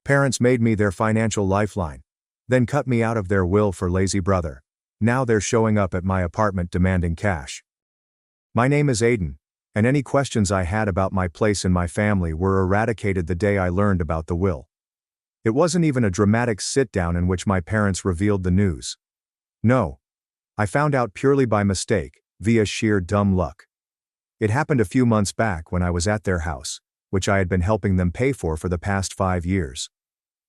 Parents made me their financial lifeline, then cut me out of their will for lazy brother. Now they're showing up at my apartment demanding cash. My name is Aiden, and any questions I had about my place in my family were eradicated the day I learned about the will. It wasn't even a dramatic sit-down in which my parents revealed the news. No. I found out purely by mistake, via sheer dumb luck. It happened a few months back when I was at their house, which I had been helping them pay for the past 5 years.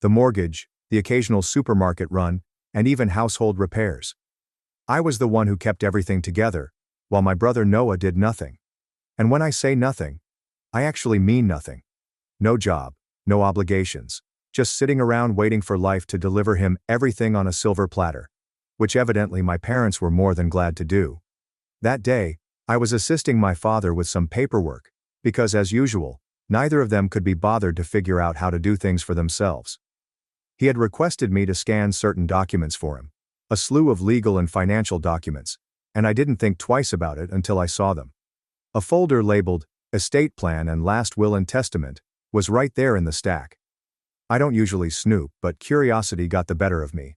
The mortgage, the occasional supermarket run, and even household repairs. I was the one who kept everything together, while my brother Noah did nothing. And when I say nothing, I actually mean nothing. No job, no obligations, just sitting around waiting for life to deliver him everything on a silver platter, which evidently my parents were more than glad to do. That day, I was assisting my father with some paperwork, because as usual, neither of them could be bothered to figure out how to do things for themselves. He had requested me to scan certain documents for him, a slew of legal and financial documents, and I didn't think twice about it until I saw them. A folder labeled, Estate Plan and Last Will and Testament, was right there in the stack. I don't usually snoop, but curiosity got the better of me.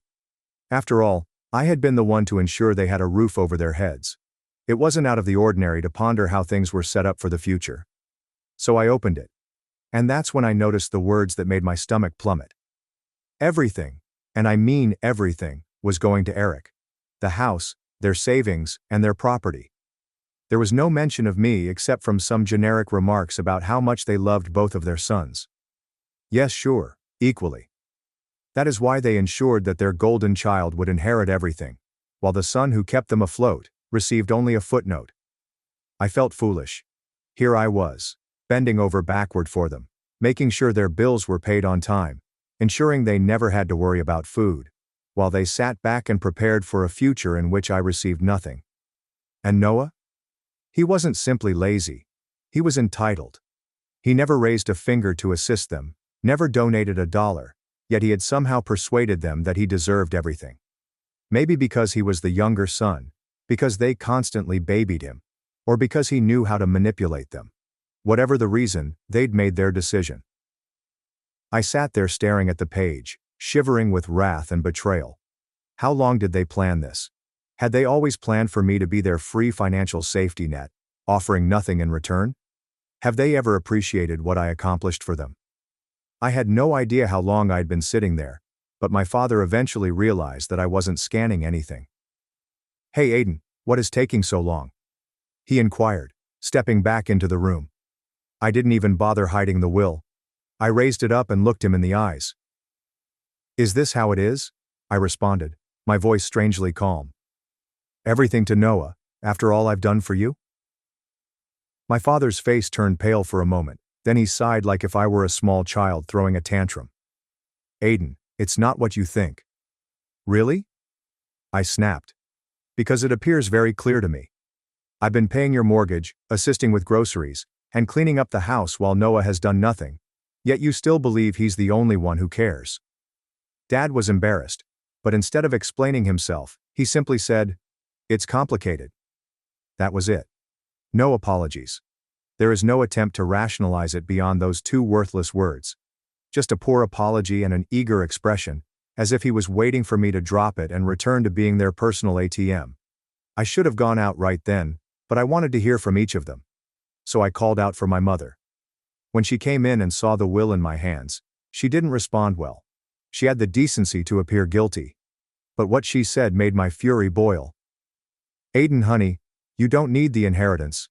After all, I had been the one to ensure they had a roof over their heads. It wasn't out of the ordinary to ponder how things were set up for the future. So I opened it. And that's when I noticed the words that made my stomach plummet. Everything, and I mean everything, was going to Eric. The house, their savings, and their property. There was no mention of me except from some generic remarks about how much they loved both of their sons. Yes, sure, equally. That is why they ensured that their golden child would inherit everything, while the son who kept them afloat received only a footnote. I felt foolish. Here I was, bending over backward for them, making sure their bills were paid on time, ensuring they never had to worry about food, while they sat back and prepared for a future in which I received nothing. And Noah? He wasn't simply lazy. He was entitled. He never raised a finger to assist them, never donated $1, yet he had somehow persuaded them that he deserved everything. Maybe because he was the younger son, because they constantly babied him, or because he knew how to manipulate them. Whatever the reason, they'd made their decision. I sat there staring at the page, shivering with wrath and betrayal. How long did they plan this? Had they always planned for me to be their free financial safety net, offering nothing in return? Have they ever appreciated what I accomplished for them? I had no idea how long I'd been sitting there, but my father eventually realized that I wasn't scanning anything. "Hey Aiden, what is taking so long?" he inquired, stepping back into the room. I didn't even bother hiding the will. I raised it up and looked him in the eyes. "Is this how it is?" I responded, my voice strangely calm. "Everything to Noah, after all I've done for you?" My father's face turned pale for a moment, then he sighed like if I were a small child throwing a tantrum. "Aiden, it's not what you think." "Really?" I snapped. "Because it appears very clear to me. I've been paying your mortgage, assisting with groceries, and cleaning up the house while Noah has done nothing, yet you still believe he's the only one who cares." Dad was embarrassed, but instead of explaining himself, he simply said, "It's complicated." That was it. No apologies. There is no attempt to rationalize it beyond those two worthless words. Just a poor apology and an eager expression, as if he was waiting for me to drop it and return to being their personal ATM. I should have gone out right then, but I wanted to hear from each of them. So I called out for my mother. When she came in and saw the will in my hands, she didn't respond well. She had the decency to appear guilty. But what she said made my fury boil. "Aiden, honey, you don't need the inheritance,"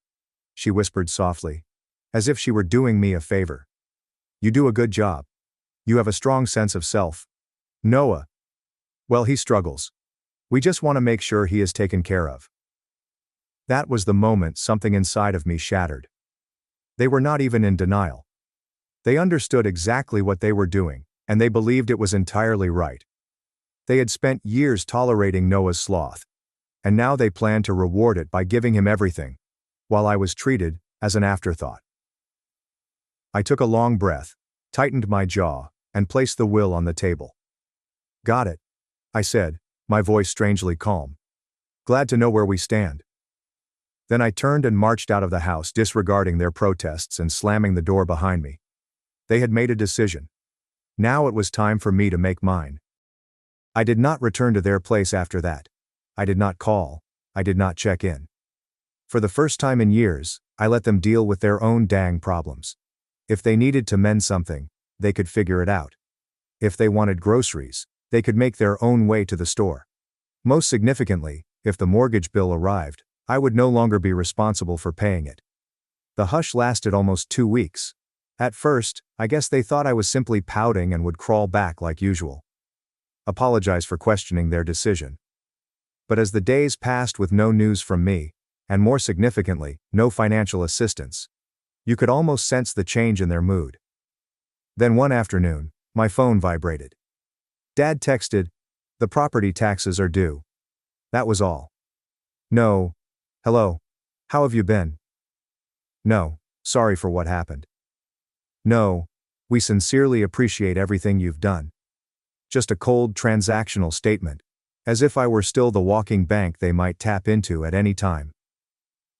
she whispered softly, as if she were doing me a favor. "You do a good job. You have a strong sense of self. Noah, well, he struggles. We just want to make sure he is taken care of." That was the moment something inside of me shattered. They were not even in denial. They understood exactly what they were doing, and they believed it was entirely right. They had spent years tolerating Noah's sloth, and now they planned to reward it by giving him everything, while I was treated as an afterthought. I took a long breath, tightened my jaw, and placed the will on the table. "Got it," I said, my voice strangely calm. "Glad to know where we stand." Then I turned and marched out of the house, disregarding their protests and slamming the door behind me. They had made a decision. Now it was time for me to make mine. I did not return to their place after that. I did not call. I did not check in. For the first time in years, I let them deal with their own dang problems. If they needed to mend something, they could figure it out. If they wanted groceries, they could make their own way to the store. Most significantly, if the mortgage bill arrived, I would no longer be responsible for paying it. The hush lasted almost 2 weeks. At first, I guess they thought I was simply pouting and would crawl back like usual. Apologize for questioning their decision. But as the days passed with no news from me, and more significantly, no financial assistance, you could almost sense the change in their mood. Then one afternoon, my phone vibrated. Dad texted, "The property taxes are due." That was all. No. "Hello. How have you been?" No. "Sorry for what happened." No. "We sincerely appreciate everything you've done." Just a cold transactional statement, as if I were still the walking bank they might tap into at any time.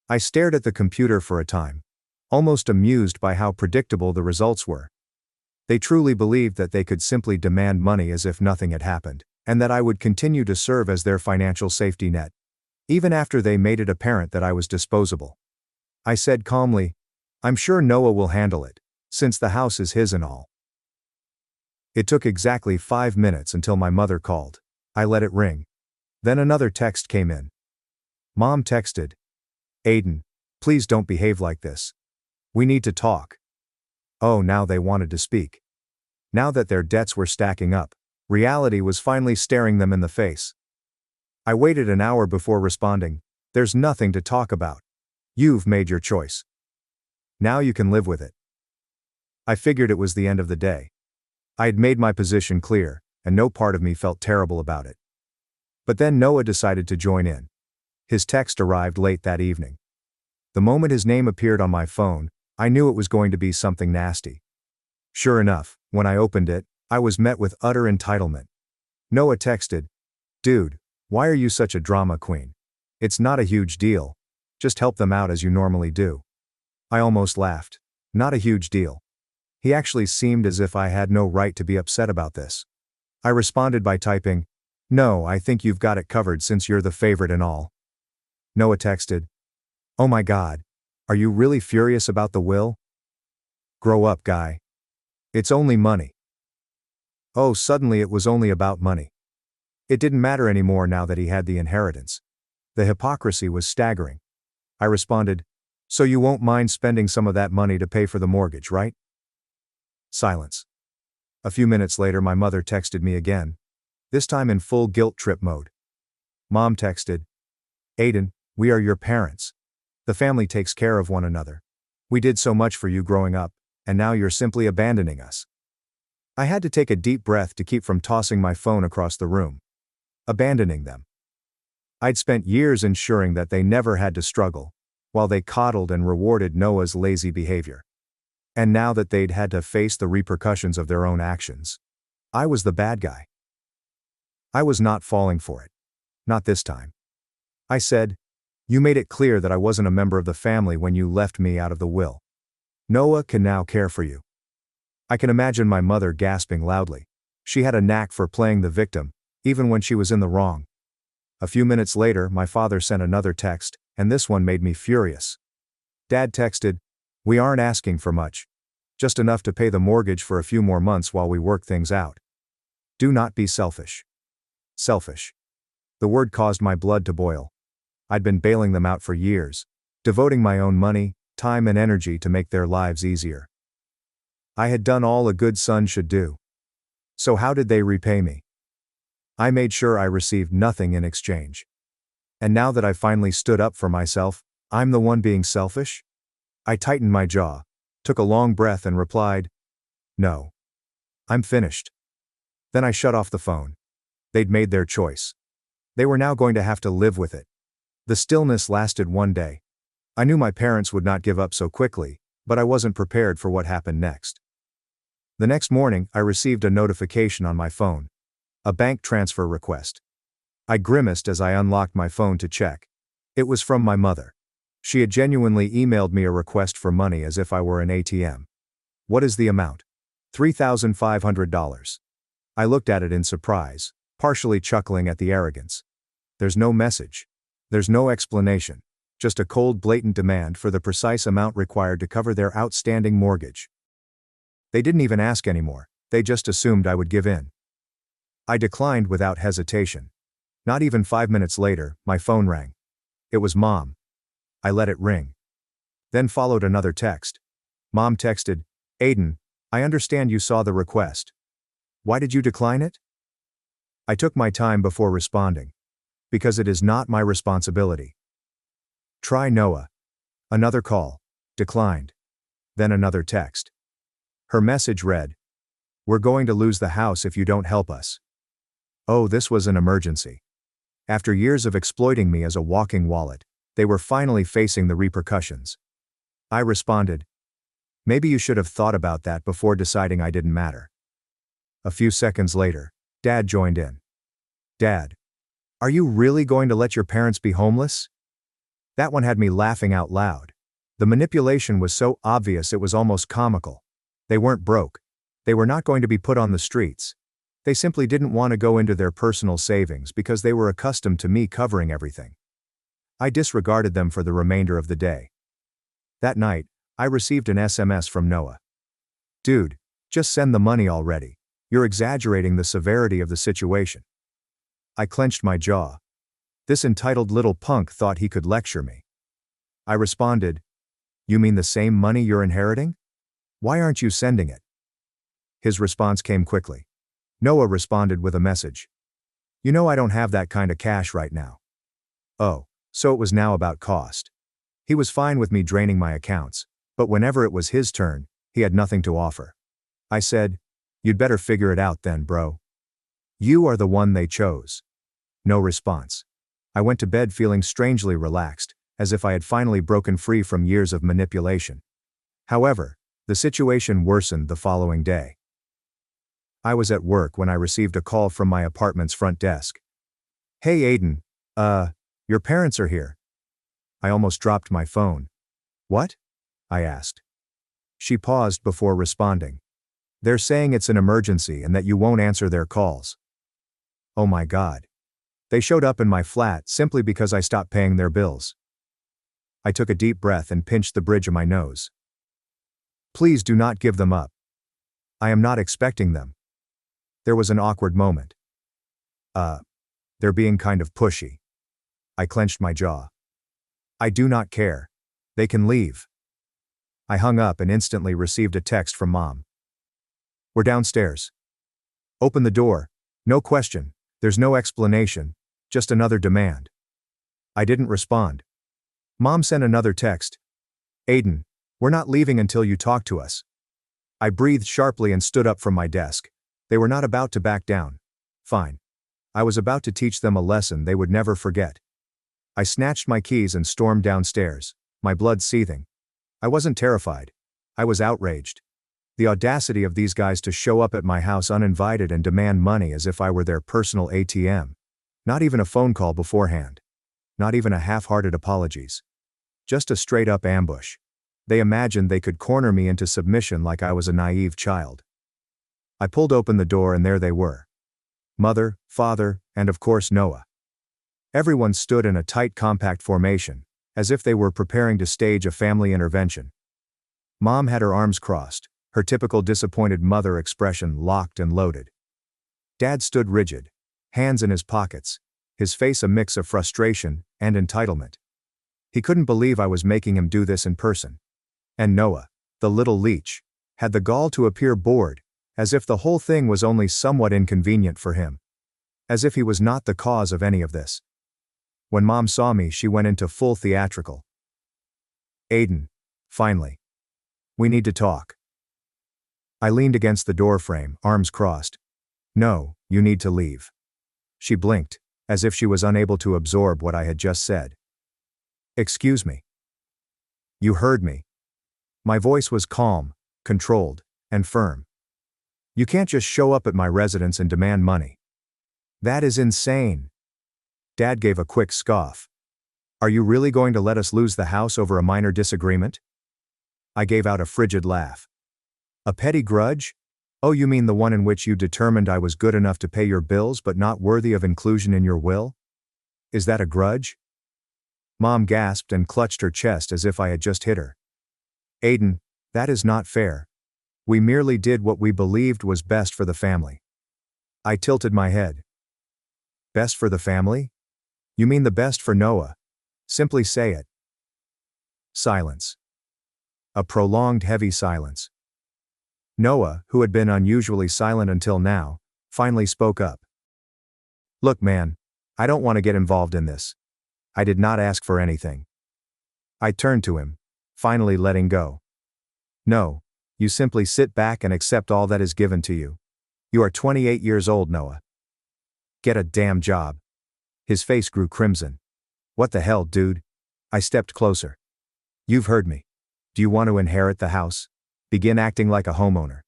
I stared at the computer for a time, almost amused by how predictable the results were. They truly believed that they could simply demand money as if nothing had happened, and that I would continue to serve as their financial safety net, even after they made it apparent that I was disposable. I said calmly, "I'm sure Noah will handle it, since the house is his and all." It took exactly 5 minutes until my mother called. I let it ring. Then another text came in. Mom texted, "Aiden, please don't behave like this. We need to talk." Oh, now they wanted to speak. Now that their debts were stacking up, reality was finally staring them in the face. I waited an hour before responding, "There's nothing to talk about. You've made your choice. Now you can live with it." I figured it was the end of the day. I had made my position clear, and no part of me felt terrible about it. But then Noah decided to join in. His text arrived late that evening. The moment his name appeared on my phone, I knew it was going to be something nasty. Sure enough, when I opened it, I was met with utter entitlement. Noah texted, "Dude, why are you such a drama queen? It's not a huge deal. Just help them out as you normally do." I almost laughed. Not a huge deal. He actually seemed as if I had no right to be upset about this. I responded by typing, "No, I think you've got it covered since you're the favorite and all." Noah texted, "Oh my God. Are you really furious about the will? Grow up, guy. It's only money." Oh, suddenly it was only about money. It didn't matter anymore now that he had the inheritance. The hypocrisy was staggering. I responded, "So you won't mind spending some of that money to pay for the mortgage, right?" Silence. A few minutes later my mother texted me again, this time in full guilt trip mode. Mom texted, "Aiden, we are your parents. The family takes care of one another. We did so much for you growing up, and now you're simply abandoning us." I had to take a deep breath to keep from tossing my phone across the room. Abandoning them. I'd spent years ensuring that they never had to struggle, while they coddled and rewarded Noah's lazy behavior. And now that they'd had to face the repercussions of their own actions, I was the bad guy. I was not falling for it. Not this time. I said, "You made it clear that I wasn't a member of the family when you left me out of the will. Noah can now care for you." I can imagine my mother gasping loudly. She had a knack for playing the victim, even when she was in the wrong. A few minutes later, my father sent another text, and this one made me furious. Dad texted, "We aren't asking for much. Just enough to pay the mortgage for a few more months while we work things out. Do not be selfish." Selfish. The word caused my blood to boil. I'd been bailing them out for years, devoting my own money, time and energy to make their lives easier. I had done all a good son should do. So how did they repay me? I made sure I received nothing in exchange. And now that I finally stood up for myself, I'm the one being selfish? I tightened my jaw, took a long breath and replied, "No. I'm finished." Then I shut off the phone. They'd made their choice. They were now going to have to live with it. The stillness lasted one day. I knew my parents would not give up so quickly, but I wasn't prepared for what happened next. The next morning, I received a notification on my phone. A bank transfer request. I grimaced as I unlocked my phone to check. It was from my mother. She had genuinely emailed me a request for money as if I were an ATM. "What is the amount?" $3,500. I looked at it in surprise, partially chuckling at the arrogance. There's no message. There's no explanation. Just a cold, blatant demand for the precise amount required to cover their outstanding mortgage. They didn't even ask anymore, they just assumed I would give in. I declined without hesitation. Not even 5 minutes later, my phone rang. It was Mom. I let it ring. Then followed another text. Mom texted, "Aiden, I understand you saw the request. Why did you decline it?" I took my time before responding. Because it is not my responsibility. Try Noah. Another call. Declined. Then another text. Her message read, "We're going to lose the house if you don't help us." Oh, this was an emergency. After years of exploiting me as a walking wallet, they were finally facing the repercussions. I responded, "Maybe you should have thought about that before deciding I didn't matter." A few seconds later, Dad joined in. "Dad, are you really going to let your parents be homeless?" That one had me laughing out loud. The manipulation was so obvious it was almost comical. They weren't broke. They were not going to be put on the streets. They simply didn't want to go into their personal savings because they were accustomed to me covering everything. I disregarded them for the remainder of the day. That night, I received an SMS from Noah. "Dude, just send the money already. You're exaggerating the severity of the situation." I clenched my jaw. This entitled little punk thought he could lecture me. I responded, "You mean the same money you're inheriting? Why aren't you sending it?" His response came quickly. Noah responded with a message. "You know I don't have that kind of cash right now." Oh, so it was now about cost. He was fine with me draining my accounts, but whenever it was his turn, he had nothing to offer. I said, "You'd better figure it out then, bro. You are the one they chose." No response. I went to bed feeling strangely relaxed, as if I had finally broken free from years of manipulation. However, the situation worsened the following day. I was at work when I received a call from my apartment's front desk. "Hey Aiden, your parents are here." I almost dropped my phone. "What?" I asked. She paused before responding. "They're saying it's an emergency and that you won't answer their calls." Oh my God. They showed up in my flat simply because I stopped paying their bills. I took a deep breath and pinched the bridge of my nose. "Please do not give them up. I am not expecting them." There was an awkward moment. They're being kind of pushy." I clenched my jaw. "I do not care. They can leave." I hung up and instantly received a text from Mom. "We're downstairs. Open the door. No question, there's no explanation, just another demand." I didn't respond. Mom sent another text. "Aiden, we're not leaving until you talk to us." I breathed sharply and stood up from my desk. They were not about to back down. Fine. I was about to teach them a lesson they would never forget. I snatched my keys and stormed downstairs, my blood seething. I wasn't terrified. I was outraged. The audacity of these guys to show up at my house uninvited and demand money as if I were their personal ATM. Not even a phone call beforehand. Not even a half-hearted apologies. Just a straight-up ambush. They imagined they could corner me into submission like I was a naive child. I pulled open the door and there they were. Mother, father, and of course Noah. Everyone stood in a tight compact formation, as if they were preparing to stage a family intervention. Mom had her arms crossed, her typical disappointed mother expression locked and loaded. Dad stood rigid, hands in his pockets, his face a mix of frustration and entitlement. He couldn't believe I was making him do this in person. And Noah, the little leech, had the gall to appear bored, as if the whole thing was only somewhat inconvenient for him. As if he was not the cause of any of this. When Mom saw me, she went into full theatrical. "Aiden, finally. We need to talk." I leaned against the doorframe, arms crossed. "No, you need to leave." She blinked, as if she was unable to absorb what I had just said. "Excuse me." "You heard me." My voice was calm, controlled, and firm. "You can't just show up at my residence and demand money. That is insane." Dad gave a quick scoff. "Are you really going to let us lose the house over a minor disagreement?" I gave out a frigid laugh. "A petty grudge? Oh, you mean the one in which you determined I was good enough to pay your bills but not worthy of inclusion in your will? Is that a grudge? Mom gasped and clutched her chest as if I had just hit her. Aiden, that is not fair. We merely did what we believed was best for the family. I tilted my head. Best for the family? You mean the best for Noah? Simply say it. Silence. A prolonged heavy silence. Noah, who had been unusually silent until now, finally spoke up. Look, man, I don't want to get involved in this. I did not ask for anything. I turned to him, finally letting go. No, you simply sit back and accept all that is given to you. You are 28 years old, Noah. Get a damn job. His face grew crimson. What the hell, dude? I stepped closer. You've heard me. Do you want to inherit the house? Begin acting like a homeowner.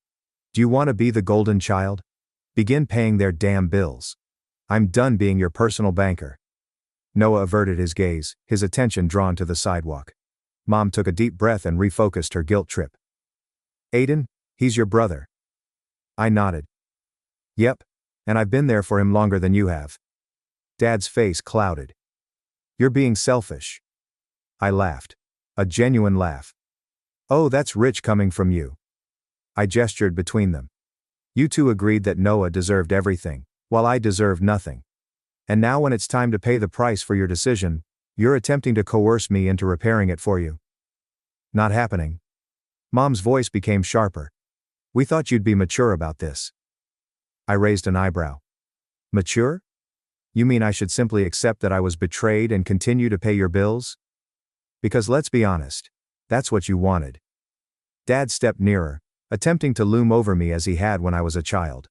Do you want to be the golden child? Begin paying their damn bills. I'm done being your personal banker. Noah averted his gaze, his attention drawn to the sidewalk. Mom took a deep breath and refocused her guilt trip. Aiden, he's your brother. I nodded. Yep, and I've been there for him longer than you have. Dad's face clouded. You're being selfish. I laughed. A genuine laugh. Oh, that's rich coming from you. I gestured between them. You two agreed that Noah deserved everything, while I deserved nothing. And now when it's time to pay the price for your decision, you're attempting to coerce me into repairing it for you. Not happening. Mom's voice became sharper. We thought you'd be mature about this. I raised an eyebrow. Mature? You mean I should simply accept that I was betrayed and continue to pay your bills? Because let's be honest, that's what you wanted. Dad stepped nearer, attempting to loom over me as he had when I was a child.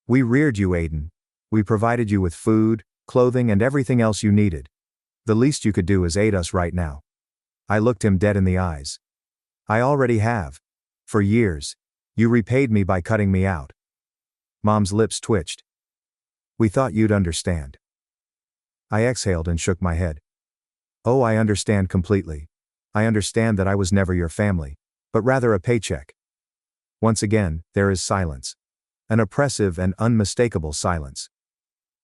We reared you, Aiden. We provided you with food, clothing, and everything else you needed. The least you could do is aid us right now. I looked him dead in the eyes. I already have. For years. You repaid me by cutting me out. Mom's lips twitched. We thought you'd understand. I exhaled and shook my head. Oh, I understand completely. I understand that I was never your family, but rather a paycheck. Once again, there is silence. An oppressive and unmistakable silence.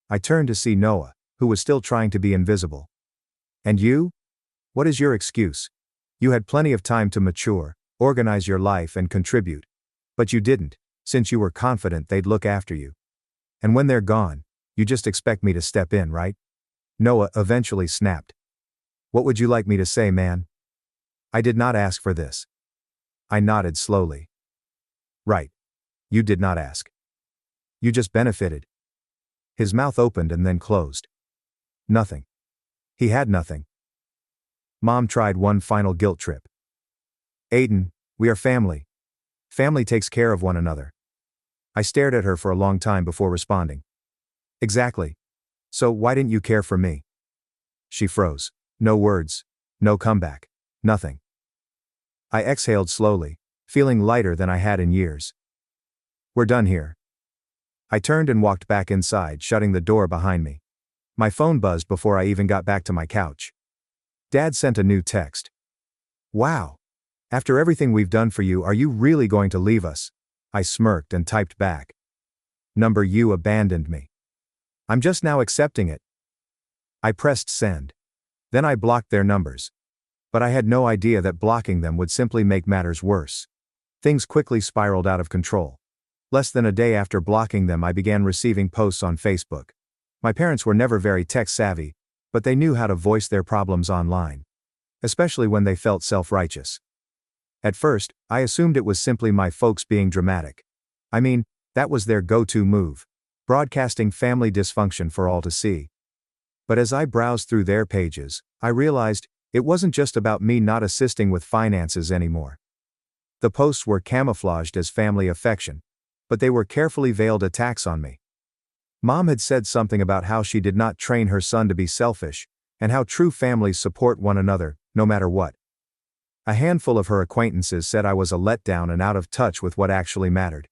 I turned to see Noah, who was still trying to be invisible. And you? What is your excuse? You had plenty of time to mature, organize your life and contribute. But you didn't, since you were confident they'd look after you. And when they're gone, you just expect me to step in, right? Noah eventually snapped. What would you like me to say, man? I did not ask for this. I nodded slowly. Right. You did not ask. You just benefited. His mouth opened and then closed. Nothing. He had nothing. Mom tried one final guilt trip. Aiden, we are family. Family takes care of one another. I stared at her for a long time before responding. Exactly. So why didn't you care for me? She froze. No words. No comeback. Nothing. I exhaled slowly, feeling lighter than I had in years. We're done here. I turned and walked back inside, shutting the door behind me. My phone buzzed before I even got back to my couch. Dad sent a new text. Wow. After everything we've done for you, are you really going to leave us? I smirked and typed back. Number, you abandoned me. I'm just now accepting it. I pressed send. Then I blocked their numbers. But I had no idea that blocking them would simply make matters worse. Things quickly spiraled out of control. Less than a day after blocking them, I began receiving posts on Facebook. My parents were never very tech-savvy, but they knew how to voice their problems online. Especially when they felt self-righteous. At first, I assumed it was simply my folks being dramatic. I mean, that was their go-to move. Broadcasting family dysfunction for all to see. But as I browsed through their pages, I realized it wasn't just about me not assisting with finances anymore. The posts were camouflaged as family affection, but they were carefully veiled attacks on me. Mom had said something about how she did not train her son to be selfish, and how true families support one another, no matter what. A handful of her acquaintances said I was a letdown and out of touch with what actually mattered.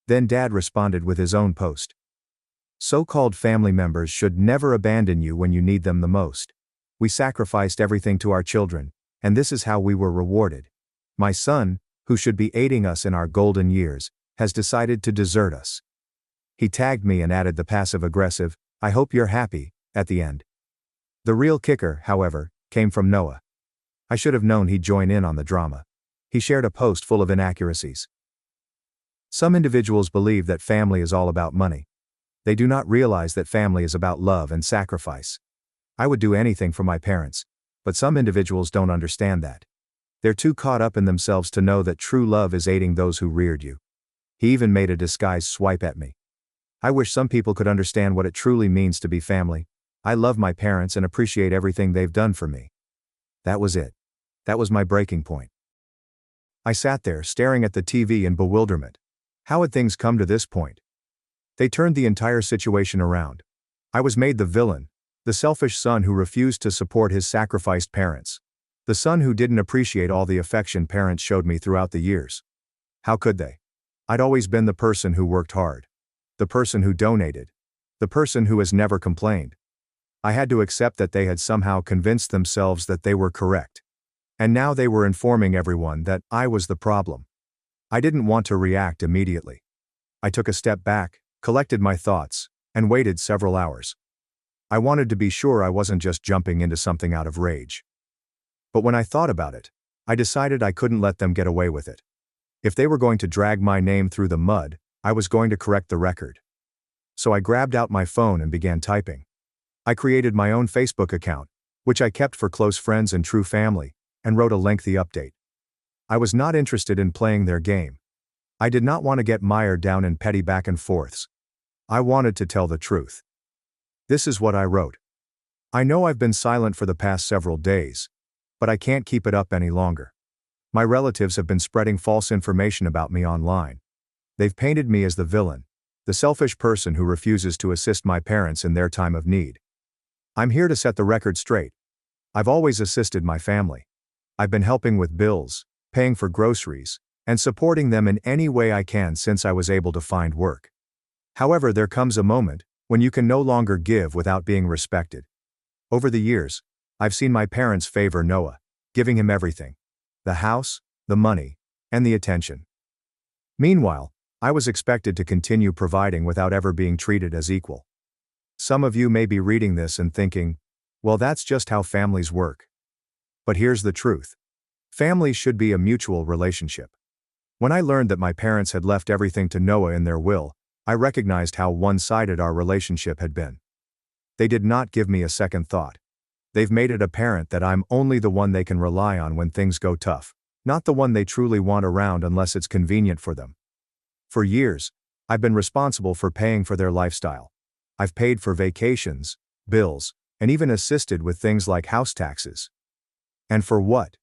Then Dad responded with his own post. So-called family members should never abandon you when you need them the most. We sacrificed everything to our children, and this is how we were rewarded. My son, who should be aiding us in our golden years, has decided to desert us. He tagged me and added the passive-aggressive, "I hope you're happy," at the end. The real kicker, however, came from Noah. I should have known he'd join in on the drama. He shared a post full of inaccuracies. Some individuals believe that family is all about money. They do not realize that family is about love and sacrifice. I would do anything for my parents, but some individuals don't understand that. They're too caught up in themselves to know that true love is aiding those who reared you. He even made a disguised swipe at me. I wish some people could understand what it truly means to be family. I love my parents and appreciate everything they've done for me. That was it. That was my breaking point. I sat there staring at the TV in bewilderment. How had things come to this point? They turned the entire situation around. I was made the villain, the selfish son who refused to support his sacrificed parents. The son who didn't appreciate all the affection parents showed me throughout the years. How could they? I'd always been the person who worked hard. The person who donated. The person who has never complained. I had to accept that they had somehow convinced themselves that they were correct. And now they were informing everyone that I was the problem. I didn't want to react immediately. I took a step back, collected my thoughts, and waited several hours. I wanted to be sure I wasn't just jumping into something out of rage. But when I thought about it, I decided I couldn't let them get away with it. If they were going to drag my name through the mud, I was going to correct the record. So I grabbed out my phone and began typing. I created my own Facebook account, which I kept for close friends and true family, and wrote a lengthy update. I was not interested in playing their game. I did not want to get mired down in petty back and forths. I wanted to tell the truth. This is what I wrote. I know I've been silent for the past several days, but I can't keep it up any longer. My relatives have been spreading false information about me online. They've painted me as the villain, the selfish person who refuses to assist my parents in their time of need. I'm here to set the record straight. I've always assisted my family. I've been helping with bills, paying for groceries, and supporting them in any way I can since I was able to find work. However, there comes a moment when you can no longer give without being respected. Over the years, I've seen my parents favor Noah, giving him everything: the house, the money, and the attention. Meanwhile, I was expected to continue providing without ever being treated as equal. Some of you may be reading this and thinking, well, that's just how families work. But here's the truth. Family should be a mutual relationship. When I learned that my parents had left everything to Noah in their will, I recognized how one-sided our relationship had been. They did not give me a second thought. They've made it apparent that I'm only the one they can rely on when things go tough, not the one they truly want around unless it's convenient for them. For years, I've been responsible for paying for their lifestyle. I've paid for vacations, bills, and even assisted with things like house taxes. And for what?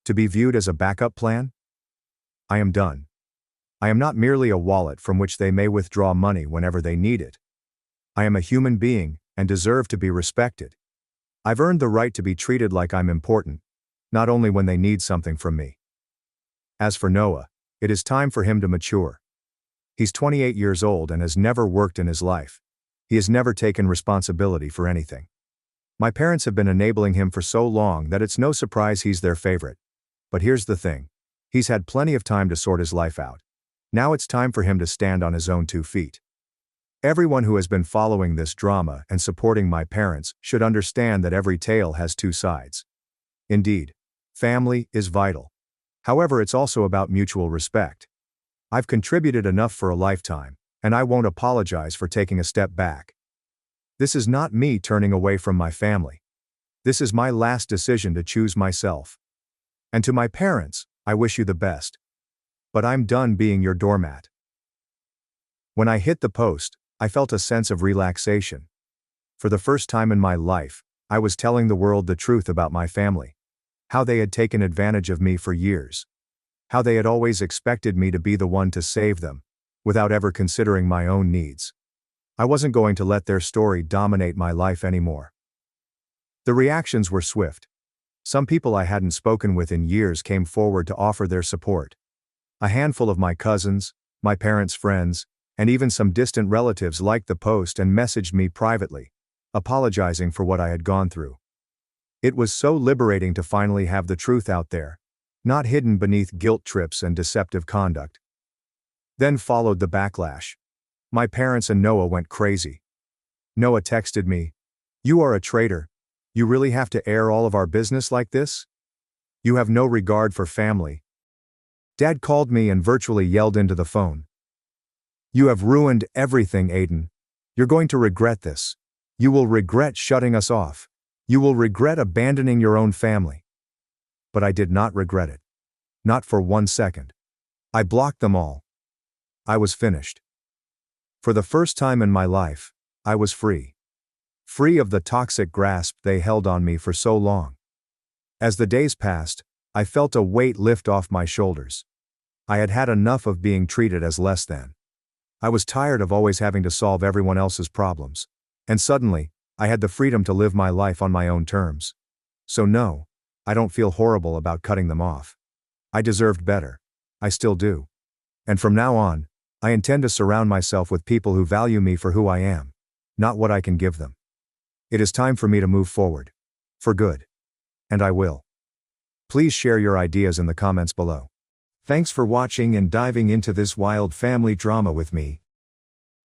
To be viewed as a backup plan? I am done. I am not merely a wallet from which they may withdraw money whenever they need it. I am a human being and deserve to be respected. I've earned the right to be treated like I'm important, not only when they need something from me. As for Noah, it is time for him to mature. He's 28 years old and has never worked in his life. He has never taken responsibility for anything. My parents have been enabling him for so long that it's no surprise he's their favorite. But here's the thing. He's had plenty of time to sort his life out. Now it's time for him to stand on his own 2 feet. Everyone who has been following this drama and supporting my parents should understand that every tale has 2 sides. Indeed, family is vital. However, it's also about mutual respect. I've contributed enough for a lifetime, and I won't apologize for taking a step back. This is not me turning away from my family. This is my last decision to choose myself. And to my parents, I wish you the best. But I'm done being your doormat. When I hit the post, I felt a sense of relaxation. For the first time in my life, I was telling the world the truth about my family. How they had taken advantage of me for years. How they had always expected me to be the one to save them, without ever considering my own needs. I wasn't going to let their story dominate my life anymore. The reactions were swift. Some people I hadn't spoken with in years came forward to offer their support. A handful of my cousins, my parents' friends, and even some distant relatives liked the post and messaged me privately, apologizing for what I had gone through. It was so liberating to finally have the truth out there, not hidden beneath guilt trips and deceptive conduct. Then followed the backlash. My parents and Noah went crazy. Noah texted me, "You are a traitor. You really have to air all of our business like this? You have no regard for family." Dad called me and virtually yelled into the phone, "You have ruined everything, Aiden. You're going to regret this. You will regret shutting us off. You will regret abandoning your own family." But I did not regret it. Not for 1 second. I blocked them all. I was finished. For the first time in my life, I was free. Free of the toxic grasp they held on me for so long. As the days passed, I felt a weight lift off my shoulders. I had had enough of being treated as less than. I was tired of always having to solve everyone else's problems. And suddenly, I had the freedom to live my life on my own terms. So no, I don't feel horrible about cutting them off. I deserved better. I still do. And from now on, I intend to surround myself with people who value me for who I am, not what I can give them. It is time for me to move forward. For good. And I will. Please share your ideas in the comments below. Thanks for watching and diving into this wild family drama with me.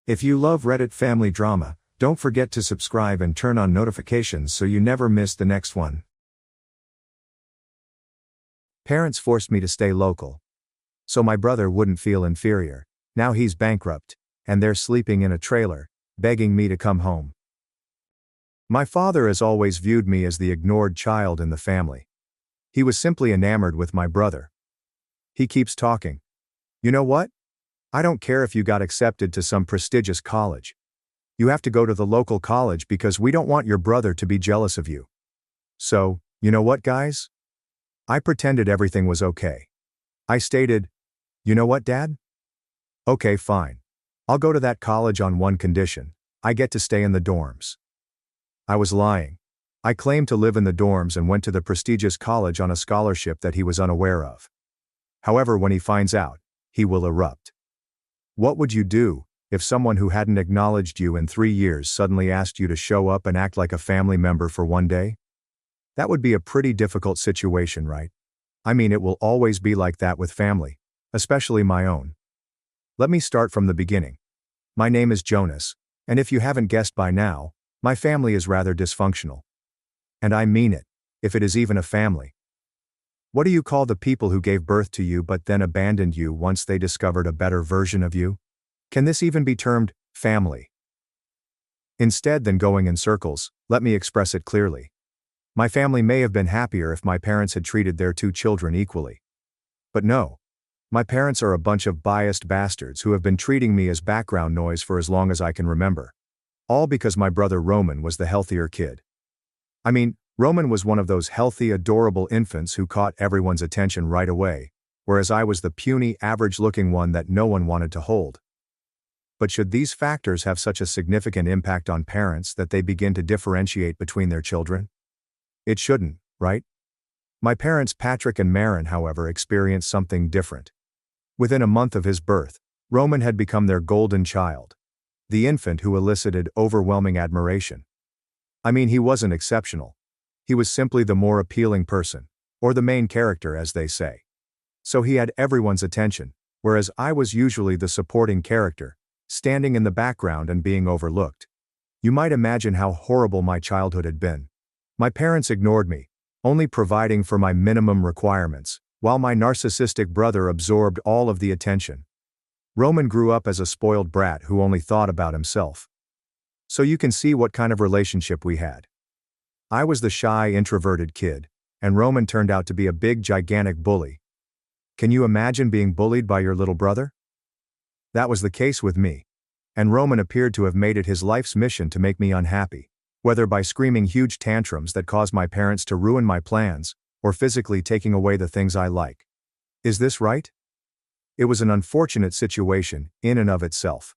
If you love Reddit family drama, don't forget to subscribe and turn on notifications so you never miss the next one. Parents forced me to stay local. So my brother wouldn't feel inferior. Now he's bankrupt, and they're sleeping in a trailer, begging me to come home. My father has always viewed me as the ignored child in the family. He was simply enamored with my brother. He keeps talking. "You know what? I don't care if you got accepted to some prestigious college. You have to go to the local college because we don't want your brother to be jealous of you." So, you know what, guys? I pretended everything was okay. I stated, "You know what, Dad? Okay, fine. I'll go to that college on one condition. I get to stay in the dorms." I was lying. I claimed to live in the dorms and went to the prestigious college on a scholarship that he was unaware of. However, when he finds out, he will erupt. What would you do if someone who hadn't acknowledged you in 3 years suddenly asked you to show up and act like a family member for one day? That would be a pretty difficult situation, right? I mean, it will always be like that with family, especially my own. Let me start from the beginning. My name is Jonas, and if you haven't guessed by now, my family is rather dysfunctional. And I mean it, if it is even a family. What do you call the people who gave birth to you but then abandoned you once they discovered a better version of you? Can this even be termed family? Instead than going in circles, let me express it clearly. My family may have been happier if my parents had treated their 2 children equally. But no. My parents are a bunch of biased bastards who have been treating me as background noise for as long as I can remember. All because my brother Roman was the healthier kid. I mean, Roman was one of those healthy, adorable infants who caught everyone's attention right away, whereas I was the puny, average-looking one that no one wanted to hold. But should these factors have such a significant impact on parents that they begin to differentiate between their children? It shouldn't, right? My parents Patrick and Marin, however, experienced something different. Within a month of his birth, Roman had become their golden child. The infant who elicited overwhelming admiration. I mean, he wasn't exceptional. He was simply the more appealing person, or the main character as they say. So he had everyone's attention, whereas I was usually the supporting character, standing in the background and being overlooked. You might imagine how horrible my childhood had been. My parents ignored me, only providing for my minimum requirements, while my narcissistic brother absorbed all of the attention. Roman grew up as a spoiled brat who only thought about himself. So you can see what kind of relationship we had. I was the shy, introverted kid, and Roman turned out to be a big, gigantic bully. Can you imagine being bullied by your little brother? That was the case with me. And Roman appeared to have made it his life's mission to make me unhappy, whether by screaming huge tantrums that caused my parents to ruin my plans, or physically taking away the things I like. Is this right? It was an unfortunate situation, in and of itself.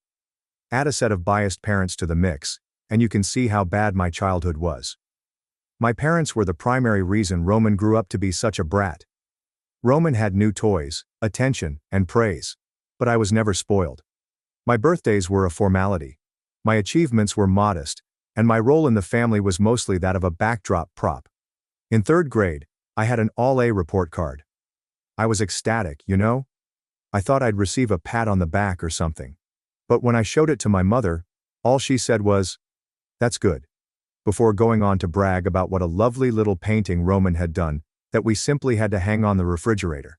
Add a set of biased parents to the mix, and you can see how bad my childhood was. My parents were the primary reason Roman grew up to be such a brat. Roman had new toys, attention, and praise. But I was never spoiled. My birthdays were a formality. My achievements were modest, and my role in the family was mostly that of a backdrop prop. In 3rd grade, I had an all-A report card. I was ecstatic, you know? I thought I'd receive a pat on the back or something. But when I showed it to my mother, all she said was, "That's good," before going on to brag about what a lovely little painting Roman had done that we simply had to hang on the refrigerator.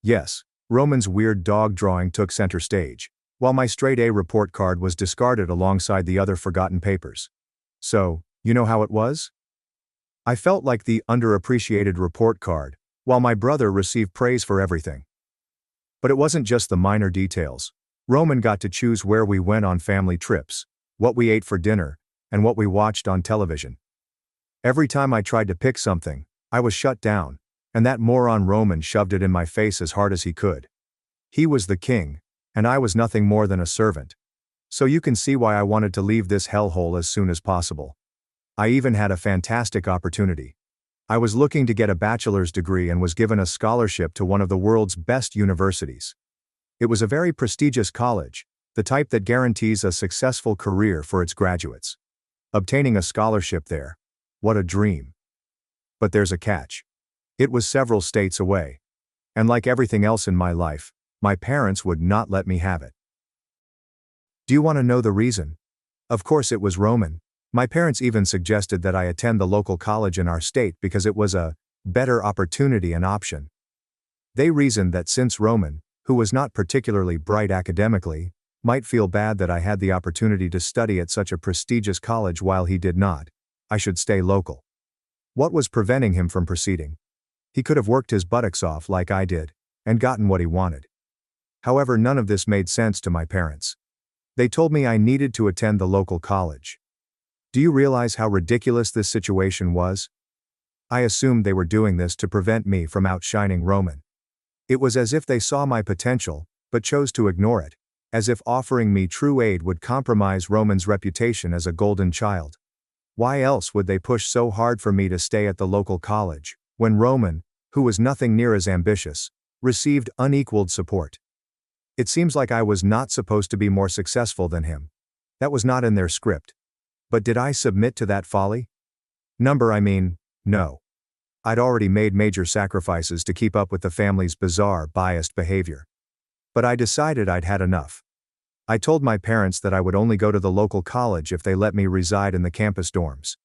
Yes, Roman's weird dog drawing took center stage, while my straight A report card was discarded alongside the other forgotten papers. So, you know how it was? I felt like the underappreciated report card, while my brother received praise for everything. But it wasn't just the minor details. Roman got to choose where we went on family trips, what we ate for dinner, and what we watched on television. Every time I tried to pick something, I was shut down, and that moron Roman shoved it in my face as hard as he could. He was the king, and I was nothing more than a servant. So you can see why I wanted to leave this hellhole as soon as possible. I even had a fantastic opportunity. I was looking to get a bachelor's degree and was given a scholarship to one of the world's best universities. It was a very prestigious college, the type that guarantees a successful career for its graduates. Obtaining a scholarship there. What a dream. But there's a catch. It was several states away. And like everything else in my life, my parents would not let me have it. Do you want to know the reason? Of course it was Roman. My parents even suggested that I attend the local college in our state because it was a better opportunity and option. They reasoned that since Roman, who was not particularly bright academically, might feel bad that I had the opportunity to study at such a prestigious college while he did not, I should stay local. What was preventing him from proceeding? He could have worked his buttocks off like I did, and gotten what he wanted. However, none of this made sense to my parents. They told me I needed to attend the local college. Do you realize how ridiculous this situation was? I assumed they were doing this to prevent me from outshining Roman. It was as if they saw my potential, but chose to ignore it, as if offering me true aid would compromise Roman's reputation as a golden child. Why else would they push so hard for me to stay at the local college, when Roman, who was nothing near as ambitious, received unequaled support? It seems like I was not supposed to be more successful than him. That was not in their script. But did I submit to that folly? No. I'd already made major sacrifices to keep up with the family's bizarre, biased behavior. But I decided I'd had enough. I told my parents that I would only go to the local college if they let me reside in the campus dorms.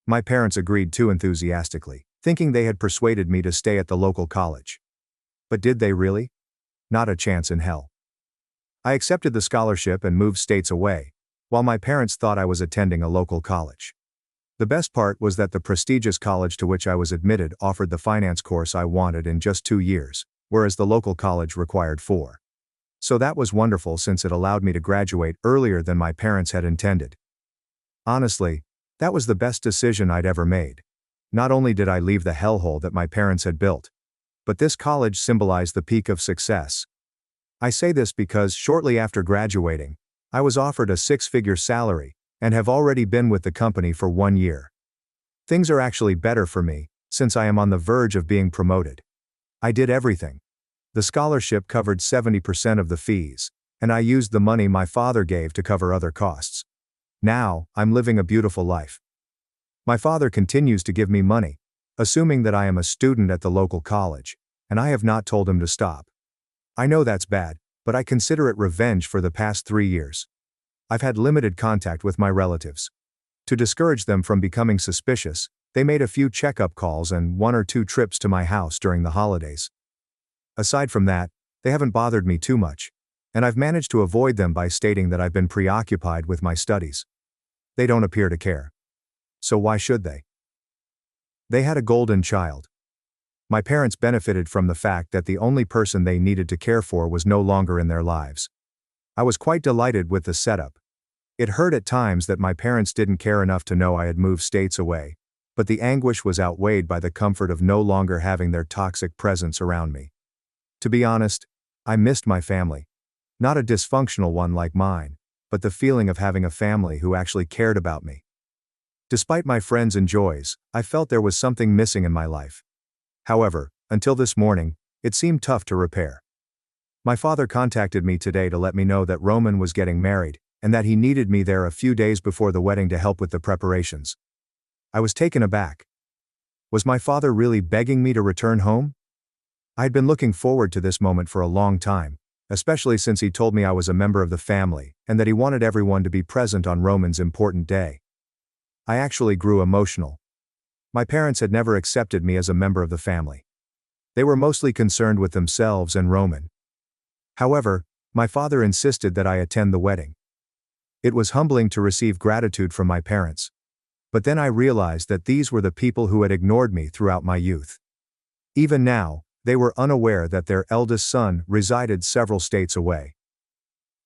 My parents agreed too enthusiastically, thinking they had persuaded me to stay at the local college. But did they really? Not a chance in hell. I accepted the scholarship and moved states away, while my parents thought I was attending a local college. The best part was that the prestigious college to which I was admitted offered the finance course I wanted in just 2 years, whereas the local college required 4. So that was wonderful since it allowed me to graduate earlier than my parents had intended. Honestly, that was the best decision I'd ever made. Not only did I leave the hellhole that my parents had built, but this college symbolized the peak of success. I say this because shortly after graduating, I was offered a 6-figure salary, and have already been with the company for 1 year. Things are actually better for me, since I am on the verge of being promoted. I did everything. The scholarship covered 70% of the fees, and I used the money my father gave to cover other costs. Now, I'm living a beautiful life. My father continues to give me money, assuming that I am a student at the local college, and I have not told him to stop. I know that's bad, but I consider it revenge for the past 3 years. I've had limited contact with my relatives. To discourage them from becoming suspicious, they made a few checkup calls and 1 or 2 trips to my house during the holidays. Aside from that, they haven't bothered me too much, and I've managed to avoid them by stating that I've been preoccupied with my studies. They don't appear to care. So why should they? They had a golden child. My parents benefited from the fact that the only person they needed to care for was no longer in their lives. I was quite delighted with the setup. It hurt at times that my parents didn't care enough to know I had moved states away, but the anguish was outweighed by the comfort of no longer having their toxic presence around me. To be honest, I missed my family. Not a dysfunctional one like mine, but the feeling of having a family who actually cared about me. Despite my friends and joys, I felt there was something missing in my life. However, until this morning, it seemed tough to repair. My father contacted me today to let me know that Roman was getting married, and that he needed me there a few days before the wedding to help with the preparations. I was taken aback. Was my father really begging me to return home? I had been looking forward to this moment for a long time, especially since he told me I was a member of the family and that he wanted everyone to be present on Roman's important day. I actually grew emotional. My parents had never accepted me as a member of the family. They were mostly concerned with themselves and Roman. However, my father insisted that I attend the wedding. It was humbling to receive gratitude from my parents. But then I realized that these were the people who had ignored me throughout my youth. Even now, they were unaware that their eldest son resided several states away.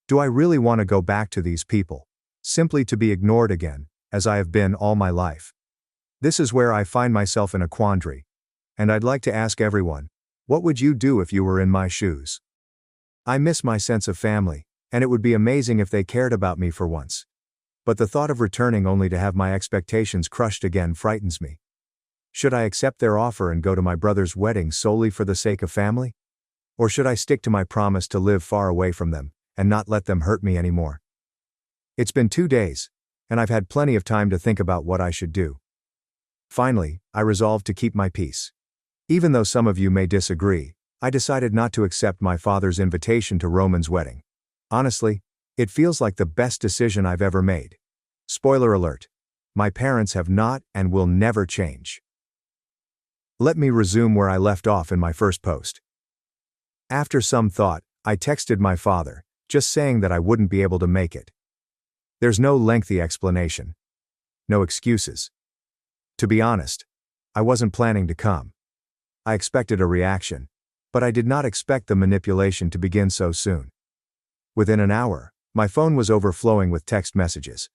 Do I really want to go back to these people, simply to be ignored again, as I have been all my life? This is where I find myself in a quandary. And I'd like to ask everyone, what would you do if you were in my shoes? I miss my sense of family, and it would be amazing if they cared about me for once. But the thought of returning only to have my expectations crushed again frightens me. Should I accept their offer and go to my brother's wedding solely for the sake of family? Or should I stick to my promise to live far away from them, and not let them hurt me anymore? It's been 2 days, and I've had plenty of time to think about what I should do. Finally, I resolved to keep my peace. Even though some of you may disagree, I decided not to accept my father's invitation to Roman's wedding. Honestly, it feels like the best decision I've ever made. Spoiler alert. My parents have not and will never change. Let me resume where I left off in my first post. After some thought, I texted my father, just saying that I wouldn't be able to make it. There's no lengthy explanation. No excuses. To be honest, I wasn't planning to come. I expected a reaction, but I did not expect the manipulation to begin so soon. Within an hour, my phone was overflowing with text messages.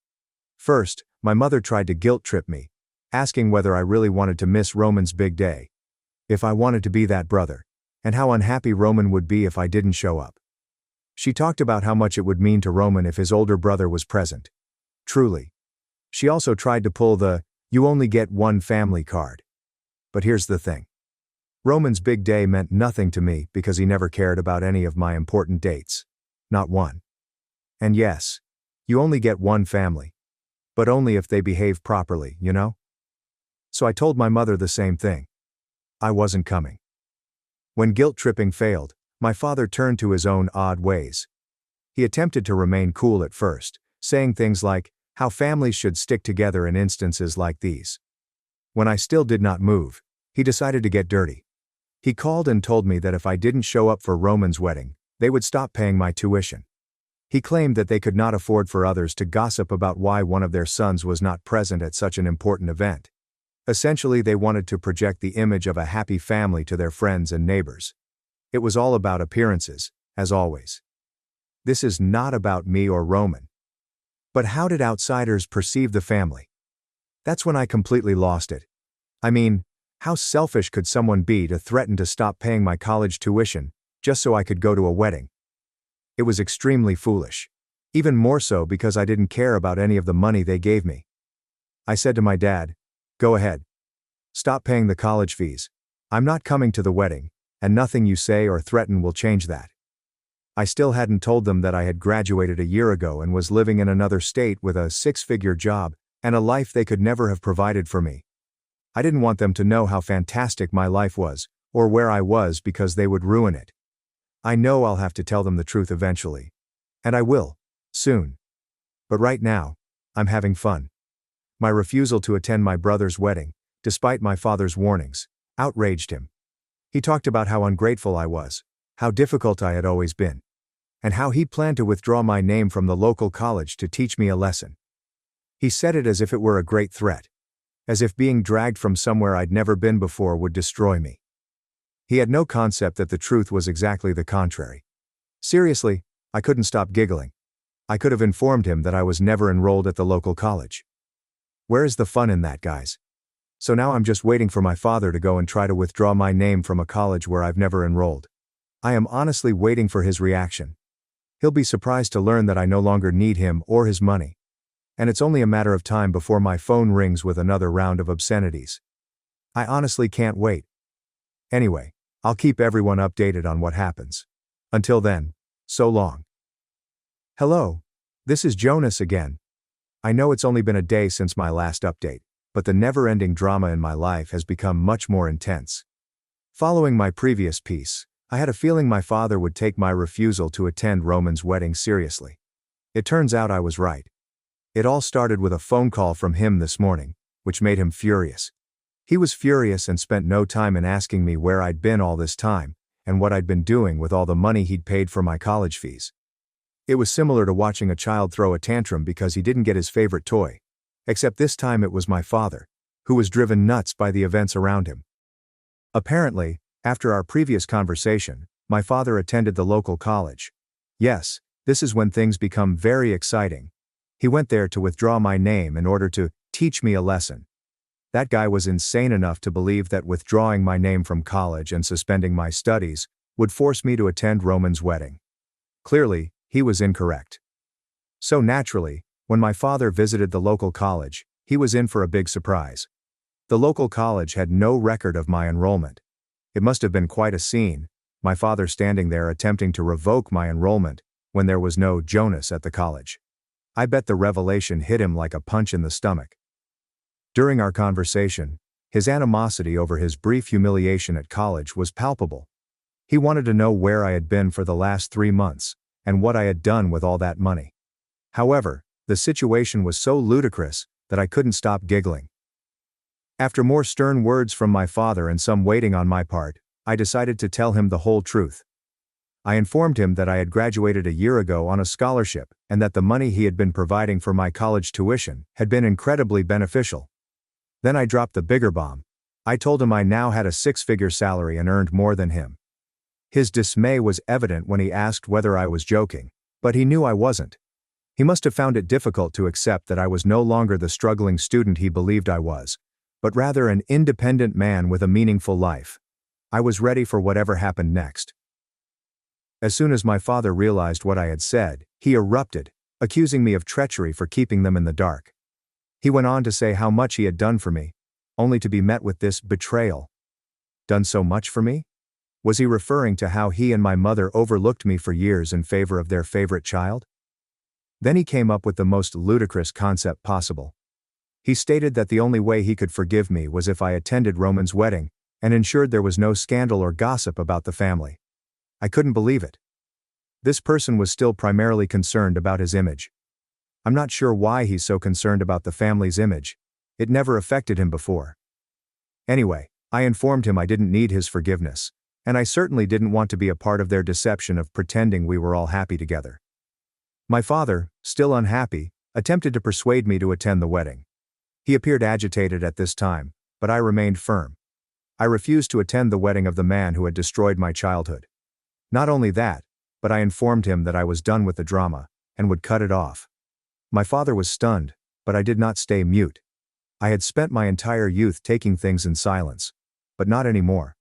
First, my mother tried to guilt-trip me, asking whether I really wanted to miss Roman's big day, if I wanted to be that brother, and how unhappy Roman would be if I didn't show up. She talked about how much it would mean to Roman if his older brother was present. Truly. She also tried to pull the, "you only get one family" card. But here's the thing. Roman's big day meant nothing to me because he never cared about any of my important dates. Not one. And yes, you only get one family. But only if they behave properly, you know? So I told my mother the same thing. I wasn't coming. When guilt-tripping failed, my father turned to his own odd ways. He attempted to remain cool at first, saying things like, how families should stick together in instances like these. When I still did not move, he decided to get dirty. He called and told me that if I didn't show up for Roman's wedding, they would stop paying my tuition. He claimed that they could not afford for others to gossip about why one of their sons was not present at such an important event. Essentially, they wanted to project the image of a happy family to their friends and neighbors. It was all about appearances, as always. This is not about me or Roman. But how did outsiders perceive the family? That's when I completely lost it. I mean, how selfish could someone be to threaten to stop paying my college tuition, just so I could go to a wedding? It was extremely foolish. Even more so because I didn't care about any of the money they gave me. I said to my dad, "Go ahead. Stop paying the college fees. I'm not coming to the wedding, and nothing you say or threaten will change that." I still hadn't told them that I had graduated a year ago and was living in another state with a 6-figure job and a life they could never have provided for me. I didn't want them to know how fantastic my life was, or where I was, because they would ruin it. I know I'll have to tell them the truth eventually. And I will, soon. But right now, I'm having fun. My refusal to attend my brother's wedding, despite my father's warnings, outraged him. He talked about how ungrateful I was, how difficult I had always been, and how he planned to withdraw my name from the local college to teach me a lesson. He said it as if it were a great threat, as if being dragged from somewhere I'd never been before would destroy me. He had no concept that the truth was exactly the contrary. Seriously, I couldn't stop giggling. I could have informed him that I was never enrolled at the local college. Where is the fun in that, guys? So now I'm just waiting for my father to go and try to withdraw my name from a college where I've never enrolled. I am honestly waiting for his reaction. He'll be surprised to learn that I no longer need him or his money. And it's only a matter of time before my phone rings with another round of obscenities. I honestly can't wait. Anyway, I'll keep everyone updated on what happens. Until then, so long. Hello, this is Jonas again. I know it's only been a day since my last update, but the never-ending drama in my life has become much more intense. Following my previous piece, I had a feeling my father would take my refusal to attend Roman's wedding seriously. It turns out I was right. It all started with a phone call from him this morning, which made him furious. He was furious and spent no time in asking me where I'd been all this time, and what I'd been doing with all the money he'd paid for my college fees. It was similar to watching a child throw a tantrum because he didn't get his favorite toy. Except this time it was my father, who was driven nuts by the events around him. Apparently, after our previous conversation, my father attended the local college. Yes, this is when things become very exciting. He went there to withdraw my name in order to teach me a lesson. That guy was insane enough to believe that withdrawing my name from college and suspending my studies would force me to attend Roman's wedding. Clearly, he was incorrect. So naturally, when my father visited the local college, he was in for a big surprise. The local college had no record of my enrollment. It must have been quite a scene, my father standing there attempting to revoke my enrollment when there was no Jonas at the college. I bet the revelation hit him like a punch in the stomach. During our conversation, his animosity over his brief humiliation at college was palpable. He wanted to know where I had been for the last 3 months, and what I had done with all that money. However, the situation was so ludicrous that I couldn't stop giggling. After more stern words from my father and some waiting on my part, I decided to tell him the whole truth. I informed him that I had graduated a year ago on a scholarship and that the money he had been providing for my college tuition had been incredibly beneficial. Then I dropped the bigger bomb. I told him I now had a 6-figure salary and earned more than him. His dismay was evident when he asked whether I was joking, but he knew I wasn't. He must have found it difficult to accept that I was no longer the struggling student he believed I was, but rather an independent man with a meaningful life. I was ready for whatever happened next. As soon as my father realized what I had said, he erupted, accusing me of treachery for keeping them in the dark. He went on to say how much he had done for me, only to be met with this betrayal. Done so much for me? Was he referring to how he and my mother overlooked me for years in favor of their favorite child? Then he came up with the most ludicrous concept possible. He stated that the only way he could forgive me was if I attended Roman's wedding and ensured there was no scandal or gossip about the family. I couldn't believe it. This person was still primarily concerned about his image. I'm not sure why he's so concerned about the family's image. It never affected him before. Anyway, I informed him I didn't need his forgiveness, and I certainly didn't want to be a part of their deception of pretending we were all happy together. My father, still unhappy, attempted to persuade me to attend the wedding. He appeared agitated at this time, but I remained firm. I refused to attend the wedding of the man who had destroyed my childhood. Not only that, but I informed him that I was done with the drama, and would cut it off. My father was stunned, but I did not stay mute. I had spent my entire youth taking things in silence, but not anymore.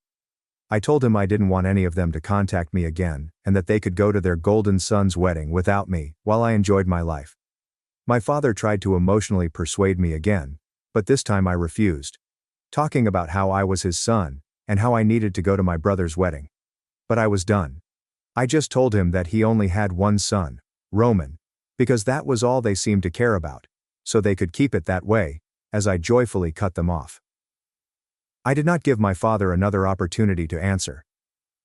I told him I didn't want any of them to contact me again, and that they could go to their golden son's wedding without me, while I enjoyed my life. My father tried to emotionally persuade me again, but this time I refused, talking about how I was his son, and how I needed to go to my brother's wedding. But I was done. I just told him that he only had one son, Roman, because that was all they seemed to care about, so they could keep it that way, as I joyfully cut them off. I did not give my father another opportunity to answer.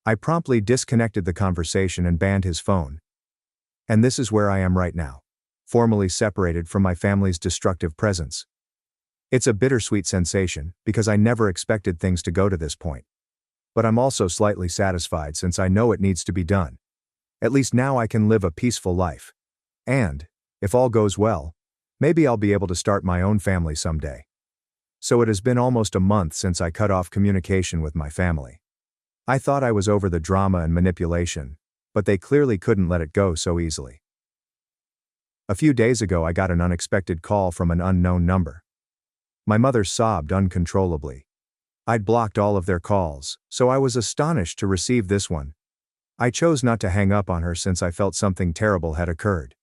I promptly disconnected the conversation and banned his phone. And this is where I am right now, formally separated from my family's destructive presence. It's a bittersweet sensation, because I never expected things to go to this point. But I'm also slightly satisfied since I know it needs to be done. At least now I can live a peaceful life. And, if all goes well, maybe I'll be able to start my own family someday. So it has been almost a month since I cut off communication with my family. I thought I was over the drama and manipulation, but they clearly couldn't let it go so easily. A few days ago I got an unexpected call from an unknown number. My mother sobbed uncontrollably. I'd blocked all of their calls, so I was astonished to receive this one. I chose not to hang up on her since I felt something terrible had occurred.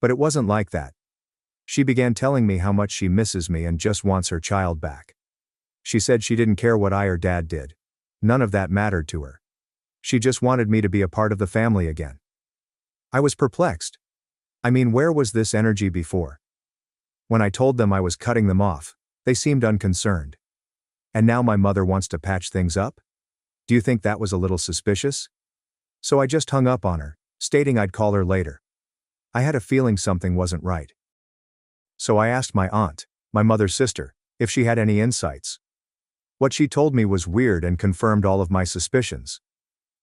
But it wasn't like that. She began telling me how much she misses me and just wants her child back. She said she didn't care what I or Dad did. None of that mattered to her. She just wanted me to be a part of the family again. I was perplexed. I mean, where was this energy before? When I told them I was cutting them off, they seemed unconcerned. And now my mother wants to patch things up? Do you think that was a little suspicious? So I just hung up on her, stating I'd call her later. I had a feeling something wasn't right. So I asked my aunt, my mother's sister, if she had any insights. What she told me was weird and confirmed all of my suspicions.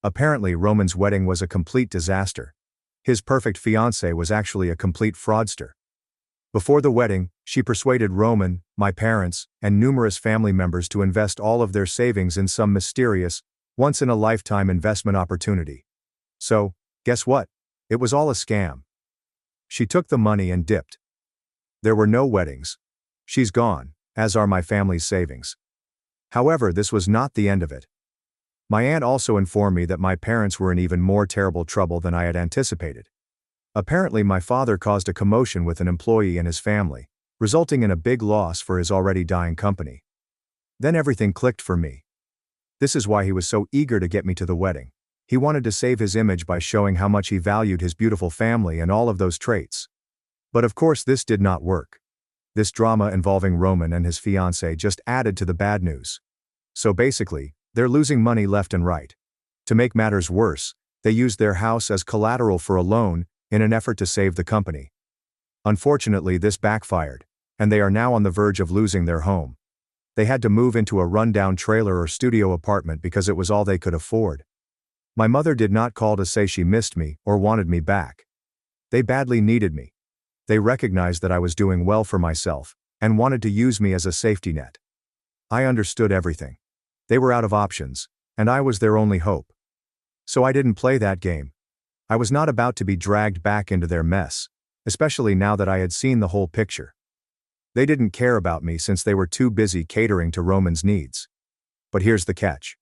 Apparently, Roman's wedding was a complete disaster. His perfect fiancée was actually a complete fraudster. Before the wedding, she persuaded Roman, my parents, and numerous family members to invest all of their savings in some mysterious, once-in-a-lifetime investment opportunity. So, guess what? It was all a scam. She took the money and dipped. There were no weddings. She's gone, as are my family's savings. However, this was not the end of it. My aunt also informed me that my parents were in even more terrible trouble than I had anticipated. Apparently, my father caused a commotion with an employee and his family, resulting in a big loss for his already dying company. Then everything clicked for me. This is why he was so eager to get me to the wedding. He wanted to save his image by showing how much he valued his beautiful family and all of those traits. But of course, this did not work. This drama involving Roman and his fiancée just added to the bad news. So basically, they're losing money left and right. To make matters worse, they used their house as collateral for a loan in an effort to save the company. Unfortunately, this backfired, and they are now on the verge of losing their home. They had to move into a rundown trailer or studio apartment because it was all they could afford. My mother did not call to say she missed me or wanted me back. They badly needed me. They recognized that I was doing well for myself and wanted to use me as a safety net. I understood everything. They were out of options, and I was their only hope. So I didn't play that game. I was not about to be dragged back into their mess, especially now that I had seen the whole picture. They didn't care about me since they were too busy catering to Roman's needs. But here's the catch.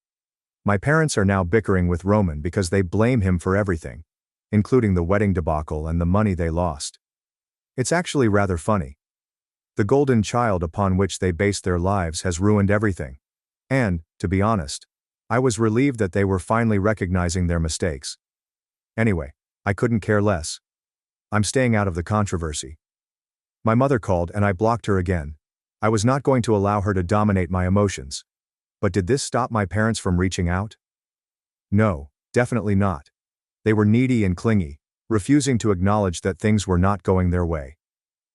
My parents are now bickering with Roman because they blame him for everything, including the wedding debacle and the money they lost. It's actually rather funny. The golden child upon which they based their lives has ruined everything. And, to be honest, I was relieved that they were finally recognizing their mistakes. Anyway, I couldn't care less. I'm staying out of the controversy. My mother called and I blocked her again. I was not going to allow her to dominate my emotions. But did this stop my parents from reaching out? No, definitely not. They were needy and clingy, refusing to acknowledge that things were not going their way.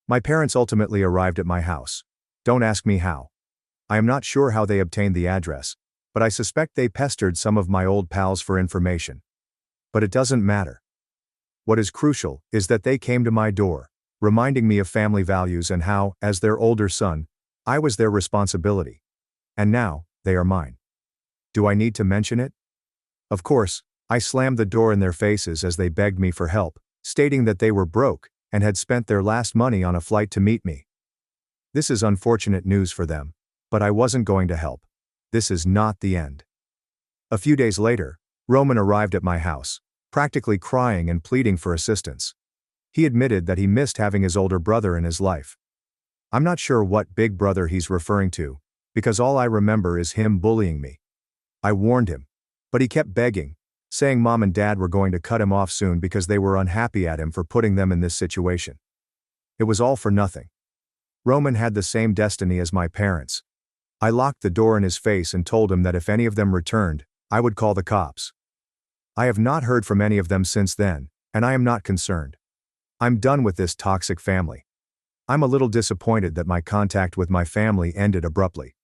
My parents ultimately arrived at my house. Don't ask me how. I am not sure how they obtained the address, but I suspect they pestered some of my old pals for information. But it doesn't matter. What is crucial is that they came to my door, reminding me of family values and how, as their older son, I was their responsibility. And now, they are mine. Do I need to mention it? Of course, I slammed the door in their faces as they begged me for help, stating that they were broke and had spent their last money on a flight to meet me. This is unfortunate news for them, but I wasn't going to help. This is not the end. A few days later, Roman arrived at my house, practically crying and pleading for assistance. He admitted that he missed having his older brother in his life. I'm not sure what big brother he's referring to, because all I remember is him bullying me. I warned him, but he kept begging, saying mom and dad were going to cut him off soon because they were unhappy at him for putting them in this situation. It was all for nothing. Roman had the same destiny as my parents. I locked the door in his face and told him that if any of them returned, I would call the cops. I have not heard from any of them since then, and I am not concerned. I'm done with this toxic family. I'm a little disappointed that my contact with my family ended abruptly.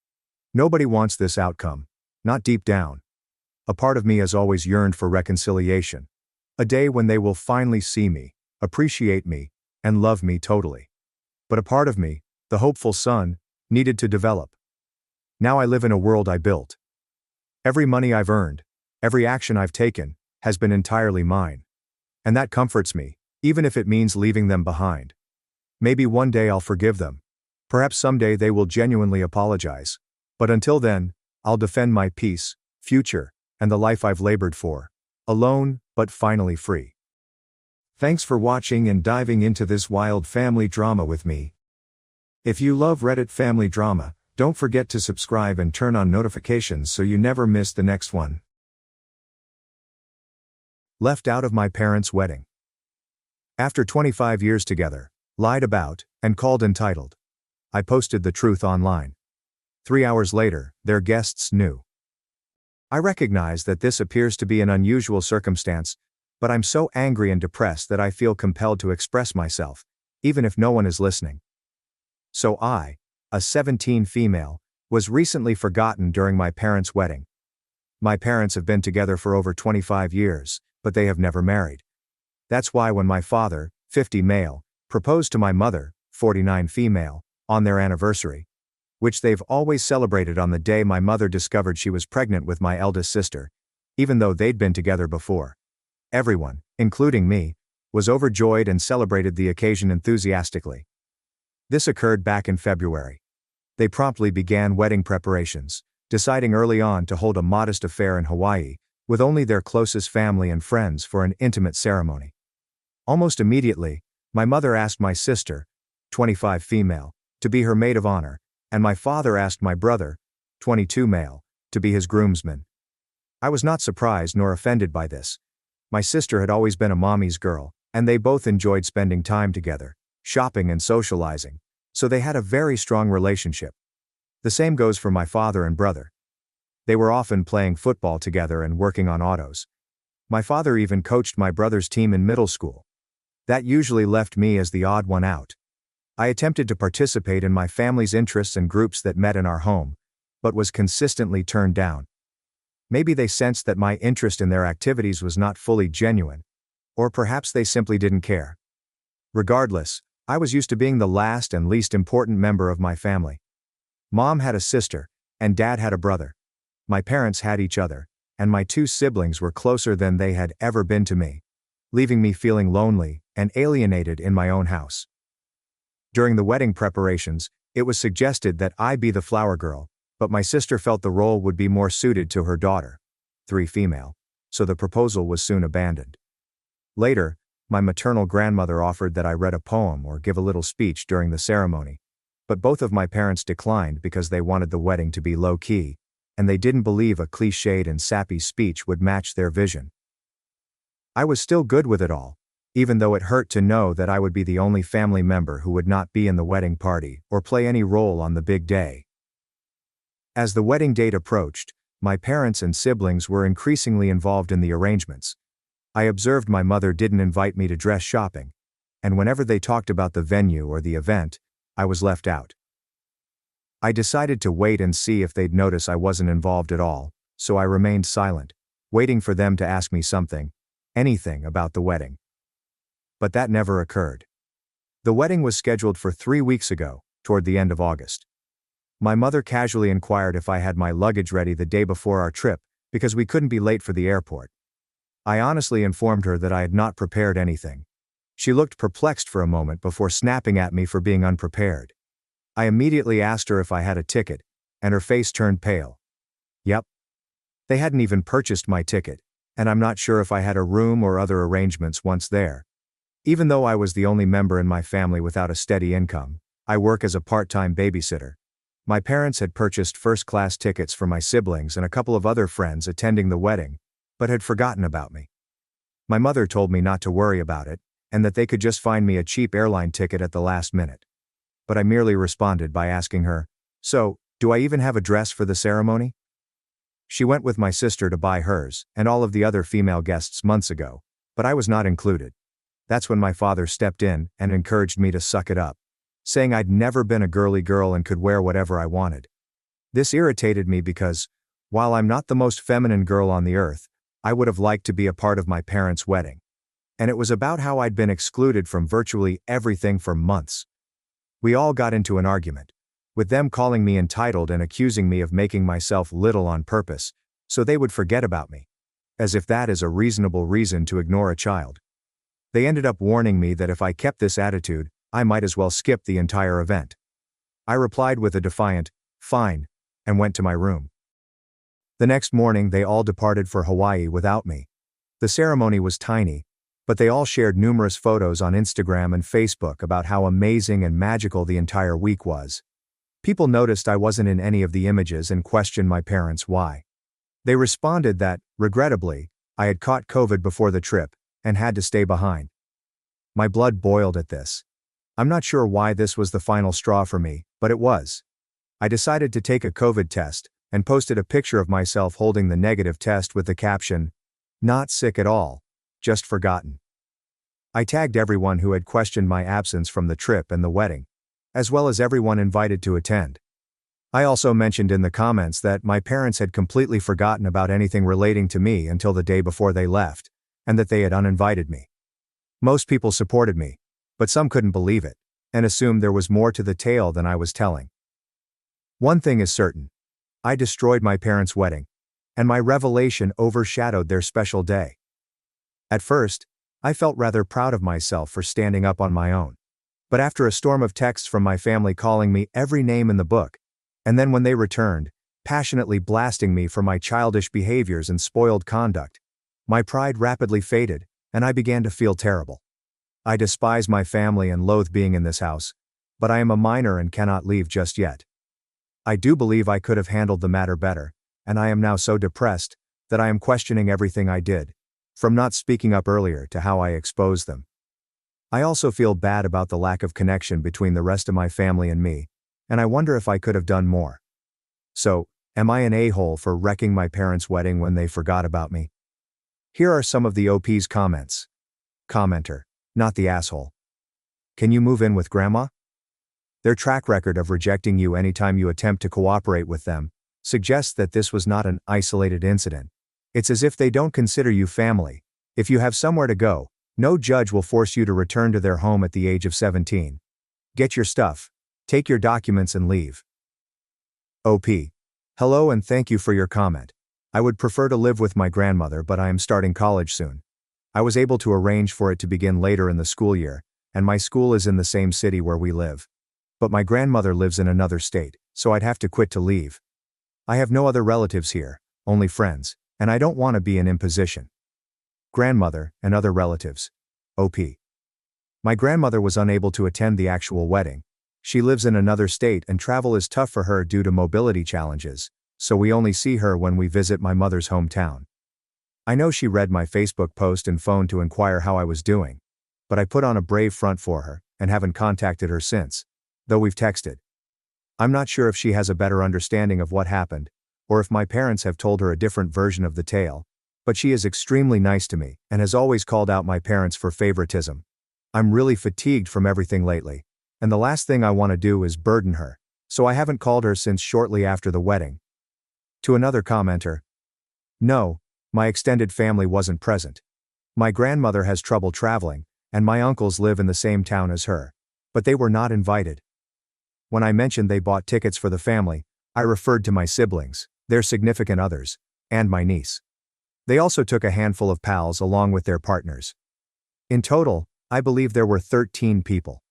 Nobody wants this outcome, not deep down. A part of me has always yearned for reconciliation. A day when they will finally see me, appreciate me, and love me totally. But a part of me, the hopeful son, needed to develop. Now I live in a world I built. Every money I've earned, every action I've taken, has been entirely mine. And that comforts me, even if it means leaving them behind. Maybe one day I'll forgive them. Perhaps someday they will genuinely apologize. But until then, I'll defend my peace, future, and the life I've labored for. Alone, but finally free. Thanks for watching and diving into this wild family drama with me. If you love Reddit family drama, don't forget to subscribe and turn on notifications so you never miss the next one. Left out of my parents' wedding. After 25 years together, lied about, and called entitled. I posted the truth online. 3 hours later, their guests knew. I recognize that this appears to be an unusual circumstance, but I'm so angry and depressed that I feel compelled to express myself, even if no one is listening. So I, a 17 female, was recently forgotten during my parents' wedding. My parents have been together for over 25 years, but they have never married. That's why when my father, 50 male, proposed to my mother, 49 female, on their anniversary, which they've always celebrated on the day my mother discovered she was pregnant with my eldest sister, even though they'd been together before. Everyone, including me, was overjoyed and celebrated the occasion enthusiastically. This occurred back in February. They promptly began wedding preparations, deciding early on to hold a modest affair in Hawaii, with only their closest family and friends for an intimate ceremony. Almost immediately, my mother asked my sister, 25 female, to be her maid of honor, and my father asked my brother, 22 male, to be his groomsman. I was not surprised nor offended by this. My sister had always been a mommy's girl, and they both enjoyed spending time together, shopping and socializing, so they had a very strong relationship. The same goes for my father and brother. They were often playing football together and working on autos. My father even coached my brother's team in middle school. That usually left me as the odd one out. I attempted to participate in my family's interests and groups that met in our home, but was consistently turned down. Maybe they sensed that my interest in their activities was not fully genuine, or perhaps they simply didn't care. Regardless, I was used to being the last and least important member of my family. Mom had a sister, and Dad had a brother. My parents had each other, and my two siblings were closer than they had ever been to me, leaving me feeling lonely and alienated in my own house. During the wedding preparations, it was suggested that I be the flower girl, but my sister felt the role would be more suited to her daughter, 3 female, so the proposal was soon abandoned. Later, my maternal grandmother offered that I read a poem or give a little speech during the ceremony, but both of my parents declined because they wanted the wedding to be low-key, and they didn't believe a cliched and sappy speech would match their vision. I was still good with it all, even though it hurt to know that I would be the only family member who would not be in the wedding party or play any role on the big day. As the wedding date approached, my parents and siblings were increasingly involved in the arrangements. I observed my mother didn't invite me to dress shopping, and whenever they talked about the venue or the event, I was left out. I decided to wait and see if they'd notice I wasn't involved at all, so I remained silent, waiting for them to ask me something, anything about the wedding. But that never occurred. The wedding was scheduled for 3 weeks ago, toward the end of August. My mother casually inquired if I had my luggage ready the day before our trip, because we couldn't be late for the airport. I honestly informed her that I had not prepared anything. She looked perplexed for a moment before snapping at me for being unprepared. I immediately asked her if I had a ticket, and her face turned pale. Yep. They hadn't even purchased my ticket, and I'm not sure if I had a room or other arrangements once there. Even though I was the only member in my family without a steady income, I work as a part-time babysitter. My parents had purchased first-class tickets for my siblings and a couple of other friends attending the wedding, but had forgotten about me. My mother told me not to worry about it, and that they could just find me a cheap airline ticket at the last minute. But I merely responded by asking her, "So, do I even have a dress for the ceremony?" She went with my sister to buy hers and all of the other female guests months ago, but I was not included. That's when my father stepped in and encouraged me to suck it up, saying I'd never been a girly girl and could wear whatever I wanted. This irritated me because, while I'm not the most feminine girl on the earth, I would have liked to be a part of my parents' wedding. And it was about how I'd been excluded from virtually everything for months. We all got into an argument, with them calling me entitled and accusing me of making myself little on purpose, so they would forget about me. As if that is a reasonable reason to ignore a child. They ended up warning me that if I kept this attitude, I might as well skip the entire event. I replied with a defiant, "Fine," and went to my room. The next morning they all departed for Hawaii without me. The ceremony was tiny, but they all shared numerous photos on Instagram and Facebook about how amazing and magical the entire week was. People noticed I wasn't in any of the images and questioned my parents why. They responded that, regrettably, I had caught COVID before the trip, and had to stay behind. My blood boiled at this. I'm not sure why this was the final straw for me, but it was. I decided to take a COVID test, and posted a picture of myself holding the negative test with the caption, "Not sick at all, just forgotten." I tagged everyone who had questioned my absence from the trip and the wedding, as well as everyone invited to attend. I also mentioned in the comments that my parents had completely forgotten about anything relating to me until the day before they left, and that they had uninvited me. Most people supported me, but some couldn't believe it, and assumed there was more to the tale than I was telling. One thing is certain. I destroyed my parents' wedding, and my revelation overshadowed their special day. At first, I felt rather proud of myself for standing up on my own. But after a storm of texts from my family calling me every name in the book, and then when they returned, passionately blasting me for my childish behaviors and spoiled conduct, my pride rapidly faded, and I began to feel terrible. I despise my family and loathe being in this house, but I am a minor and cannot leave just yet. I do believe I could have handled the matter better, and I am now so depressed that I am questioning everything I did, from not speaking up earlier to how I exposed them. I also feel bad about the lack of connection between the rest of my family and me, and I wonder if I could have done more. So, am I an a-hole for wrecking my parents' wedding when they forgot about me? Here are some of the OP's comments. Commenter, not the asshole. Can you move in with grandma? Their track record of rejecting you anytime you attempt to cooperate with them suggests that this was not an isolated incident. It's as if they don't consider you family. If you have somewhere to go, no judge will force you to return to their home at the age of 17. Get your stuff, take your documents and leave. OP. Hello and thank you for your comment. I would prefer to live with my grandmother, but I am starting college soon. I was able to arrange for it to begin later in the school year, and my school is in the same city where we live. But my grandmother lives in another state, so I'd have to quit to leave. I have no other relatives here, only friends, and I don't want to be an imposition. Grandmother and other relatives. OP. My grandmother was unable to attend the actual wedding. She lives in another state and travel is tough for her due to mobility challenges, so we only see her when we visit my mother's hometown. I know she read my Facebook post and phoned to inquire how I was doing, but I put on a brave front for her and haven't contacted her since, though we've texted. I'm not sure if she has a better understanding of what happened, or if my parents have told her a different version of the tale, but she is extremely nice to me and has always called out my parents for favoritism. I'm really fatigued from everything lately, and the last thing I want to do is burden her, so I haven't called her since shortly after the wedding. To another commenter. No, my extended family wasn't present. My grandmother has trouble traveling, and my uncles live in the same town as her, but they were not invited. When I mentioned they bought tickets for the family, I referred to my siblings, their significant others, and my niece. They also took a handful of pals along with their partners. In total, I believe there were 13 people.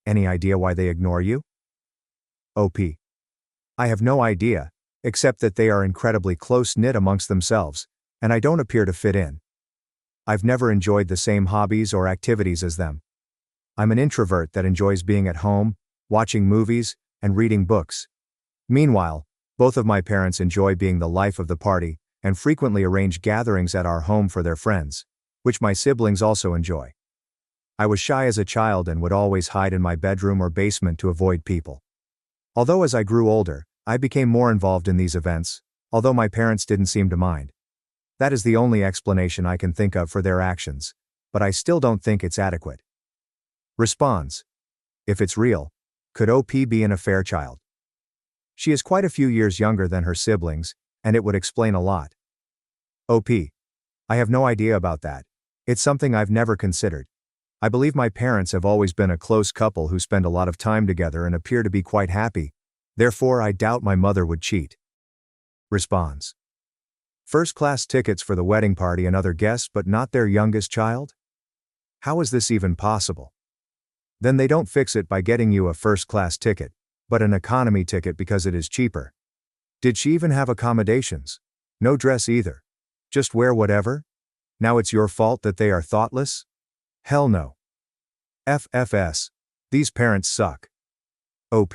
Any idea why they ignore you? OP. I have no idea, except that they are incredibly close-knit amongst themselves, and I don't appear to fit in. I've never enjoyed the same hobbies or activities as them. I'm an introvert that enjoys being at home, watching movies, and reading books. Meanwhile, both of my parents enjoy being the life of the party, and frequently arrange gatherings at our home for their friends, which my siblings also enjoy. I was shy as a child and would always hide in my bedroom or basement to avoid people. Although as I grew older, I became more involved in these events, although my parents didn't seem to mind. That is the only explanation I can think of for their actions, but I still don't think it's adequate. Responds. If it's real, could OP be an affair child? She is quite a few years younger than her siblings, and it would explain a lot. OP. I have no idea about that. It's something I've never considered. I believe my parents have always been a close couple who spend a lot of time together and appear to be quite happy. Therefore, I doubt my mother would cheat. Responds. First-class tickets for the wedding party and other guests but not their youngest child? How is this even possible? Then they don't fix it by getting you a first-class ticket, but an economy ticket because it is cheaper. Did she even have accommodations? No dress either. Just wear whatever? Now it's your fault that they are thoughtless? Hell no. FFS. These parents suck. OP.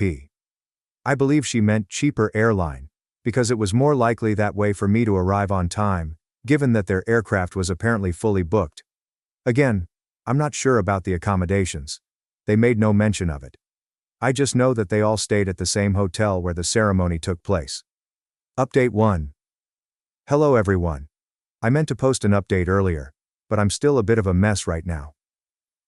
I believe she meant cheaper airline, because it was more likely that way for me to arrive on time, given that their aircraft was apparently fully booked. Again, I'm not sure about the accommodations. They made no mention of it. I just know that they all stayed at the same hotel where the ceremony took place. Update 1. Hello everyone. I meant to post an update earlier, but I'm still a bit of a mess right now.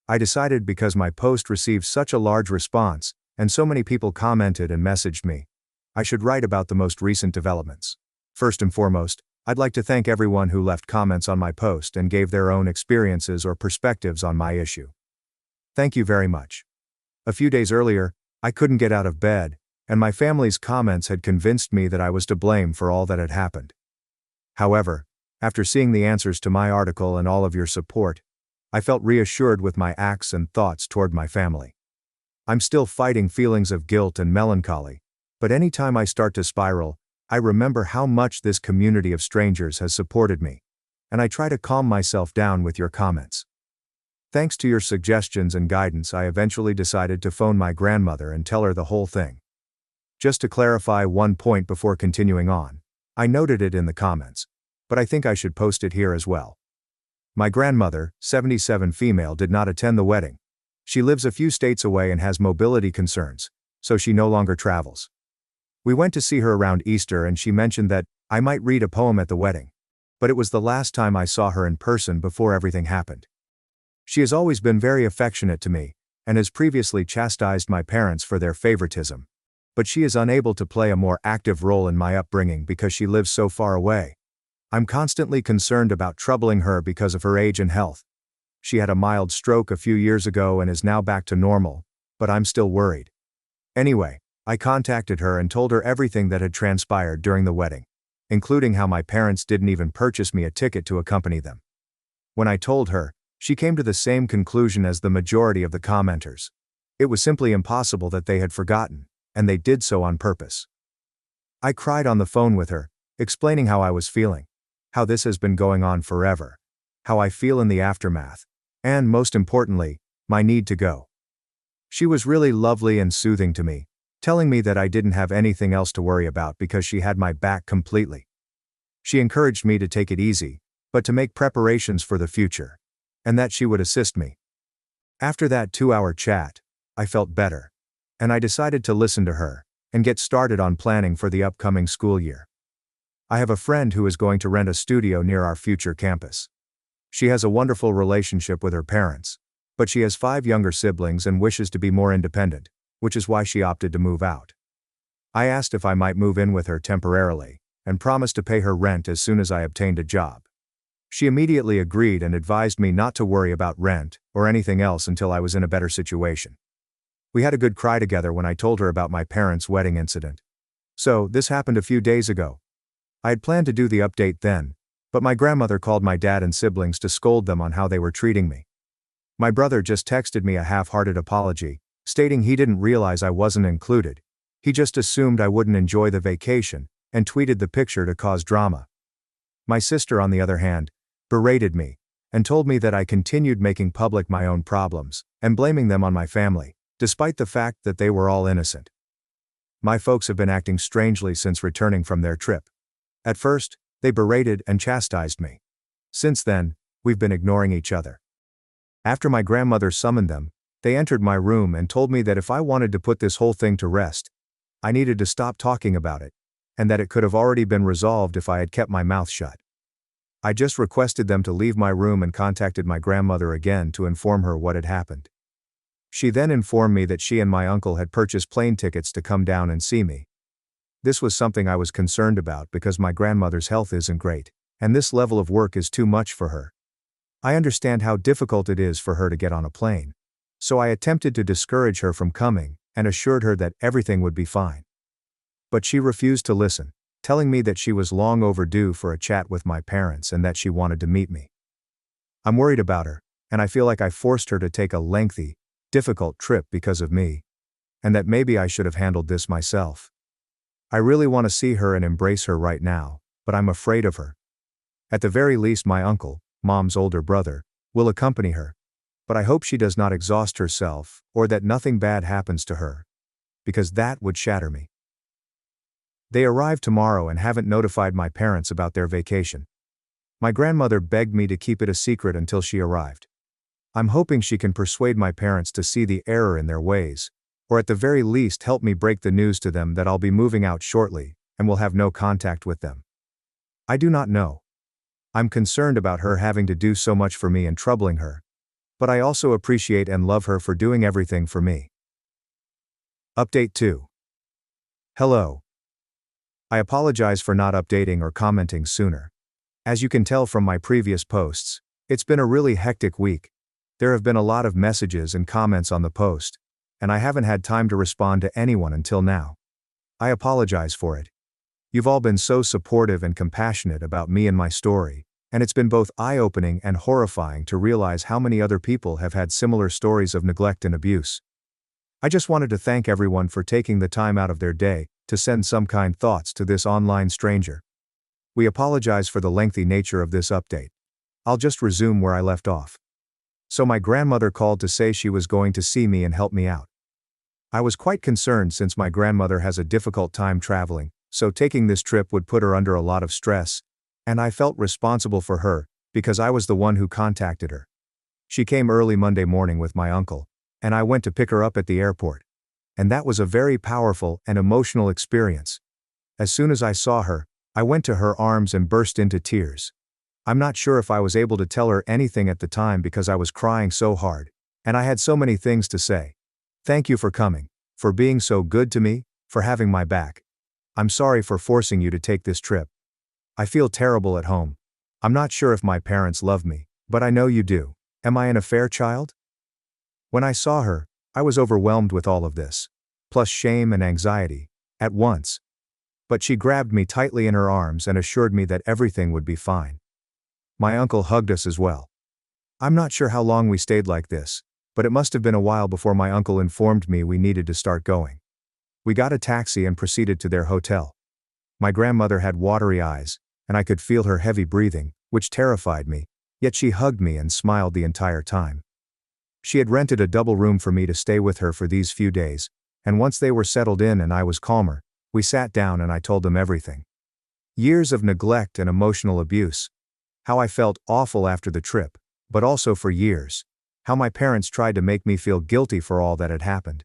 I decided because my post received such a large response, and so many people commented and messaged me, I should write about the most recent developments. First and foremost, I'd like to thank everyone who left comments on my post and gave their own experiences or perspectives on my issue. Thank you very much. A few days earlier, I couldn't get out of bed, and my family's comments had convinced me that I was to blame for all that had happened. However, after seeing the answers to my article and all of your support, I felt reassured with my acts and thoughts toward my family. I'm still fighting feelings of guilt and melancholy, but anytime I start to spiral, I remember how much this community of strangers has supported me, and I try to calm myself down with your comments. Thanks to your suggestions and guidance, I eventually decided to phone my grandmother and tell her the whole thing. Just to clarify one point before continuing on, I noted it in the comments, but I think I should post it here as well. My grandmother, 77 female, did not attend the wedding. She lives a few states away and has mobility concerns, so she no longer travels. We went to see her around Easter and she mentioned that I might read a poem at the wedding, but it was the last time I saw her in person before everything happened. She has always been very affectionate to me, and has previously chastised my parents for their favoritism, but she is unable to play a more active role in my upbringing because she lives so far away. I'm constantly concerned about troubling her because of her age and health. She had a mild stroke a few years ago and is now back to normal, but I'm still worried. Anyway, I contacted her and told her everything that had transpired during the wedding, including how my parents didn't even purchase me a ticket to accompany them. When I told her, she came to the same conclusion as the majority of the commenters. It was simply impossible that they had forgotten, and they did so on purpose. I cried on the phone with her, explaining how I was feeling, how this has been going on forever, how I feel in the aftermath, and most importantly, my need to go. She was really lovely and soothing to me, telling me that I didn't have anything else to worry about because she had my back completely. She encouraged me to take it easy, but to make preparations for the future, and that she would assist me. After that 2-hour chat, I felt better, and I decided to listen to her and get started on planning for the upcoming school year. I have a friend who is going to rent a studio near our future campus. She has a wonderful relationship with her parents, but she has 5 younger siblings and wishes to be more independent, which is why she opted to move out. I asked if I might move in with her temporarily, and promised to pay her rent as soon as I obtained a job. She immediately agreed and advised me not to worry about rent or anything else until I was in a better situation. We had a good cry together when I told her about my parents' wedding incident. So, this happened a few days ago. I had planned to do the update then, but my grandmother called my dad and siblings to scold them on how they were treating me. My brother just texted me a half-hearted apology, stating he didn't realize I wasn't included. He just assumed I wouldn't enjoy the vacation, and tweeted the picture to cause drama. My sister, on the other hand, berated me, and told me that I continued making public my own problems, and blaming them on my family, despite the fact that they were all innocent. My folks have been acting strangely since returning from their trip. At first, they berated and chastised me. Since then, we've been ignoring each other. After my grandmother summoned them, they entered my room and told me that if I wanted to put this whole thing to rest, I needed to stop talking about it, and that it could have already been resolved if I had kept my mouth shut. I just requested them to leave my room and contacted my grandmother again to inform her what had happened. She then informed me that she and my uncle had purchased plane tickets to come down and see me. This was something I was concerned about because my grandmother's health isn't great, and this level of work is too much for her. I understand how difficult it is for her to get on a plane, so I attempted to discourage her from coming and assured her that everything would be fine. But she refused to listen, telling me that she was long overdue for a chat with my parents and that she wanted to meet me. I'm worried about her, and I feel like I forced her to take a lengthy, difficult trip because of me, and that maybe I should have handled this myself. I really want to see her and embrace her right now, but I'm afraid of her. At the very least, my uncle, Mom's older brother, will accompany her, but I hope she does not exhaust herself or that nothing bad happens to her, because that would shatter me. They arrive tomorrow and haven't notified my parents about their vacation. My grandmother begged me to keep it a secret until she arrived. I'm hoping she can persuade my parents to see the error in their ways, or at the very least help me break the news to them that I'll be moving out shortly, and will have no contact with them? I do not know. I'm concerned about her having to do so much for me and troubling her. But I also appreciate and love her for doing everything for me. Update 2. Hello. I apologize for not updating or commenting sooner. As you can tell from my previous posts, it's been a really hectic week. There have been a lot of messages and comments on the post, and I haven't had time to respond to anyone until now. I apologize for it. You've all been so supportive and compassionate about me and my story, and it's been both eye-opening and horrifying to realize how many other people have had similar stories of neglect and abuse. I just wanted to thank everyone for taking the time out of their day to send some kind thoughts to this online stranger. We apologize for the lengthy nature of this update. I'll just resume where I left off. So my grandmother called to say she was going to see me and help me out. I was quite concerned since my grandmother has a difficult time traveling, so taking this trip would put her under a lot of stress, and I felt responsible for her, because I was the one who contacted her. She came early Monday morning with my uncle, and I went to pick her up at the airport. And that was a very powerful and emotional experience. As soon as I saw her, I went to her arms and burst into tears. I'm not sure if I was able to tell her anything at the time because I was crying so hard, and I had so many things to say. Thank you for coming, for being so good to me, for having my back. I'm sorry for forcing you to take this trip. I feel terrible at home. I'm not sure if my parents love me, but I know you do. Am I an affair child? When I saw her, I was overwhelmed with all of this, plus shame and anxiety, at once. But she grabbed me tightly in her arms and assured me that everything would be fine. My uncle hugged us as well. I'm not sure how long we stayed like this, but it must have been a while before my uncle informed me we needed to start going. We got a taxi and proceeded to their hotel. My grandmother had watery eyes, and I could feel her heavy breathing, which terrified me, yet she hugged me and smiled the entire time. She had rented a double room for me to stay with her for these few days, and once they were settled in and I was calmer, we sat down and I told them everything. Years of neglect and emotional abuse. How I felt awful after the trip, but also for years. How my parents tried to make me feel guilty for all that had happened.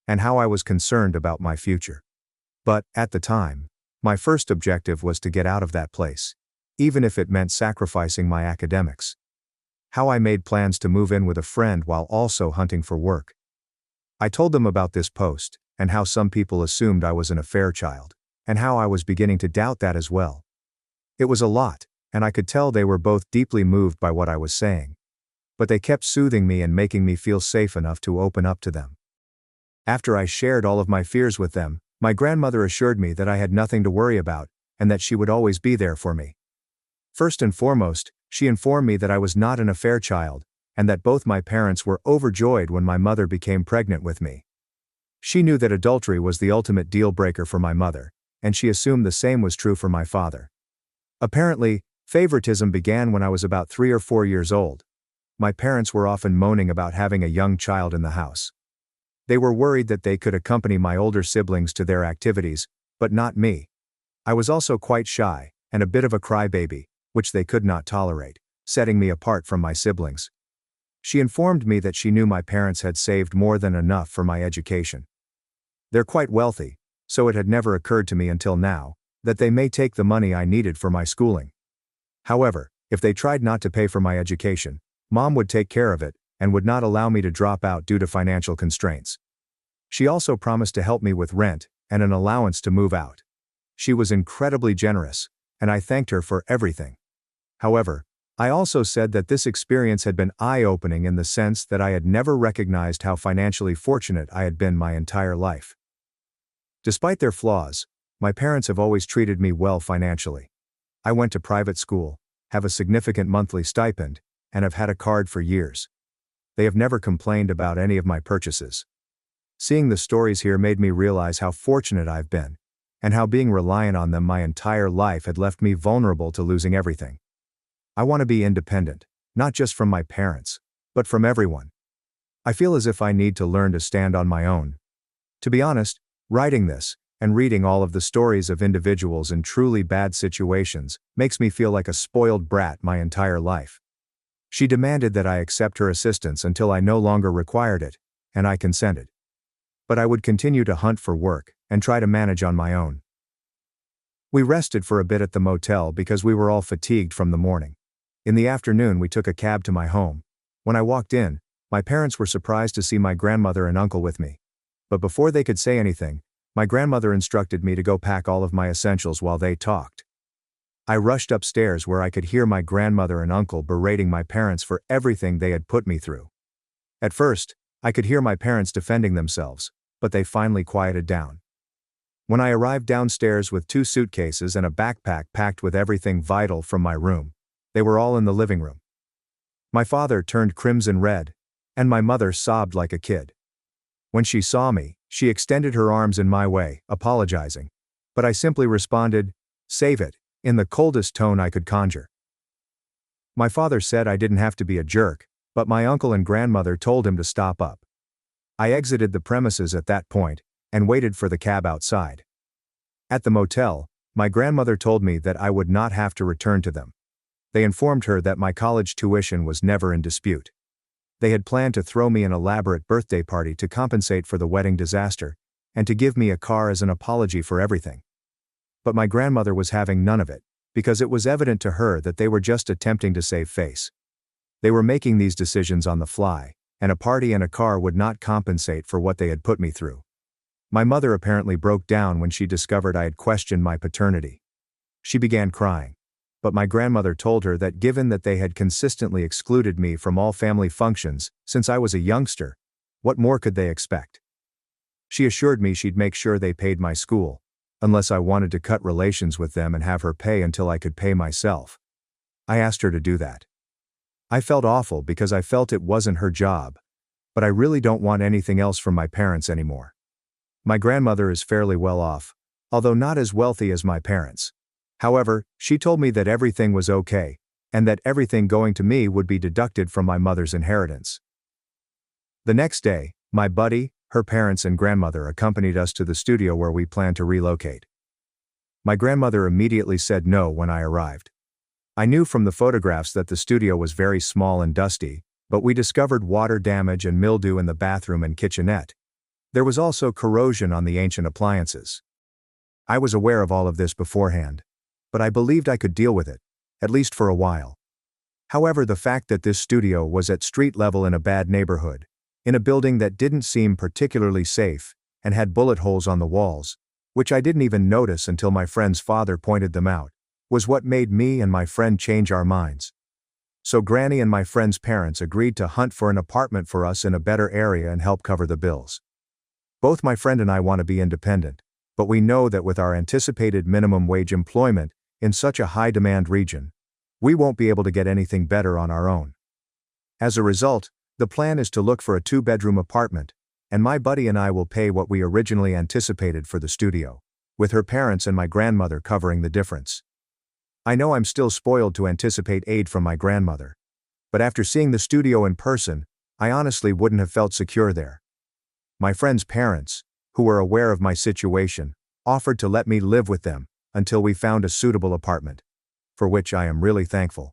And how I was concerned about my future. But, at the time, my first objective was to get out of that place, even if it meant sacrificing my academics. How I made plans to move in with a friend while also hunting for work. I told them about this post, and how some people assumed I was an affair child, and how I was beginning to doubt that as well. It was a lot, and I could tell they were both deeply moved by what I was saying. But they kept soothing me and making me feel safe enough to open up to them. After I shared all of my fears with them, my grandmother assured me that I had nothing to worry about, and that she would always be there for me. First and foremost, she informed me that I was not an affair child, and that both my parents were overjoyed when my mother became pregnant with me. She knew that adultery was the ultimate deal breaker for my mother, and she assumed the same was true for my father. Apparently, favoritism began when I was about 3 or 4 years old. My parents were often moaning about having a young child in the house. They were worried that they could accompany my older siblings to their activities, but not me. I was also quite shy, and a bit of a crybaby, which they could not tolerate, setting me apart from my siblings. She informed me that she knew my parents had saved more than enough for my education. They're quite wealthy, so it had never occurred to me until now, that they may take the money I needed for my schooling. However, if they tried not to pay for my education, Mom would take care of it, and would not allow me to drop out due to financial constraints. She also promised to help me with rent, and an allowance to move out. She was incredibly generous, and I thanked her for everything. However, I also said that this experience had been eye-opening in the sense that I had never recognized how financially fortunate I had been my entire life. Despite their flaws, my parents have always treated me well financially. I went to private school, have a significant monthly stipend, and have had a card for years. They have never complained about any of my purchases. Seeing the stories here made me realize how fortunate I've been, and how being reliant on them my entire life had left me vulnerable to losing everything. I want to be independent, not just from my parents, but from everyone. I feel as if I need to learn to stand on my own. To be honest, writing this, and reading all of the stories of individuals in truly bad situations, makes me feel like a spoiled brat my entire life. She demanded that I accept her assistance until I no longer required it, and I consented. But I would continue to hunt for work, and try to manage on my own. We rested for a bit at the motel because we were all fatigued from the morning. In the afternoon we took a cab to my home. When I walked in, my parents were surprised to see my grandmother and uncle with me. But before they could say anything, my grandmother instructed me to go pack all of my essentials while they talked. I rushed upstairs where I could hear my grandmother and uncle berating my parents for everything they had put me through. At first, I could hear my parents defending themselves, but they finally quieted down. When I arrived downstairs with 2 suitcases and a backpack packed with everything vital from my room, they were all in the living room. My father turned crimson red, and my mother sobbed like a kid. When she saw me, she extended her arms in my way, apologizing. But I simply responded, "Save it," in the coldest tone I could conjure. My father said I didn't have to be a jerk, but my uncle and grandmother told him to stop up. I exited the premises at that point, and waited for the cab outside. At the motel, my grandmother told me that I would not have to return to them. They informed her that my college tuition was never in dispute. They had planned to throw me an elaborate birthday party to compensate for the wedding disaster, and to give me a car as an apology for everything. But my grandmother was having none of it, because it was evident to her that they were just attempting to save face. They were making these decisions on the fly, and a party and a car would not compensate for what they had put me through. My mother apparently broke down when she discovered I had questioned my paternity. She began crying. But my grandmother told her that given that they had consistently excluded me from all family functions since I was a youngster, what more could they expect? She assured me she'd make sure they paid my school, unless I wanted to cut relations with them and have her pay until I could pay myself. I asked her to do that. I felt awful because I felt it wasn't her job, but I really don't want anything else from my parents anymore. My grandmother is fairly well off, although not as wealthy as my parents. However, she told me that everything was okay, and that everything going to me would be deducted from my mother's inheritance. The next day, my buddy, her parents and grandmother accompanied us to the studio where we planned to relocate. My grandmother immediately said no when I arrived. I knew from the photographs that the studio was very small and dusty, but we discovered water damage and mildew in the bathroom and kitchenette. There was also corrosion on the ancient appliances. I was aware of all of this beforehand, but I believed I could deal with it, at least for a while. However, the fact that this studio was at street level in a bad neighborhood, in a building that didn't seem particularly safe, and had bullet holes on the walls, which I didn't even notice until my friend's father pointed them out, was what made me and my friend change our minds. So Granny and my friend's parents agreed to hunt for an apartment for us in a better area and help cover the bills. Both my friend and I want to be independent, but we know that with our anticipated minimum wage employment, in such a high-demand region, we won't be able to get anything better on our own. As a result, the plan is to look for a 2-bedroom apartment, and my buddy and I will pay what we originally anticipated for the studio, with her parents and my grandmother covering the difference. I know I'm still spoiled to anticipate aid from my grandmother, but after seeing the studio in person, I honestly wouldn't have felt secure there. My friend's parents, who were aware of my situation, offered to let me live with them until we found a suitable apartment, for which I am really thankful.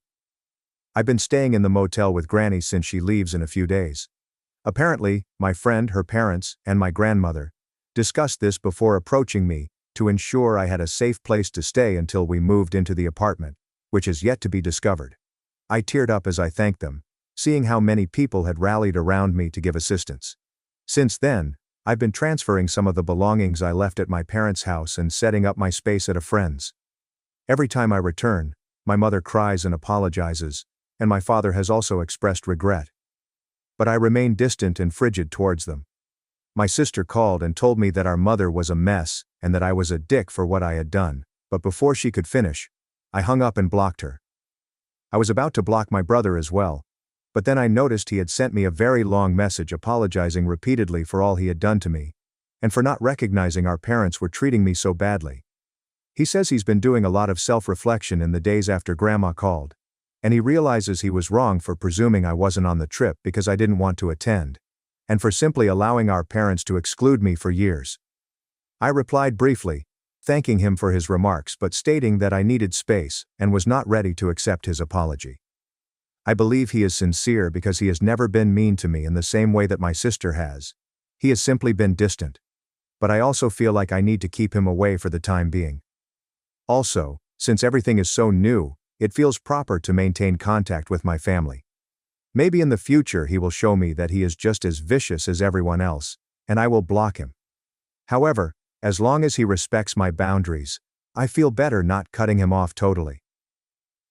I've been staying in the motel with Granny since she leaves in a few days. Apparently, my friend, her parents, and my grandmother discussed this before approaching me to ensure I had a safe place to stay until we moved into the apartment, which is yet to be discovered. I teared up as I thanked them, seeing how many people had rallied around me to give assistance. Since then, I've been transferring some of the belongings I left at my parents' house and setting up my space at a friend's. Every time I return, my mother cries and apologizes, and my father has also expressed regret. But I remain distant and frigid towards them. My sister called and told me that our mother was a mess and that I was a dick for what I had done, but before she could finish, I hung up and blocked her. I was about to block my brother as well, but then I noticed he had sent me a very long message apologizing repeatedly for all he had done to me, and for not recognizing our parents were treating me so badly. He says he's been doing a lot of self-reflection in the days after Grandma called, and he realizes he was wrong for presuming I wasn't on the trip because I didn't want to attend, and for simply allowing our parents to exclude me for years. I replied briefly, thanking him for his remarks but stating that I needed space and was not ready to accept his apology. I believe he is sincere because he has never been mean to me in the same way that my sister has. He has simply been distant. But I also feel like I need to keep him away for the time being. Also, since everything is so new, it feels proper to maintain contact with my family. Maybe in the future he will show me that he is just as vicious as everyone else, and I will block him. However, as long as he respects my boundaries, I feel better not cutting him off totally.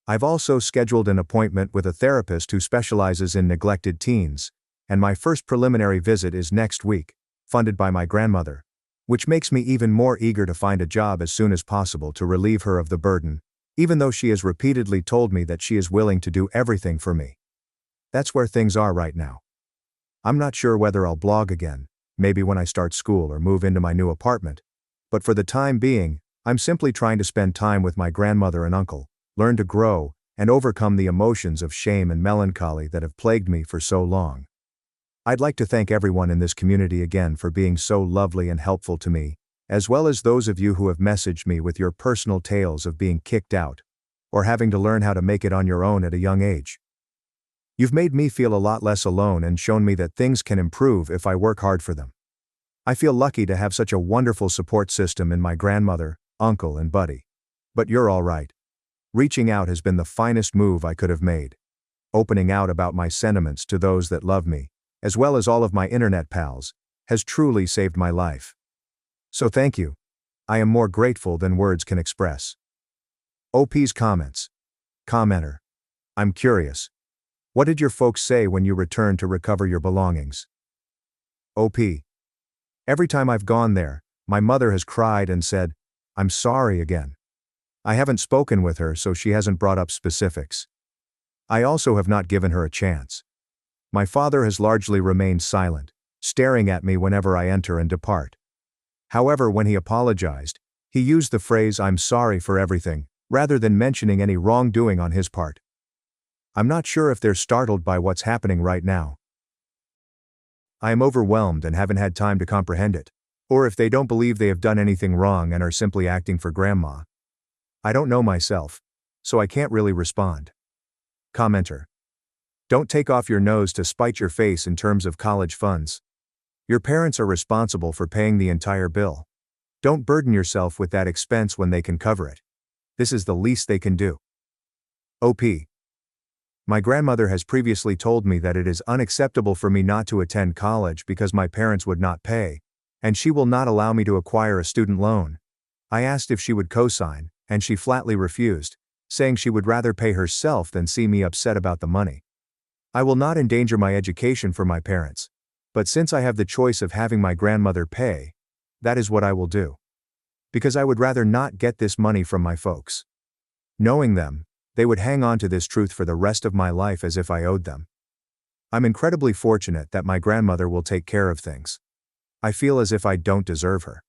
I've also scheduled an appointment with a therapist who specializes in neglected teens, and my first preliminary visit is next week, funded by my grandmother, which makes me even more eager to find a job as soon as possible to relieve her of the burden, even though she has repeatedly told me that she is willing to do everything for me. That's where things are right now. I'm not sure whether I'll blog again, maybe when I start school or move into my new apartment, but for the time being, I'm simply trying to spend time with my grandmother and uncle, learn to grow, and overcome the emotions of shame and melancholy that have plagued me for so long. I'd like to thank everyone in this community again for being so lovely and helpful to me, as well as those of you who have messaged me with your personal tales of being kicked out, or having to learn how to make it on your own at a young age. You've made me feel a lot less alone and shown me that things can improve if I work hard for them. I feel lucky to have such a wonderful support system in my grandmother, uncle, and buddy. But you're all right. Reaching out has been the finest move I could have made. Opening out about my sentiments to those that love me, as well as all of my internet pals, has truly saved my life. So thank you. I am more grateful than words can express. OP's comments. Commenter. I'm curious. What did your folks say when you returned to recover your belongings? OP. Every time I've gone there, my mother has cried and said, "I'm sorry again." I haven't spoken with her, so she hasn't brought up specifics. I also have not given her a chance. My father has largely remained silent, staring at me whenever I enter and depart. However, when he apologized, he used the phrase "I'm sorry for everything," rather than mentioning any wrongdoing on his part. I'm not sure if they're startled by what's happening right now. I am overwhelmed and haven't had time to comprehend it, or if they don't believe they have done anything wrong and are simply acting for grandma. I don't know myself, so I can't really respond. Commenter. Don't take off your nose to spite your face in terms of college funds. Your parents are responsible for paying the entire bill. Don't burden yourself with that expense when they can cover it. This is the least they can do. OP. My grandmother has previously told me that it is unacceptable for me not to attend college because my parents would not pay, and she will not allow me to acquire a student loan. I asked if she would co-sign, and she flatly refused, saying she would rather pay herself than see me upset about the money. I will not endanger my education for my parents, but since I have the choice of having my grandmother pay, that is what I will do. Because I would rather not get this money from my folks. Knowing them, they would hang on to this truth for the rest of my life as if I owed them. I'm incredibly fortunate that my grandmother will take care of things. I feel as if I don't deserve her.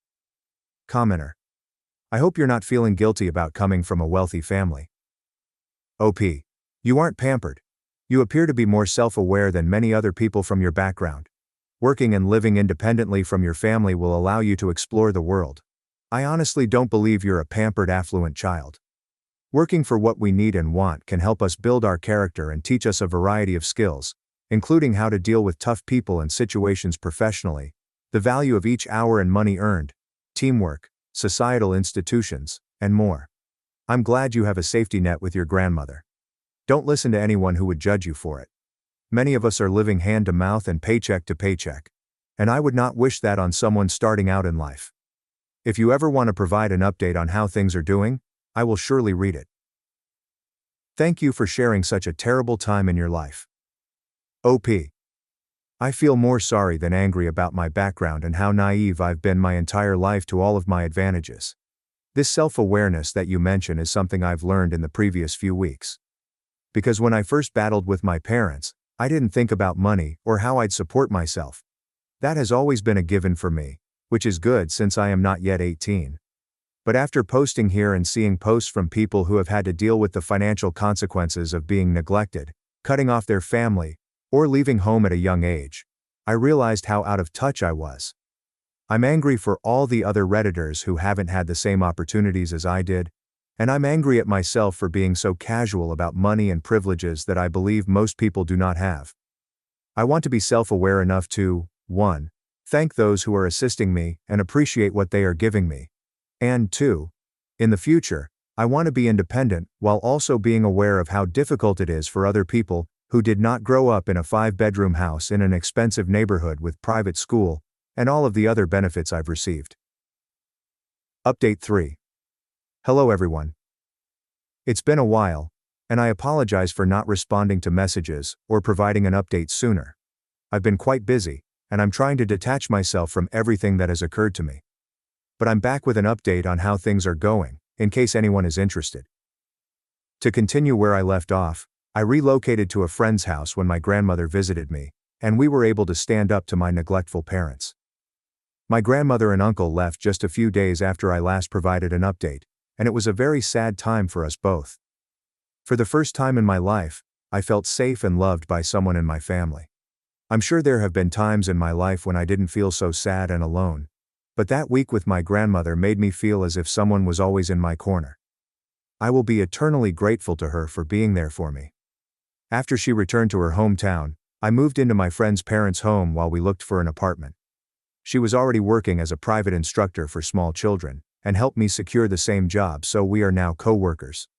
Commenter. I hope you're not feeling guilty about coming from a wealthy family. OP. You aren't pampered. You appear to be more self-aware than many other people from your background. Working and living independently from your family will allow you to explore the world. I honestly don't believe you're a pampered, affluent child. Working for what we need and want can help us build our character and teach us a variety of skills, including how to deal with tough people and situations professionally, the value of each hour and money earned, teamwork, societal institutions, and more. I'm glad you have a safety net with your grandmother. Don't listen to anyone who would judge you for it. Many of us are living hand to mouth and paycheck to paycheck, and I would not wish that on someone starting out in life. If you ever want to provide an update on how things are doing, I will surely read it. Thank you for sharing such a terrible time in your life. OP. I feel more sorry than angry about my background and how naive I've been my entire life to all of my advantages. This self-awareness that you mention is something I've learned in the previous few weeks. Because when I first battled with my parents, I didn't think about money or how I'd support myself. That has always been a given for me, which is good since I am not yet 18. But after posting here and seeing posts from people who have had to deal with the financial consequences of being neglected, cutting off their family, or leaving home at a young age, I realized how out of touch I was. I'm angry for all the other Redditors who haven't had the same opportunities as I did, and I'm angry at myself for being so casual about money and privileges that I believe most people do not have. I want to be self-aware enough to, 1. Thank those who are assisting me and appreciate what they are giving me. And 2. In the future, I want to be independent while also being aware of how difficult it is for other people who did not grow up in a 5-bedroom house in an expensive neighborhood with private school and all of the other benefits I've received. Update 3. Hello everyone. It's been a while, and I apologize for not responding to messages or providing an update sooner. I've been quite busy, and I'm trying to detach myself from everything that has occurred to me. But I'm back with an update on how things are going, in case anyone is interested. To continue where I left off, I relocated to a friend's house when my grandmother visited me, and we were able to stand up to my neglectful parents. My grandmother and uncle left just a few days after I last provided an update, and it was a very sad time for us both. For the first time in my life, I felt safe and loved by someone in my family. I'm sure there have been times in my life when I didn't feel so sad and alone, but that week with my grandmother made me feel as if someone was always in my corner. I will be eternally grateful to her for being there for me. After she returned to her hometown, I moved into my friend's parents' home while we looked for an apartment. She was already working as a private instructor for small children, and helped me secure the same job, so we are now co-workers.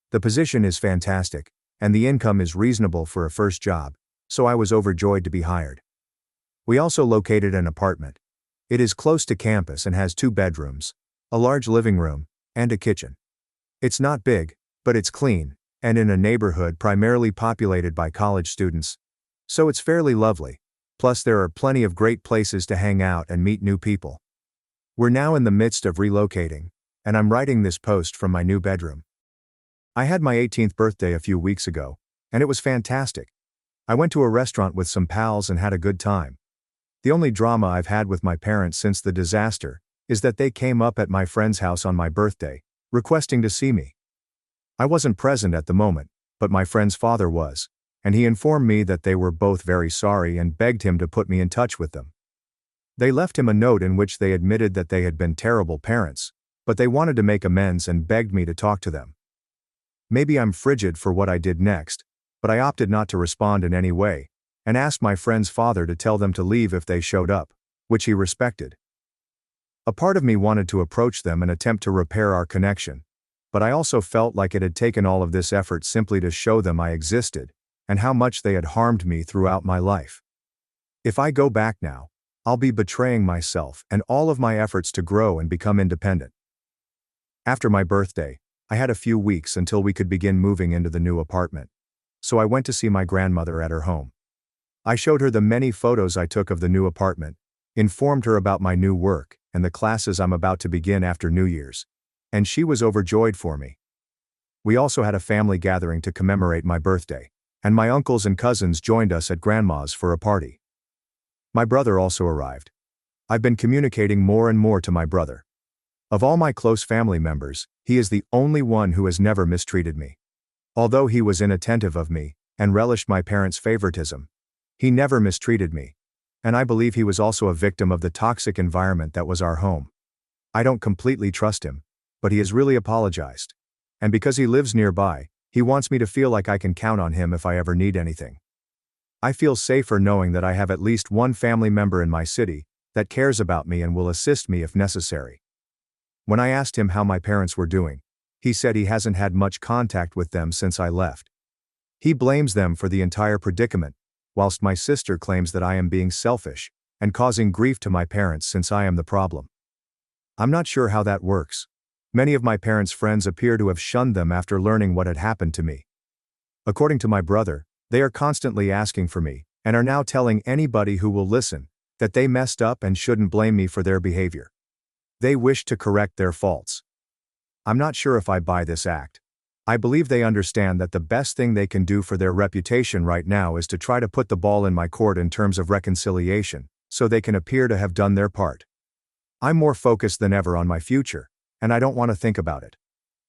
The position is fantastic, and the income is reasonable for a first job, so I was overjoyed to be hired. We also located an apartment. It is close to campus and has 2 bedrooms, a large living room, and a kitchen. It's not big, but it's clean, and in a neighborhood primarily populated by college students, so it's fairly lovely, plus there are plenty of great places to hang out and meet new people. We're now in the midst of relocating, and I'm writing this post from my new bedroom. I had my 18th birthday a few weeks ago, and it was fantastic. I went to a restaurant with some pals and had a good time. The only drama I've had with my parents since the disaster is that they came up at my friend's house on my birthday, requesting to see me. I wasn't present at the moment, but my friend's father was, and he informed me that they were both very sorry and begged him to put me in touch with them. They left him a note in which they admitted that they had been terrible parents, but they wanted to make amends and begged me to talk to them. Maybe I'm frigid for what I did next, but I opted not to respond in any way, and asked my friend's father to tell them to leave if they showed up, which he respected. A part of me wanted to approach them and attempt to repair our connection, but I also felt like it had taken all of this effort simply to show them I existed, and how much they had harmed me throughout my life. If I go back now, I'll be betraying myself and all of my efforts to grow and become independent. After my birthday, I had a few weeks until we could begin moving into the new apartment, so I went to see my grandmother at her home. I showed her the many photos I took of the new apartment, informed her about my new work and the classes I'm about to begin after New Year's, and she was overjoyed for me. We also had a family gathering to commemorate my birthday, and my uncles and cousins joined us at Grandma's for a party. My brother also arrived. I've been communicating more and more to my brother. Of all my close family members, he is the only one who has never mistreated me. Although he was inattentive of me, and relished my parents' favoritism, he never mistreated me, and I believe he was also a victim of the toxic environment that was our home. I don't completely trust him, but he has really apologized. And because he lives nearby, he wants me to feel like I can count on him if I ever need anything. I feel safer knowing that I have at least one family member in my city that cares about me and will assist me if necessary. When I asked him how my parents were doing, he said he hasn't had much contact with them since I left. He blames them for the entire predicament, whilst my sister claims that I am being selfish and causing grief to my parents since I am the problem. I'm not sure how that works. Many of my parents' friends appear to have shunned them after learning what had happened to me. According to my brother, they are constantly asking for me, and are now telling anybody who will listen that they messed up and shouldn't blame me for their behavior. They wish to correct their faults. I'm not sure if I buy this act. I believe they understand that the best thing they can do for their reputation right now is to try to put the ball in my court in terms of reconciliation, so they can appear to have done their part. I'm more focused than ever on my future, and I don't want to think about it.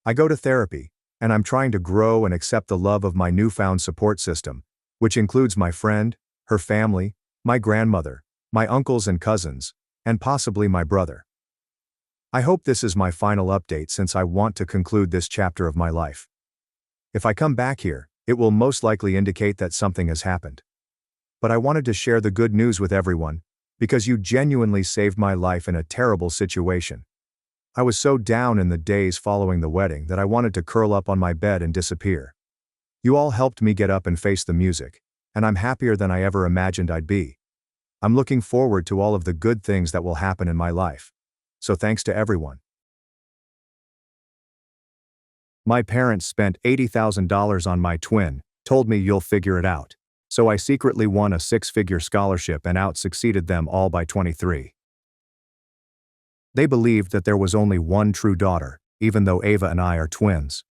I go to therapy, and I'm trying to grow and accept the love of my newfound support system, which includes my friend, her family, my grandmother, my uncles and cousins, and possibly my brother. I hope this is my final update since I want to conclude this chapter of my life. If I come back here, it will most likely indicate that something has happened. But I wanted to share the good news with everyone, because you genuinely saved my life in a terrible situation. I was so down in the days following the wedding that I wanted to curl up on my bed and disappear. You all helped me get up and face the music, and I'm happier than I ever imagined I'd be. I'm looking forward to all of the good things that will happen in my life. So thanks to everyone. My parents spent $80,000 on my twin, told me you'll figure it out. So I secretly won a 6-figure scholarship and out-succeeded them all by 23. They believed that there was only one true daughter, even though Ava and I are twins.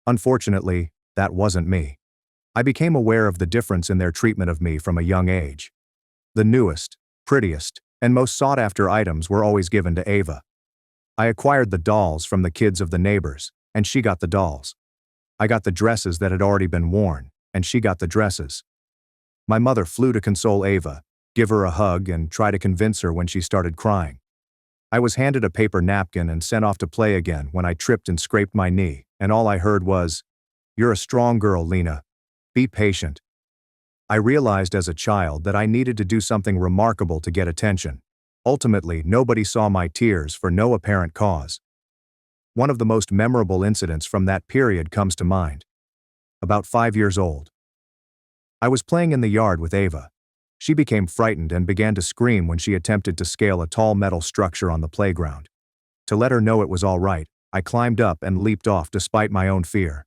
Unfortunately, that wasn't me. I became aware of the difference in their treatment of me from a young age. The newest, prettiest, and most sought-after items were always given to Ava. I acquired the dolls from the kids of the neighbors, and she got the dolls. I got the dresses that had already been worn, and she got the dresses. My mother flew to console Ava, give her a hug, and try to convince her when she started crying. I was handed a paper napkin and sent off to play again when I tripped and scraped my knee, and all I heard was, "You're a strong girl, Lena. Be patient." I realized as a child that I needed to do something remarkable to get attention. Ultimately, nobody saw my tears for no apparent cause. One of the most memorable incidents from that period comes to mind. About 5 years old. I was playing in the yard with Ava. She became frightened and began to scream when she attempted to scale a tall metal structure on the playground. To let her know it was all right, I climbed up and leaped off despite my own fear.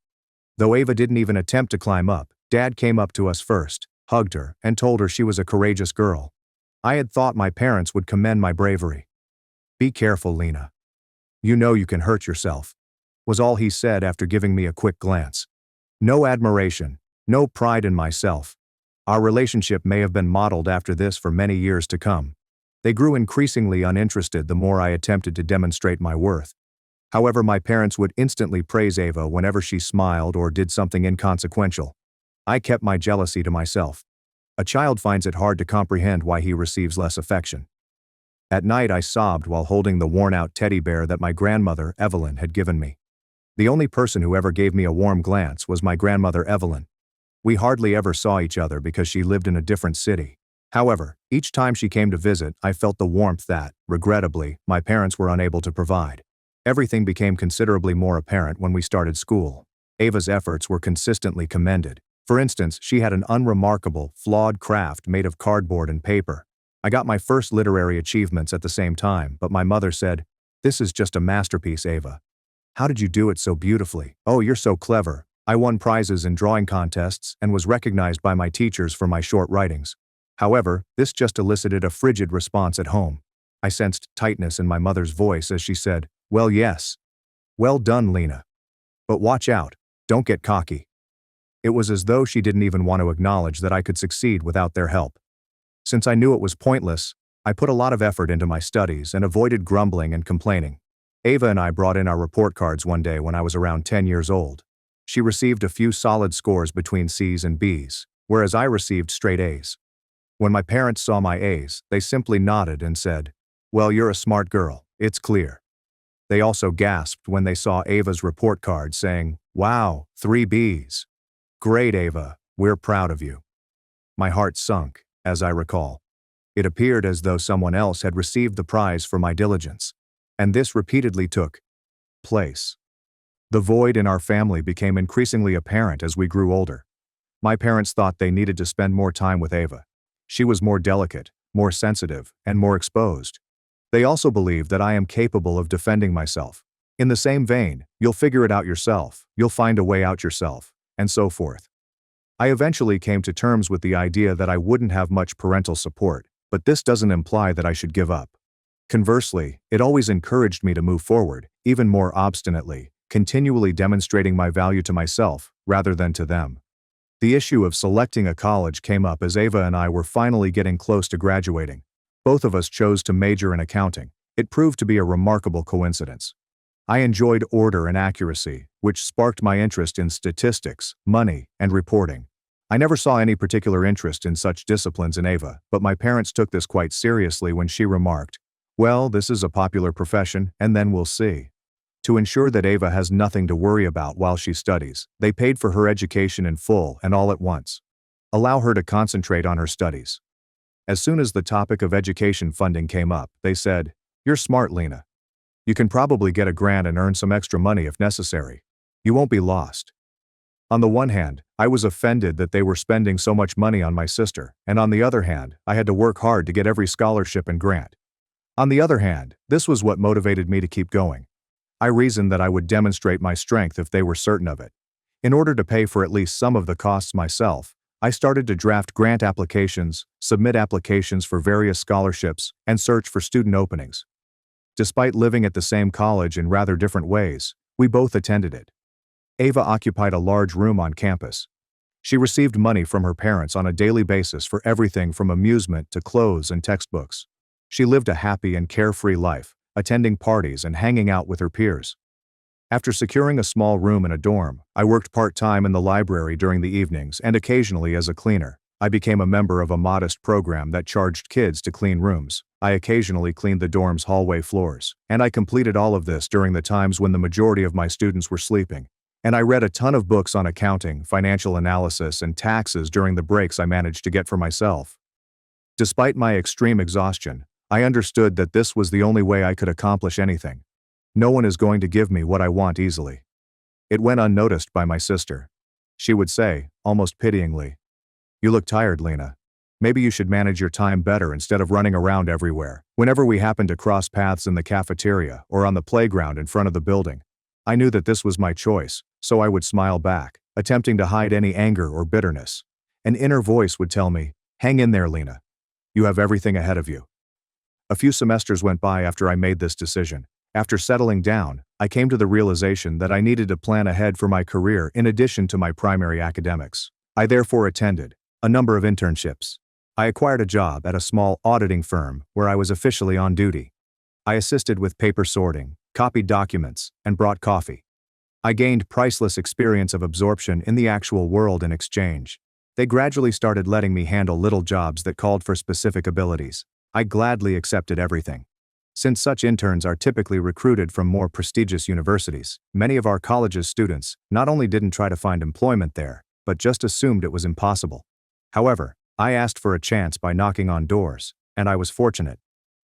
Though Ava didn't even attempt to climb up, Dad came up to us first, hugged her, and told her she was a courageous girl. I had thought my parents would commend my bravery. "Be careful, Lena. You know you can hurt yourself," was all he said after giving me a quick glance. No admiration, no pride in myself. Our relationship may have been modeled after this for many years to come. They grew increasingly uninterested the more I attempted to demonstrate my worth. However, my parents would instantly praise Ava whenever she smiled or did something inconsequential. I kept my jealousy to myself. A child finds it hard to comprehend why he receives less affection. At night I sobbed while holding the worn-out teddy bear that my grandmother, Evelyn, had given me. The only person who ever gave me a warm glance was my grandmother, Evelyn. We hardly ever saw each other because she lived in a different city. However, each time she came to visit, I felt the warmth that, regrettably, my parents were unable to provide. Everything became considerably more apparent when we started school. Ava's efforts were consistently commended. For instance, she had an unremarkable, flawed craft made of cardboard and paper. I got my first literary achievements at the same time, but my mother said, "This is just a masterpiece, Ava. How did you do it so beautifully? Oh, you're so clever." I won prizes in drawing contests and was recognized by my teachers for my short writings. However, this just elicited a frigid response at home. I sensed tightness in my mother's voice as she said, "Well, yes. Well done, Lena. But watch out, don't get cocky." It was as though she didn't even want to acknowledge that I could succeed without their help. Since I knew it was pointless, I put a lot of effort into my studies and avoided grumbling and complaining. Ava and I brought in our report cards one day when I was around 10 years old. She received a few solid scores between C's and B's, whereas I received straight A's. When my parents saw my A's, they simply nodded and said, "Well, you're a smart girl, it's clear." They also gasped when they saw Ava's report card saying, "Wow, 3 B's. Great, Ava, we're proud of you." My heart sunk, as I recall. It appeared as though someone else had received the prize for my diligence. And this repeatedly took place. The void in our family became increasingly apparent as we grew older. My parents thought they needed to spend more time with Ava. She was more delicate, more sensitive, and more exposed. They also believed that I am capable of defending myself. In the same vein, "You'll figure it out yourself, you'll find a way out yourself," and so forth. I eventually came to terms with the idea that I wouldn't have much parental support, but this doesn't imply that I should give up. Conversely, it always encouraged me to move forward, even more obstinately, continually demonstrating my value to myself, rather than to them. The issue of selecting a college came up as Ava and I were finally getting close to graduating. Both of us chose to major in accounting. It proved to be a remarkable coincidence. I enjoyed order and accuracy, which sparked my interest in statistics, money, and reporting. I never saw any particular interest in such disciplines in Ava, but my parents took this quite seriously when she remarked, "Well, this is a popular profession, and then we'll see." To ensure that Ava has nothing to worry about while she studies, they paid for her education in full and all at once. Allow her to concentrate on her studies. As soon as the topic of education funding came up, they said, "You're smart, Lena. You can probably get a grant and earn some extra money if necessary. You won't be lost. On the one hand, I was offended that they were spending so much money on my sister, and on the other hand, I had to work hard to get every scholarship and grant. On the other hand, this was what motivated me to keep going. I reasoned that I would demonstrate my strength if they were certain of it. In order to pay for at least some of the costs myself, I started to draft grant applications, submit applications for various scholarships, and search for student openings. Despite living at the same college in rather different ways, we both attended it. Ava occupied a large room on campus. She received money from her parents on a daily basis for everything from amusement to clothes and textbooks. She lived a happy and carefree life, attending parties and hanging out with her peers. After securing a small room in a dorm, I worked part-time in the library during the evenings and occasionally as a cleaner. I became a member of a modest program that charged kids to clean rooms. I occasionally cleaned the dorm's hallway floors, and I completed all of this during the times when the majority of my students were sleeping. And I read a ton of books on accounting, financial analysis, and taxes during the breaks I managed to get for myself. Despite my extreme exhaustion, I understood that this was the only way I could accomplish anything. No one is going to give me what I want easily. It went unnoticed by my sister. She would say, almost pityingly, "You look tired, Lena. Maybe you should manage your time better instead of running around everywhere." Whenever we happened to cross paths in the cafeteria or on the playground in front of the building, I knew that this was my choice, so I would smile back, attempting to hide any anger or bitterness. An inner voice would tell me, "Hang in there, Lena. You have everything ahead of you." A few semesters went by after I made this decision. After settling down, I came to the realization that I needed to plan ahead for my career in addition to my primary academics. I therefore attended a number of internships. I acquired a job at a small auditing firm where I was officially on duty. I assisted with paper sorting, copied documents, and brought coffee. I gained priceless experience of absorption in the actual world in exchange. They gradually started letting me handle little jobs that called for specific abilities. I gladly accepted everything. Since such interns are typically recruited from more prestigious universities, many of our college's students not only didn't try to find employment there, but just assumed it was impossible. However, I asked for a chance by knocking on doors, and I was fortunate.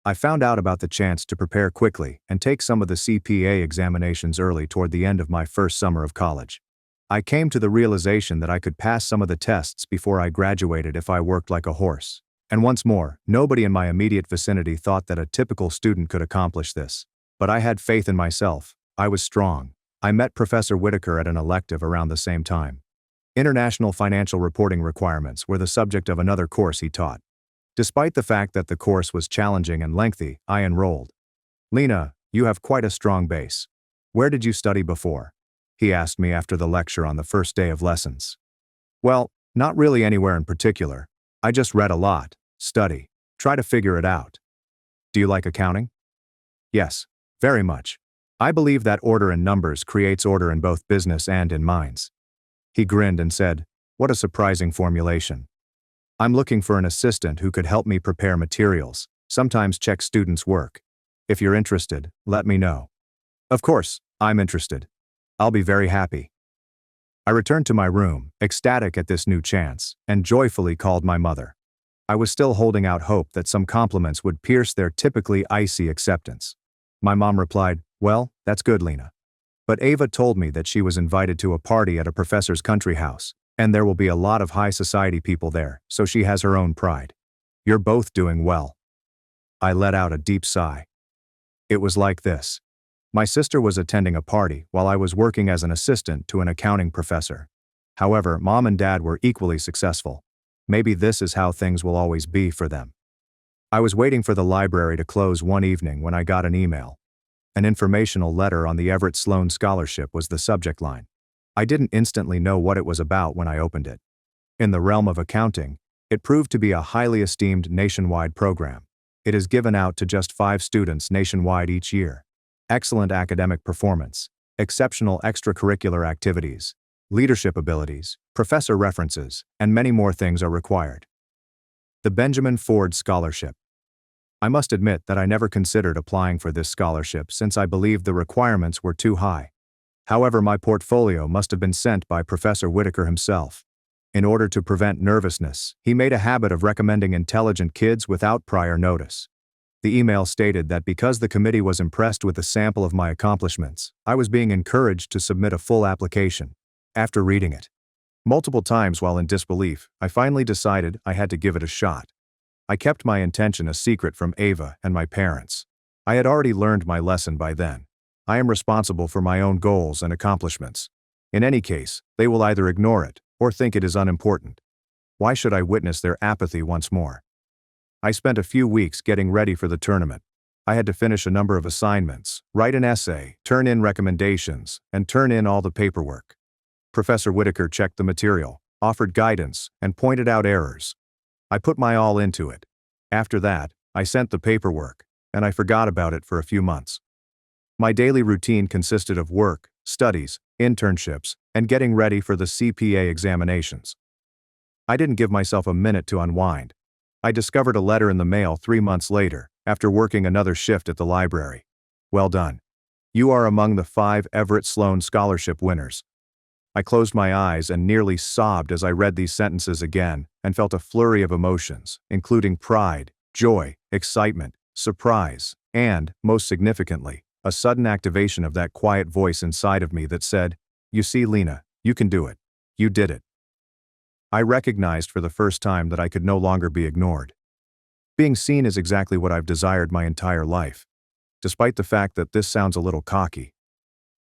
I found out about the chance to prepare quickly and take some of the CPA examinations early toward the end of my first summer of college. I came to the realization that I could pass some of the tests before I graduated if I worked like a horse. And once more, nobody in my immediate vicinity thought that a typical student could accomplish this. But I had faith in myself. I was strong. I met Professor Whitaker at an elective around the same time. International financial reporting requirements were the subject of another course he taught. Despite the fact that the course was challenging and lengthy, I enrolled. "Lena, you have quite a strong base. Where did you study before?" he asked me after the lecture on the first day of lessons. "Well, not really anywhere in particular. I just read a lot, study, try to figure it out." "Do you like accounting?" "Yes, very much. I believe that order in numbers creates order in both business and in minds." He grinned and said, "What a surprising formulation. I'm looking for an assistant who could help me prepare materials, sometimes check students' work. If you're interested, let me know." "Of course, I'm interested. I'll be very happy." I returned to my room, ecstatic at this new chance, and joyfully called my mother. I was still holding out hope that some compliments would pierce their typically icy acceptance. My mom replied, "Well, that's good, Lena. But Ava told me that she was invited to a party at a professor's country house, and there will be a lot of high society people there, so she has her own pride. You're both doing well." I let out a deep sigh. It was like this. My sister was attending a party while I was working as an assistant to an accounting professor. However, Mom and Dad were equally successful. Maybe this is how things will always be for them. I was waiting for the library to close one evening when I got an email. An informational letter on the Everett Sloan Scholarship was the subject line. I didn't instantly know what it was about when I opened it. In the realm of accounting, it proved to be a highly esteemed nationwide program. It is given out to just 5 students nationwide each year. Excellent academic performance, exceptional extracurricular activities, leadership abilities, professor references, and many more things are required. The Benjamin Ford Scholarship. I must admit that I never considered applying for this scholarship since I believed the requirements were too high. However, my portfolio must have been sent by Professor Whitaker himself. In order to prevent nervousness, he made a habit of recommending intelligent kids without prior notice. The email stated that because the committee was impressed with the sample of my accomplishments, I was being encouraged to submit a full application. After reading it multiple times while in disbelief, I finally decided I had to give it a shot. I kept my intention a secret from Ava and my parents. I had already learned my lesson by then. I am responsible for my own goals and accomplishments. In any case, they will either ignore it or think it is unimportant. Why should I witness their apathy once more? I spent a few weeks getting ready for the tournament. I had to finish a number of assignments, write an essay, turn in recommendations, and turn in all the paperwork. Professor Whitaker checked the material, offered guidance, and pointed out errors. I put my all into it. After that, I sent the paperwork, and I forgot about it for a few months. My daily routine consisted of work, studies, internships, and getting ready for the CPA examinations. I didn't give myself a minute to unwind. I discovered a letter in the mail 3 months later, after working another shift at the library. Well done. You are among the 5 Everett Sloan Scholarship winners. I closed my eyes and nearly sobbed as I read these sentences again and felt a flurry of emotions, including pride, joy, excitement, surprise, and, most significantly, a sudden activation of that quiet voice inside of me that said, "You see, Lena, you can do it. You did it." I recognized for the first time that I could no longer be ignored. Being seen is exactly what I've desired my entire life, despite the fact that this sounds a little cocky.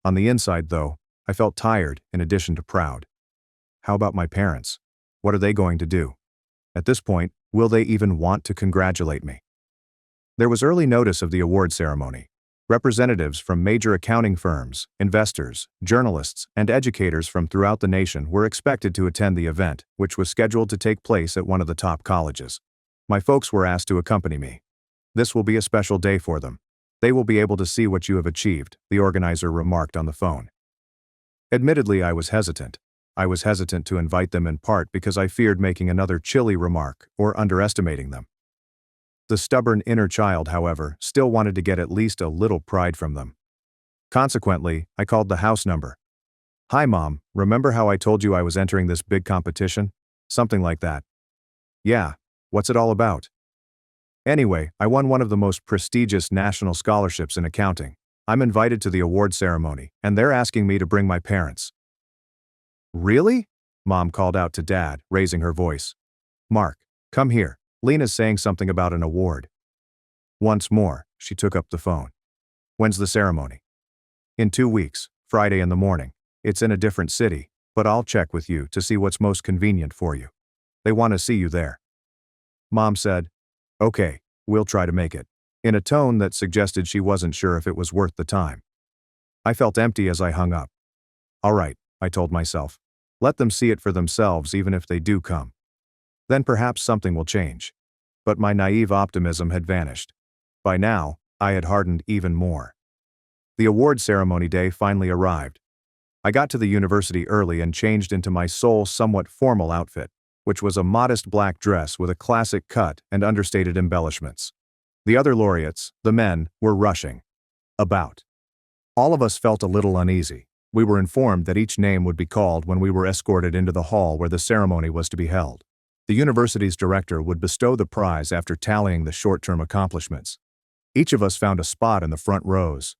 On the inside, though, I felt tired in addition to proud. How about my parents? What are they going to do? At this point, will they even want to congratulate me? There was early notice of the award ceremony. Representatives from major accounting firms, investors, journalists, and educators from throughout the nation were expected to attend the event, which was scheduled to take place at one of the top colleges. My folks were asked to accompany me. This will be a special day for them. They will be able to see what you have achieved, the organizer remarked on the phone. Admittedly, I was hesitant. I was hesitant to invite them in part because I feared making another chilly remark or underestimating them. The stubborn inner child, however, still wanted to get at least a little pride from them. Consequently, I called the house number. "Hi, Mom, remember how I told you I was entering this big competition?" Something like that. "Yeah, what's it all about?" "Anyway, I won one of the most prestigious national scholarships in accounting. I'm invited to the award ceremony, and they're asking me to bring my parents." "Really?" Mom called out to Dad, raising her voice. "Mark, come here. Lena's saying something about an award." Once more, she took up the phone. "When's the ceremony?" "In 2 weeks, Friday in the morning. It's in a different city, but I'll check with you to see what's most convenient for you. They want to see you there." Mom said, "Okay, we'll try to make it," in a tone that suggested she wasn't sure if it was worth the time. I felt empty as I hung up. "All right," I told myself. "Let them see it for themselves even if they do come. Then perhaps something will change." But my naive optimism had vanished. By now, I had hardened even more. The award ceremony day finally arrived. I got to the university early and changed into my sole somewhat formal outfit, which was a modest black dress with a classic cut and understated embellishments. The other laureates, the men, were rushing about. All of us felt a little uneasy. We were informed that each name would be called when we were escorted into the hall where the ceremony was to be held. The university's director would bestow the prize after tallying the short-term accomplishments. Each of us found a spot in the front rows.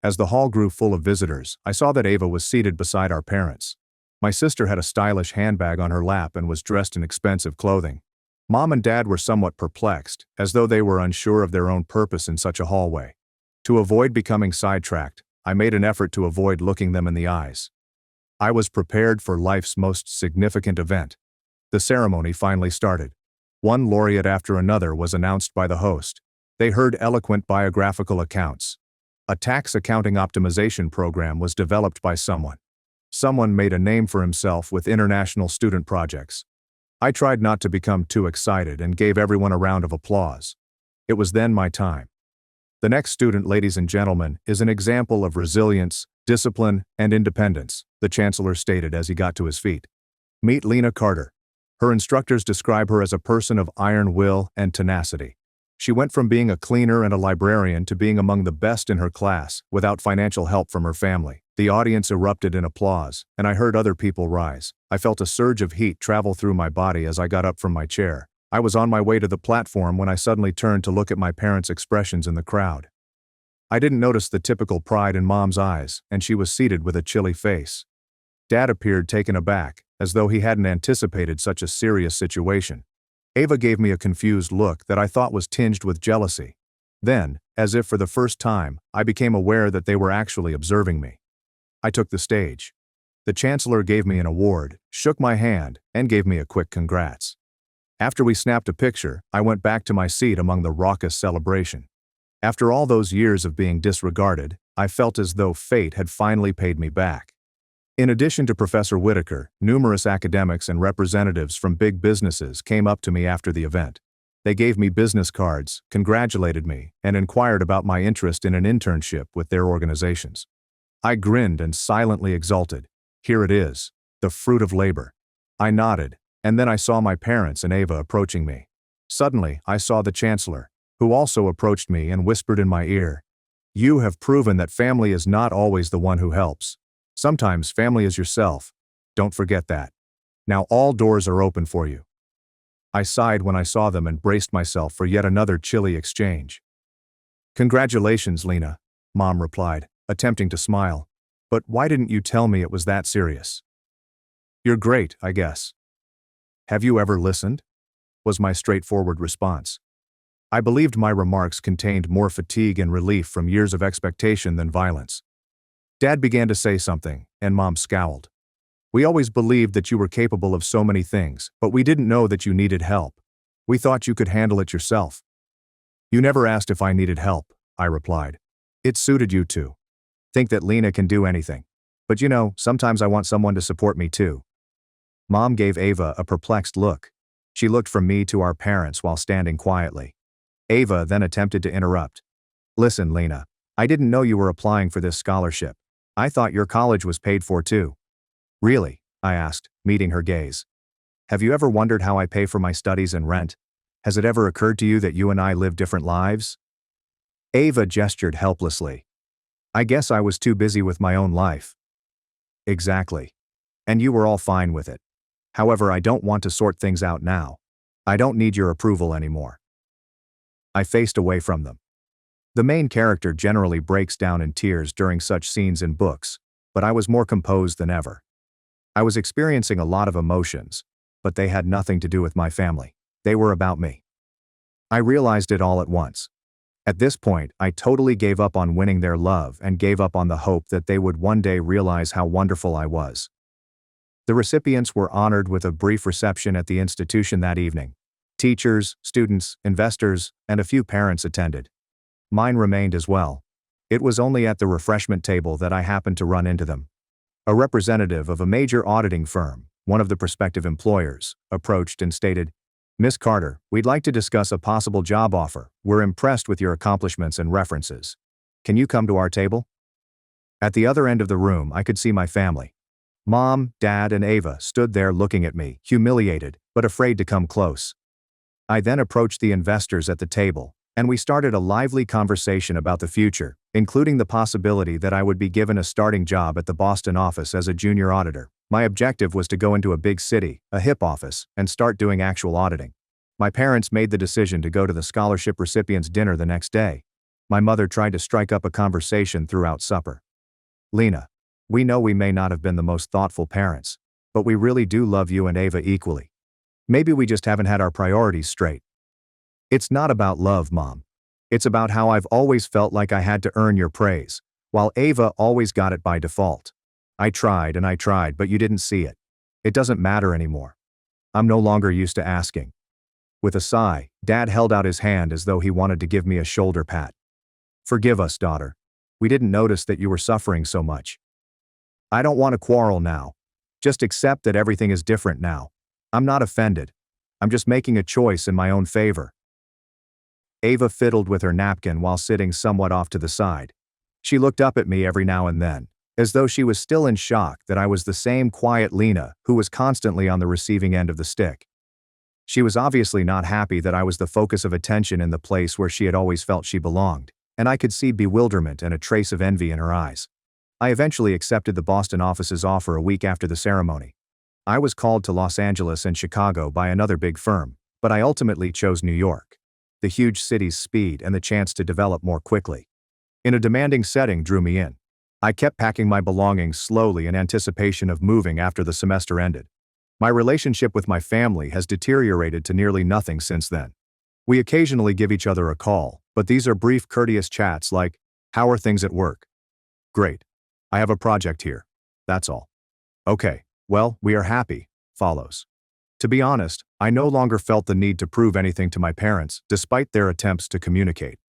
As the hall grew full of visitors, I saw that Ava was seated beside our parents. My sister had a stylish handbag on her lap and was dressed in expensive clothing. Mom and Dad were somewhat perplexed, as though they were unsure of their own purpose in such a hallway. To avoid becoming sidetracked, I made an effort to avoid looking them in the eyes. I was prepared for life's most significant event. The ceremony finally started. One laureate after another was announced by the host. They heard eloquent biographical accounts. A tax accounting optimization program was developed by someone. Someone made a name for himself with international student projects. I tried not to become too excited and gave everyone a round of applause. It was then my time. The next student, ladies and gentlemen, is an example of resilience, discipline, and independence, the chancellor stated as he got to his feet. Meet Lena Carter. Her instructors describe her as a person of iron will and tenacity. She went from being a cleaner and a librarian to being among the best in her class, without financial help from her family. The audience erupted in applause, and I heard other people rise. I felt a surge of heat travel through my body as I got up from my chair. I was on my way to the platform when I suddenly turned to look at my parents' expressions in the crowd. I didn't notice the typical pride in Mom's eyes, and she was seated with a chilly face. Dad appeared taken aback, as though he hadn't anticipated such a serious situation. Ava gave me a confused look that I thought was tinged with jealousy. Then, as if for the first time, I became aware that they were actually observing me. I took the stage. The Chancellor gave me an award, shook my hand, and gave me a quick congrats. After we snapped a picture, I went back to my seat among the raucous celebration. After all those years of being disregarded, I felt as though fate had finally paid me back. In addition to Professor Whitaker, numerous academics and representatives from big businesses came up to me after the event. They gave me business cards, congratulated me, and inquired about my interest in an internship with their organizations. I grinned and silently exulted. Here it is, the fruit of labor. I nodded, and then I saw my parents and Ava approaching me. Suddenly, I saw the Chancellor, who also approached me and whispered in my ear, "You have proven that family is not always the one who helps. Sometimes family is yourself. Don't forget that. Now all doors are open for you." I sighed when I saw them and braced myself for yet another chilly exchange. "Congratulations, Lena," Mom replied, attempting to smile. "But why didn't you tell me it was that serious?" "You're great, I guess." "Have you ever listened?" was my straightforward response. I believed my remarks contained more fatigue and relief from years of expectation than violence. Dad began to say something, and Mom scowled. "We always believed that you were capable of so many things, but we didn't know that you needed help. We thought you could handle it yourself." "You never asked if I needed help," I replied. "It suited you to think that Lena can do anything. But sometimes I want someone to support me too." Mom gave Ava a perplexed look. She looked from me to our parents while standing quietly. Ava then attempted to interrupt. "Listen, Lena, I didn't know you were applying for this scholarship. I thought your college was paid for too." "Really?" I asked, meeting her gaze. "Have you ever wondered how I pay for my studies and rent? Has it ever occurred to you that you and I live different lives?" Ava gestured helplessly. "I guess I was too busy with my own life." "Exactly. And you were all fine with it. However, I don't want to sort things out now. I don't need your approval anymore." I faced away from them. The main character generally breaks down in tears during such scenes in books, but I was more composed than ever. I was experiencing a lot of emotions, but they had nothing to do with my family. They were about me. I realized it all at once. At this point, I totally gave up on winning their love and gave up on the hope that they would one day realize how wonderful I was. The recipients were honored with a brief reception at the institution that evening. Teachers, students, investors, and a few parents attended. Mine remained as well. It was only at the refreshment table that I happened to run into them. A representative of a major auditing firm, one of the prospective employers, approached and stated, "Miss Carter, we'd like to discuss a possible job offer. We're impressed with your accomplishments and references. Can you come to our table?" At the other end of the room, I could see my family. Mom, Dad, and Ava stood there looking at me, humiliated, but afraid to come close. I then approached the investors at the table, and we started a lively conversation about the future, including the possibility that I would be given a starting job at the Boston office as a junior auditor. My objective was to go into a big city, a hip office, and start doing actual auditing. My parents made the decision to go to the scholarship recipients' dinner the next day. My mother tried to strike up a conversation throughout supper. "Lena, we know we may not have been the most thoughtful parents, but we really do love you and Ava equally. Maybe we just haven't had our priorities straight." "It's not about love, Mom. It's about how I've always felt like I had to earn your praise, while Ava always got it by default. I tried and I tried, but you didn't see it. It doesn't matter anymore. I'm no longer used to asking." With a sigh, Dad held out his hand as though he wanted to give me a shoulder pat. "Forgive us, daughter. We didn't notice that you were suffering so much. I don't want to quarrel now. Just accept that everything is different now. I'm not offended. I'm just making a choice in my own favor." Ava fiddled with her napkin while sitting somewhat off to the side. She looked up at me every now and then, as though she was still in shock that I was the same quiet Lena who was constantly on the receiving end of the stick. She was obviously not happy that I was the focus of attention in the place where she had always felt she belonged, and I could see bewilderment and a trace of envy in her eyes. I eventually accepted the Boston office's offer a week after the ceremony. I was called to Los Angeles and Chicago by another big firm, But I ultimately chose New York. The huge city's speed and the chance to develop more quickly in a demanding setting drew me in. I kept packing my belongings slowly in anticipation of moving after the semester ended. My relationship with my family has deteriorated to nearly nothing since then. We occasionally give each other a call, but these are brief, courteous chats like, "How are things at work?" "Great. I have a project here." That's all. "Okay, well, we are happy," follows. To be honest, I no longer felt the need to prove anything to my parents, despite their attempts to communicate.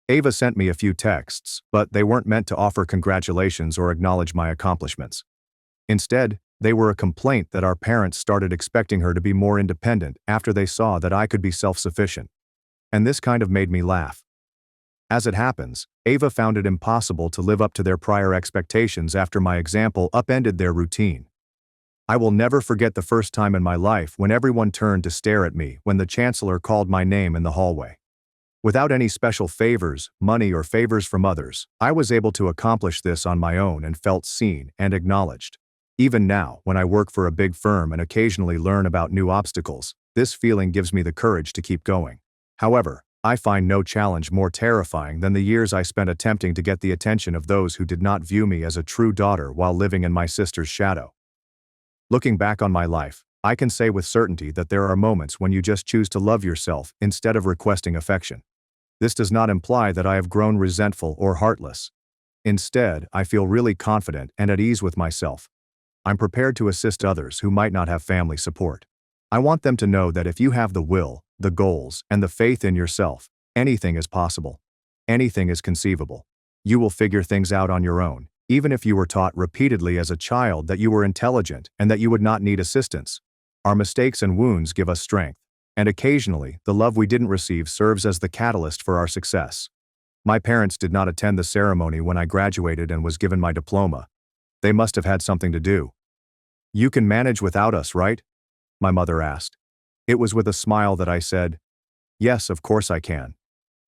Ava sent me a few texts, but they weren't meant to offer congratulations or acknowledge my accomplishments. Instead, they were a complaint that our parents started expecting her to be more independent after they saw that I could be self-sufficient. And this kind of made me laugh. As it happens, Ava found it impossible to live up to their prior expectations after my example upended their routine. I will never forget the first time in my life when everyone turned to stare at me when the chancellor called my name in the hallway. Without any special favors, money, or favors from others, I was able to accomplish this on my own and felt seen and acknowledged. Even now, when I work for a big firm and occasionally learn about new obstacles, this feeling gives me the courage to keep going. However, I find no challenge more terrifying than the years I spent attempting to get the attention of those who did not view me as a true daughter while living in my sister's shadow. Looking back on my life, I can say with certainty that there are moments when you just choose to love yourself instead of requesting affection. This does not imply that I have grown resentful or heartless. Instead, I feel really confident and at ease with myself. I'm prepared to assist others who might not have family support. I want them to know that if you have the will, the goals, and the faith in yourself, anything is possible. Anything is conceivable. You will figure things out on your own, even if you were taught repeatedly as a child that you were intelligent and that you would not need assistance. Our mistakes and wounds give us strength. And occasionally, the love we didn't receive serves as the catalyst for our success. My parents did not attend the ceremony when I graduated and was given my diploma. They must have had something to do. "You can manage without us, right?" my mother asked. It was with a smile that I said, "Yes, of course I can."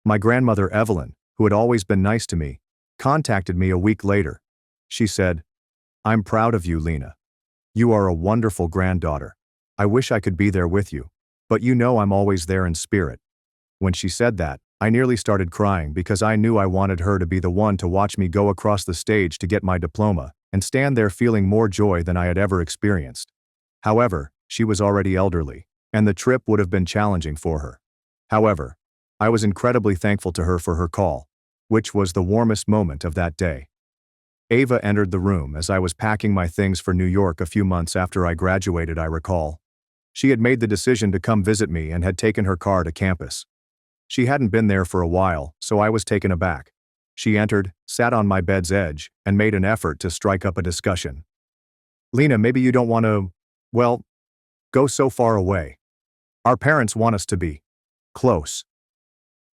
My grandmother Evelyn, who had always been nice to me, contacted me a week later. She said, "I'm proud of you, Lena. You are a wonderful granddaughter. I wish I could be there with you. But you know I'm always there in spirit." When she said that, I nearly started crying because I knew I wanted her to be the one to watch me go across the stage to get my diploma and stand there feeling more joy than I had ever experienced. However, she was already elderly, and the trip would have been challenging for her. However, I was incredibly thankful to her for her call, which was the warmest moment of that day. Ava entered the room as I was packing my things for New York a few months after I graduated, I recall. She had made the decision to come visit me and had taken her car to campus. She hadn't been there for a while, so I was taken aback. She entered, sat on my bed's edge, and made an effort to strike up a discussion. "Lena, maybe you don't want to, well, go so far away. Our parents want us to be close."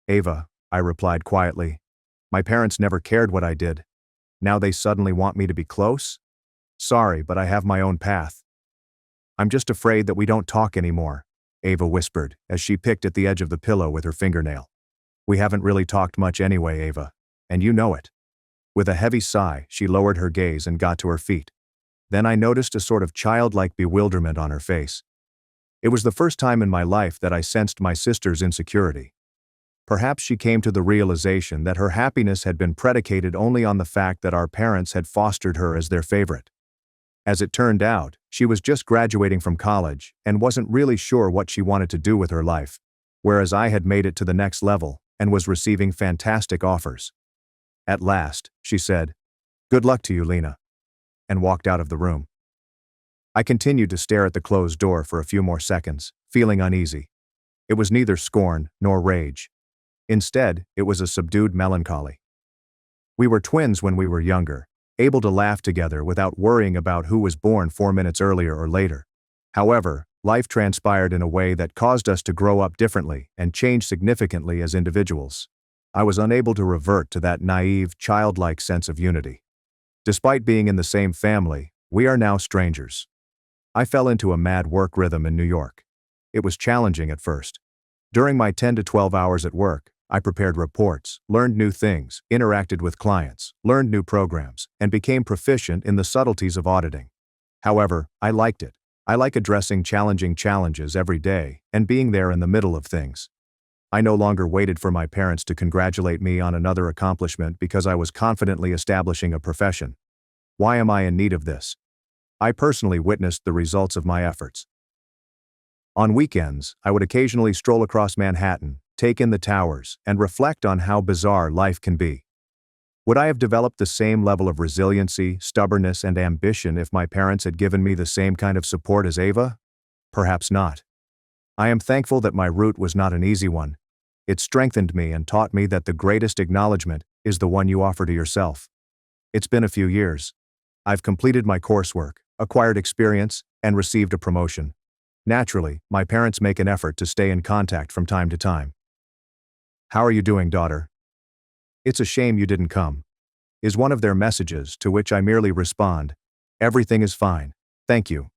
"Ava," I replied quietly, "my parents never cared what I did. Now they suddenly want me to be close? Sorry, but I have my own path." "I'm just afraid that we don't talk anymore," Ava whispered as she picked at the edge of the pillow with her fingernail. "We haven't really talked much anyway, Ava, and you know it." With a heavy sigh, she lowered her gaze and got to her feet. Then I noticed a sort of childlike bewilderment on her face. It was the first time in my life that I sensed my sister's insecurity. Perhaps she came to the realization that her happiness had been predicated only on the fact that our parents had fostered her as their favorite. As it turned out, she was just graduating from college and wasn't really sure what she wanted to do with her life, whereas I had made it to the next level and was receiving fantastic offers. At last, she said, "Good luck to you, Lena," and walked out of the room. I continued to stare at the closed door for a few more seconds, feeling uneasy. It was neither scorn nor rage. Instead, it was a subdued melancholy. We were twins when we were younger, able to laugh together without worrying about who was born 4 minutes earlier or later. However, life transpired in a way that caused us to grow up differently and change significantly as individuals. I was unable to revert to that naive, childlike sense of unity. Despite being in the same family, we are now strangers. I fell into a mad work rhythm in New York. It was challenging at first. During my 10 to 12 hours at work, I prepared reports, learned new things, interacted with clients, learned new programs, and became proficient in the subtleties of auditing. However, I liked it. I like addressing challenging challenges every day and being there in the middle of things. I no longer waited for my parents to congratulate me on another accomplishment because I was confidently establishing a profession. Why am I in need of this? I personally witnessed the results of my efforts. On weekends, I would occasionally stroll across Manhattan, take in the towers, and reflect on how bizarre life can be. Would I have developed the same level of resiliency, stubbornness, and ambition if my parents had given me the same kind of support as Ava? Perhaps not. I am thankful that my route was not an easy one. It strengthened me and taught me that the greatest acknowledgement is the one you offer to yourself. It's been a few years. I've completed my coursework, acquired experience, and received a promotion. Naturally, my parents make an effort to stay in contact from time to time. "How are you doing, daughter? It's a shame you didn't come," is one of their messages, to which I merely respond, "Everything is fine, thank you."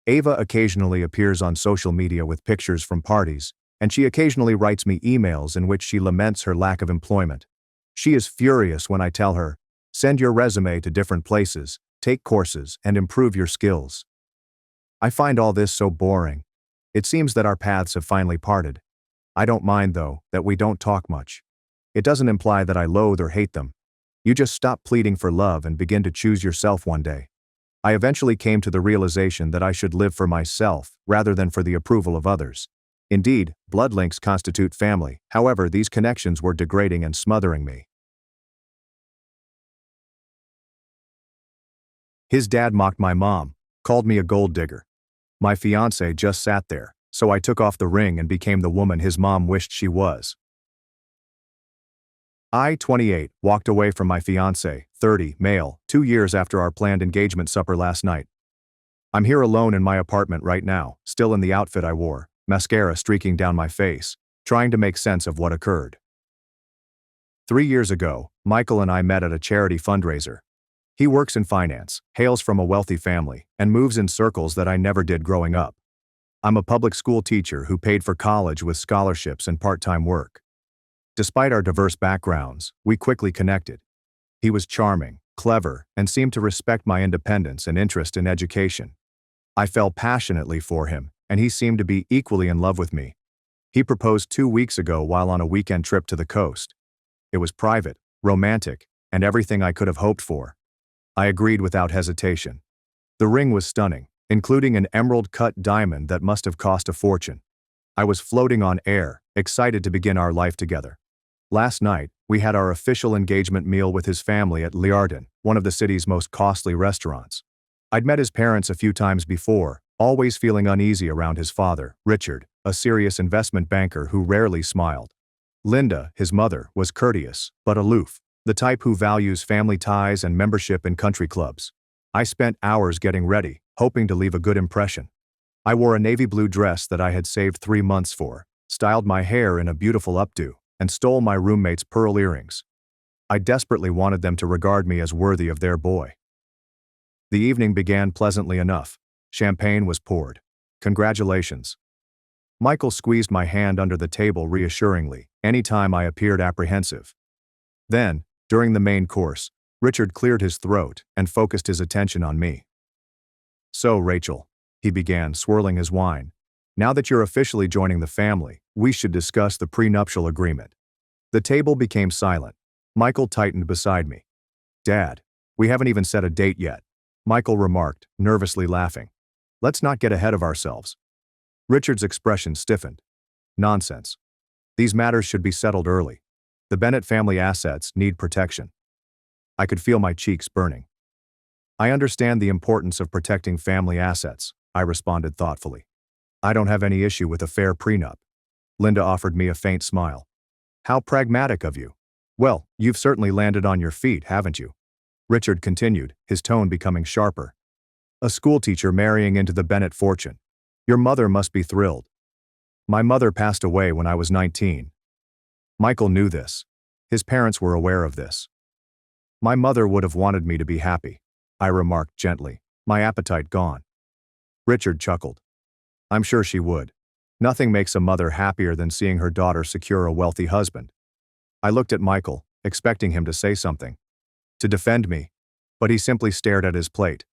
Ava occasionally appears on social media with pictures from parties, and she occasionally writes me emails in which she laments her lack of employment. She is furious when I tell her, "Send your resume to different places, take courses, and improve your skills." I find all this so boring. It seems that our paths have finally parted. I don't mind, though, that we don't talk much. It doesn't imply that I loathe or hate them. You just stop pleading for love and begin to choose yourself one day. I eventually came to the realization that I should live for myself rather than for the approval of others. Indeed, blood links constitute family. However, these connections were degrading and smothering me. His dad mocked my mom, called me a gold digger. My fiancé just sat there, so I took off the ring and became the woman his mom wished she was. I, 28, walked away from my fiancé, 30, male, 2 years after our planned engagement supper last night. I'm here alone in my apartment right now, still in the outfit I wore, mascara streaking down my face, trying to make sense of what occurred. 3 years ago, Michael and I met at a charity fundraiser. He works in finance, hails from a wealthy family, and moves in circles that I never did growing up. I'm a public school teacher who paid for college with scholarships and part-time work. Despite our diverse backgrounds, we quickly connected. He was charming, clever, and seemed to respect my independence and interest in education. I fell passionately for him, and he seemed to be equally in love with me. He proposed 2 weeks ago while on a weekend trip to the coast. It was private, romantic, and everything I could have hoped for. I agreed without hesitation. The ring was stunning, including an emerald-cut diamond that must have cost a fortune. I was floating on air, excited to begin our life together. Last night, we had our official engagement meal with his family at Liardon, one of the city's most costly restaurants. I'd met his parents a few times before, always feeling uneasy around his father, Richard, a serious investment banker who rarely smiled. Linda, his mother, was courteous, but aloof, the type who values family ties and membership in country clubs. I spent hours getting ready, hoping to leave a good impression. I wore a navy blue dress that I had saved 3 months for, styled my hair in a beautiful updo, and stole my roommate's pearl earrings. I desperately wanted them to regard me as worthy of their boy. The evening began pleasantly enough. Champagne was poured. Congratulations. Michael squeezed my hand under the table reassuringly, any time I appeared apprehensive. Then, during the main course, Richard cleared his throat and focused his attention on me. "So, Rachel," he began, swirling his wine, "now that you're officially joining the family, we should discuss the prenuptial agreement." The table became silent. Michael tightened beside me. "Dad, we haven't even set a date yet," Michael remarked, nervously laughing. "Let's not get ahead of ourselves." Richard's expression stiffened. "Nonsense. These matters should be settled early. The Bennett family assets need protection." I could feel my cheeks burning. "I understand the importance of protecting family assets," I responded thoughtfully. "I don't have any issue with a fair prenup." Linda offered me a faint smile. "How pragmatic of you. Well, you've certainly landed on your feet, haven't you?" Richard continued, his tone becoming sharper. "A schoolteacher marrying into the Bennett fortune. Your mother must be thrilled." "My mother passed away when I was 19. Michael knew this. His parents were aware of this. "My mother would have wanted me to be happy," I remarked gently, my appetite gone. Richard chuckled. "I'm sure she would. Nothing makes a mother happier than seeing her daughter secure a wealthy husband." I looked at Michael, expecting him to say something, to defend me, but he simply stared at his plate.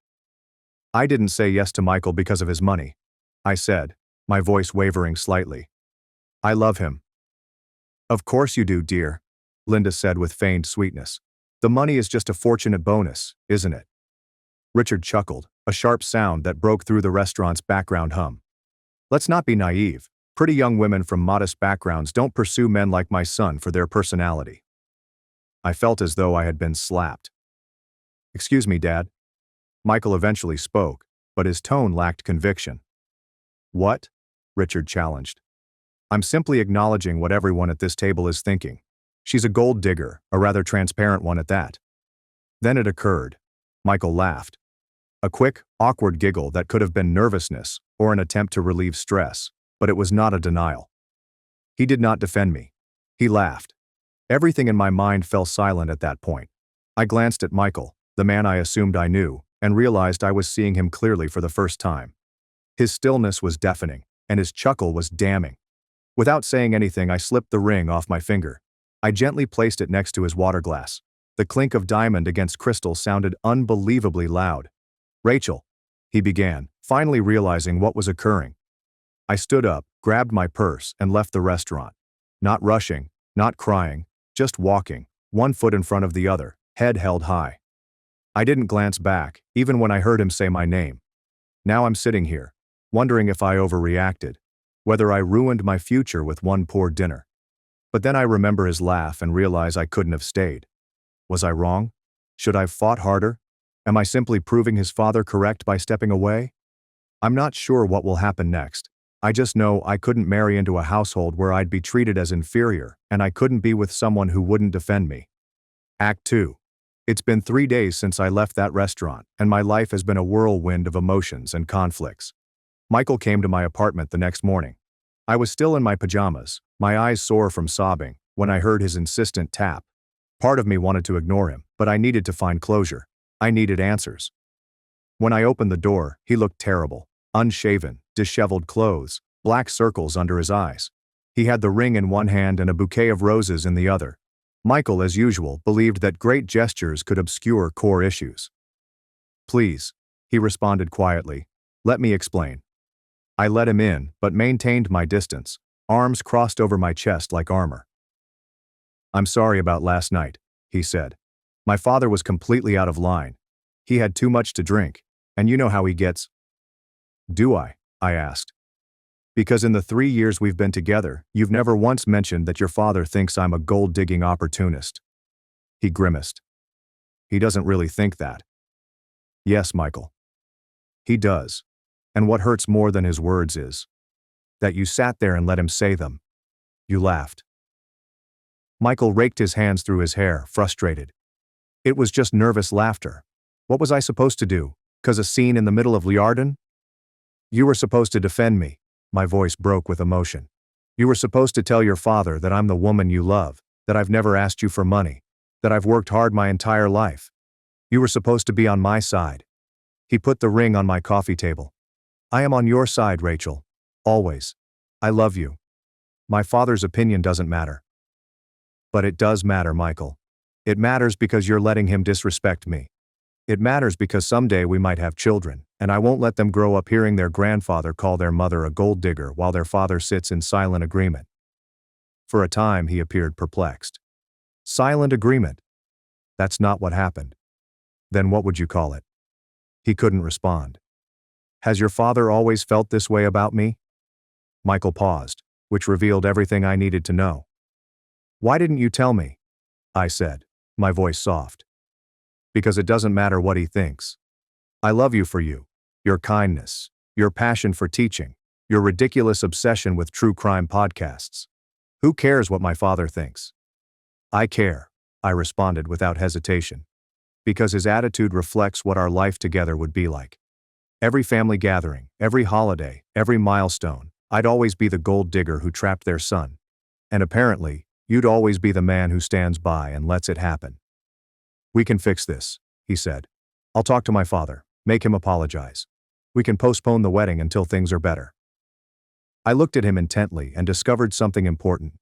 I didn't say yes to Michael because of his money. I said, my voice wavering slightly. I love him. Of course you do, dear, Linda said with feigned sweetness. The money is just a fortunate bonus, isn't it? Richard chuckled, a sharp sound that broke through the restaurant's background hum. Let's not be naive. Pretty young women from modest backgrounds don't pursue men like my son for their personality. I felt as though I had been slapped. Excuse me, Dad. Michael eventually spoke, but his tone lacked conviction. What? Richard challenged. I'm simply acknowledging what everyone at this table is thinking. She's a gold digger, a rather transparent one at that. Then it occurred. Michael laughed. A quick, awkward giggle that could have been nervousness or an attempt to relieve stress, but it was not a denial. He did not defend me. He laughed. Everything in my mind fell silent at that point. I glanced at Michael, the man I assumed I knew, and realized I was seeing him clearly for the first time. His stillness was deafening, and his chuckle was damning. Without saying anything, I slipped the ring off my finger. I gently placed it next to his water glass. The clink of diamond against crystal sounded unbelievably loud. Rachel, he began, finally realizing what was occurring. I stood up, grabbed my purse, and left the restaurant. Not rushing, not crying, just walking, one foot in front of the other, head held high. I didn't glance back, even when I heard him say my name. Now I'm sitting here, wondering if I overreacted, whether I ruined my future with one poor dinner. But then I remember his laugh and realize I couldn't have stayed. Was I wrong? Should I have fought harder? Am I simply proving his father correct by stepping away? I'm not sure what will happen next. I just know I couldn't marry into a household where I'd be treated as inferior, and I couldn't be with someone who wouldn't defend me. Act 2. It's been 3 days since I left that restaurant, and my life has been a whirlwind of emotions and conflicts. Michael came to my apartment the next morning. I was still in my pajamas, my eyes sore from sobbing, when I heard his insistent tap. Part of me wanted to ignore him, but I needed to find closure. I needed answers. When I opened the door, he looked terrible. Unshaven, disheveled clothes, black circles under his eyes. He had the ring in one hand and a bouquet of roses in the other. Michael, as usual, believed that great gestures could obscure core issues. Please, he responded quietly. Let me explain. I let him in, but maintained my distance, arms crossed over my chest like armor. I'm sorry about last night, he said. My father was completely out of line. He had too much to drink, and you know how he gets. Do I asked. Because in the 3 years we've been together, you've never once mentioned that your father thinks I'm a gold-digging opportunist. He grimaced. He doesn't really think that. Yes, Michael. He does. And what hurts more than his words is that you sat there and let him say them. You laughed. Michael raked his hands through his hair, frustrated. It was just nervous laughter. What was I supposed to do? 'Cause a scene in the middle of Liarden? You were supposed to defend me. My voice broke with emotion. You were supposed to tell your father that I'm the woman you love, that I've never asked you for money, that I've worked hard my entire life. You were supposed to be on my side. He put the ring on my coffee table. I am on your side, Rachel. Always. I love you. My father's opinion doesn't matter. But it does matter, Michael. It matters because you're letting him disrespect me. It matters because someday we might have children, and I won't let them grow up hearing their grandfather call their mother a gold digger while their father sits in silent agreement. For a time he appeared perplexed. Silent agreement? That's not what happened. Then what would you call it? He couldn't respond. Has your father always felt this way about me? Michael paused, which revealed everything I needed to know. Why didn't you tell me? I said, my voice soft. Because it doesn't matter what he thinks. I love you for you, your kindness, your passion for teaching, your ridiculous obsession with true crime podcasts. Who cares what my father thinks? I care, I responded without hesitation. Because his attitude reflects what our life together would be like. Every family gathering, every holiday, every milestone, I'd always be the gold digger who trapped their son. And apparently, you'd always be the man who stands by and lets it happen. We can fix this, he said. I'll talk to my father, make him apologize. We can postpone the wedding until things are better. I looked at him intently and discovered something important.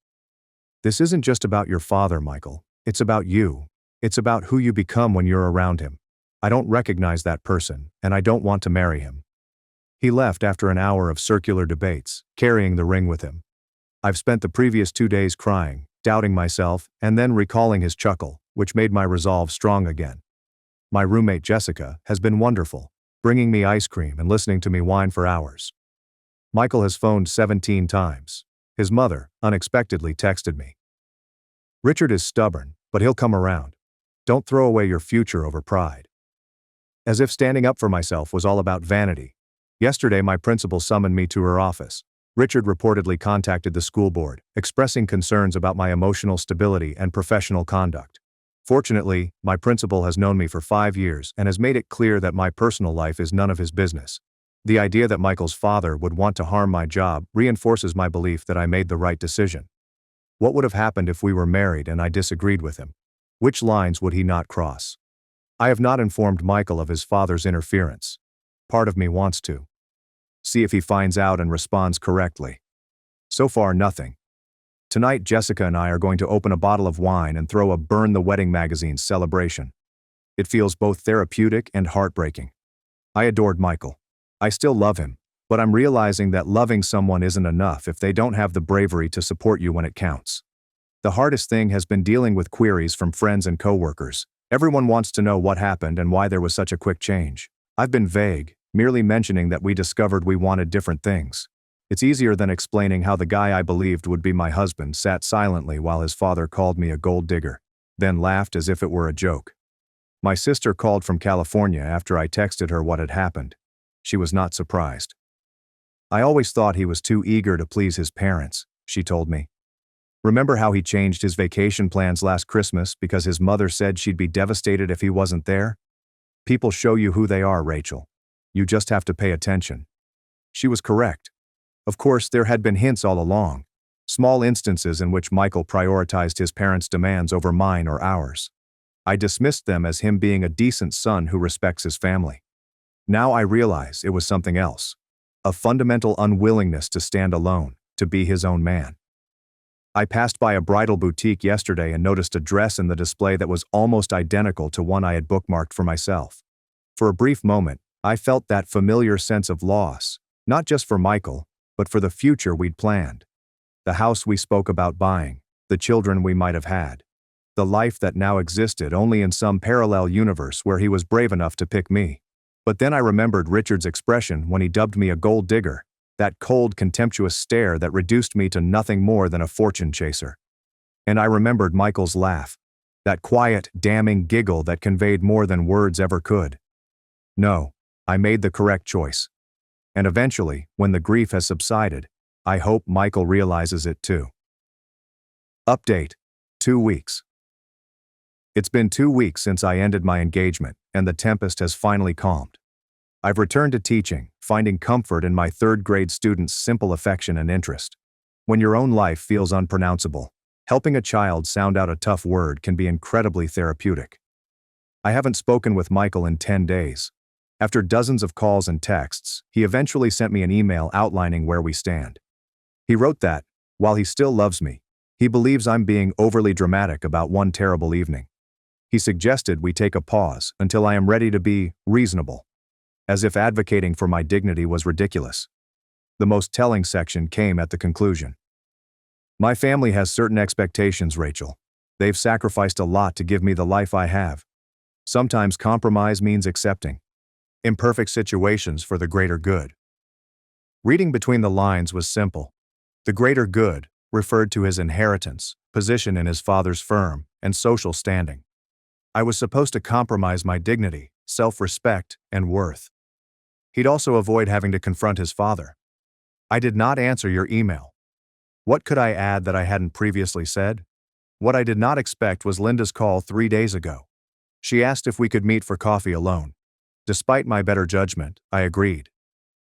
This isn't just about your father, Michael. It's about you. It's about who you become when you're around him. I don't recognize that person, and I don't want to marry him. He left after an hour of circular debates, carrying the ring with him. I've spent the previous 2 days crying, doubting myself, and then recalling his chuckle, which made my resolve strong again. My roommate Jessica has been wonderful, bringing me ice cream and listening to me whine for hours. Michael has phoned 17 times. His mother, unexpectedly, texted me. Richard is stubborn, but he'll come around. Don't throw away your future over pride. As if standing up for myself was all about vanity. Yesterday my principal summoned me to her office. Richard reportedly contacted the school board, expressing concerns about my emotional stability and professional conduct. Fortunately, my principal has known me for 5 years and has made it clear that my personal life is none of his business. The idea that Michael's father would want to harm my job reinforces my belief that I made the right decision. What would have happened if we were married and I disagreed with him? Which lines would he not cross? I have not informed Michael of his father's interference. Part of me wants to. See if he finds out and responds correctly. So far, nothing. Tonight, Jessica and I are going to open a bottle of wine and throw a Burn the Wedding magazine celebration. It feels both therapeutic and heartbreaking. I adored Michael. I still love him, but I'm realizing that loving someone isn't enough if they don't have the bravery to support you when it counts. The hardest thing has been dealing with queries from friends and coworkers. Everyone wants to know what happened and why there was such a quick change. I've been vague, merely mentioning that we discovered we wanted different things. It's easier than explaining how the guy I believed would be my husband sat silently while his father called me a gold digger, then laughed as if it were a joke. My sister called from California after I texted her what had happened. She was not surprised. I always thought he was too eager to please his parents, she told me. Remember how he changed his vacation plans last Christmas because his mother said she'd be devastated if he wasn't there? People show you who they are, Rachel. You just have to pay attention. She was correct. Of course, there had been hints all along. Small instances in which Michael prioritized his parents' demands over mine or ours. I dismissed them as him being a decent son who respects his family. Now I realize it was something else. A fundamental unwillingness to stand alone, to be his own man. I passed by a bridal boutique yesterday and noticed a dress in the display that was almost identical to one I had bookmarked for myself. For a brief moment, I felt that familiar sense of loss, not just for Michael, but for the future we'd planned. The house we spoke about buying, the children we might have had. The life that now existed only in some parallel universe where he was brave enough to pick me. But then I remembered Richard's expression when he dubbed me a gold digger, that cold, contemptuous stare that reduced me to nothing more than a fortune chaser. And I remembered Michael's laugh, that quiet, damning giggle that conveyed more than words ever could. No, I made the correct choice. And eventually, when the grief has subsided, I hope Michael realizes it too. Update: 2 weeks. It's been 2 weeks since I ended my engagement, and the tempest has finally calmed. I've returned to teaching, finding comfort in my 3rd grade students' simple affection and interest. When your own life feels unpronounceable, helping a child sound out a tough word can be incredibly therapeutic. I haven't spoken with Michael in 10 days. After dozens of calls and texts, he eventually sent me an email outlining where we stand. He wrote that, while he still loves me, he believes I'm being overly dramatic about one terrible evening. He suggested we take a pause until I am ready to be reasonable, as if advocating for my dignity was ridiculous. The most telling section came at the conclusion. My family has certain expectations, Rachel. They've sacrificed a lot to give me the life I have. Sometimes compromise means accepting imperfect situations for the greater good. Reading between the lines was simple. The greater good referred to his inheritance, position in his father's firm, and social standing. I was supposed to compromise my dignity, self-respect, and worth. He'd also avoid having to confront his father. I did not answer your email. What could I add that I hadn't previously said? What I did not expect was Linda's call 3 days ago. She asked if we could meet for coffee alone. Despite my better judgment, I agreed.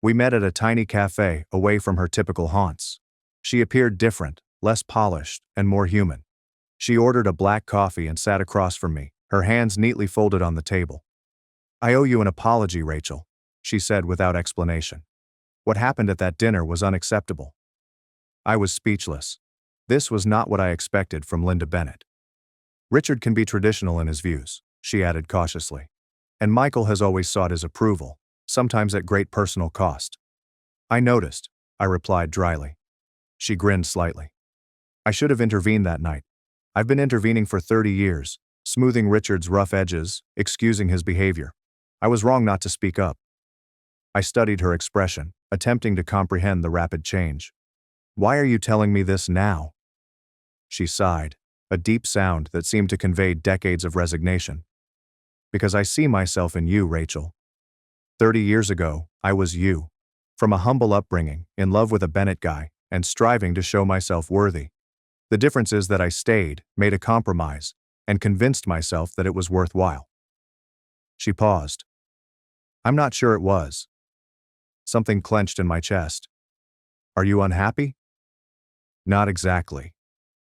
We met at a tiny cafe away from her typical haunts. She appeared different, less polished, and more human. She ordered a black coffee and sat across from me, her hands neatly folded on the table. I owe you an apology, Rachel, she said without explanation. What happened at that dinner was unacceptable. I was speechless. This was not what I expected from Linda Bennett. Richard can be traditional in his views, she added cautiously. and Michael has always sought his approval, sometimes at great personal cost. I noticed, I replied dryly. She grinned slightly. I should have intervened that night. I've been intervening for 30 years, smoothing Richard's rough edges, excusing his behavior. I was wrong not to speak up. I studied her expression, attempting to comprehend the rapid change. Why are you telling me this now? She sighed, a deep sound that seemed to convey decades of resignation. Because I see myself in you, Rachel. 30 years ago, I was you. From a humble upbringing, in love with a Bennett guy, and striving to show myself worthy. The difference is that I stayed, made a compromise, and convinced myself that it was worthwhile. She paused. I'm not sure it was. Something clenched in my chest. Are you unhappy? Not exactly.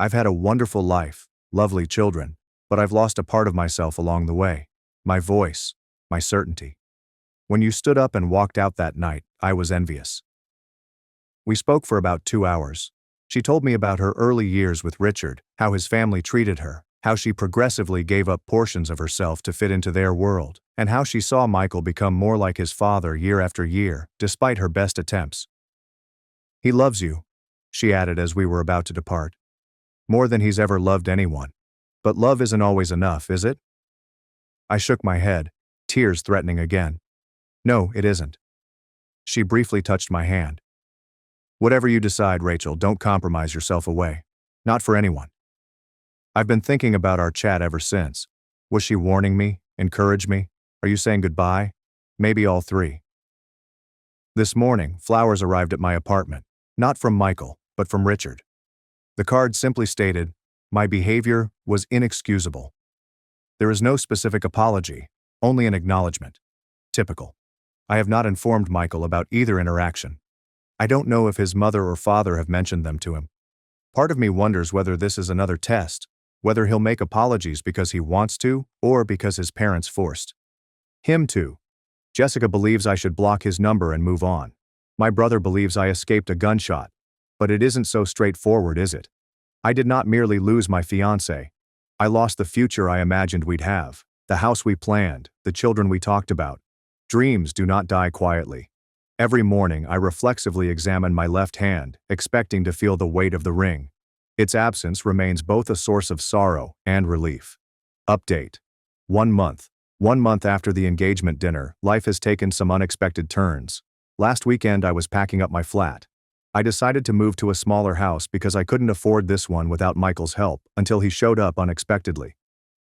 I've had a wonderful life, lovely children, but I've lost a part of myself along the way. My voice, my certainty. When you stood up and walked out that night, I was envious. We spoke for about 2 hours. She told me about her early years with Richard, how his family treated her, how she progressively gave up portions of herself to fit into their world, and how she saw Michael become more like his father year after year, despite her best attempts. He loves you, she added as we were about to depart. More than he's ever loved anyone. But love isn't always enough, is it? I shook my head, tears threatening again. No, it isn't. She briefly touched my hand. Whatever you decide, Rachel, don't compromise yourself away. Not for anyone. I've been thinking about our chat ever since. Was she warning me, encourage me? Are you saying goodbye? Maybe all three. This morning, flowers arrived at my apartment, not from Michael, but from Richard. The card simply stated, my behavior was inexcusable. There is no specific apology, only an acknowledgement. Typical. I have not informed Michael about either interaction. I don't know if his mother or father have mentioned them to him. Part of me wonders whether this is another test, whether he'll make apologies because he wants to or because his parents forced him to. Jessica believes I should block his number and move on. My brother believes I escaped a gunshot. But it isn't so straightforward, is it? I did not merely lose my fiancé. I lost the future I imagined we'd have, the house we planned, the children we talked about. Dreams do not die quietly. Every morning I reflexively examine my left hand, expecting to feel the weight of the ring. Its absence remains both a source of sorrow and relief. Update. 1 month. 1 month after the engagement dinner, life has taken some unexpected turns. Last weekend I was packing up my flat. I decided to move to a smaller house because I couldn't afford this one without Michael's help until he showed up unexpectedly.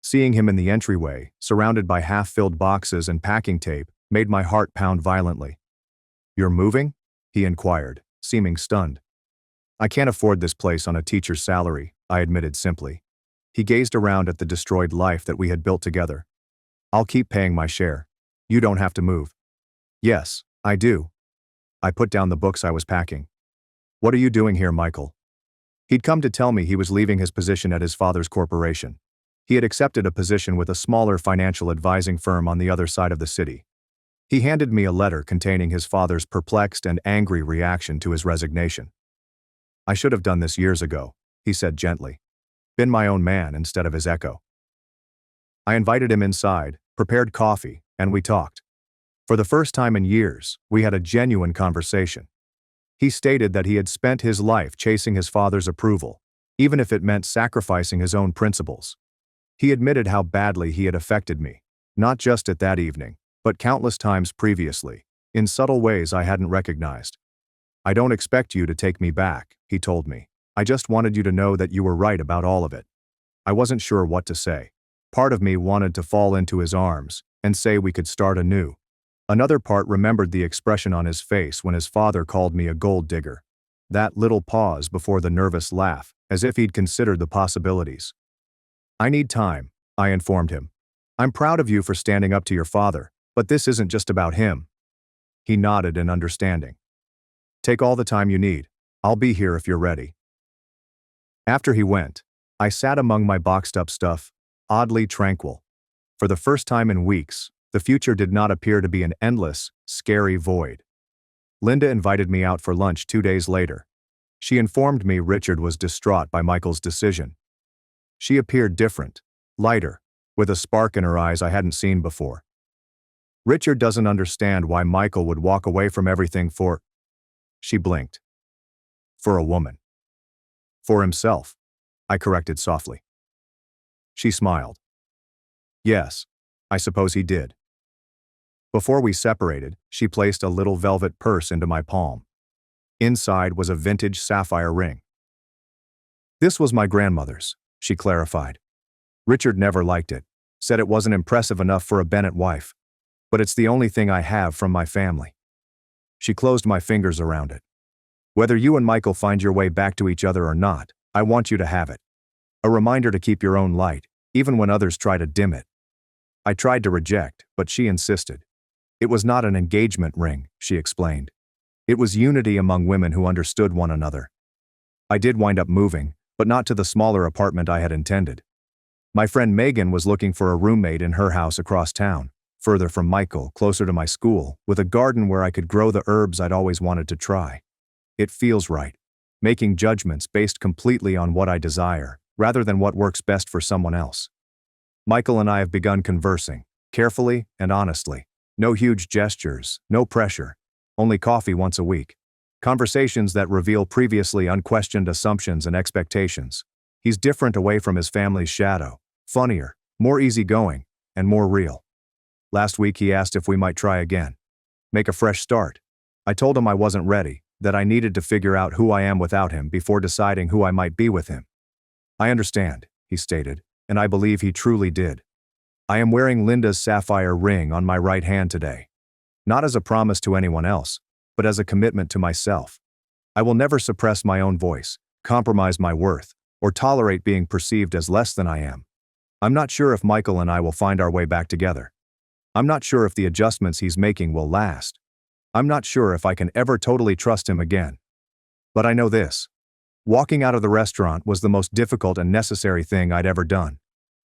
Seeing him in the entryway, surrounded by half-filled boxes and packing tape, made my heart pound violently. You're moving? He inquired, seeming stunned. I can't afford this place on a teacher's salary, I admitted simply. He gazed around at the destroyed life that we had built together. I'll keep paying my share. You don't have to move. Yes, I do. I put down the books I was packing. What are you doing here, Michael? He'd come to tell me he was leaving his position at his father's corporation. He had accepted a position with a smaller financial advising firm on the other side of the city. He handed me a letter containing his father's perplexed and angry reaction to his resignation. I should have done this years ago, he said gently. Been my own man instead of his echo. I invited him inside, prepared coffee, and we talked. For the first time in years, we had a genuine conversation. He stated that he had spent his life chasing his father's approval, even if it meant sacrificing his own principles. He admitted how badly he had affected me, not just at that evening, but countless times previously, in subtle ways I hadn't recognized. I don't expect you to take me back, he told me. I just wanted you to know that you were right about all of it. I wasn't sure what to say. Part of me wanted to fall into his arms and say we could start anew. Another part remembered the expression on his face when his father called me a gold digger. That little pause before the nervous laugh, as if he'd considered the possibilities. I need time, I informed him. I'm proud of you for standing up to your father, but this isn't just about him. He nodded in understanding. Take all the time you need. I'll be here if you're ready. After he went, I sat among my boxed up stuff, oddly tranquil. For the first time in weeks, the future did not appear to be an endless, scary void. Linda invited me out for lunch 2 days later. She informed me Richard was distraught by Michael's decision. She appeared different, lighter, with a spark in her eyes I hadn't seen before. Richard doesn't understand why Michael would walk away from everything for. She blinked. For a woman. For himself, I corrected softly. She smiled. Yes, I suppose he did. Before we separated, she placed a little velvet purse into my palm. Inside was a vintage sapphire ring. This was my grandmother's, she clarified. Richard never liked it, said it wasn't impressive enough for a Bennett wife. But it's the only thing I have from my family. She closed my fingers around it. Whether you and Michael find your way back to each other or not, I want you to have it. A reminder to keep your own light, even when others try to dim it. I tried to reject, but she insisted. It was not an engagement ring, she explained. It was unity among women who understood one another. I did wind up moving, but not to the smaller apartment I had intended. My friend Megan was looking for a roommate in her house across town, further from Michael, closer to my school, with a garden where I could grow the herbs I'd always wanted to try. It feels right, making judgments based completely on what I desire, rather than what works best for someone else. Michael and I have begun conversing, carefully and honestly. No huge gestures, no pressure, only coffee once a week. Conversations that reveal previously unquestioned assumptions and expectations. He's different away from his family's shadow, funnier, more easygoing, and more real. Last week he asked if we might try again. Make a fresh start. I told him I wasn't ready, that I needed to figure out who I am without him before deciding who I might be with him. I understand, he stated, and I believe he truly did. I am wearing Linda's sapphire ring on my right hand today. Not as a promise to anyone else, but as a commitment to myself. I will never suppress my own voice, compromise my worth, or tolerate being perceived as less than I am. I'm not sure if Michael and I will find our way back together. I'm not sure if the adjustments he's making will last. I'm not sure if I can ever totally trust him again. But I know this. Walking out of the restaurant was the most difficult and necessary thing I'd ever done.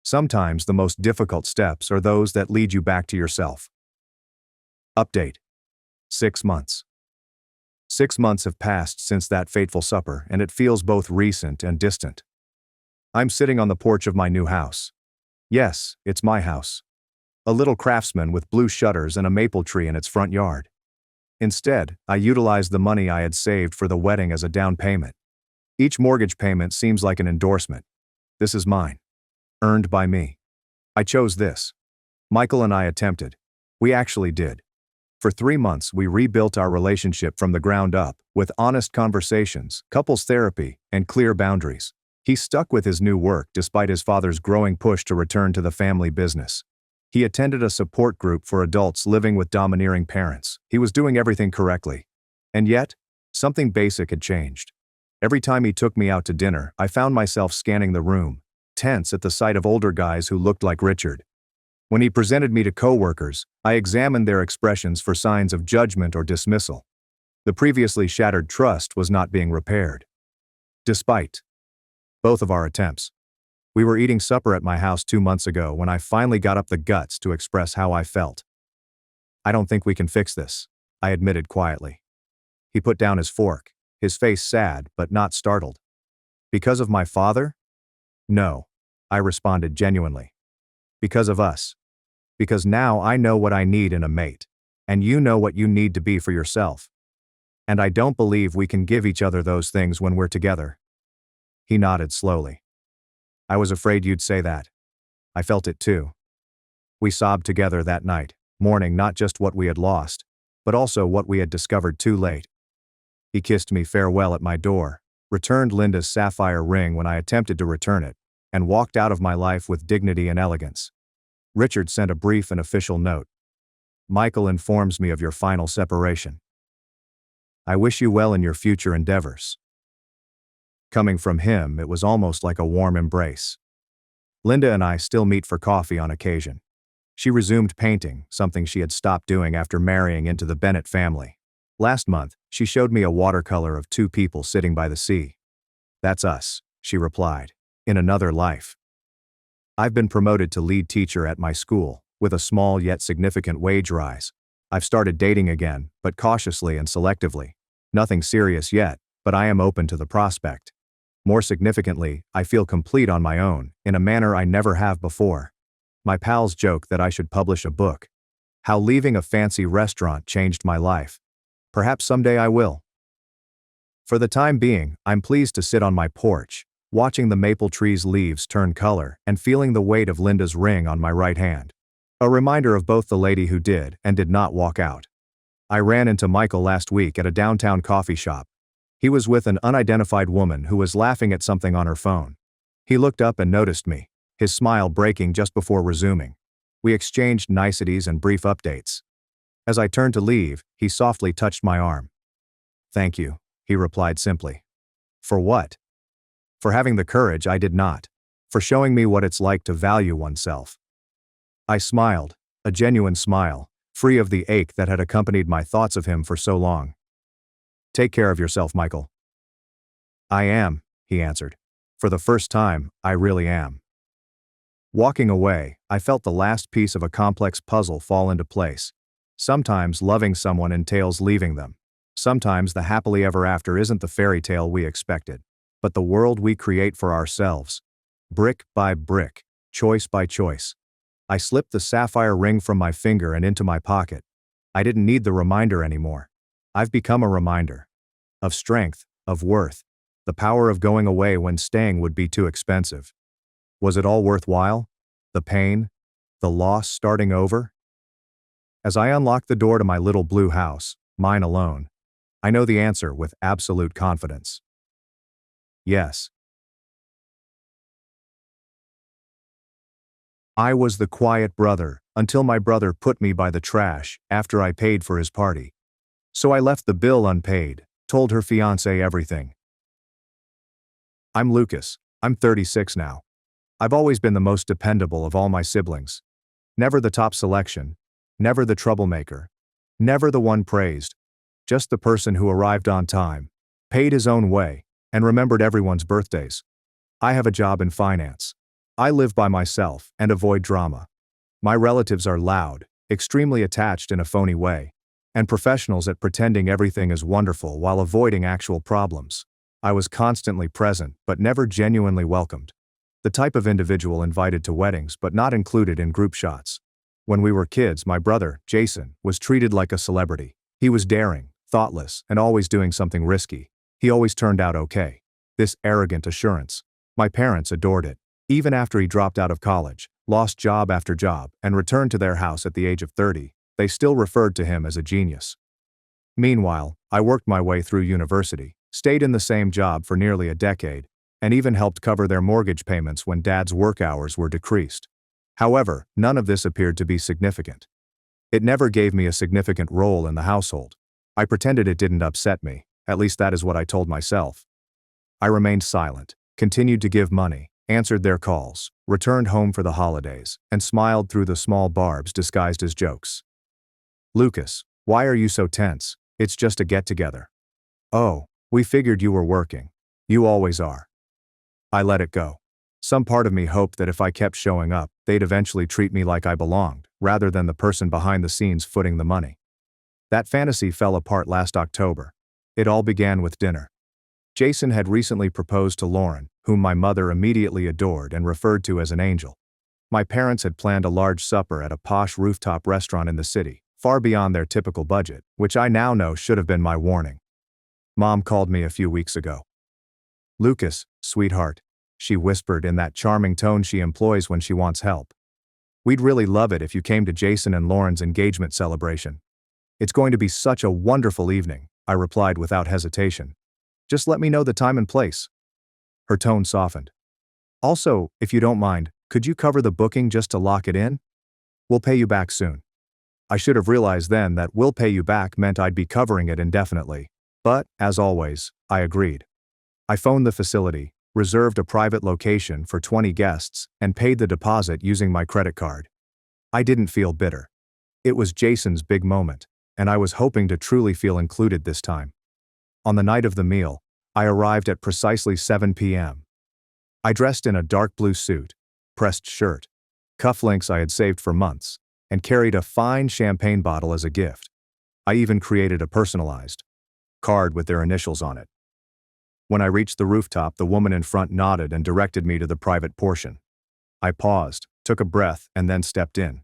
Sometimes the most difficult steps are those that lead you back to yourself. Update. 6 months. 6 months have passed since that fateful supper, and it feels both recent and distant. I'm sitting on the porch of my new house. Yes, it's my house. A little craftsman with blue shutters and a maple tree in its front yard. Instead, I utilized the money I had saved for the wedding as a down payment. Each mortgage payment seems like an endorsement. This is mine. Earned by me. I chose this. Michael and I attempted. We actually did. For 3 months, we rebuilt our relationship from the ground up, with honest conversations, couples therapy, and clear boundaries. He stuck with his new work despite his father's growing push to return to the family business. He attended a support group for adults living with domineering parents. He was doing everything correctly. And yet, something basic had changed. Every time he took me out to dinner, I found myself scanning the room, tense at the sight of older guys who looked like Richard. When he presented me to coworkers, I examined their expressions for signs of judgment or dismissal. The previously shattered trust was not being repaired. Despite both of our attempts. We were eating supper at my house 2 months ago when I finally got up the guts to express how I felt. I don't think we can fix this, I admitted quietly. He put down his fork, his face sad but not startled. Because of my father? No, I responded genuinely. Because of us. Because now I know what I need in a mate, and you know what you need to be for yourself. And I don't believe we can give each other those things when we're together. He nodded slowly. I was afraid you'd say that. I felt it too. We sobbed together that night, mourning not just what we had lost, but also what we had discovered too late. He kissed me farewell at my door, returned Linda's sapphire ring when I attempted to return it, and walked out of my life with dignity and elegance. Richard sent a brief and official note. Michael informs me of your final separation. I wish you well in your future endeavors. Coming from him, it was almost like a warm embrace. Linda and I still meet for coffee on occasion. She resumed painting, something she had stopped doing after marrying into the Bennett family. Last month, she showed me a watercolor of 2 people sitting by the sea. That's us, she replied, in another life. I've been promoted to lead teacher at my school, with a small yet significant wage rise. I've started dating again, but cautiously and selectively. Nothing serious yet, but I am open to the prospect. More significantly, I feel complete on my own, in a manner I never have before. My pals joke that I should publish a book. How leaving a fancy restaurant changed my life. Perhaps someday I will. For the time being, I'm pleased to sit on my porch, watching the maple tree's leaves turn color and feeling the weight of Linda's ring on my right hand. A reminder of both the lady who did and did not walk out. I ran into Michael last week at a downtown coffee shop. He was with an unidentified woman who was laughing at something on her phone. He looked up and noticed me, his smile breaking just before resuming. We exchanged niceties and brief updates. As I turned to leave, he softly touched my arm. "Thank you," he replied simply. "For what?" "For having the courage I did not. For showing me what it's like to value oneself." I smiled, a genuine smile, free of the ache that had accompanied my thoughts of him for so long. "Take care of yourself, Michael." "I am," he answered. "For the first time, I really am." Walking away, I felt the last piece of a complex puzzle fall into place. Sometimes loving someone entails leaving them. Sometimes the happily ever after isn't the fairy tale we expected, but the world we create for ourselves. Brick by brick, choice by choice. I slipped the sapphire ring from my finger and into my pocket. I didn't need the reminder anymore. I've become a reminder. Of strength, of worth. The power of going away when staying would be too expensive. Was it all worthwhile? The pain? The loss starting over? As I unlock the door to my little blue house, mine alone, I know the answer with absolute confidence. Yes. I was the quiet brother until my brother put me by the trash after I paid for his party. So I left the bill unpaid, told her fiancé everything. I'm Lucas. I'm 36 now. I've always been the most dependable of all my siblings. Never the top selection, never the troublemaker, never the one praised, just the person who arrived on time, paid his own way, and remembered everyone's birthdays. I have a job in finance. I live by myself and avoid drama. My relatives are loud, extremely attached in a phony way, and professionals at pretending everything is wonderful while avoiding actual problems. I was constantly present but never genuinely welcomed. The type of individual invited to weddings but not included in group shots. When we were kids, my brother, Jason, was treated like a celebrity. He was daring, thoughtless, and always doing something risky. He always turned out okay. This arrogant assurance. My parents adored it. Even after he dropped out of college, lost job after job, and returned to their house at the age of 30, they still referred to him as a genius. Meanwhile, I worked my way through university, stayed in the same job for nearly a decade, and even helped cover their mortgage payments when Dad's work hours were decreased. However, none of this appeared to be significant. It never gave me a significant role in the household. I pretended it didn't upset me, at least that is what I told myself. I remained silent, continued to give money, answered their calls, returned home for the holidays, and smiled through the small barbs disguised as jokes. "Lucas, why are you so tense? It's just a get-together." "Oh, we figured you were working. You always are." I let it go. Some part of me hoped that if I kept showing up, they'd eventually treat me like I belonged, rather than the person behind the scenes footing the money. That fantasy fell apart last October. It all began with dinner. Jason had recently proposed to Lauren, whom my mother immediately adored and referred to as an angel. My parents had planned a large supper at a posh rooftop restaurant in the city, far beyond their typical budget, which I now know should have been my warning. Mom called me a few weeks ago. "Lucas, sweetheart," she whispered in that charming tone she employs when she wants help. "We'd really love it if you came to Jason and Lauren's engagement celebration." "It's going to be such a wonderful evening," I replied without hesitation. "Just let me know the time and place." Her tone softened. "Also, if you don't mind, could you cover the booking just to lock it in? We'll pay you back soon." I should have realized then that "we'll pay you back" meant I'd be covering it indefinitely. But, as always, I agreed. I phoned the facility, reserved a private location for 20 guests, and paid the deposit using my credit card. I didn't feel bitter. It was Jason's big moment, and I was hoping to truly feel included this time. On the night of the meal, I arrived at precisely 7 p.m. I dressed in a dark blue suit, pressed shirt, cufflinks I had saved for months, and carried a fine champagne bottle as a gift. I even created a personalized card with their initials on it. When I reached the rooftop, the woman in front nodded and directed me to the private portion. I paused, took a breath, and then stepped in.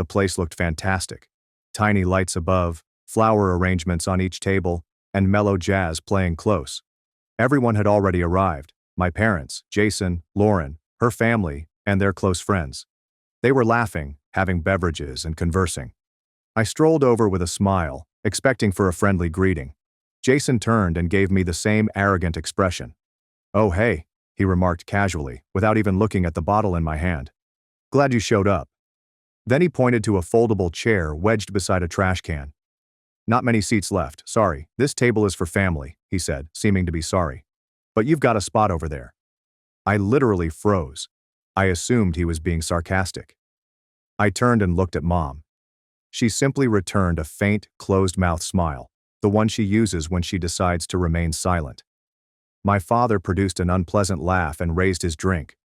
The place looked fantastic. Tiny lights above, flower arrangements on each table, and mellow jazz playing close. Everyone had already arrived: my parents, Jason, Lauren, her family, and their close friends. They were laughing, having beverages, and conversing. I strolled over with a smile, expecting for a friendly greeting. Jason turned and gave me the same arrogant expression. "Oh hey," he remarked casually, without even looking at the bottle in my hand. "Glad you showed up." Then he pointed to a foldable chair wedged beside a trash can. "Not many seats left, sorry. This table is for family," he said, seeming to be sorry. "But you've got a spot over there." I literally froze. I assumed he was being sarcastic. I turned and looked at Mom. She simply returned a faint, closed-mouth smile, the one she uses when she decides to remain silent. My father produced an unpleasant laugh and raised his drink.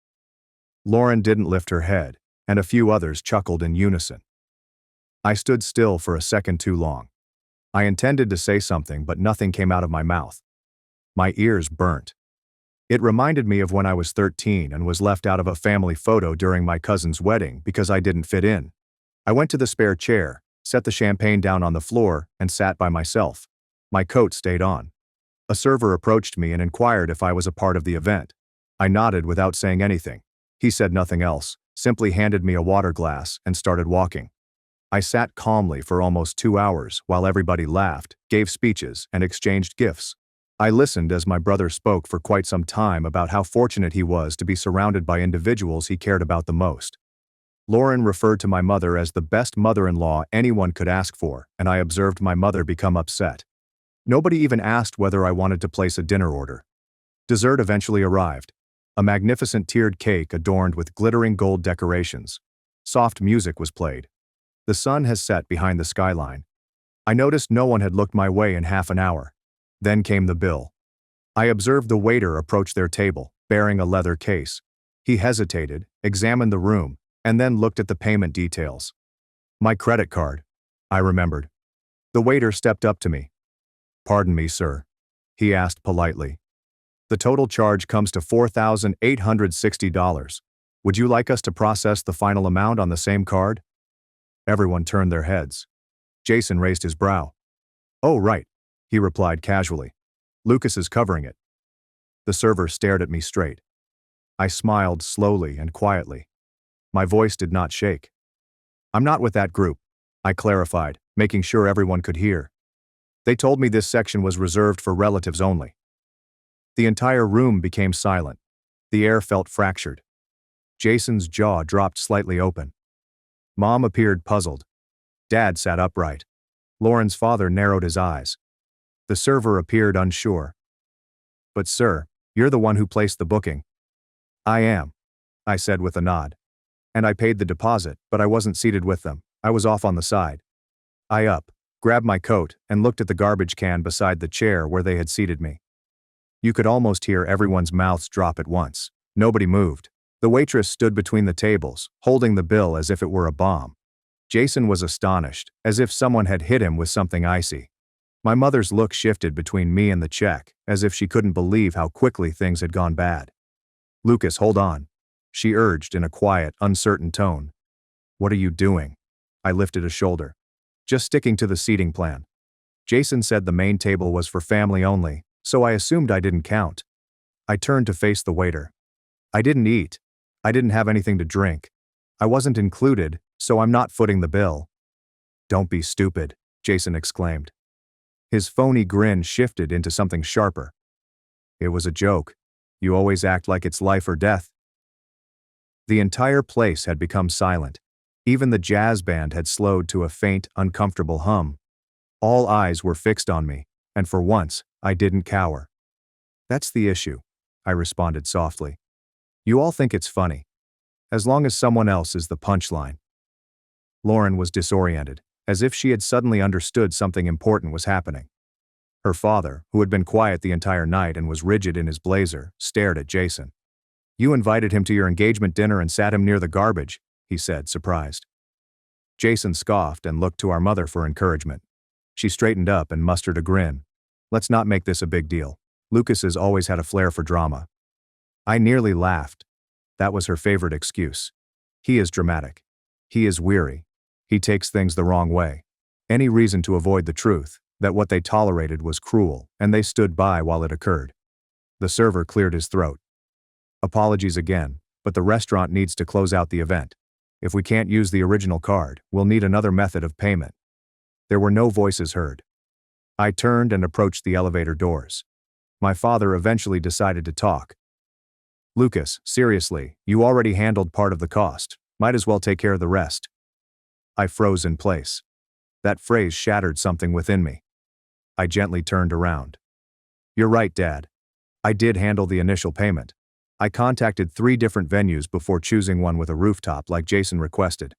Lauren didn't lift her head, and a few others chuckled in unison. I stood still for a second too long. I intended to say something, but nothing came out of my mouth. My ears burnt. It reminded me of when I was 13 and was left out of a family photo during my cousin's wedding because I didn't fit in. I went to the spare chair, set the champagne down on the floor, and sat by myself. My coat stayed on. A server approached me and inquired if I was a part of the event. I nodded without saying anything. He said nothing else, simply handed me a water glass and started walking. I sat calmly for almost 2 hours while everybody laughed, gave speeches, and exchanged gifts. I listened as my brother spoke for quite some time about how fortunate he was to be surrounded by individuals he cared about the most. Lauren referred to my mother as the best mother-in-law anyone could ask for, and I observed my mother become upset. Nobody even asked whether I wanted to place a dinner order. Dessert eventually arrived. A magnificent tiered cake adorned with glittering gold decorations. Soft music was played. The sun has set behind the skyline. I noticed no one had looked my way in half an hour. Then came the bill. I observed the waiter approach their table, bearing a leather case. He hesitated, examined the room, and then looked at the payment details. "My credit card," I remembered. The waiter stepped up to me. "Pardon me, sir," he asked politely. "The total charge comes to $4,860. Would you like us to process the final amount on the same card?" Everyone turned their heads. Jason raised his brow. "Oh, right," he replied casually. "Lucas is covering it." The server stared at me straight. I smiled slowly and quietly. My voice did not shake. "I'm not with that group," I clarified, making sure everyone could hear. "They told me this section was reserved for relatives only." The entire room became silent. The air felt fractured. Jason's jaw dropped slightly open. Mom appeared puzzled. Dad sat upright. Lauren's father narrowed his eyes. The server appeared unsure. "But sir, you're the one who placed the booking." "I am," I said with a nod. "And I paid the deposit, but I wasn't seated with them. I was off on the side." I grabbed my coat, and looked at the garbage can beside the chair where they had seated me. You could almost hear everyone's mouths drop at once. Nobody moved. The waitress stood between the tables, holding the bill as if it were a bomb. Jason was astonished, as if someone had hit him with something icy. My mother's look shifted between me and the check, as if she couldn't believe how quickly things had gone bad. "Lucas, hold on," she urged in a quiet, uncertain tone. "What are you doing?" I lifted a shoulder. "Just sticking to the seating plan. Jason said the main table was for family only, so I assumed I didn't count." I turned to face the waiter. "I didn't eat. I didn't have anything to drink. I wasn't included, so I'm not footing the bill." "Don't be stupid," Jason exclaimed. His phony grin shifted into something sharper. "It was a joke. You always act like it's life or death." The entire place had become silent. Even the jazz band had slowed to a faint, uncomfortable hum. All eyes were fixed on me, and for once, I didn't cower. "That's the issue," I responded softly. "You all think it's funny. As long as someone else is the punchline." Lauren was disoriented, as if she had suddenly understood something important was happening. Her father, who had been quiet the entire night and was rigid in his blazer, stared at Jason. "You invited him to your engagement dinner and sat him near the garbage," he said, surprised. Jason scoffed and looked to our mother for encouragement. She straightened up and mustered a grin. "Let's not make this a big deal. Lucas has always had a flair for drama." I nearly laughed. That was her favorite excuse. "He is dramatic. He is weary. He takes things the wrong way. Any reason to avoid the truth, that what they tolerated was cruel, and they stood by while it occurred. The server cleared his throat. Apologies again, but the restaurant needs to close out the event. If we can't use the original card, we'll need another method of payment. There were no voices heard. I turned and approached the elevator doors. My father eventually decided to talk. Lucas, seriously, you already handled part of the cost. Might as well take care of the rest. I froze in place. That phrase shattered something within me. I gently turned around. You're right, Dad. I did handle the initial payment. I contacted 3 different venues before choosing one with a rooftop like Jason requested.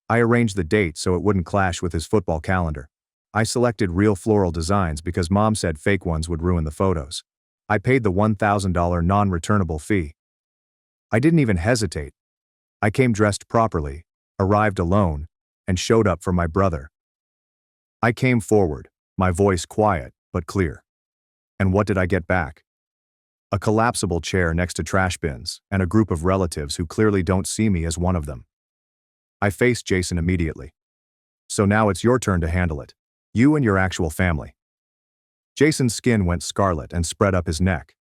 I arranged the date so it wouldn't clash with his football calendar. I selected real floral designs because Mom said fake ones would ruin the photos. I paid the $1,000 non-returnable fee. I didn't even hesitate. I came dressed properly, arrived alone, and showed up for my brother. I came forward, my voice quiet but clear. And what did I get back? A collapsible chair next to trash bins, and a group of relatives who clearly don't see me as one of them. I faced Jason immediately. So now it's your turn to handle it. You and your actual family. Jason's skin went scarlet and spread up his neck.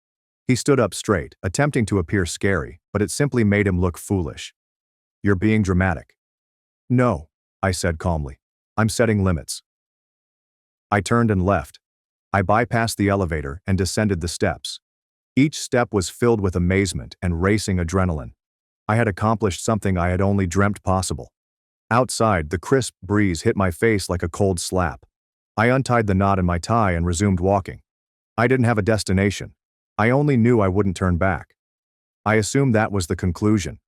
He stood up straight, attempting to appear scary, but it simply made him look foolish. You're being dramatic. No, I said calmly. I'm setting limits. I turned and left. I bypassed the elevator and descended the steps. Each step was filled with amazement and racing adrenaline. I had accomplished something I had only dreamt possible. Outside, the crisp breeze hit my face like a cold slap. I untied the knot in my tie and resumed walking. I didn't have a destination. I only knew I wouldn't turn back. I assumed that was the conclusion.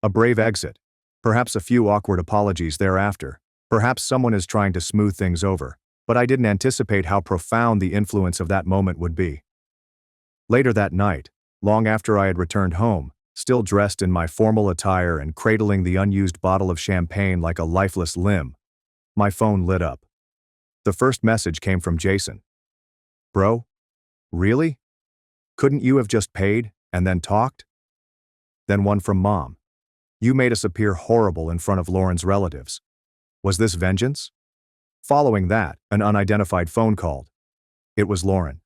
A brave exit. Perhaps a few awkward apologies thereafter. Perhaps someone is trying to smooth things over. But I didn't anticipate how profound the influence of that moment would be. Later that night, long after I had returned home, still dressed in my formal attire and cradling the unused bottle of champagne like a lifeless limb, my phone lit up. The first message came from Jason. Bro? Really? Couldn't you have just paid and then talked? Then one from Mom. You made us appear horrible in front of Lauren's relatives. Was this vengeance? Following that, an unidentified phone called. It was Lauren.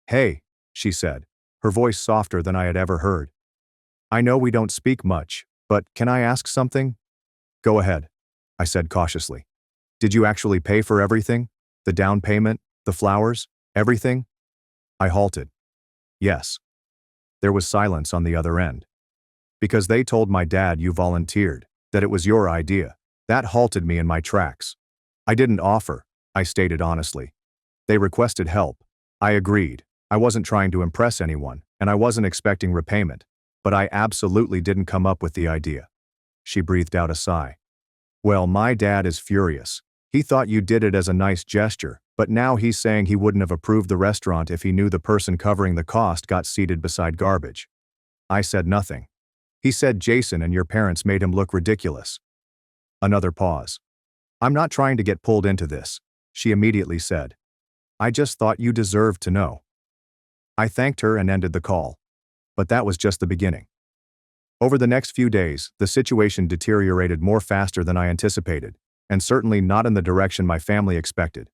Hey, she said, her voice softer than I had ever heard. I know we don't speak much, but can I ask something? Go ahead, I said cautiously. Did you actually pay for everything? The down payment, the flowers, everything? I halted. Yes. There was silence on the other end. Because they told my dad you volunteered, that it was your idea. That halted me in my tracks. I didn't offer, I stated honestly. They requested help. I agreed. I wasn't trying to impress anyone, and I wasn't expecting repayment. But I absolutely didn't come up with the idea. She breathed out a sigh. Well, my dad is furious. He thought you did it as a nice gesture, but now he's saying he wouldn't have approved the restaurant if he knew the person covering the cost got seated beside garbage. I said nothing. He said Jason and your parents made him look ridiculous. Another pause. I'm not trying to get pulled into this, she immediately said. I just thought you deserved to know. I thanked her and ended the call. But that was just the beginning. Over the next few days, the situation deteriorated more faster than I anticipated, and certainly not in the direction my family expected.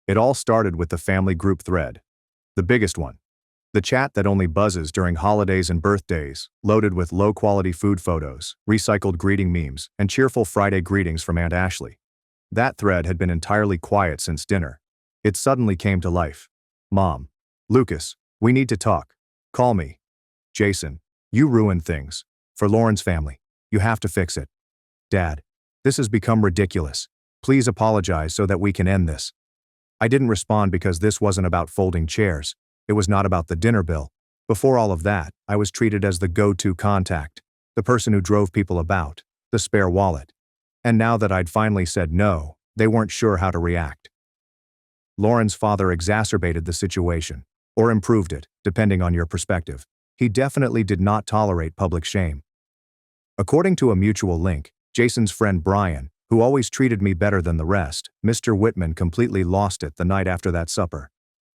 It all started with the family group thread. The biggest one. The chat that only buzzes during holidays and birthdays, loaded with low-quality food photos, recycled greeting memes, and cheerful Friday greetings from Aunt Ashley. That thread had been entirely quiet since dinner. It suddenly came to life. Mom. Lucas, we need to talk. Call me. Jason, you ruined things. For Lauren's family. You have to fix it. Dad, this has become ridiculous. Please apologize so that we can end this. I didn't respond because this wasn't about folding chairs. It was not about the dinner bill. Before all of that, I was treated as the go-to contact, the person who drove people about, the spare wallet. And now that I'd finally said no, they weren't sure how to react. Lauren's father exacerbated the situation, or improved it, depending on your perspective. He definitely did not tolerate public shame. According to a mutual link, Jason's friend Brian, who always treated me better than the rest, Mr. Whitman completely lost it the night after that supper.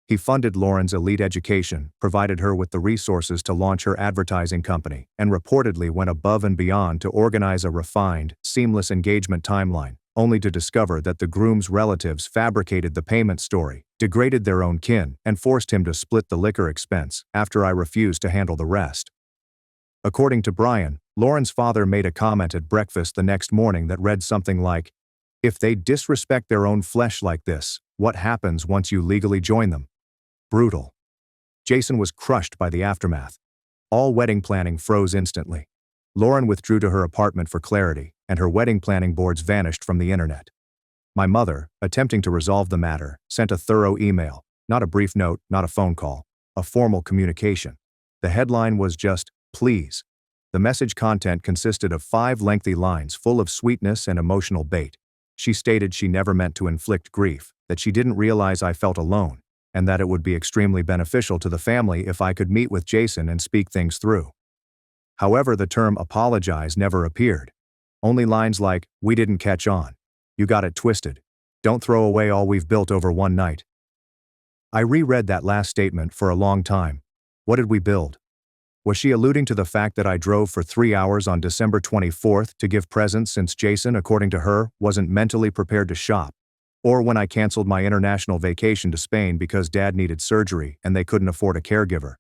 He funded Lauren's elite education, provided her with the resources to launch her advertising company, and reportedly went above and beyond to organize a refined, seamless engagement timeline, only to discover that the groom's relatives fabricated the payment story, degraded their own kin, and forced him to split the liquor expense after I refused to handle the rest. According to Brian, Lauren's father made a comment at breakfast the next morning that read something like, "If they disrespect their own flesh like this, what happens once you legally join them?" Brutal. Jason was crushed by the aftermath. All wedding planning froze instantly. Lauren withdrew to her apartment for clarity, and her wedding planning boards vanished from the internet. My mother, attempting to resolve the matter, sent a thorough email, not a brief note, not a phone call, a formal communication. The headline was just, "Please." The message content consisted of 5 lengthy lines full of sweetness and emotional bait. She stated she never meant to inflict grief, that she didn't realize I felt alone, and that it would be extremely beneficial to the family if I could meet with Jason and speak things through. However, the term apologize never appeared. Only lines like, "We didn't catch on. You got it twisted. Don't throw away all we've built over one night." I reread that last statement for a long time. What did we build? Was she alluding to the fact that I drove for 3 hours on December 24th to give presents since Jason, according to her, wasn't mentally prepared to shop? Or when I canceled my international vacation to Spain because Dad needed surgery and they couldn't afford a caregiver?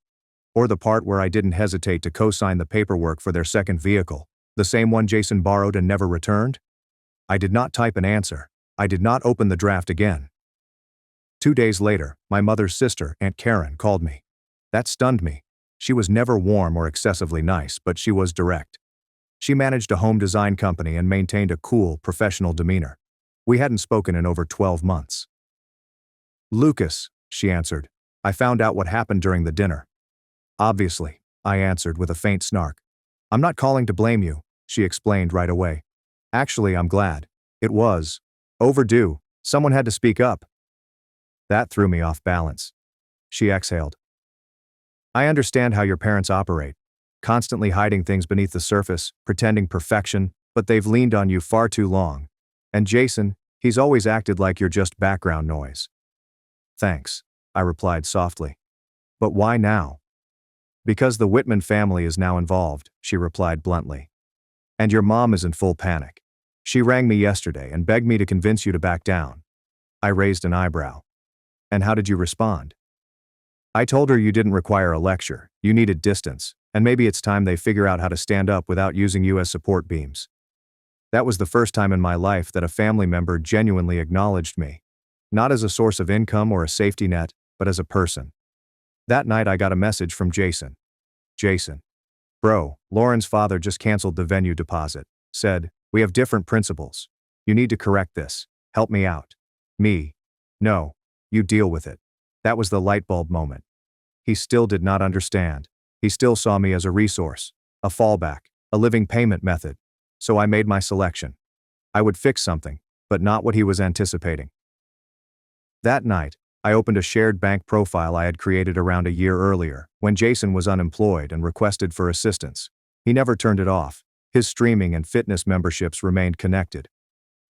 Or the part where I didn't hesitate to co-sign the paperwork for their second vehicle, the same one Jason borrowed and never returned? I did not type an answer. I did not open the draft again. 2 days later, my mother's sister, Aunt Karen, called me. That stunned me. She was never warm or excessively nice, but she was direct. She managed a home design company and maintained a cool, professional demeanor. We hadn't spoken in over 12 months. "Lucas," she answered. "I found out what happened during the dinner." "Obviously," I answered with a faint snark. "I'm not calling to blame you," she explained right away. "Actually, I'm glad. It was overdue. Someone had to speak up." That threw me off balance. She exhaled. "I understand how your parents operate, constantly hiding things beneath the surface, pretending perfection, but they've leaned on you far too long. And Jason, he's always acted like you're just background noise." "Thanks," I replied softly. "But why now?" "Because the Whitman family is now involved," she replied bluntly. "And your mom is in full panic. She rang me yesterday and begged me to convince you to back down." I raised an eyebrow. "And how did you respond?" "I told her you didn't require a lecture, you needed distance, and maybe it's time they figure out how to stand up without using you as support beams." That was the first time in my life that a family member genuinely acknowledged me. Not as a source of income or a safety net, but as a person. That night I got a message from Jason. "Jason. Bro, Lauren's father just canceled the venue deposit. Said, we have different principles. You need to correct this. Help me out." Me. "No. You deal with it." That was the light bulb moment. He still did not understand. He still saw me as a resource, a fallback, a living payment method. So I made my selection. I would fix something, but not what he was anticipating. That night, I opened a shared bank profile I had created around a year earlier, when Jason was unemployed and requested for assistance. He never turned it off. His streaming and fitness memberships remained connected.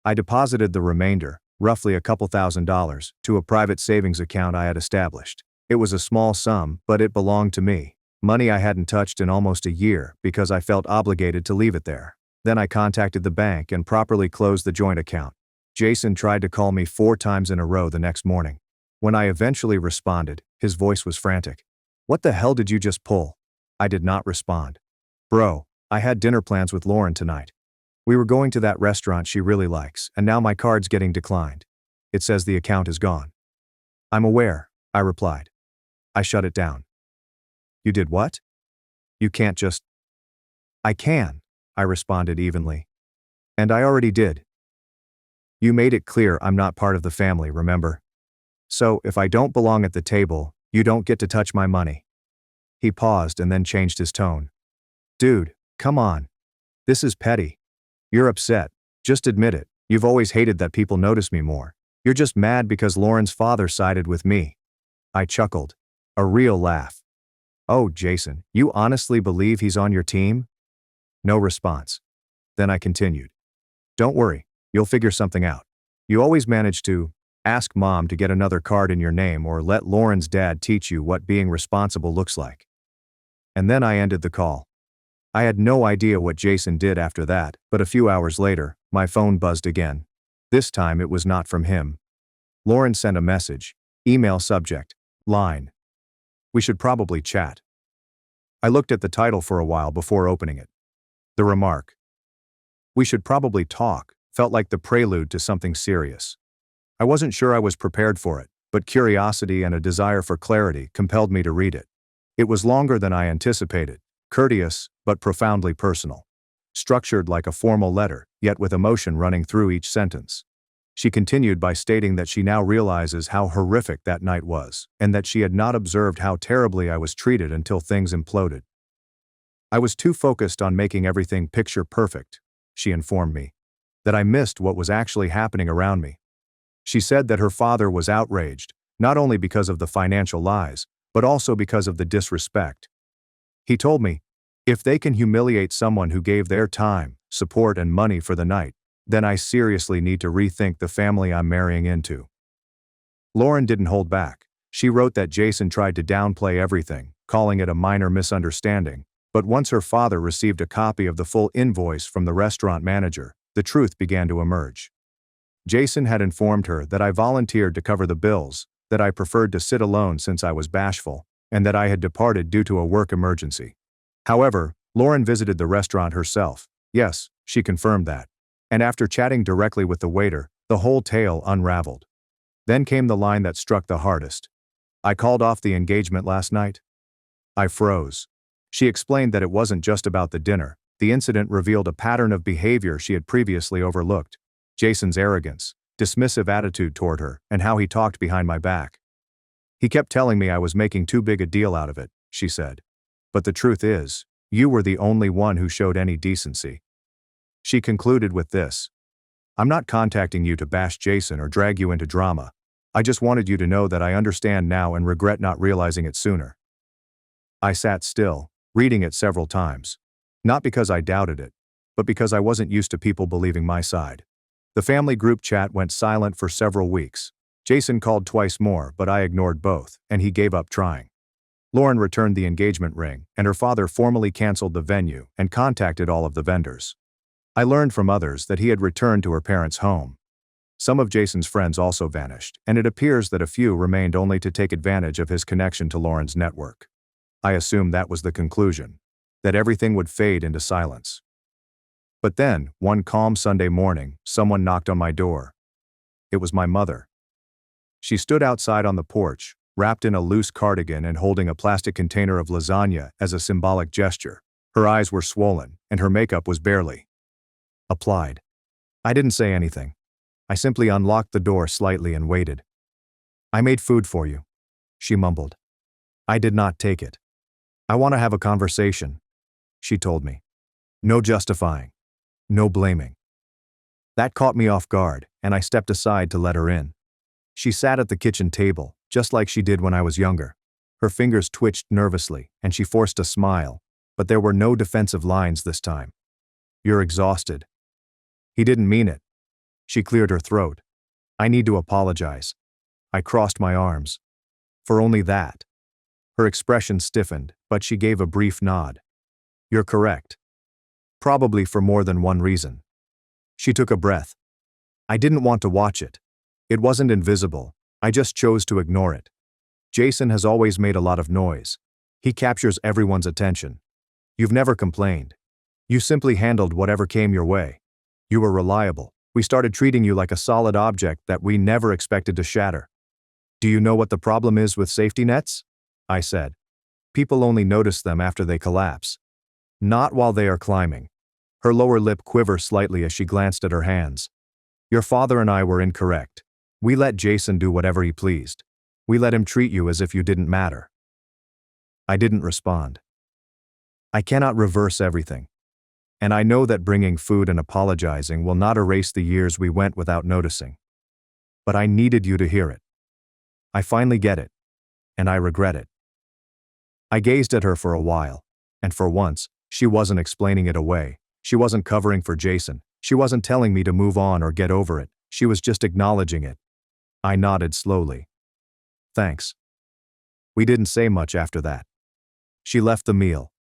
I deposited the remainder, roughly a couple $1,000s, to a private savings account I had established. It was a small sum, but it belonged to me. Money I hadn't touched in almost a year because I felt obligated to leave it there. Then I contacted the bank and properly closed the joint account. Jason tried to call me 4 times in a row the next morning. When I eventually responded, his voice was frantic. "What the hell did you just pull?" I did not respond. "Bro, I had dinner plans with Lauren tonight. We were going to that restaurant she really likes, and now my card's getting declined. It says the account is gone." "I'm aware," I replied. I shut it down. "You did what?" "You can't just..." "I can," I responded evenly. "And I already did. You made it clear I'm not part of the family, remember? So, if I don't belong at the table, you don't get to touch my money." He paused and then changed his tone. "Dude, come on. This is petty. You're upset. Just admit it. You've always hated that people notice me more. You're just mad because Lauren's father sided with me." I chuckled. A real laugh. "Oh, Jason, you honestly believe he's on your team?" No response. Then I continued. "Don't worry, you'll figure something out. You always manage to ask mom to get another card in your name or let Lauren's dad teach you what being responsible looks like." And then I ended the call. I had no idea what Jason did after that, but a few hours later, my phone buzzed again. This time it was not from him. Lauren sent a message. Email subject. Line. We should probably chat. I looked at the title for a while before opening it. The remark, "We should probably talk," felt like the prelude to something serious. I wasn't sure I was prepared for it, but curiosity and a desire for clarity compelled me to read it. It was longer than I anticipated, courteous, but profoundly personal. Structured like a formal letter, yet with emotion running through each sentence. She continued by stating that she now realizes how horrific that night was, and that she had not observed how terribly I was treated until things imploded. I was too focused on making everything picture perfect, she informed me, that I missed what was actually happening around me. She said that her father was outraged, not only because of the financial lies, but also because of the disrespect. He told me, if they can humiliate someone who gave their time, support, and money for the night, then I seriously need to rethink the family I'm marrying into. Lauren didn't hold back. She wrote that Jason tried to downplay everything, calling it a minor misunderstanding, but once her father received a copy of the full invoice from the restaurant manager, the truth began to emerge. Jason had informed her that I volunteered to cover the bills, that I preferred to sit alone since I was bashful, and that I had departed due to a work emergency. However, Lauren visited the restaurant herself. Yes, she confirmed that. And after chatting directly with the waiter, the whole tale unraveled. Then came the line that struck the hardest. I called off the engagement last night. I froze. She explained that it wasn't just about the dinner. The incident revealed a pattern of behavior she had previously overlooked. Jason's arrogance, dismissive attitude toward her, and how he talked behind my back. He kept telling me I was making too big a deal out of it, she said. But the truth is, you were the only one who showed any decency. She concluded with this. I'm not contacting you to bash Jason or drag you into drama. I just wanted you to know that I understand now and regret not realizing it sooner. I sat still, reading it several times. Not because I doubted it, but because I wasn't used to people believing my side. The family group chat went silent for several weeks. Jason called twice more, but I ignored both, and he gave up trying. Lauren returned the engagement ring, and her father formally canceled the venue and contacted all of the vendors. I learned from others that he had returned to her parents' home. Some of Jason's friends also vanished, and it appears that a few remained only to take advantage of his connection to Lauren's network. I assumed that was the conclusion, that everything would fade into silence. But then, one calm Sunday morning, someone knocked on my door. It was my mother. She stood outside on the porch, wrapped in a loose cardigan and holding a plastic container of lasagna as a symbolic gesture. Her eyes were swollen, and her makeup was barely applied. I didn't say anything. I simply unlocked the door slightly and waited. I made food for you, she mumbled. I did not take it. I want to have a conversation, she told me. No justifying. No blaming. That caught me off guard, and I stepped aside to let her in. She sat at the kitchen table, just like she did when I was younger. Her fingers twitched nervously, and she forced a smile, but there were no defensive lines this time. You're exhausted. He didn't mean it. She cleared her throat. I need to apologize. I crossed my arms. For only that. Her expression stiffened, but she gave a brief nod. You're correct. Probably for more than one reason. She took a breath. I didn't want to watch it. It wasn't invisible. I just chose to ignore it. Jason has always made a lot of noise. He captures everyone's attention. You've never complained. You simply handled whatever came your way. You were reliable. We started treating you like a solid object that we never expected to shatter. Do you know what the problem is with safety nets? I said. People only notice them after they collapse. Not while they are climbing. Her lower lip quivered slightly as she glanced at her hands. Your father and I were incorrect. We let Jason do whatever he pleased. We let him treat you as if you didn't matter. I didn't respond. I cannot reverse everything. And I know that bringing food and apologizing will not erase the years we went without noticing. But I needed you to hear it. I finally get it. And I regret it. I gazed at her for a while, and for once, she wasn't explaining it away. She wasn't covering for Jason. She wasn't telling me to move on or get over it. She was just acknowledging it. I nodded slowly. Thanks. We didn't say much after that. She left the meal.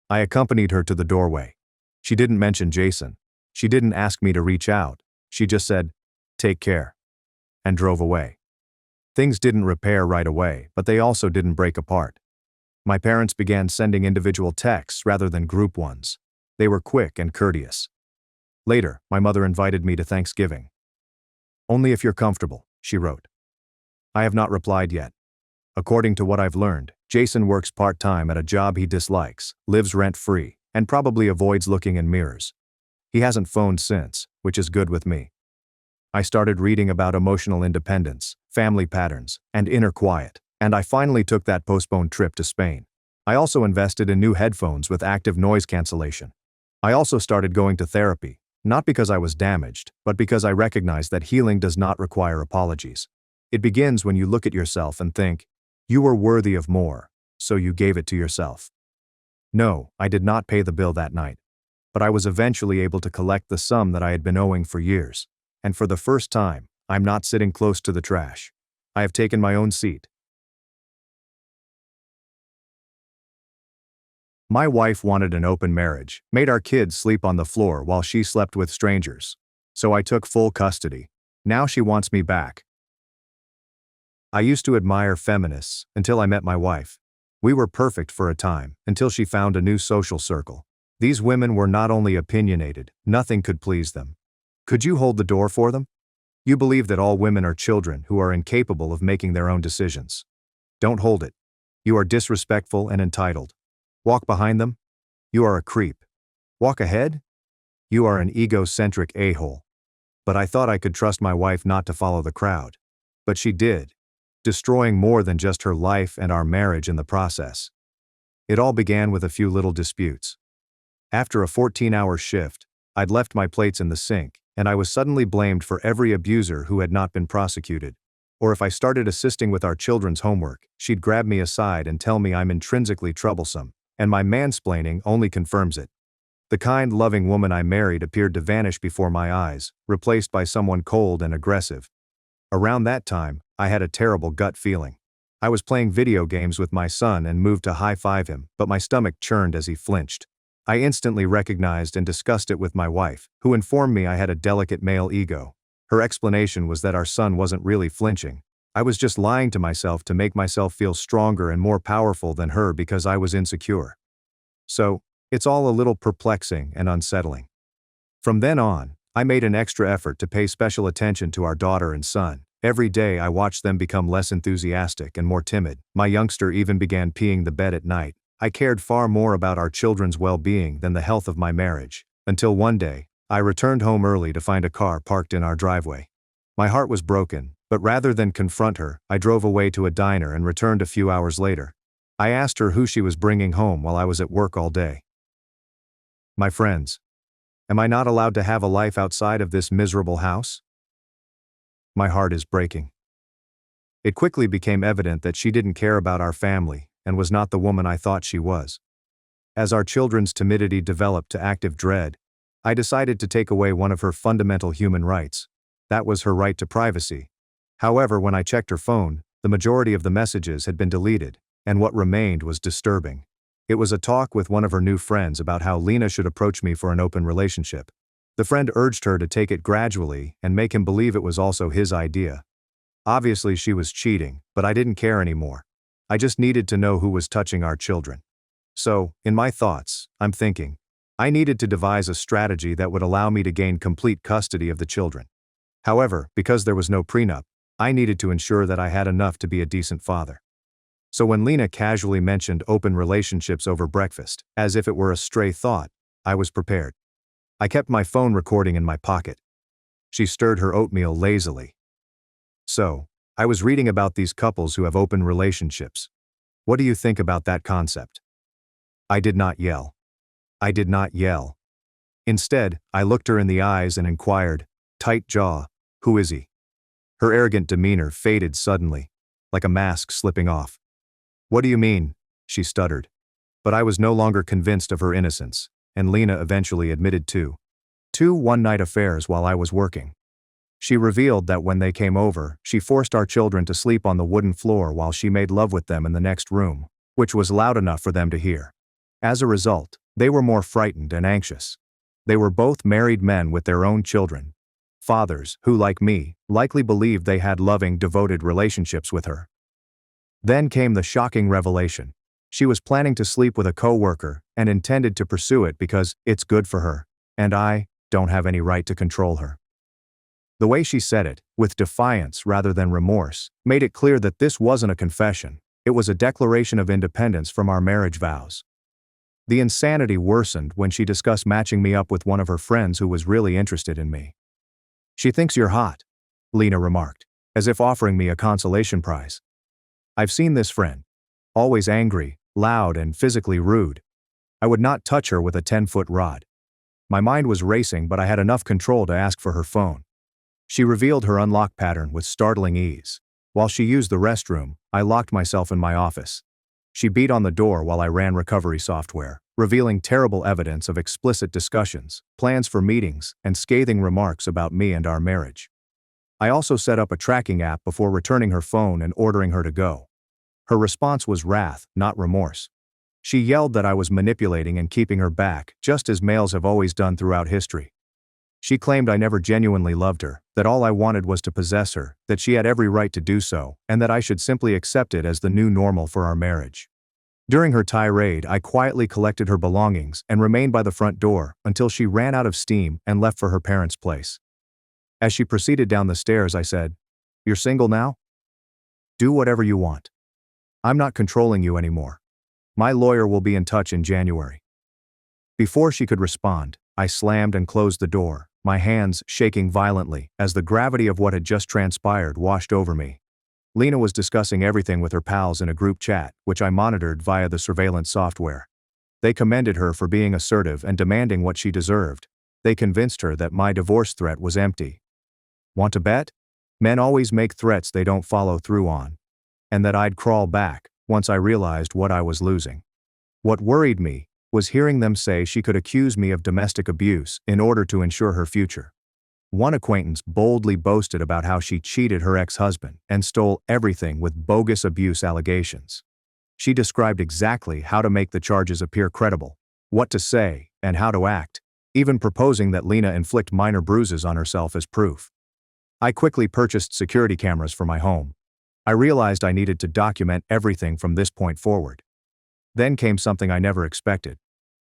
I accompanied her to the doorway. She didn't mention Jason. She didn't ask me to reach out. She just said, Take care. And drove away. Things didn't repair right away, but they also didn't break apart. My parents began sending individual texts rather than group ones. They were quick and courteous. Later, my mother invited me to Thanksgiving. "Only if you're comfortable," she wrote. I have not replied yet. According to what I've learned, Jason works part-time at a job he dislikes, lives rent-free, and probably avoids looking in mirrors. He hasn't phoned since, which is good with me. I started reading about emotional independence, family patterns, and inner quiet, and I finally took that postponed trip to Spain. I also invested in new headphones with active noise cancellation. I also started going to therapy, not because I was damaged, but because I recognized that healing does not require apologies. It begins when you look at yourself and think, you were worthy of more, so you gave it to yourself. No, I did not pay the bill that night. But I was eventually able to collect the sum that I had been owing for years. And for the first time, I'm not sitting close to the trash. I have taken my own seat. My wife wanted an open marriage, made our kids sleep on the floor while she slept with strangers. So I took full custody. Now she wants me back. I used to admire feminists until I met my wife. We were perfect for a time, until she found a new social circle. These women were not only opinionated, nothing could please them. Could you hold the door for them? You believe that all women are children who are incapable of making their own decisions. Don't hold it. You are disrespectful and entitled. Walk behind them? You are a creep. Walk ahead? You are an egocentric a-hole. But I thought I could trust my wife not to follow the crowd. But she did, destroying more than just her life and our marriage in the process. It all began with a few little disputes. After a 14-hour shift, I'd left my plates in the sink, and I was suddenly blamed for every abuser who had not been prosecuted. Or if I started assisting with our children's homework, she'd grab me aside and tell me I'm intrinsically troublesome, and my mansplaining only confirms it. The kind, loving woman I married appeared to vanish before my eyes, replaced by someone cold and aggressive. Around that time, I had a terrible gut feeling. I was playing video games with my son and moved to high-five him, but my stomach churned as he flinched. I instantly recognized and discussed it with my wife, who informed me I had a delicate male ego. Her explanation was that our son wasn't really flinching. I was just lying to myself to make myself feel stronger and more powerful than her because I was insecure. So, it's all a little perplexing and unsettling. From then on, I made an extra effort to pay special attention to our daughter and son. Every day I watched them become less enthusiastic and more timid. My youngster even began peeing the bed at night. I cared far more about our children's well-being than the health of my marriage, until one day, I returned home early to find a car parked in our driveway. My heart was broken, but rather than confront her, I drove away to a diner and returned a few hours later. I asked her who she was bringing home while I was at work all day. My friends, am I not allowed to have a life outside of this miserable house? My heart is breaking. It quickly became evident that she didn't care about our family and was not the woman I thought she was. As our children's timidity developed to active dread, I decided to take away one of her fundamental human rights. That was her right to privacy. However, when I checked her phone, the majority of the messages had been deleted, and what remained was disturbing. It was a talk with one of her new friends about how Lena should approach me for an open relationship. The friend urged her to take it gradually and make him believe it was also his idea. Obviously she was cheating, but I didn't care anymore. I just needed to know who was touching our children. So, in my thoughts, I'm thinking, I needed to devise a strategy that would allow me to gain complete custody of the children. However, because there was no prenup, I needed to ensure that I had enough to be a decent father. So when Lena casually mentioned open relationships over breakfast, as if it were a stray thought, I was prepared. I kept my phone recording in my pocket. She stirred her oatmeal lazily. So, I was reading about these couples who have open relationships. What do you think about that concept? I did not yell. I did not yell. Instead, I looked her in the eyes and inquired, tight jaw, who is he? Her arrogant demeanor faded suddenly, like a mask slipping off. What do you mean? She stuttered. But I was no longer convinced of her innocence, and Lena eventually admitted to two one-night affairs while I was working. She revealed that when they came over, she forced our children to sleep on the wooden floor while she made love with them in the next room, which was loud enough for them to hear. As a result, they were more frightened and anxious. They were both married men with their own children. fathers who, like me, likely believed they had loving, devoted relationships with her. Then came the shocking revelation. She was planning to sleep with a co-worker and intended to pursue it because it's good for her, and I don't have any right to control her. The way she said it, with defiance rather than remorse, made it clear that this wasn't a confession, it was a declaration of independence from our marriage vows. The insanity worsened when she discussed matching me up with one of her friends who was really interested in me. "She thinks you're hot," Lena remarked, as if offering me a consolation prize. I've seen this friend. Always angry, loud, and physically rude. I would not touch her with a 10-foot rod. My mind was racing, but I had enough control to ask for her phone. She revealed her unlock pattern with startling ease. While she used the restroom, I locked myself in my office. She beat on the door while I ran recovery software, revealing terrible evidence of explicit discussions, plans for meetings, and scathing remarks about me and our marriage. I also set up a tracking app before returning her phone and ordering her to go. Her response was wrath, not remorse. She yelled that I was manipulating and keeping her back, just as males have always done throughout history. She claimed I never genuinely loved her, that all I wanted was to possess her, that she had every right to do so, and that I should simply accept it as the new normal for our marriage. During her tirade, I quietly collected her belongings and remained by the front door until she ran out of steam and left for her parents' place. As she proceeded down the stairs, I said, "You're single now? Do whatever you want. I'm not controlling you anymore. My lawyer will be in touch in January." Before she could respond, I slammed and closed the door, my hands shaking violently as the gravity of what had just transpired washed over me. Lena was discussing everything with her pals in a group chat, which I monitored via the surveillance software. They commended her for being assertive and demanding what she deserved. They convinced her that my divorce threat was empty. Want to bet? Men always make threats they don't follow through on. And that I'd crawl back once I realized what I was losing. What worried me was hearing them say she could accuse me of domestic abuse in order to ensure her future. One acquaintance boldly boasted about how she cheated her ex-husband and stole everything with bogus abuse allegations. She described exactly how to make the charges appear credible, what to say, and how to act, even proposing that Lena inflict minor bruises on herself as proof. I quickly purchased security cameras for my home. I realized I needed to document everything from this point forward. Then came something I never expected.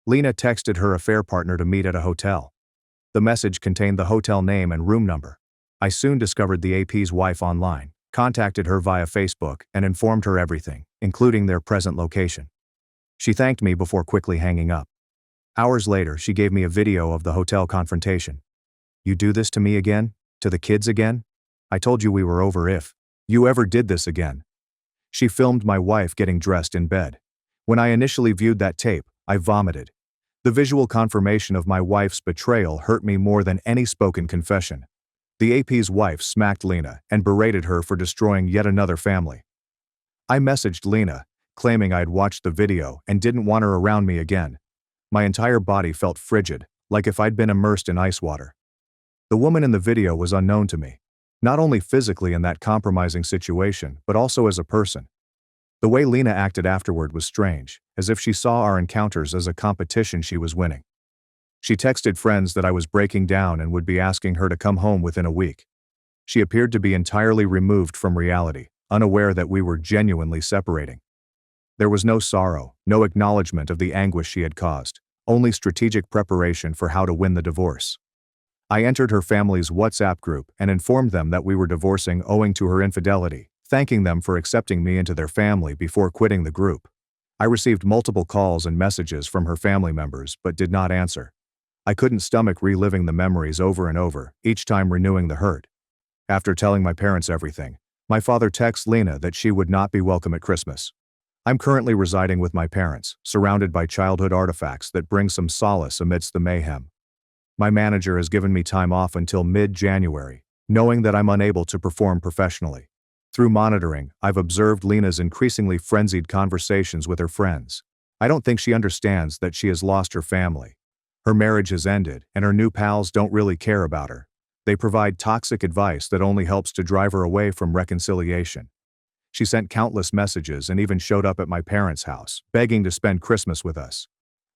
Lena texted her affair partner to meet at a hotel. The message contained the hotel name and room number. I soon discovered the AP's wife online, contacted her via Facebook, and informed her everything, including their present location. She thanked me before quickly hanging up. Hours later, she gave me a video of the hotel confrontation. "You do this to me again? To the kids again? I told you we were over if you ever did this again." She filmed my wife getting dressed in bed. When I initially viewed that tape, I vomited. The visual confirmation of my wife's betrayal hurt me more than any spoken confession. The AP's wife smacked Lena and berated her for destroying yet another family. I messaged Lena, claiming I'd watched the video and didn't want her around me again. My entire body felt frigid, like if I'd been immersed in ice water. The woman in the video was unknown to me, not only physically in that compromising situation, but also as a person. The way Lena acted afterward was strange, as if she saw our encounters as a competition she was winning. She texted friends that I was breaking down and would be asking her to come home within a week. She appeared to be entirely removed from reality, unaware that we were genuinely separating. There was no sorrow, no acknowledgement of the anguish she had caused, only strategic preparation for how to win the divorce. I entered her family's WhatsApp group and informed them that we were divorcing owing to her infidelity, thanking them for accepting me into their family before quitting the group. I received multiple calls and messages from her family members but did not answer. I couldn't stomach reliving the memories over and over, each time renewing the hurt. After telling my parents everything, my father texted Lena that she would not be welcome at Christmas. I'm currently residing with my parents, surrounded by childhood artifacts that bring some solace amidst the mayhem. My manager has given me time off until mid-January, knowing that I'm unable to perform professionally. Through monitoring, I've observed Lena's increasingly frenzied conversations with her friends. I don't think she understands that she has lost her family. Her marriage has ended, and her new pals don't really care about her. They provide toxic advice that only helps to drive her away from reconciliation. She sent countless messages and even showed up at my parents' house, begging to spend Christmas with us.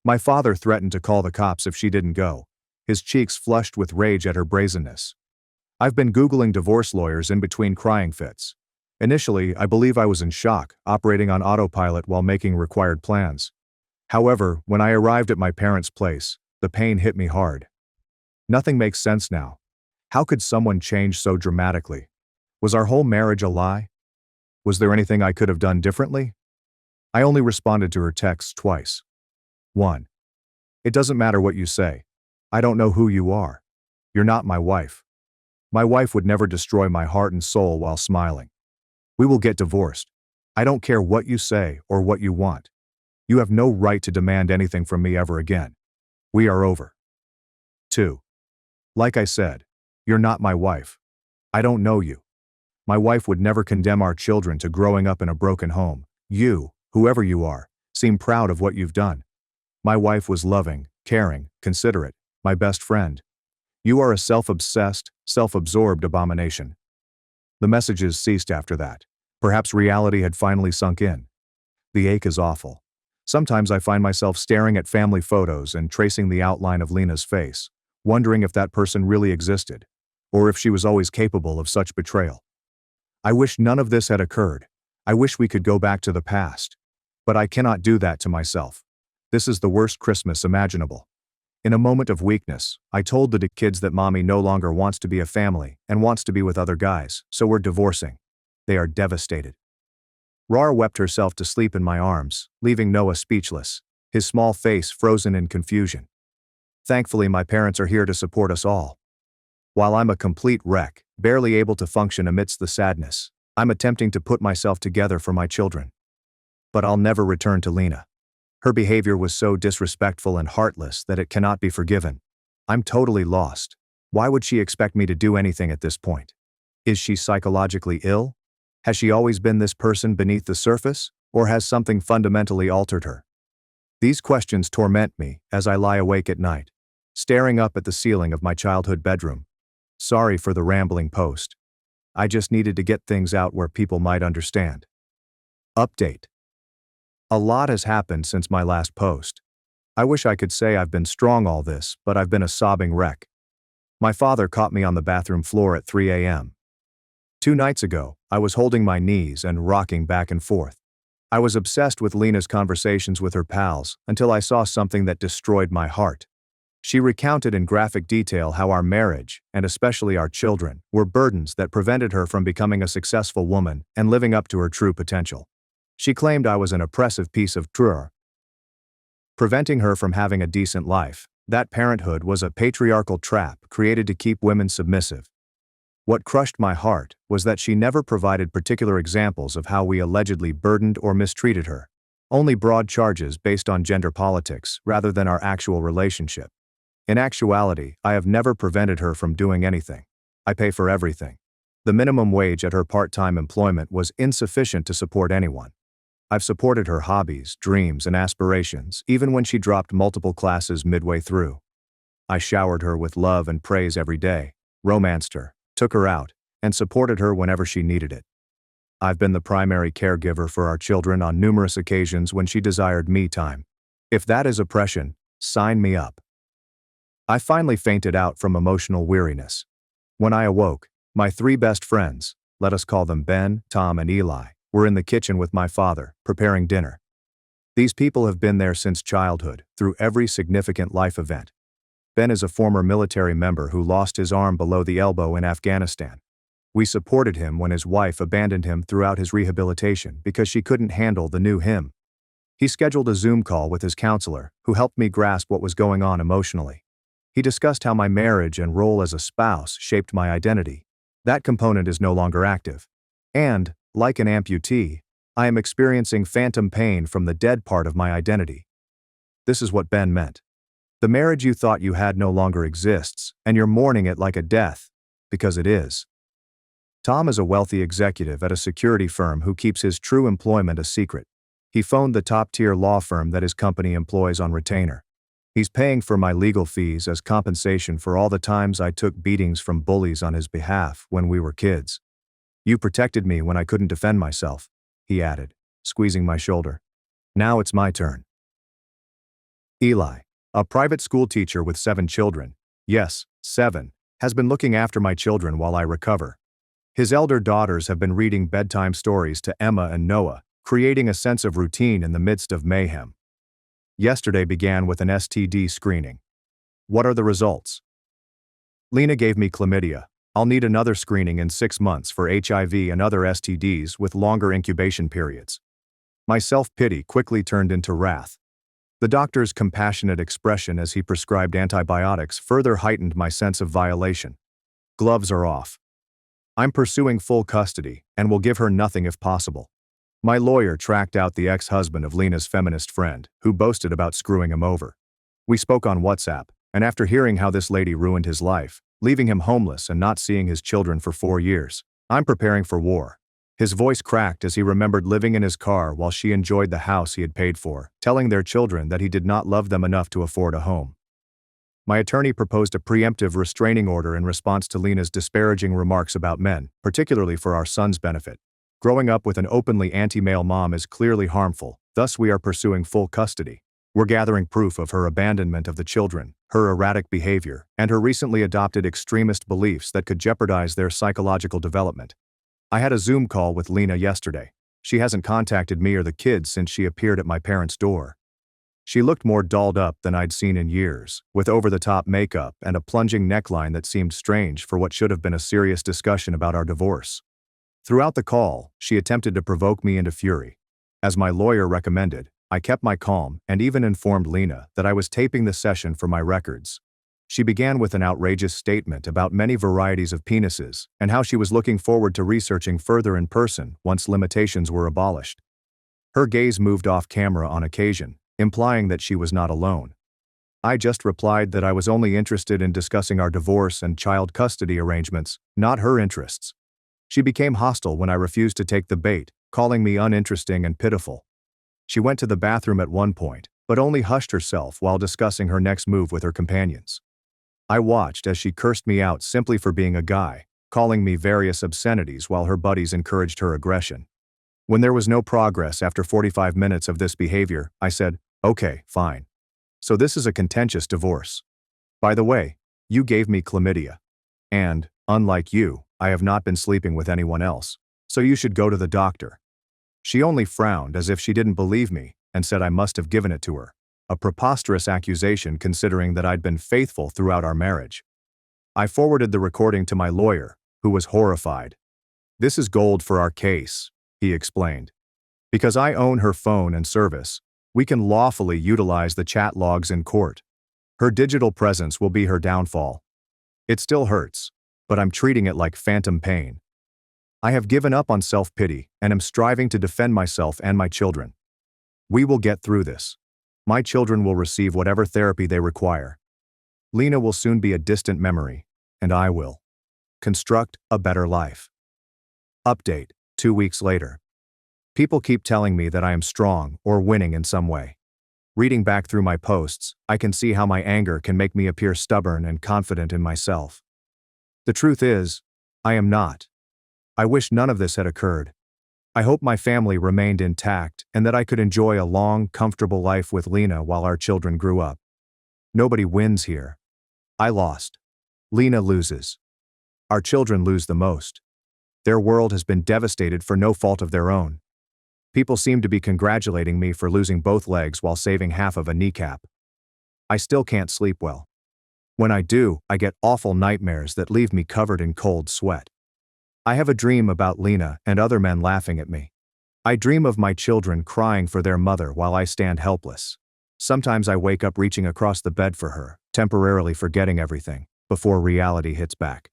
My father threatened to call the cops if she didn't go, his cheeks flushed with rage at her brazenness. I've been Googling divorce lawyers in between crying fits. Initially, I believe I was in shock, operating on autopilot while making required plans. However, when I arrived at my parents' place, the pain hit me hard. Nothing makes sense now. How could someone change so dramatically? Was our whole marriage a lie? Was there anything I could have done differently? I only responded to her texts twice. 1. It doesn't matter what you say. I don't know who you are. You're not my wife. My wife would never destroy my heart and soul while smiling. We will get divorced. I don't care what you say or what you want. You have no right to demand anything from me ever again. We are over. 2. Like I said, you're not my wife. I don't know you. My wife would never condemn our children to growing up in a broken home. You, whoever you are, seem proud of what you've done. My wife was loving, caring, considerate, my best friend. You are a self-obsessed, self-absorbed abomination. The messages ceased after that. Perhaps reality had finally sunk in. The ache is awful. Sometimes I find myself staring at family photos and tracing the outline of Lena's face, wondering if that person really existed, or if she was always capable of such betrayal. I wish none of this had occurred. I wish we could go back to the past. But I cannot do that to myself. This is the worst Christmas imaginable. In a moment of weakness, I told the kids that mommy no longer wants to be a family and wants to be with other guys, so we're divorcing. They are devastated. Rar wept herself to sleep in my arms, leaving Noah speechless, his small face frozen in confusion. Thankfully, my parents are here to support us all. While I'm a complete wreck, barely able to function amidst the sadness, I'm attempting to put myself together for my children. But I'll never return to Lena. Her behavior was so disrespectful and heartless that it cannot be forgiven. I'm totally lost. Why would she expect me to do anything at this point? Is she psychologically ill? Has she always been this person beneath the surface, or has something fundamentally altered her? These questions torment me as I lie awake at night, staring up at the ceiling of my childhood bedroom. Sorry for the rambling post. I just needed to get things out where people might understand. Update. A lot has happened since my last post. I wish I could say I've been strong all this, but I've been a sobbing wreck. My father caught me on the bathroom floor at 3 a.m. 2 nights ago, I was holding my knees and rocking back and forth. I was obsessed with Lena's conversations with her pals until I saw something that destroyed my heart. She recounted in graphic detail how our marriage, and especially our children, were burdens that prevented her from becoming a successful woman and living up to her true potential. She claimed I was an oppressive piece of truth, preventing her from having a decent life. That parenthood was a patriarchal trap created to keep women submissive. What crushed my heart was that she never provided particular examples of how we allegedly burdened or mistreated her, only broad charges based on gender politics rather than our actual relationship. In actuality, I have never prevented her from doing anything. I pay for everything. The minimum wage at her part-time employment was insufficient to support anyone. I've supported her hobbies, dreams, and aspirations, even when she dropped multiple classes midway through. I showered her with love and praise every day, romanced her, took her out, and supported her whenever she needed it. I've been the primary caregiver for our children on numerous occasions when she desired me time. If that is oppression, sign me up. I finally fainted out from emotional weariness. When I awoke, my 3 best friends, let us call them Ben, Tom, and Eli, were in the kitchen with my father, preparing dinner. These people have been there since childhood, through every significant life event. Ben is a former military member who lost his arm below the elbow in Afghanistan. We supported him when his wife abandoned him throughout his rehabilitation because she couldn't handle the new him. He scheduled a Zoom call with his counselor, who helped me grasp what was going on emotionally. He discussed how my marriage and role as a spouse shaped my identity. That component is no longer active. And, like an amputee, I am experiencing phantom pain from the dead part of my identity. This is what Ben meant. The marriage you thought you had no longer exists, and you're mourning it like a death, because it is. Tom is a wealthy executive at a security firm who keeps his true employment a secret. He phoned the top-tier law firm that his company employs on retainer. He's paying for my legal fees as compensation for all the times I took beatings from bullies on his behalf when we were kids. You protected me when I couldn't defend myself, he added, squeezing my shoulder. Now it's my turn. Eli, a private school teacher with 7 children, yes, 7, has been looking after my children while I recover. His elder daughters have been reading bedtime stories to Emma and Noah, creating a sense of routine in the midst of mayhem. Yesterday began with an STD screening. What are the results? Lena gave me chlamydia. I'll need another screening in 6 months for HIV and other STDs with longer incubation periods. My self-pity quickly turned into wrath. The doctor's compassionate expression as he prescribed antibiotics further heightened my sense of violation. Gloves are off. I'm pursuing full custody and will give her nothing if possible. My lawyer tracked out the ex-husband of Lena's feminist friend, who boasted about screwing him over. We spoke on WhatsApp, and after hearing how this lady ruined his life, leaving him homeless and not seeing his children for 4 years, I'm preparing for war. His voice cracked as he remembered living in his car while she enjoyed the house he had paid for, telling their children that he did not love them enough to afford a home. My attorney proposed a preemptive restraining order in response to Lena's disparaging remarks about men, particularly for our son's benefit. Growing up with an openly anti-male mom is clearly harmful, thus we are pursuing full custody. We're gathering proof of her abandonment of the children, her erratic behavior, and her recently adopted extremist beliefs that could jeopardize their psychological development. I had a Zoom call with Lena yesterday. She hasn't contacted me or the kids since she appeared at my parents' door. She looked more dolled up than I'd seen in years, with over-the-top makeup and a plunging neckline that seemed strange for what should have been a serious discussion about our divorce. Throughout the call, she attempted to provoke me into fury. As my lawyer recommended, I kept my calm and even informed Lena that I was taping the session for my records. She began with an outrageous statement about many varieties of penises and how she was looking forward to researching further in person once limitations were abolished. Her gaze moved off camera on occasion, implying that she was not alone. I just replied that I was only interested in discussing our divorce and child custody arrangements, not her interests. She became hostile when I refused to take the bait, calling me uninteresting and pitiful. She went to the bathroom at one point, but only hushed herself while discussing her next move with her companions. I watched as she cursed me out simply for being a guy, calling me various obscenities while her buddies encouraged her aggression. When there was no progress after 45 minutes of this behavior, I said, "Okay, fine. So this is a contentious divorce. By the way, you gave me chlamydia. And, unlike you, I have not been sleeping with anyone else, so you should go to the doctor." She only frowned as if she didn't believe me and said I must have given it to her, a preposterous accusation considering that I'd been faithful throughout our marriage. I forwarded the recording to my lawyer, who was horrified. "This is gold for our case," he explained. "Because I own her phone and service, we can lawfully utilize the chat logs in court. Her digital presence will be her downfall. It still hurts, but I'm treating it like phantom pain. I have given up on self-pity and am striving to defend myself and my children. We will get through this. My children will receive whatever therapy they require. Lena will soon be a distant memory, and I will construct a better life." Update, 2 weeks later. People keep telling me that I am strong or winning in some way. Reading back through my posts, I can see how my anger can make me appear stubborn and confident in myself. The truth is, I am not. I wish none of this had occurred. I hope my family remained intact and that I could enjoy a long, comfortable life with Lena while our children grew up. Nobody wins here. I lost. Lena loses. Our children lose the most. Their world has been devastated for no fault of their own. People seem to be congratulating me for losing both legs while saving half of a kneecap. I still can't sleep well. When I do, I get awful nightmares that leave me covered in cold sweat. I have a dream about Lena and other men laughing at me. I dream of my children crying for their mother while I stand helpless. Sometimes I wake up reaching across the bed for her, temporarily forgetting everything, before reality hits back.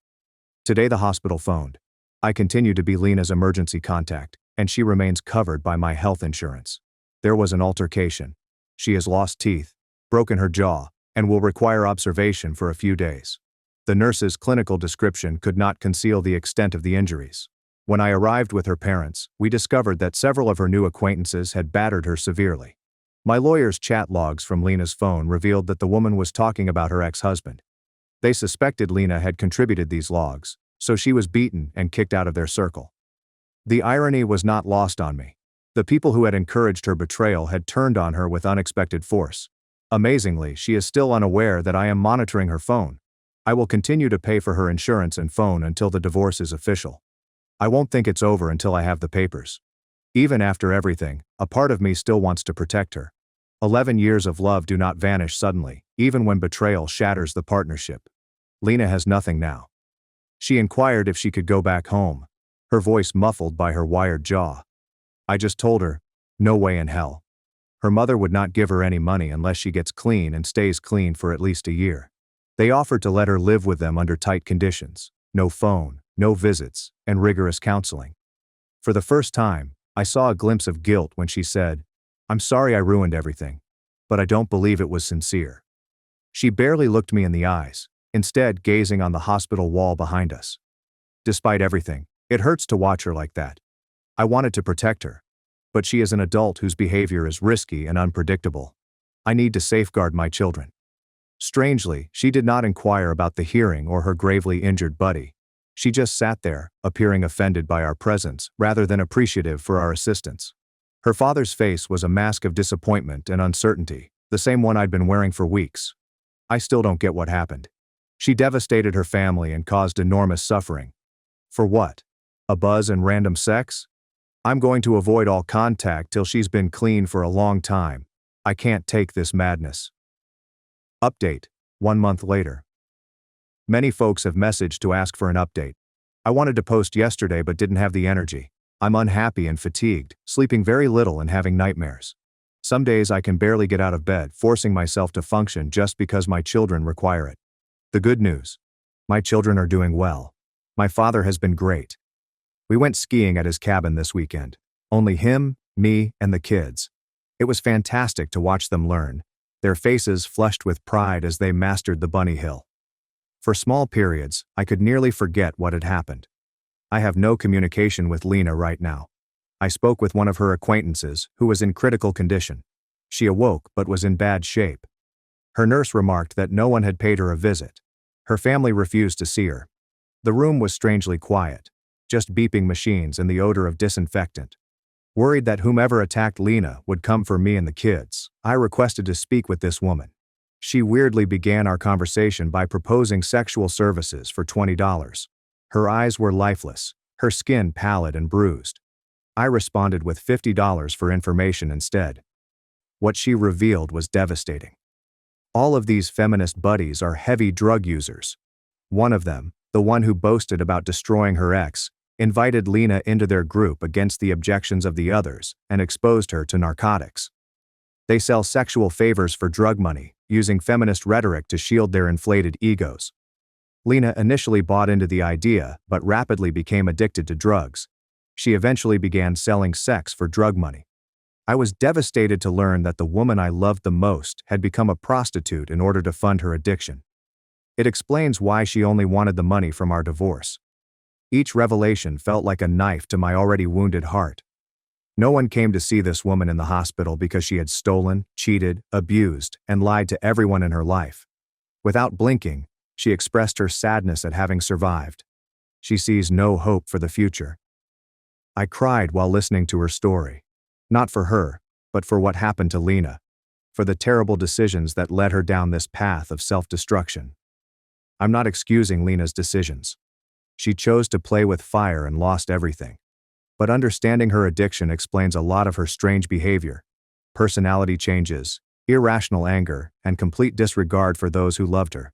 Today the hospital phoned. I continue to be Lena's emergency contact, and she remains covered by my health insurance. There was an altercation. She has lost teeth, broken her jaw, and will require observation for a few days. The nurse's clinical description could not conceal the extent of the injuries. When I arrived with her parents, we discovered that several of her new acquaintances had battered her severely. My lawyer's chat logs from Lena's phone revealed that the woman was talking about her ex-husband. They suspected Lena had contributed these logs, so she was beaten and kicked out of their circle. The irony was not lost on me. The people who had encouraged her betrayal had turned on her with unexpected force. Amazingly, she is still unaware that I am monitoring her phone. I will continue to pay for her insurance and phone until the divorce is official. I won't think it's over until I have the papers. Even after everything, a part of me still wants to protect her. 11 years of love do not vanish suddenly, even when betrayal shatters the partnership. Lena has nothing now. She inquired if she could go back home, her voice muffled by her wired jaw. I just told her, no way in hell. Her mother would not give her any money unless she gets clean and stays clean for at least a year. They offered to let her live with them under tight conditions, no phone, no visits, and rigorous counseling. For the first time, I saw a glimpse of guilt when she said, I'm sorry I ruined everything, but I don't believe it was sincere. She barely looked me in the eyes, instead gazing on the hospital wall behind us. Despite everything, it hurts to watch her like that. I wanted to protect her, but she is an adult whose behavior is risky and unpredictable. I need to safeguard my children. Strangely, she did not inquire about the hearing or her gravely injured buddy. She just sat there, appearing offended by our presence rather than appreciative for our assistance. Her father's face was a mask of disappointment and uncertainty, the same one I'd been wearing for weeks. I still don't get what happened. She devastated her family and caused enormous suffering. For what? A buzz and random sex? I'm going to avoid all contact till she's been clean for a long time. I can't take this madness. Update, 1 month later. Many folks have messaged to ask for an update. I wanted to post yesterday but didn't have the energy. I'm unhappy and fatigued, sleeping very little and having nightmares. Some days I can barely get out of bed, forcing myself to function just because my children require it. The good news. My children are doing well. My father has been great. We went skiing at his cabin this weekend. Only him, me, and the kids. It was fantastic to watch them learn, their faces flushed with pride as they mastered the bunny hill. For small periods, I could nearly forget what had happened. I have no communication with Lena right now. I spoke with one of her acquaintances who was in critical condition. She awoke but was in bad shape. Her nurse remarked that no one had paid her a visit. Her family refused to see her. The room was strangely quiet, just beeping machines and the odor of disinfectant. Worried that whomever attacked Lena would come for me and the kids, I requested to speak with this woman. She weirdly began our conversation by proposing sexual services for $20. Her eyes were lifeless, her skin pallid and bruised. I responded with $50 for information instead. What she revealed was devastating. All of these feminist buddies are heavy drug users. One of them, the one who boasted about destroying her ex, invited Lena into their group against the objections of the others and exposed her to narcotics. They sell sexual favors for drug money, using feminist rhetoric to shield their inflated egos. Lena initially bought into the idea but rapidly became addicted to drugs. She eventually began selling sex for drug money. I was devastated to learn that the woman I loved the most had become a prostitute in order to fund her addiction. It explains why she only wanted the money from our divorce. Each revelation felt like a knife to my already wounded heart. No one came to see this woman in the hospital because she had stolen, cheated, abused, and lied to everyone in her life. Without blinking, she expressed her sadness at having survived. She sees no hope for the future. I cried while listening to her story. Not for her, but for what happened to Lena. For the terrible decisions that led her down this path of self-destruction. I'm not excusing Lena's decisions. She chose to play with fire and lost everything. But understanding her addiction explains a lot of her strange behavior, personality changes, irrational anger, and complete disregard for those who loved her.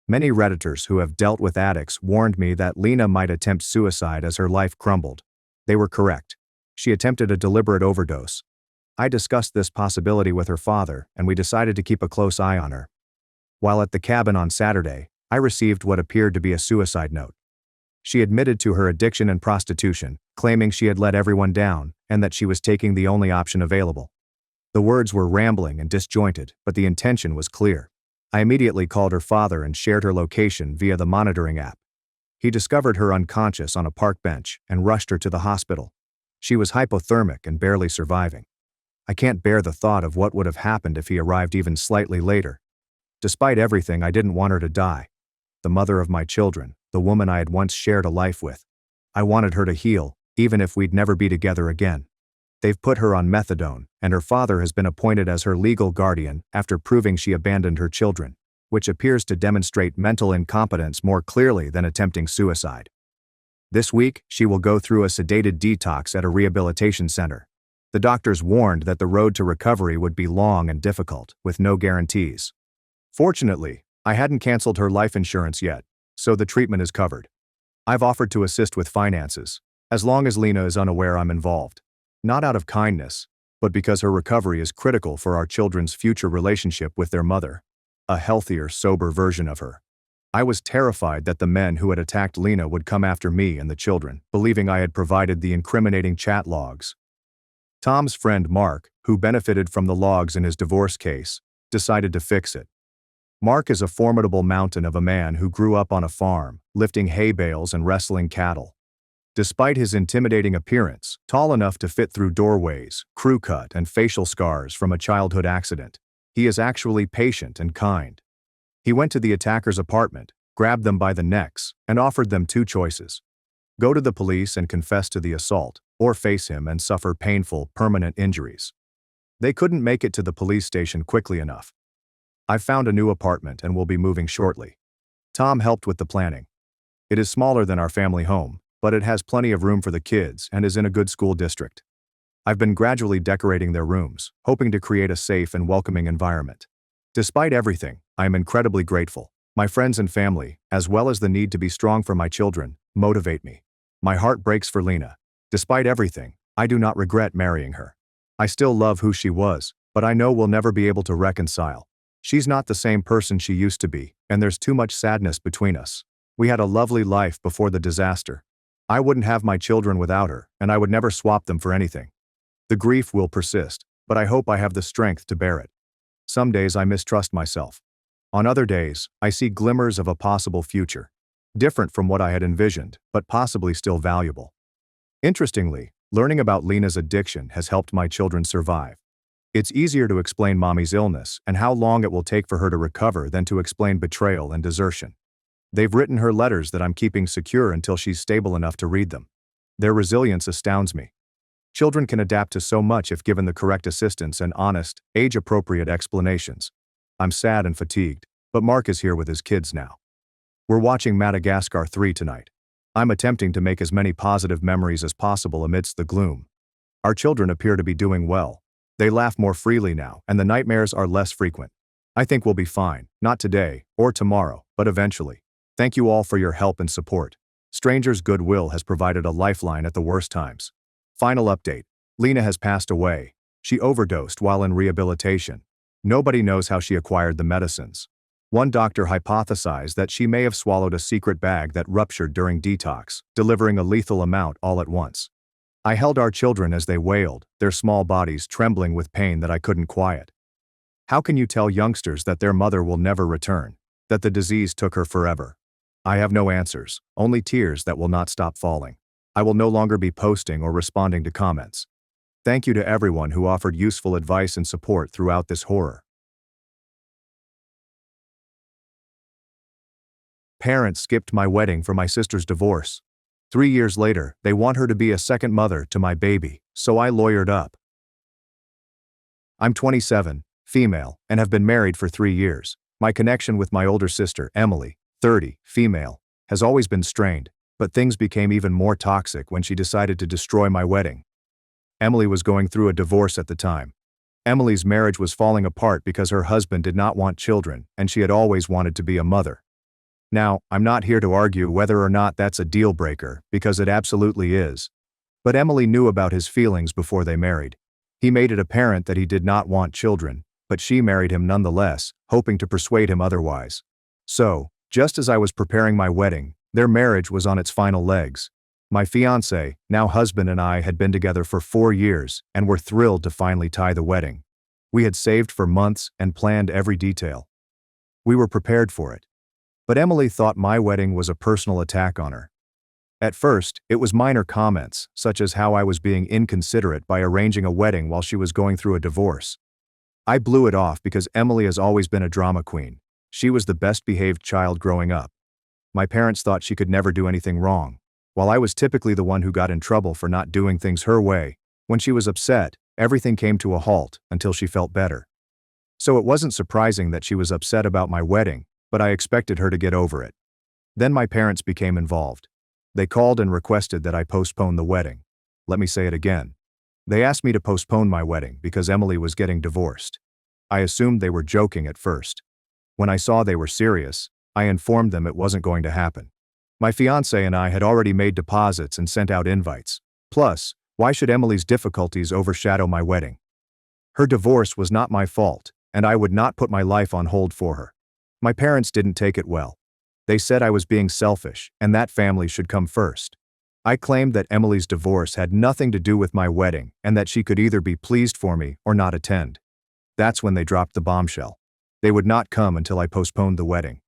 Many Redditors who have dealt with addicts warned me that Lena might attempt suicide as her life crumbled. They were correct. She attempted a deliberate overdose. I discussed this possibility with her father, and we decided to keep a close eye on her. While at the cabin on Saturday, I received what appeared to be a suicide note. She admitted to her addiction and prostitution, claiming she had let everyone down and that she was taking the only option available. The words were rambling and disjointed, but the intention was clear. I immediately called her father and shared her location via the monitoring app. He discovered her unconscious on a park bench and rushed her to the hospital. She was hypothermic and barely surviving. I can't bear the thought of what would have happened if he arrived even slightly later. Despite everything, I didn't want her to die. The mother of my children, the woman I had once shared a life with. I wanted her to heal, even if we'd never be together again. They've put her on methadone, and her father has been appointed as her legal guardian after proving she abandoned her children. which appears to demonstrate mental incompetence more clearly than attempting suicide. This week, she will go through a sedated detox at a rehabilitation center. The doctors warned that the road to recovery would be long and difficult, with no guarantees. Fortunately, I hadn't canceled her life insurance yet, so the treatment is covered. I've offered to assist with finances, as long as Lena is unaware I'm involved. Not out of kindness, but because her recovery is critical for our children's future relationship with their mother, a healthier, sober version of her. I was terrified that the men who had attacked Lena would come after me and the children, believing I had provided the incriminating chat logs. Tom's friend Mark, who benefited from the logs in his divorce case, decided to fix it. Mark is a formidable mountain of a man who grew up on a farm, lifting hay bales and wrestling cattle. Despite his intimidating appearance, tall enough to fit through doorways, crew cut, and facial scars from a childhood accident, he is actually patient and kind. He went to the attacker's apartment, grabbed them by the necks, and offered them two choices: go to the police and confess to the assault, or face him and suffer painful, permanent injuries. They couldn't make it to the police station quickly enough. I've found a new apartment and will be moving shortly. Tom helped with the planning. It is smaller than our family home, but it has plenty of room for the kids and is in a good school district. I've been gradually decorating their rooms, hoping to create a safe and welcoming environment. Despite everything, I am incredibly grateful. My friends and family, as well as the need to be strong for my children, motivate me. My heart breaks for Lena. Despite everything, I do not regret marrying her. I still love who she was, but I know we'll never be able to reconcile. She's not the same person she used to be, and there's too much sadness between us. We had a lovely life before the disaster. I wouldn't have my children without her, and I would never swap them for anything. The grief will persist, but I hope I have the strength to bear it. Some days I mistrust myself. On other days, I see glimmers of a possible future. Different from what I had envisioned, but possibly still valuable. Interestingly, learning about Lena's addiction has helped my children survive. It's easier to explain Mommy's illness and how long it will take for her to recover than to explain betrayal and desertion. They've written her letters that I'm keeping secure until she's stable enough to read them. Their resilience astounds me. Children can adapt to so much if given the correct assistance and honest, age-appropriate explanations. I'm sad and fatigued, but Mark is here with his kids now. We're watching Madagascar 3 tonight. I'm attempting to make as many positive memories as possible amidst the gloom. Our children appear to be doing well. They laugh more freely now, and the nightmares are less frequent. I think we'll be fine, not today, or tomorrow, but eventually. Thank you all for your help and support. Strangers' Goodwill has provided a lifeline at the worst times. Final update: Lena has passed away. She overdosed while in rehabilitation. Nobody knows how she acquired the medicines. One doctor hypothesized that she may have swallowed a secret bag that ruptured during detox, delivering a lethal amount all at once. I held our children as they wailed, their small bodies trembling with pain that I couldn't quiet. How can you tell youngsters that their mother will never return, that the disease took her forever? I have no answers, only tears that will not stop falling. I will no longer be posting or responding to comments. Thank you to everyone who offered useful advice and support throughout this horror. Parents skipped my wedding for my sister's divorce. 3 years later, they want her to be a second mother to my baby, so I lawyered up. I'm 27, female, and have been married for 3 years. My connection with my older sister, Emily, 30, female, has always been strained, but things became even more toxic when she decided to destroy my wedding. Emily was going through a divorce at the time. Emily's marriage was falling apart because her husband did not want children, and she had always wanted to be a mother. Now, I'm not here to argue whether or not that's a deal breaker, because it absolutely is. But Emily knew about his feelings before they married. He made it apparent that he did not want children, but she married him nonetheless, hoping to persuade him otherwise. So, just as I was preparing my wedding, their marriage was on its final legs. My fiancé, now husband, and I had been together for 4 years and were thrilled to finally tie the wedding. We had saved for months and planned every detail. We were prepared for it. But Emily thought my wedding was a personal attack on her. At first, it was minor comments, such as how I was being inconsiderate by arranging a wedding while she was going through a divorce. I blew it off because Emily has always been a drama queen. She was the best-behaved child growing up. My parents thought she could never do anything wrong. While I was typically the one who got in trouble for not doing things her way, when she was upset, everything came to a halt until she felt better. So it wasn't surprising that she was upset about my wedding, but I expected her to get over it. Then my parents became involved. They called and requested that I postpone the wedding. Let me say it again. They asked me to postpone my wedding because Emily was getting divorced. I assumed they were joking at first. When I saw they were serious, I informed them it wasn't going to happen. My fiancé and I had already made deposits and sent out invites. Plus, why should Emily's difficulties overshadow my wedding? Her divorce was not my fault, and I would not put my life on hold for her. My parents didn't take it well. They said I was being selfish, and that family should come first. I claimed that Emily's divorce had nothing to do with my wedding and that she could either be pleased for me or not attend. That's when they dropped the bombshell. They would not come until I postponed the wedding.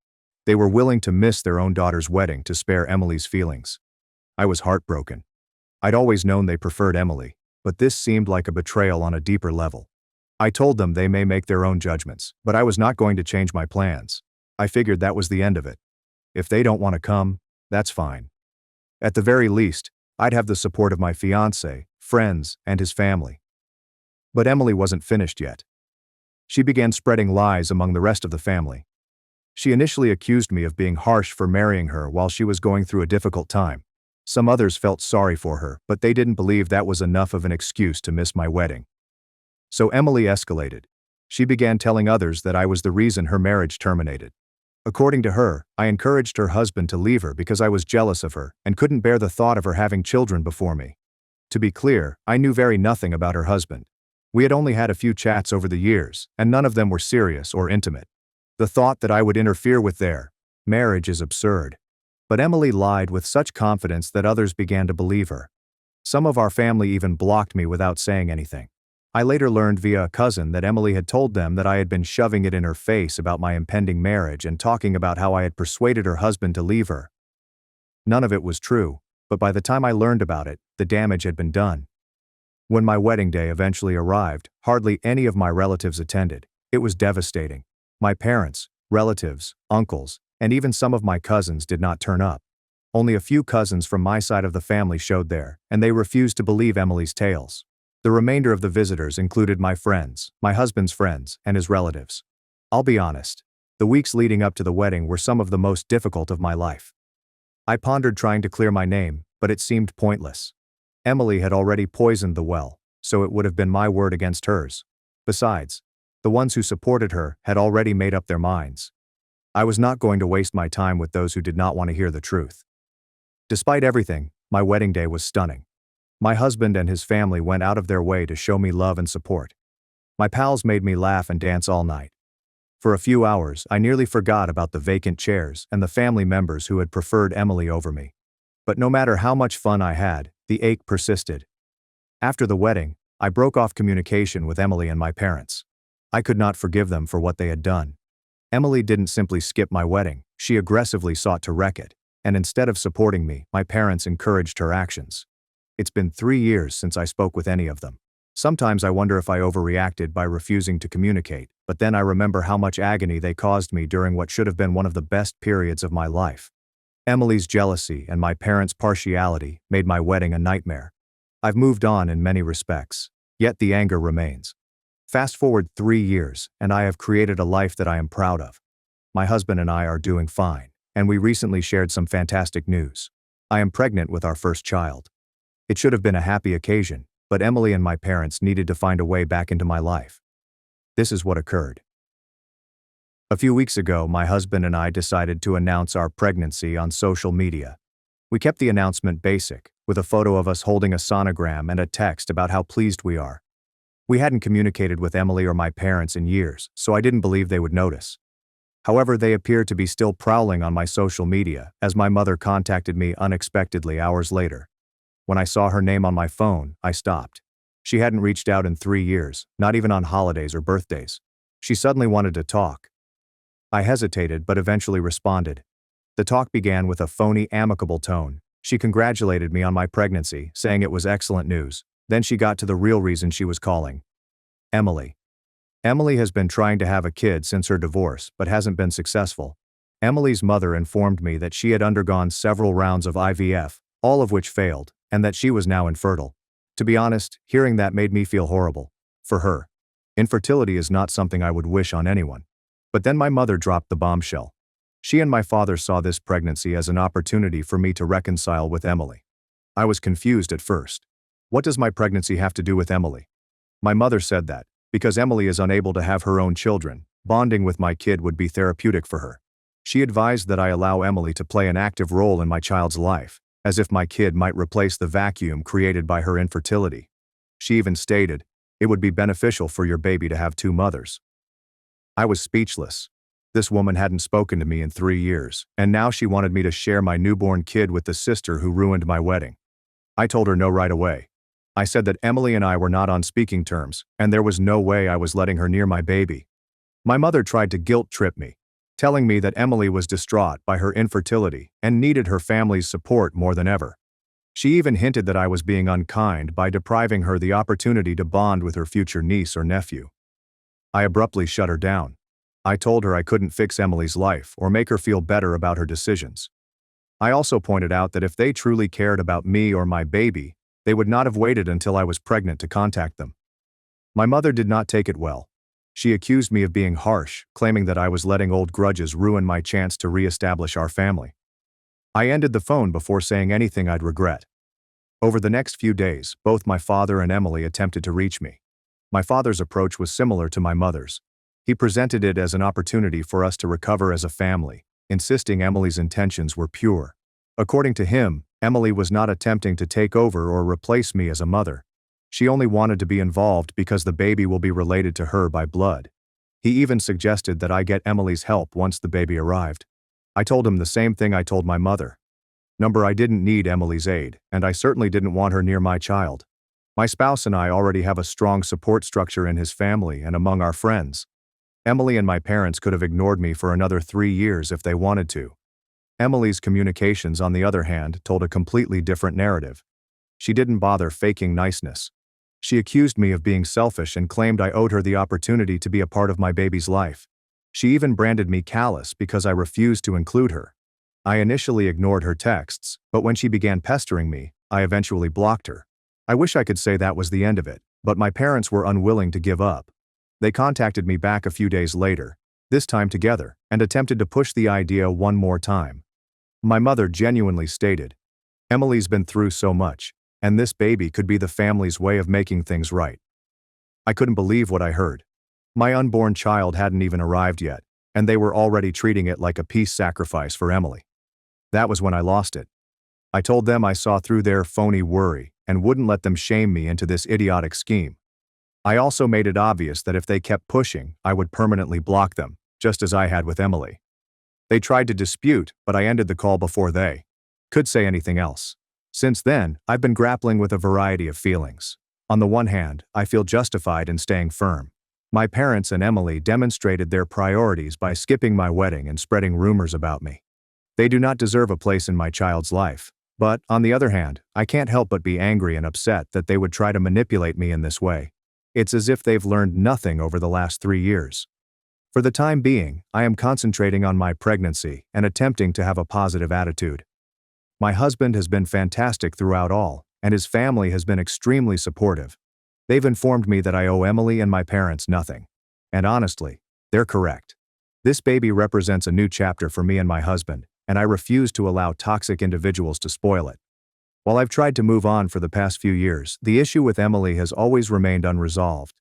They were willing to miss their own daughter's wedding to spare Emily's feelings. I was heartbroken. I'd always known they preferred Emily, but this seemed like a betrayal on a deeper level. I told them they may make their own judgments, but I was not going to change my plans. I figured that was the end of it. If they don't want to come, that's fine. At the very least, I'd have the support of my fiancé, friends, and his family. But Emily wasn't finished yet. She began spreading lies among the rest of the family. She initially accused me of being harsh for marrying her while she was going through a difficult time. Some others felt sorry for her, but they didn't believe that was enough of an excuse to miss my wedding. So Emily escalated. She began telling others that I was the reason her marriage terminated. According to her, I encouraged her husband to leave her because I was jealous of her and couldn't bear the thought of her having children before me. To be clear, I knew very nothing about her husband. We had only had a few chats over the years, and none of them were serious or intimate. The thought that I would interfere with their marriage is absurd. But Emily lied with such confidence that others began to believe her. Some of our family even blocked me without saying anything. I later learned via a cousin that Emily had told them that I had been shoving it in her face about my impending marriage and talking about how I had persuaded her husband to leave her. None of it was true, but by the time I learned about it, the damage had been done. When my wedding day eventually arrived, hardly any of my relatives attended. It was devastating. My parents, relatives, uncles, and even some of my cousins did not turn up. Only a few cousins from my side of the family showed there, and they refused to believe Emily's tales. The remainder of the visitors included my friends, my husband's friends, and his relatives. I'll be honest, the weeks leading up to the wedding were some of the most difficult of my life. I pondered trying to clear my name, but it seemed pointless. Emily had already poisoned the well, so it would have been my word against hers. Besides, the ones who supported her had already made up their minds. I was not going to waste my time with those who did not want to hear the truth. Despite everything, my wedding day was stunning. My husband and his family went out of their way to show me love and support. My pals made me laugh and dance all night. For a few hours, I nearly forgot about the vacant chairs and the family members who had preferred Emily over me. But no matter how much fun I had, the ache persisted. After the wedding, I broke off communication with Emily and my parents. I could not forgive them for what they had done. Emily didn't simply skip my wedding, she aggressively sought to wreck it, and instead of supporting me, my parents encouraged her actions. It's been 3 years since I spoke with any of them. Sometimes I wonder if I overreacted by refusing to communicate, but then I remember how much agony they caused me during what should have been one of the best periods of my life. Emily's jealousy and my parents' partiality made my wedding a nightmare. I've moved on in many respects, yet the anger remains. Fast forward 3 years, and I have created a life that I am proud of. My husband and I are doing fine, and we recently shared some fantastic news. I am pregnant with our first child. It should have been a happy occasion, but Emily and my parents needed to find a way back into my life. This is what occurred. A few weeks ago, my husband and I decided to announce our pregnancy on social media. We kept the announcement basic, with a photo of us holding a sonogram and a text about how pleased we are. We hadn't communicated with Emily or my parents in years, so I didn't believe they would notice. However, they appear to be still prowling on my social media, as my mother contacted me unexpectedly hours later. When I saw her name on my phone, I stopped. She hadn't reached out in 3 years, not even on holidays or birthdays. She suddenly wanted to talk. I hesitated but eventually responded. The talk began with a phony, amicable tone. She congratulated me on my pregnancy, saying it was excellent news. Then she got to the real reason she was calling. Emily. Emily has been trying to have a kid since her divorce, but hasn't been successful. Emily's mother informed me that she had undergone several rounds of IVF, all of which failed, and that she was now infertile. To be honest, hearing that made me feel horrible. For her. Infertility is not something I would wish on anyone. But then my mother dropped the bombshell. She and my father saw this pregnancy as an opportunity for me to reconcile with Emily. I was confused at first. What does my pregnancy have to do with Emily? My mother said that, because Emily is unable to have her own children, bonding with my kid would be therapeutic for her. She advised that I allow Emily to play an active role in my child's life, as if my kid might replace the vacuum created by her infertility. She even stated, "It would be beneficial for your baby to have two mothers." I was speechless. This woman hadn't spoken to me in 3 years, and now she wanted me to share my newborn kid with the sister who ruined my wedding. I told her no right away. I said that Emily and I were not on speaking terms, and there was no way I was letting her near my baby. My mother tried to guilt trip me, telling me that Emily was distraught by her infertility and needed her family's support more than ever. She even hinted that I was being unkind by depriving her the opportunity to bond with her future niece or nephew. I abruptly shut her down. I told her I couldn't fix Emily's life or make her feel better about her decisions. I also pointed out that if they truly cared about me or my baby, they would not have waited until I was pregnant to contact them. My mother did not take it well. She accused me of being harsh, claiming that I was letting old grudges ruin my chance to re-establish our family. I ended the phone before saying anything I'd regret. Over the next few days, both my father and Emily attempted to reach me. My father's approach was similar to my mother's. He presented it as an opportunity for us to recover as a family, insisting Emily's intentions were pure. According to him, Emily was not attempting to take over or replace me as a mother. She only wanted to be involved because the baby will be related to her by blood. He even suggested that I get Emily's help once the baby arrived. I told him the same thing I told my mother. Number, I didn't need Emily's aid, and I certainly didn't want her near my child. My spouse and I already have a strong support structure in his family and among our friends. Emily and my parents could have ignored me for another 3 years if they wanted to. Emily's communications, on the other hand, told a completely different narrative. She didn't bother faking niceness. She accused me of being selfish and claimed I owed her the opportunity to be a part of my baby's life. She even branded me callous because I refused to include her. I initially ignored her texts, but when she began pestering me, I eventually blocked her. I wish I could say that was the end of it, but my parents were unwilling to give up. They contacted me back a few days later, this time together, and attempted to push the idea one more time. My mother genuinely stated, "Emily's been through so much, and this baby could be the family's way of making things right." I couldn't believe what I heard. My unborn child hadn't even arrived yet, and they were already treating it like a peace sacrifice for Emily. That was when I lost it. I told them I saw through their phony worry and wouldn't let them shame me into this idiotic scheme. I also made it obvious that if they kept pushing, I would permanently block them, just as I had with Emily. They tried to dispute, but I ended the call before they could say anything else. Since then, I've been grappling with a variety of feelings. On the one hand, I feel justified in staying firm. My parents and Emily demonstrated their priorities by skipping my wedding and spreading rumors about me. They do not deserve a place in my child's life. But, on the other hand, I can't help but be angry and upset that they would try to manipulate me in this way. It's as if they've learned nothing over the last 3 years. For the time being, I am concentrating on my pregnancy and attempting to have a positive attitude. My husband has been fantastic throughout all, and his family has been extremely supportive. They've informed me that I owe Emily and my parents nothing. And honestly, they're correct. This baby represents a new chapter for me and my husband, and I refuse to allow toxic individuals to spoil it. While I've tried to move on for the past few years, the issue with Emily has always remained unresolved.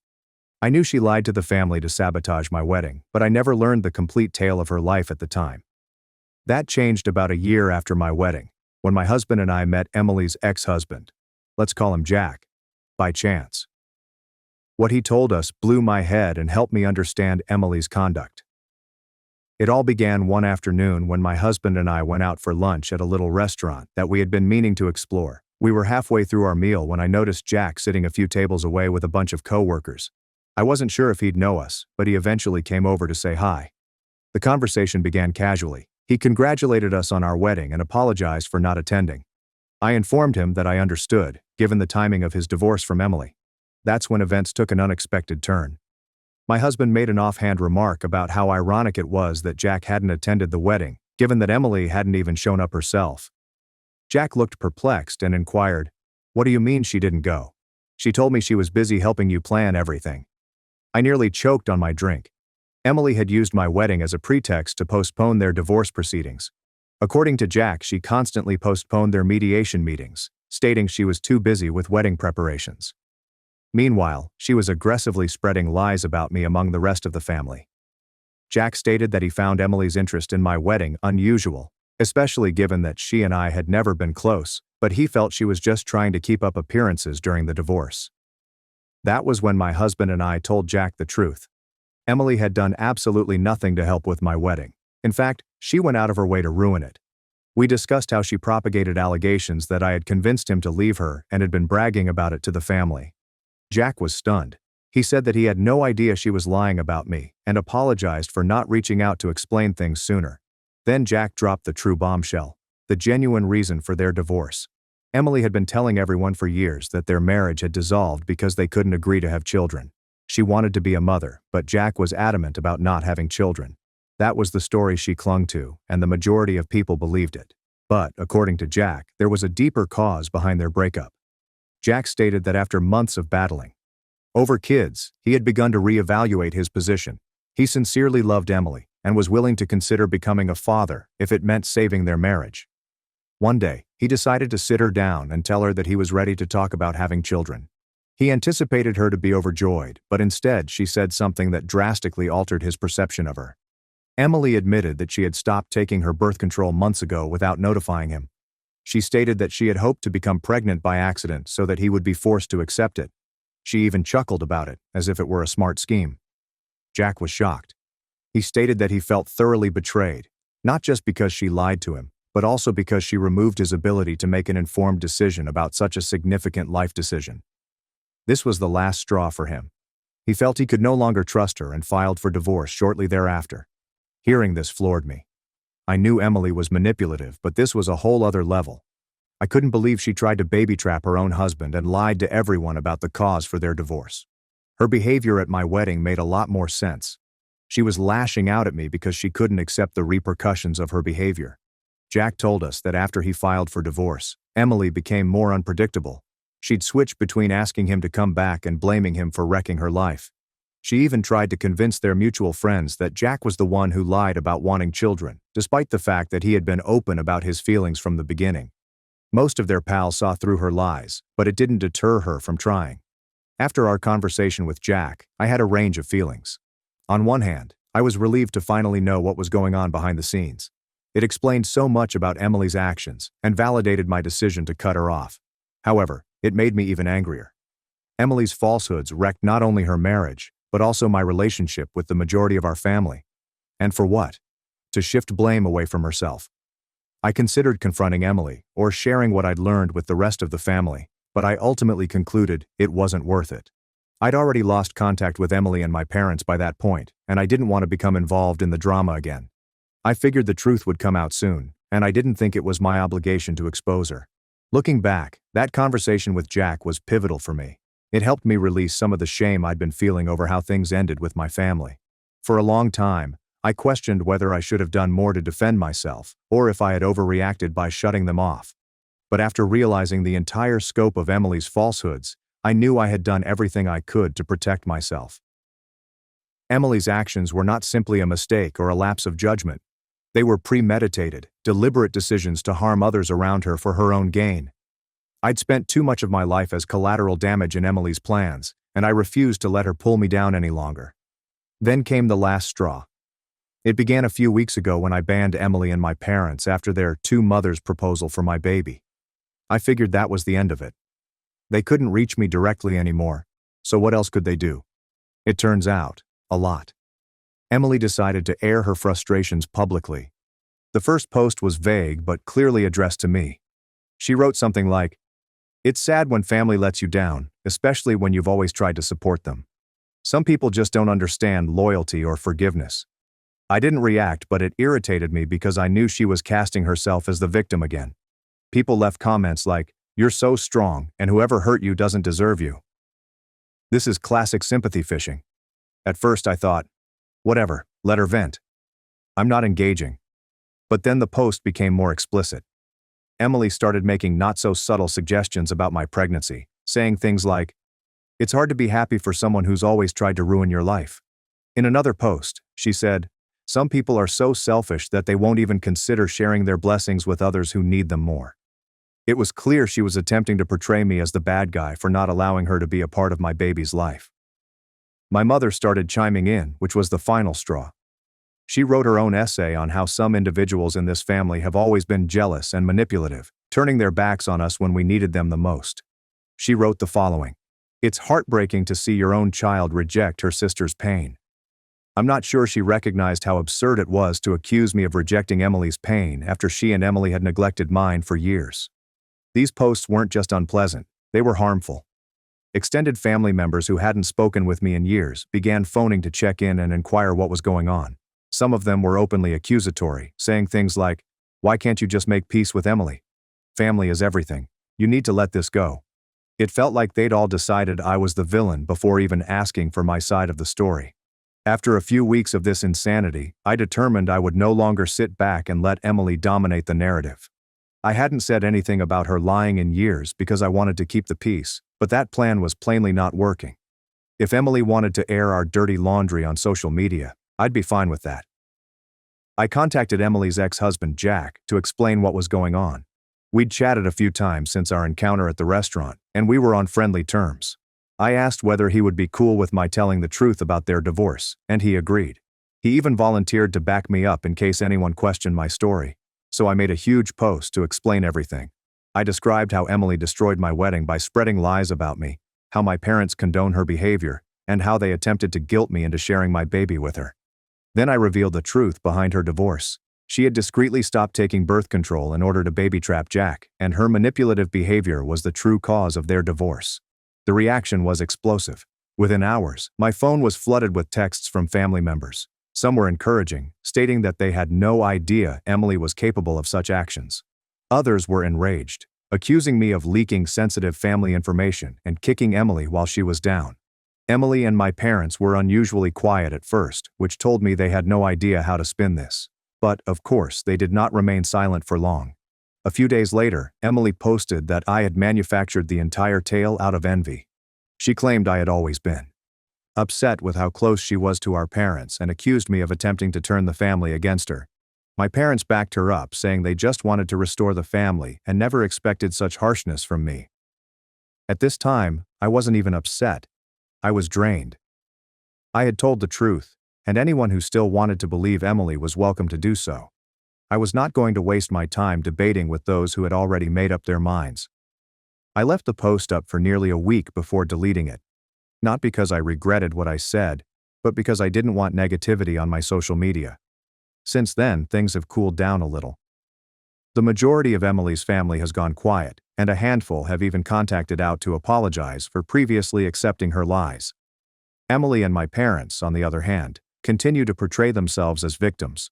I knew she lied to the family to sabotage my wedding, but I never learned the complete tale of her life at the time. That changed about a year after my wedding, when my husband and I met Emily's ex-husband. Let's call him Jack. By chance. What he told us blew my head and helped me understand Emily's conduct. It all began one afternoon when my husband and I went out for lunch at a little restaurant that we had been meaning to explore. We were halfway through our meal when I noticed Jack sitting a few tables away with a bunch of coworkers. I wasn't sure if he'd know us, but he eventually came over to say hi. The conversation began casually. He congratulated us on our wedding and apologized for not attending. I informed him that I understood, given the timing of his divorce from Emily. That's when events took an unexpected turn. My husband made an offhand remark about how ironic it was that Jack hadn't attended the wedding, given that Emily hadn't even shown up herself. Jack looked perplexed and inquired, "What do you mean she didn't go? She told me she was busy helping you plan everything." I nearly choked on my drink. Emily had used my wedding as a pretext to postpone their divorce proceedings. According to Jack, she constantly postponed their mediation meetings, stating she was too busy with wedding preparations. Meanwhile, she was aggressively spreading lies about me among the rest of the family. Jack stated that he found Emily's interest in my wedding unusual, especially given that she and I had never been close, but he felt she was just trying to keep up appearances during the divorce. That was when my husband and I told Jack the truth. Emily had done absolutely nothing to help with my wedding. In fact, she went out of her way to ruin it. We discussed how she propagated allegations that I had convinced him to leave her and had been bragging about it to the family. Jack was stunned. He said that he had no idea she was lying about me and apologized for not reaching out to explain things sooner. Then Jack dropped the true bombshell, the genuine reason for their divorce. Emily had been telling everyone for years that their marriage had dissolved because they couldn't agree to have children. She wanted to be a mother, but Jack was adamant about not having children. That was the story she clung to, and the majority of people believed it. But, according to Jack, there was a deeper cause behind their breakup. Jack stated that after months of battling over kids, he had begun to reevaluate his position. He sincerely loved Emily and was willing to consider becoming a father if it meant saving their marriage. One day, he decided to sit her down and tell her that he was ready to talk about having children. He anticipated her to be overjoyed, but instead she said something that drastically altered his perception of her. Emily admitted that she had stopped taking her birth control months ago without notifying him. She stated that she had hoped to become pregnant by accident so that he would be forced to accept it. She even chuckled about it, as if it were a smart scheme. Jack was shocked. He stated that he felt thoroughly betrayed, not just because she lied to him, but also because she removed his ability to make an informed decision about such a significant life decision. This was the last straw for him. He felt he could no longer trust her and filed for divorce shortly thereafter. Hearing this floored me. I knew Emily was manipulative, but this was a whole other level. I couldn't believe she tried to baby-trap her own husband and lied to everyone about the cause for their divorce. Her behavior at my wedding made a lot more sense. She was lashing out at me because she couldn't accept the repercussions of her behavior. Jack told us that after he filed for divorce, Emily became more unpredictable. She'd switch between asking him to come back and blaming him for wrecking her life. She even tried to convince their mutual friends that Jack was the one who lied about wanting children, despite the fact that he had been open about his feelings from the beginning. Most of their pals saw through her lies, but it didn't deter her from trying. After our conversation with Jack, I had a range of feelings. On one hand, I was relieved to finally know what was going on behind the scenes. It explained so much about Emily's actions and validated my decision to cut her off. However, it made me even angrier. Emily's falsehoods wrecked not only her marriage, but also my relationship with the majority of our family. And for what? To shift blame away from herself. I considered confronting Emily or sharing what I'd learned with the rest of the family, but I ultimately concluded it wasn't worth it. I'd already lost contact with Emily and my parents by that point, and I didn't want to become involved in the drama again. I figured the truth would come out soon, and I didn't think it was my obligation to expose her. Looking back, that conversation with Jack was pivotal for me. It helped me release some of the shame I'd been feeling over how things ended with my family. For a long time, I questioned whether I should have done more to defend myself, or if I had overreacted by shutting them off. But after realizing the entire scope of Emily's falsehoods, I knew I had done everything I could to protect myself. Emily's actions were not simply a mistake or a lapse of judgment. They were premeditated, deliberate decisions to harm others around her for her own gain. I'd spent too much of my life as collateral damage in Emily's plans, and I refused to let her pull me down any longer. Then came the last straw. It began a few weeks ago when I banned Emily and my parents after their two mothers' proposal for my baby. I figured that was the end of it. They couldn't reach me directly anymore, so what else could they do? It turns out, a lot. Emily decided to air her frustrations publicly. The first post was vague but clearly addressed to me. She wrote something like, "It's sad when family lets you down, especially when you've always tried to support them. Some people just don't understand loyalty or forgiveness." I didn't react, but it irritated me because I knew she was casting herself as the victim again. People left comments like, "You're so strong, and whoever hurt you doesn't deserve you." This is classic sympathy fishing. At first I thought, whatever, let her vent. I'm not engaging. But then the post became more explicit. Emily started making not-so-subtle suggestions about my pregnancy, saying things like, It's hard to be happy for someone who's always tried to ruin your life. In another post, she said, "Some people are so selfish that they won't even consider sharing their blessings with others who need them more." It was clear she was attempting to portray me as the bad guy for not allowing her to be a part of my baby's life. My mother started chiming in, which was the final straw. She wrote her own essay on how some individuals in this family have always been jealous and manipulative, turning their backs on us when we needed them the most. She wrote the following: "It's heartbreaking to see your own child reject her sister's pain." I'm not sure she recognized how absurd it was to accuse me of rejecting Emily's pain after she and Emily had neglected mine for years. These posts weren't just unpleasant, they were harmful. Extended family members who hadn't spoken with me in years began phoning to check in and inquire what was going on. Some of them were openly accusatory, saying things like, "Why can't you just make peace with Emily? Family is everything. You need to let this go." It felt like they'd all decided I was the villain before even asking for my side of the story. After a few weeks of this insanity, I determined I would no longer sit back and let Emily dominate the narrative. I hadn't said anything about her lying in years because I wanted to keep the peace, but that plan was plainly not working. If Emily wanted to air our dirty laundry on social media, I'd be fine with that. I contacted Emily's ex-husband Jack to explain what was going on. We'd chatted a few times since our encounter at the restaurant, and we were on friendly terms. I asked whether he would be cool with my telling the truth about their divorce, and he agreed. He even volunteered to back me up in case anyone questioned my story. So I made a huge post to explain everything. I described how Emily destroyed my wedding by spreading lies about me, how my parents condone her behavior, and how they attempted to guilt me into sharing my baby with her. Then I revealed the truth behind her divorce. She had discreetly stopped taking birth control in order to baby trap Jack, and her manipulative behavior was the true cause of their divorce. The reaction was explosive. Within hours, my phone was flooded with texts from family members. Some were encouraging, stating that they had no idea Emily was capable of such actions. Others were enraged, accusing me of leaking sensitive family information and kicking Emily while she was down. Emily and my parents were unusually quiet at first, which told me they had no idea how to spin this. But, of course, they did not remain silent for long. A few days later, Emily posted that I had manufactured the entire tale out of envy. She claimed I had always been upset with how close she was to our parents and accused me of attempting to turn the family against her. My parents backed her up, saying they just wanted to restore the family and never expected such harshness from me. At this time, I wasn't even upset. I was drained. I had told the truth, and anyone who still wanted to believe Emily was welcome to do so. I was not going to waste my time debating with those who had already made up their minds. I left the post up for nearly a week before deleting it. Not because I regretted what I said, but because I didn't want negativity on my social media. Since then, things have cooled down a little. The majority of Emily's family has gone quiet, and a handful have even contacted out to apologize for previously accepting her lies. Emily and my parents, on the other hand, continue to portray themselves as victims.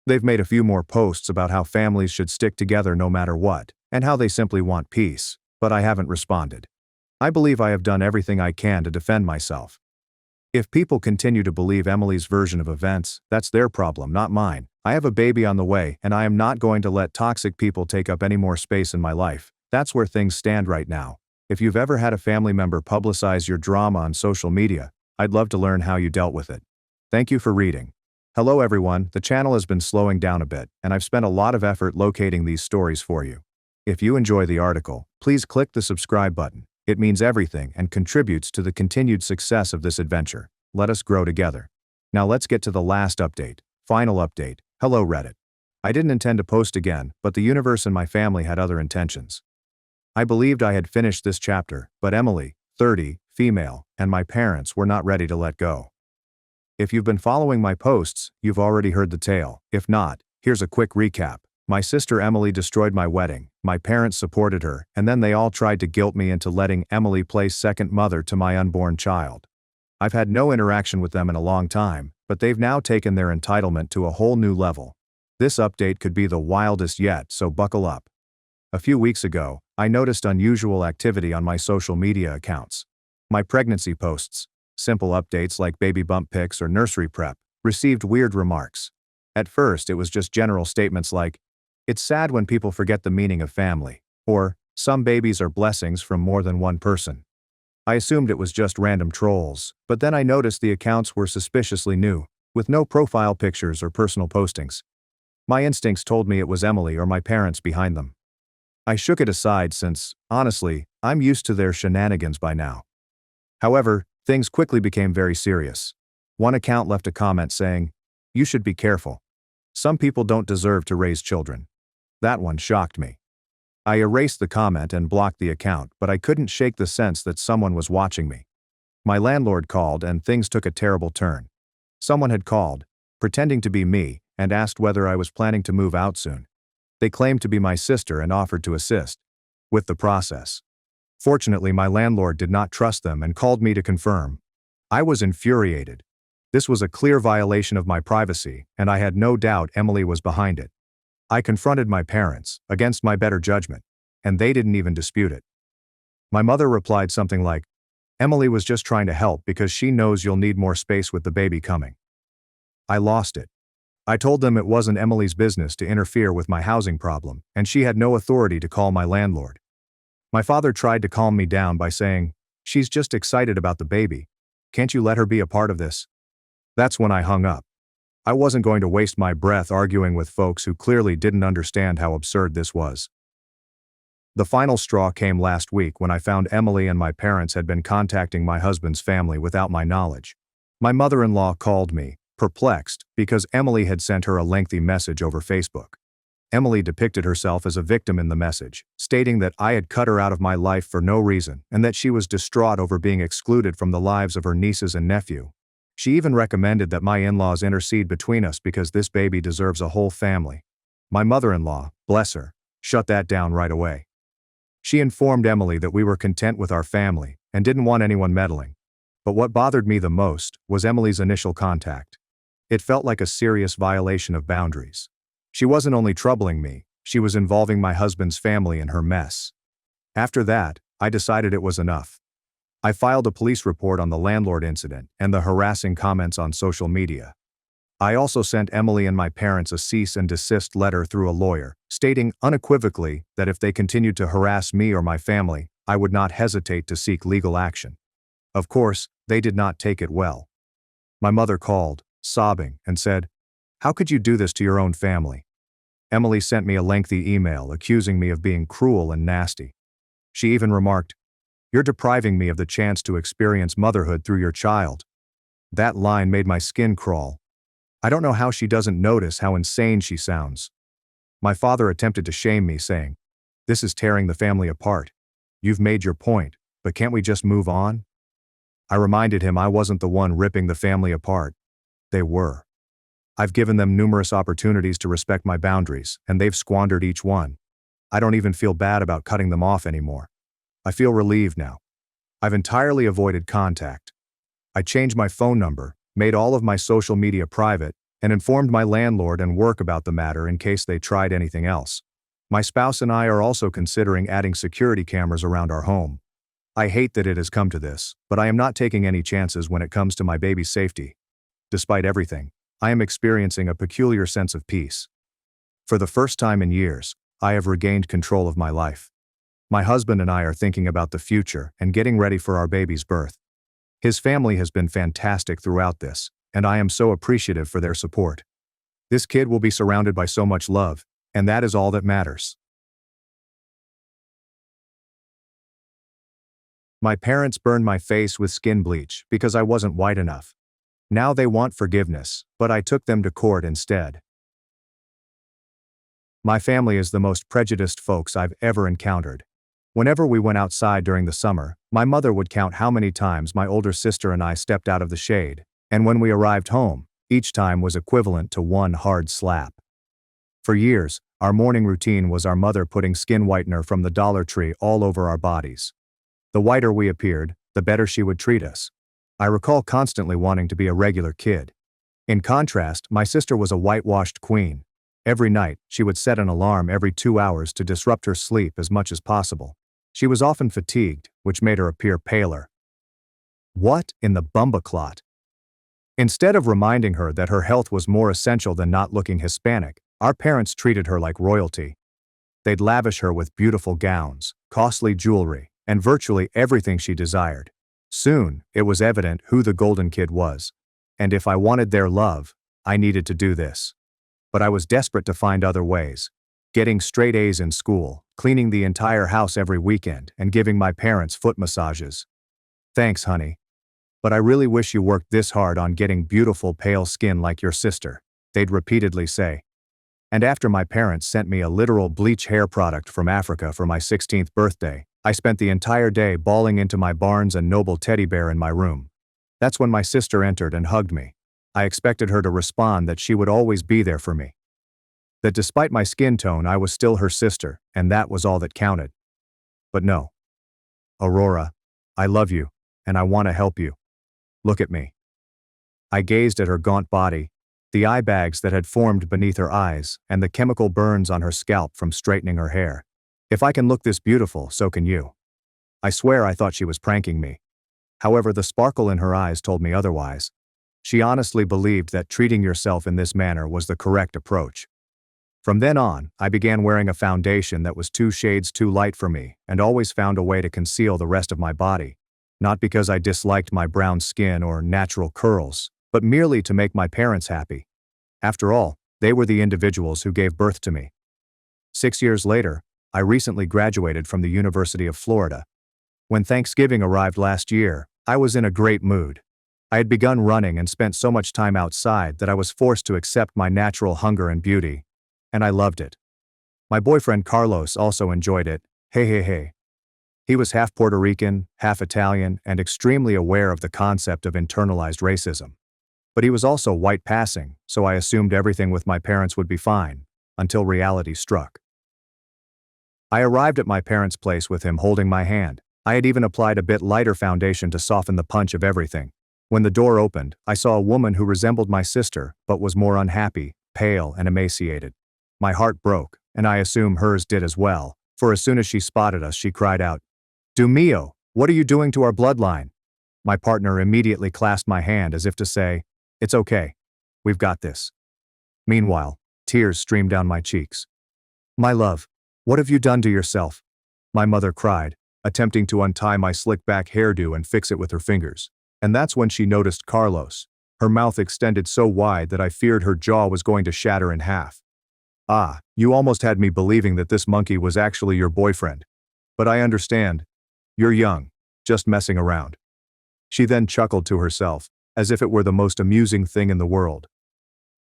They've made a few more posts about how families should stick together no matter what, and how they simply want peace, but I haven't responded. I believe I have done everything I can to defend myself. If people continue to believe Emily's version of events, that's their problem, not mine. I have a baby on the way, and I am not going to let toxic people take up any more space in my life. That's where things stand right now. If you've ever had a family member publicize your drama on social media, I'd love to learn how you dealt with it. Thank you for reading. Hello everyone, the channel has been slowing down a bit, and I've spent a lot of effort locating these stories for you. If you enjoy the article, please click the subscribe button. It means everything and contributes to the continued success of this adventure. Let us grow together. Now let's get to the last update. Final update. Hello Reddit. I didn't intend to post again, but the universe and my family had other intentions. I believed I had finished this chapter, but Emily, 30, female, and my parents were not ready to let go. If you've been following my posts, you've already heard the tale. If not, here's a quick recap. My sister Emily destroyed my wedding, my parents supported her, and then they all tried to guilt me into letting Emily play second mother to my unborn child. I've had no interaction with them in a long time, but they've now taken their entitlement to a whole new level. This update could be the wildest yet, so buckle up. A few weeks ago, I noticed unusual activity on my social media accounts. My pregnancy posts, simple updates like baby bump pics or nursery prep, received weird remarks. At first, it was just general statements like, "It's sad when people forget the meaning of family," or "Some babies are blessings from more than one person." I assumed it was just random trolls, but then I noticed the accounts were suspiciously new, with no profile pictures or personal postings. My instincts told me it was Emily or my parents behind them. I shook it aside since, honestly, I'm used to their shenanigans by now. However, things quickly became very serious. One account left a comment saying, "You should be careful. Some people don't deserve to raise children." That one shocked me. I erased the comment and blocked the account, but I couldn't shake the sense that someone was watching me. My landlord called and things took a terrible turn. Someone had called, pretending to be me, and asked whether I was planning to move out soon. They claimed to be my sister and offered to assist with the process. Fortunately, my landlord did not trust them and called me to confirm. I was infuriated. This was a clear violation of my privacy, and I had no doubt Emily was behind it. I confronted my parents, against my better judgment, and they didn't even dispute it. My mother replied something like, "Emily was just trying to help because she knows you'll need more space with the baby coming." I lost it. I told them it wasn't Emily's business to interfere with my housing problem, and she had no authority to call my landlord. My father tried to calm me down by saying, "She's just excited about the baby. Can't you let her be a part of this?" That's when I hung up. I wasn't going to waste my breath arguing with folks who clearly didn't understand how absurd this was. The final straw came last week when I found Emily and my parents had been contacting my husband's family without my knowledge. My mother-in-law called me, perplexed, because Emily had sent her a lengthy message over Facebook. Emily depicted herself as a victim in the message, stating that I had cut her out of my life for no reason and that she was distraught over being excluded from the lives of her nieces and nephew. She even recommended that my in-laws intercede between us because this baby deserves a whole family. My mother-in-law, bless her, shut that down right away. She informed Emily that we were content with our family and didn't want anyone meddling. But what bothered me the most was Emily's initial contact. It felt like a serious violation of boundaries. She wasn't only troubling me, she was involving my husband's family in her mess. After that, I decided it was enough. I filed a police report on the landlord incident and the harassing comments on social media. I also sent Emily and my parents a cease and desist letter through a lawyer, stating unequivocally that if they continued to harass me or my family, I would not hesitate to seek legal action. Of course, they did not take it well. My mother called, sobbing, and said, "How could you do this to your own family?" Emily sent me a lengthy email accusing me of being cruel and nasty. She even remarked, "You're depriving me of the chance to experience motherhood through your child." That line made my skin crawl. I don't know how she doesn't notice how insane she sounds. My father attempted to shame me, saying, "This is tearing the family apart. You've made your point, but can't we just move on?" I reminded him I wasn't the one ripping the family apart. They were. I've given them numerous opportunities to respect my boundaries, and they've squandered each one. I don't even feel bad about cutting them off anymore. I feel relieved now. I've entirely avoided contact. I changed my phone number, made all of my social media private, and informed my landlord and work about the matter in case they tried anything else. My spouse and I are also considering adding security cameras around our home. I hate that it has come to this, but I am not taking any chances when it comes to my baby's safety. Despite everything, I am experiencing a peculiar sense of peace. For the first time in years, I have regained control of my life. My husband and I are thinking about the future and getting ready for our baby's birth. His family has been fantastic throughout this, and I am so appreciative for their support. This kid will be surrounded by so much love, and that is all that matters. My parents burned my face with skin bleach because I wasn't white enough. Now they want forgiveness, but I took them to court instead. My family is the most prejudiced folks I've ever encountered. Whenever we went outside during the summer, my mother would count how many times my older sister and I stepped out of the shade, and when we arrived home, each time was equivalent to one hard slap. For years, our morning routine was our mother putting skin whitener from the Dollar Tree all over our bodies. The whiter we appeared, the better she would treat us. I recall constantly wanting to be a regular kid. In contrast, my sister was a whitewashed queen. Every night, she would set an alarm every 2 hours to disrupt her sleep as much as possible. She was often fatigued, which made her appear paler. What in the bumbaclot? Instead of reminding her that her health was more essential than not looking Hispanic, our parents treated her like royalty. They'd lavish her with beautiful gowns, costly jewelry, and virtually everything she desired. Soon, it was evident who the golden kid was. And if I wanted their love, I needed to do this. But I was desperate to find other ways. Getting straight A's in school, cleaning the entire house every weekend, and giving my parents foot massages. Thanks, honey. But I really wish you worked this hard on getting beautiful pale skin like your sister, they'd repeatedly say. And after my parents sent me a literal bleach hair product from Africa for my 16th birthday, I spent the entire day bawling into my Barnes and Noble teddy bear in my room. That's when my sister entered and hugged me. I expected her to respond that she would always be there for me. That despite my skin tone I was still her sister, and that was all that counted. But no. Aurora, I love you, and I want to help you. Look at me. I gazed at her gaunt body, the eye bags that had formed beneath her eyes, and the chemical burns on her scalp from straightening her hair. If I can look this beautiful, so can you. I swear I thought she was pranking me. However, the sparkle in her eyes told me otherwise. She honestly believed that treating yourself in this manner was the correct approach. From then on, I began wearing a foundation that was 2 shades too light for me and always found a way to conceal the rest of my body. Not because I disliked my brown skin or natural curls, but merely to make my parents happy. After all, they were the individuals who gave birth to me. 6 years later, I recently graduated from the University of Florida. When Thanksgiving arrived last year, I was in a great mood. I had begun running and spent so much time outside that I was forced to accept my natural hunger and beauty. And I loved it. My boyfriend Carlos also enjoyed it. Hey. He was half Puerto Rican, half Italian, and extremely aware of the concept of internalized racism. But he was also white passing, so I assumed everything with my parents would be fine, until reality struck. I arrived at my parents' place with him holding my hand. I had even applied a bit lighter foundation to soften the punch of everything. When the door opened, I saw a woman who resembled my sister, but was more unhappy, pale, and emaciated. My heart broke, and I assume hers did as well, for as soon as she spotted us she cried out, "Dios mío, what are you doing to our bloodline?" My partner immediately clasped my hand as if to say, "It's okay. We've got this." Meanwhile, tears streamed down my cheeks. "My love, what have you done to yourself?" My mother cried, attempting to untie my slick-back hairdo and fix it with her fingers. And that's when she noticed Carlos, her mouth extended so wide that I feared her jaw was going to shatter in half. "Ah, you almost had me believing that this monkey was actually your boyfriend. But I understand. You're young, just messing around." She then chuckled to herself, as if it were the most amusing thing in the world.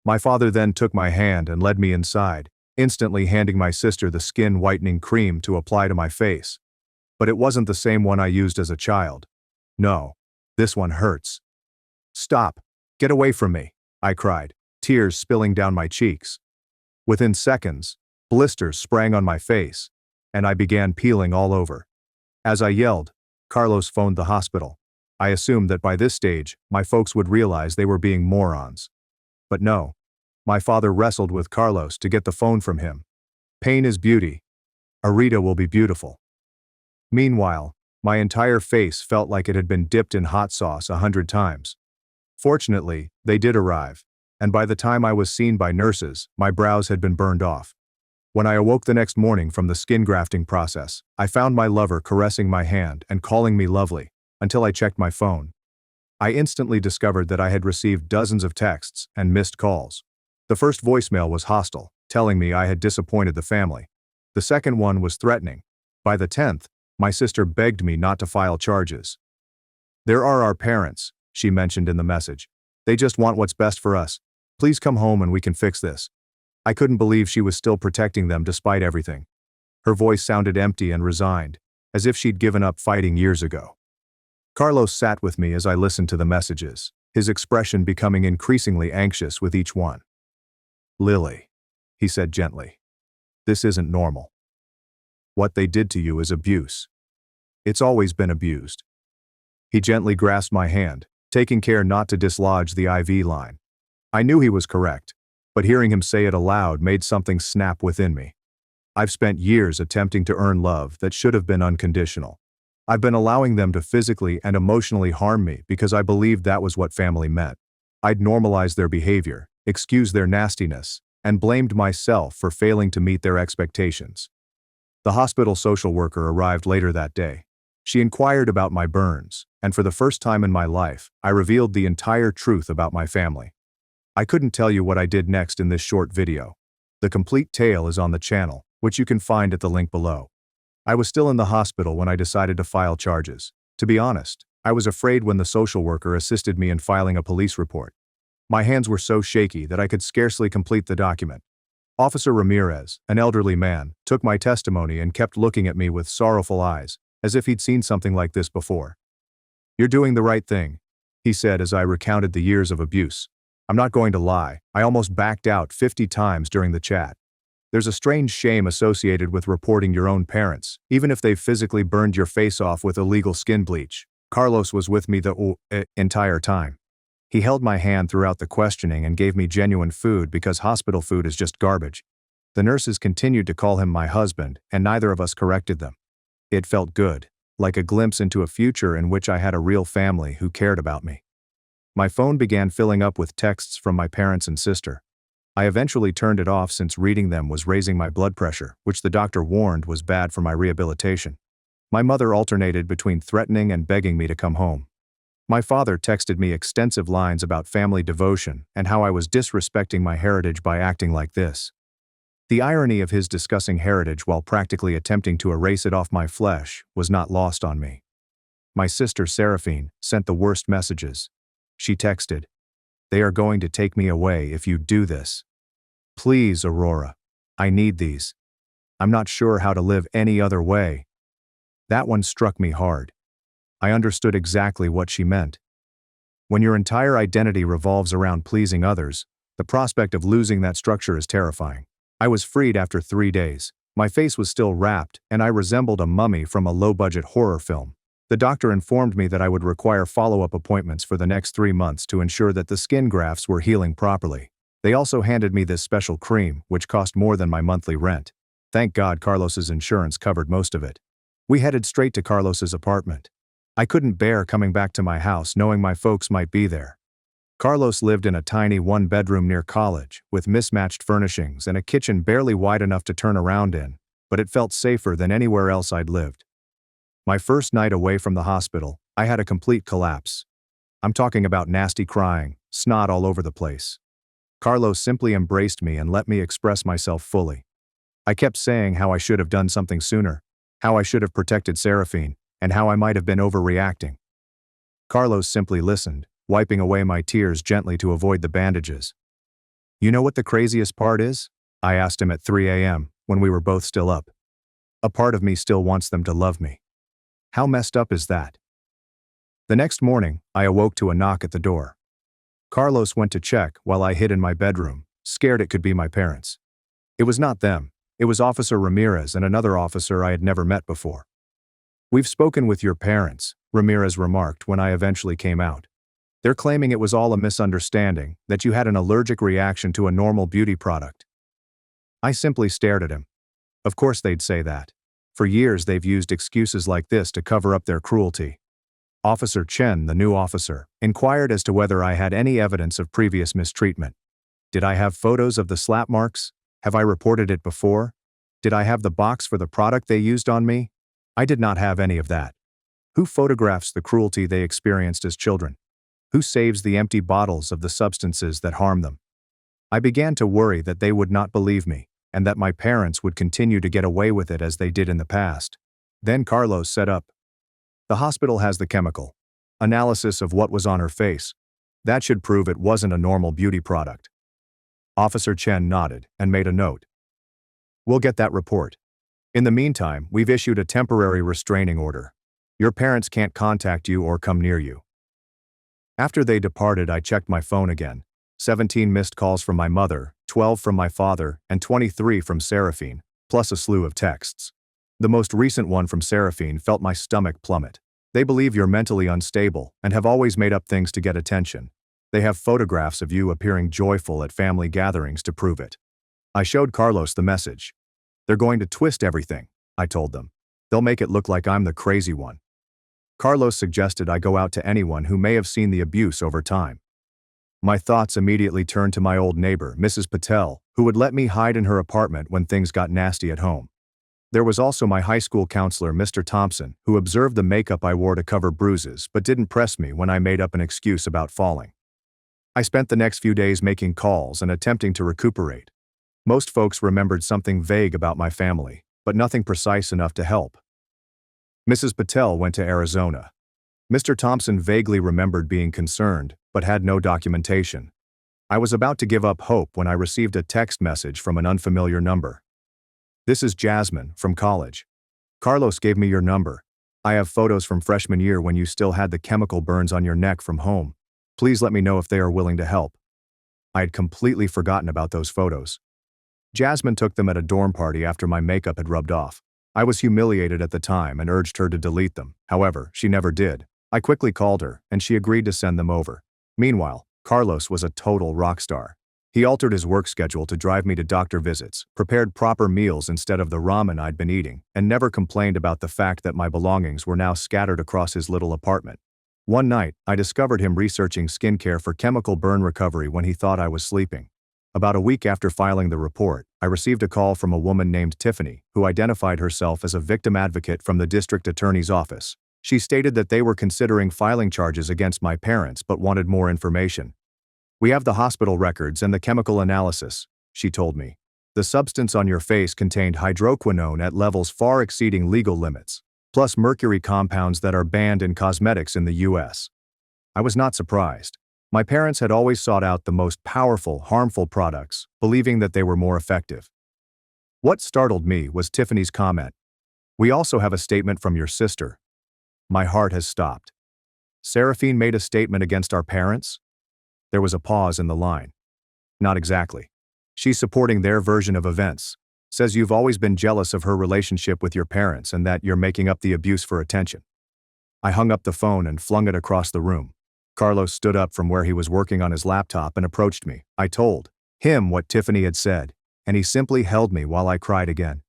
My father then took my hand and led me inside, instantly handing my sister the skin whitening cream to apply to my face. But it wasn't the same one I used as a child. No, this one hurts. "Stop. Get away from me," I cried, tears spilling down my cheeks. Within seconds, blisters sprang on my face, and I began peeling all over. As I yelled, Carlos phoned the hospital. I assumed that by this stage, my folks would realize they were being morons. But no. My father wrestled with Carlos to get the phone from him. Pain is beauty. AITA will be beautiful. Meanwhile, my entire face felt like it had been dipped in hot sauce 100 times. Fortunately, they did arrive, and by the time I was seen by nurses, my brows had been burned off. When I awoke the next morning from the skin grafting process, I found my lover caressing my hand and calling me lovely, until I checked my phone. I instantly discovered that I had received dozens of texts and missed calls. The first voicemail was hostile, telling me I had disappointed the family. The second one was threatening. By the 10th, my sister begged me not to file charges. "There are our parents," she mentioned in the message. "They just want what's best for us. Please come home and we can fix this." I couldn't believe she was still protecting them despite everything. Her voice sounded empty and resigned, as if she'd given up fighting years ago. Carlos sat with me as I listened to the messages, his expression becoming increasingly anxious with each one. "Lily," he said gently, "this isn't normal. What they did to you is abuse. It's always been abused." He gently grasped my hand, taking care not to dislodge the IV line. I knew he was correct, but hearing him say it aloud made something snap within me. I've spent years attempting to earn love that should have been unconditional. I've been allowing them to physically and emotionally harm me because I believed that was what family meant. I'd normalized their behavior, excused their nastiness, and blamed myself for failing to meet their expectations. The hospital social worker arrived later that day. She inquired about my burns, and for the first time in my life, I revealed the entire truth about my family. I couldn't tell you what I did next in this short video. The complete tale is on the channel, which you can find at the link below. I was still in the hospital when I decided to file charges. To be honest, I was afraid when the social worker assisted me in filing a police report. My hands were so shaky that I could scarcely complete the document. Officer Ramirez, an elderly man, took my testimony and kept looking at me with sorrowful eyes, as if he'd seen something like this before. "You're doing the right thing," he said as I recounted the years of abuse. "I'm not going to lie, I almost backed out 50 times during the chat. There's a strange shame associated with reporting your own parents, even if they've physically burned your face off with illegal skin bleach." Carlos was with me the entire time. He held my hand throughout the questioning and gave me genuine food because hospital food is just garbage. The nurses continued to call him my husband, and neither of us corrected them. It felt good, like a glimpse into a future in which I had a real family who cared about me. My phone began filling up with texts from my parents and sister. I eventually turned it off since reading them was raising my blood pressure, which the doctor warned was bad for my rehabilitation. My mother alternated between threatening and begging me to come home. My father texted me extensive lines about family devotion and how I was disrespecting my heritage by acting like this. The irony of his discussing heritage while practically attempting to erase it off my flesh was not lost on me. My sister Seraphine sent the worst messages. She texted, "They are going to take me away if you do this. Please, Aurora. I need these. I'm not sure how to live any other way." That one struck me hard. I understood exactly what she meant. When your entire identity revolves around pleasing others, the prospect of losing that structure is terrifying. I was freed after 3 days. My face was still wrapped, and I resembled a mummy from a low-budget horror film. The doctor informed me that I would require follow-up appointments for the next 3 months to ensure that the skin grafts were healing properly. They also handed me this special cream, which cost more than my monthly rent. Thank God Carlos's insurance covered most of it. We headed straight to Carlos's apartment. I couldn't bear coming back to my house knowing my folks might be there. Carlos lived in a tiny one-bedroom near college, with mismatched furnishings and a kitchen barely wide enough to turn around in, but it felt safer than anywhere else I'd lived. My first night away from the hospital, I had a complete collapse. I'm talking about nasty crying, snot all over the place. Carlos simply embraced me and let me express myself fully. I kept saying how I should have done something sooner, how I should have protected Seraphine, and how I might have been overreacting. Carlos simply listened, wiping away my tears gently to avoid the bandages. "You know what the craziest part is?" I asked him at 3 a.m., when we were both still up. "A part of me still wants them to love me. How messed up is that?" The next morning, I awoke to a knock at the door. Carlos went to check while I hid in my bedroom, scared it could be my parents. It was not them. It was Officer Ramirez and another officer I had never met before. "We've spoken with your parents," Ramirez remarked when I eventually came out. "They're claiming it was all a misunderstanding, that you had an allergic reaction to a normal beauty product." I simply stared at him. Of course they'd say that. For years they've used excuses like this to cover up their cruelty. Officer Chen, the new officer, inquired as to whether I had any evidence of previous mistreatment. Did I have photos of the slap marks? Have I reported it before? Did I have the box for the product they used on me? I did not have any of that. Who photographs the cruelty they experienced as children? Who saves the empty bottles of the substances that harm them? I began to worry that they would not believe me, and that my parents would continue to get away with it as they did in the past. Then Carlos said up. "The hospital has the chemical analysis of what was on her face. That should prove it wasn't a normal beauty product." Officer Chen nodded and made a note. "We'll get that report. In the meantime, we've issued a temporary restraining order. Your parents can't contact you or come near you." After they departed, I checked my phone again. 17 missed calls from my mother, 12 from my father, and 23 from Seraphine, plus a slew of texts. The most recent one from Seraphine felt my stomach plummet. "They believe you're mentally unstable and have always made up things to get attention. They have photographs of you appearing joyful at family gatherings to prove it." I showed Carlos the message. "They're going to twist everything," I told them. "They'll make it look like I'm the crazy one." Carlos suggested I go out to anyone who may have seen the abuse over time. My thoughts immediately turned to my old neighbor, Mrs. Patel, who would let me hide in her apartment when things got nasty at home. There was also my high school counselor, Mr. Thompson, who observed the makeup I wore to cover bruises but didn't press me when I made up an excuse about falling. I spent the next few days making calls and attempting to recuperate. Most folks remembered something vague about my family, but nothing precise enough to help. Mrs. Patel went to Arizona. Mr. Thompson vaguely remembered being concerned, but had no documentation. I was about to give up hope when I received a text message from an unfamiliar number. "This is Jasmine, from college. Carlos gave me your number. I have photos from freshman year when you still had the chemical burns on your neck from home. Please let me know if they are willing to help." I had completely forgotten about those photos. Jasmine took them at a dorm party after my makeup had rubbed off. I was humiliated at the time and urged her to delete them. However, she never did. I quickly called her, and she agreed to send them over. Meanwhile, Carlos was a total rock star. He altered his work schedule to drive me to doctor visits, prepared proper meals instead of the ramen I'd been eating, and never complained about the fact that my belongings were now scattered across his little apartment. One night, I discovered him researching skincare for chemical burn recovery when he thought I was sleeping. About a week after filing the report, I received a call from a woman named Tiffany, who identified herself as a victim advocate from the district attorney's office. She stated that they were considering filing charges against my parents but wanted more information. "We have the hospital records and the chemical analysis," she told me. "The substance on your face contained hydroquinone at levels far exceeding legal limits, plus mercury compounds that are banned in cosmetics in the US. I was not surprised. My parents had always sought out the most powerful, harmful products, believing that they were more effective. What startled me was Tiffany's comment, "We also have a statement from your sister." My heart has stopped. Seraphine made a statement against our parents? There was a pause in the line. Not exactly. She's supporting their version of events. Says you've always been jealous of her relationship with your parents and that you're making up the abuse for attention. I hung up the phone and flung it across the room. Carlos stood up from where he was working on his laptop and approached me. I told him what Tiffany had said, and he simply held me while I cried again.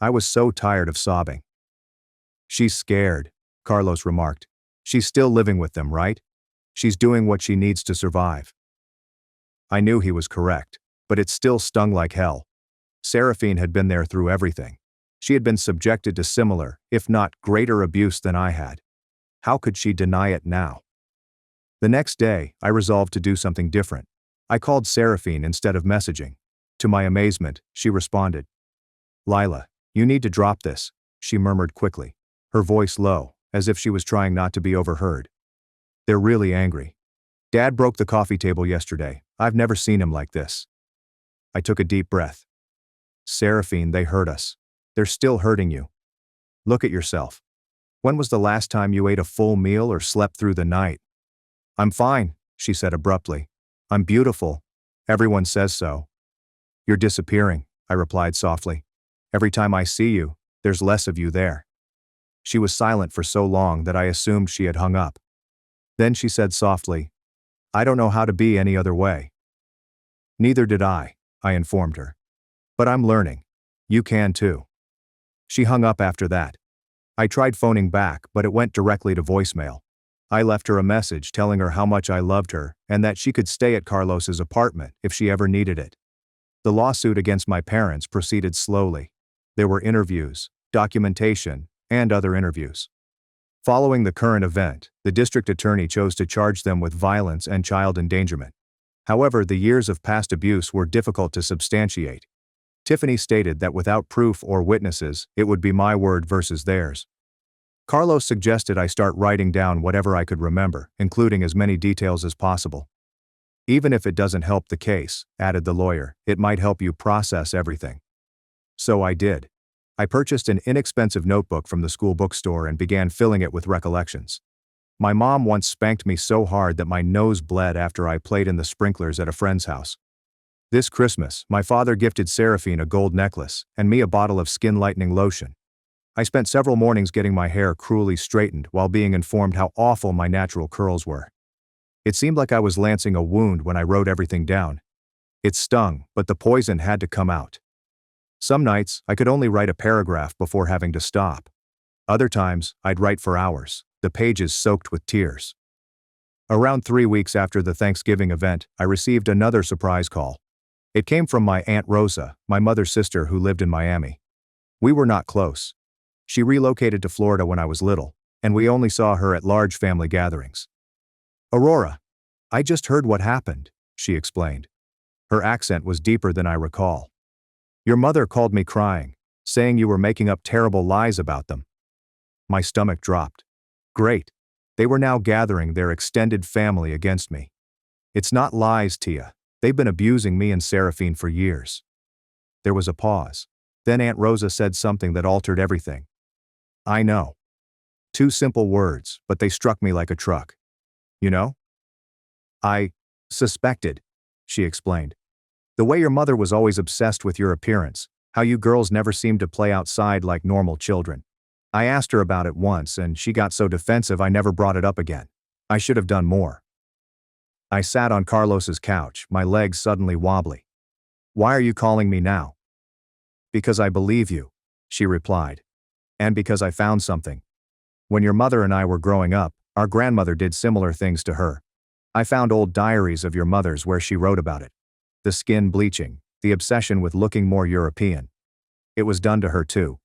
I was so tired of sobbing. "She's scared," Carlos remarked. "She's still living with them, right? She's doing what she needs to survive." I knew he was correct, but it still stung like hell. Seraphine had been there through everything. She had been subjected to similar, if not greater abuse than I had. How could she deny it now? The next day, I resolved to do something different. I called Seraphine instead of messaging. To my amazement, she responded. "Lila, you need to drop this," she murmured quickly, her voice low, as if she was trying not to be overheard. "They're really angry. Dad broke the coffee table yesterday. I've never seen him like this." I took a deep breath. "Seraphine, they hurt us. They're still hurting you. Look at yourself. When was the last time you ate a full meal or slept through the night?" "I'm fine," she said abruptly. "I'm beautiful. Everyone says so." "You're disappearing," I replied softly. "Every time I see you, there's less of you there." She was silent for so long that I assumed she had hung up. Then she said softly, "I don't know how to be any other way." "Neither did I informed her. "But I'm learning. You can too." She hung up after that. I tried phoning back, but it went directly to voicemail. I left her a message telling her how much I loved her and that she could stay at Carlos's apartment if she ever needed it. The lawsuit against my parents proceeded slowly. There were interviews, documentation, and other interviews. Following the current event, the district attorney chose to charge them with violence and child endangerment. However, the years of past abuse were difficult to substantiate. Tiffany stated that without proof or witnesses, it would be my word versus theirs. Carlos suggested I start writing down whatever I could remember, including as many details as possible. "Even if it doesn't help the case," added the lawyer, "it might help you process everything." So I did. I purchased an inexpensive notebook from the school bookstore and began filling it with recollections. My mom once spanked me so hard that my nose bled after I played in the sprinklers at a friend's house. This Christmas, my father gifted Seraphine a gold necklace and me a bottle of skin-lightening lotion. I spent several mornings getting my hair cruelly straightened while being informed how awful my natural curls were. It seemed like I was lancing a wound when I wrote everything down. It stung, but the poison had to come out. Some nights, I could only write a paragraph before having to stop. Other times, I'd write for hours, the pages soaked with tears. Around 3 weeks after the Thanksgiving event, I received another surprise call. It came from my Aunt Rosa, my mother's sister who lived in Miami. We were not close. She relocated to Florida when I was little, and we only saw her at large family gatherings. Aurora, I just heard what happened, she explained. Her accent was deeper than I recall. Your mother called me crying, saying you were making up terrible lies about them. My stomach dropped. Great. They were now gathering their extended family against me. It's not lies, Tia. They've been abusing me and Seraphine for years. There was a pause. Then Aunt Rosa said something that altered everything. I know. 2 simple words, but they struck me like a truck. You know? I suspected, she explained. The way your mother was always obsessed with your appearance, how you girls never seemed to play outside like normal children. I asked her about it once and she got so defensive I never brought it up again. I should have done more. I sat on Carlos's couch, my legs suddenly wobbly. Why are you calling me now? Because I believe you, she replied. And because I found something. When your mother and I were growing up, our grandmother did similar things to her. I found old diaries of your mother's where she wrote about it. The skin bleaching, the obsession with looking more European. It was done to her too.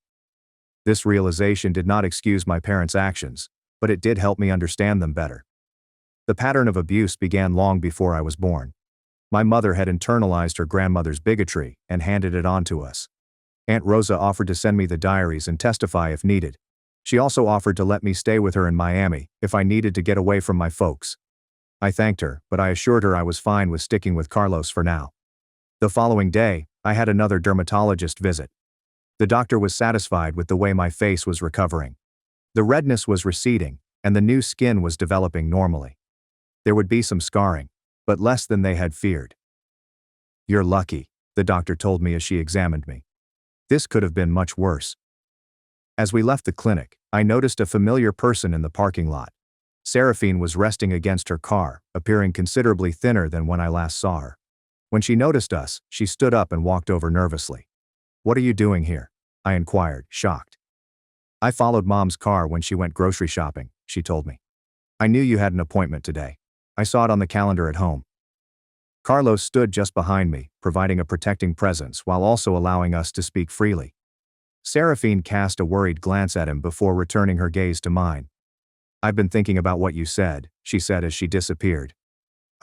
This realization did not excuse my parents' actions, but it did help me understand them better. The pattern of abuse began long before I was born. My mother had internalized her grandmother's bigotry and handed it on to us. Aunt Rosa offered to send me the diaries and testify if needed. She also offered to let me stay with her in Miami if I needed to get away from my folks. I thanked her, but I assured her I was fine with sticking with Carlos for now. The following day, I had another dermatologist visit. The doctor was satisfied with the way my face was recovering. The redness was receding, and the new skin was developing normally. There would be some scarring, but less than they had feared. You're lucky, the doctor told me as she examined me. This could have been much worse. As we left the clinic, I noticed a familiar person in the parking lot. Seraphine was resting against her car, appearing considerably thinner than when I last saw her. When she noticed us, she stood up and walked over nervously. What are you doing here? I inquired, shocked. I followed Mom's car when she went grocery shopping, she told me. I knew you had an appointment today. I saw it on the calendar at home. Carlos stood just behind me, providing a protecting presence while also allowing us to speak freely. Seraphine cast a worried glance at him before returning her gaze to mine. I've been thinking about what you said, she said as she disappeared.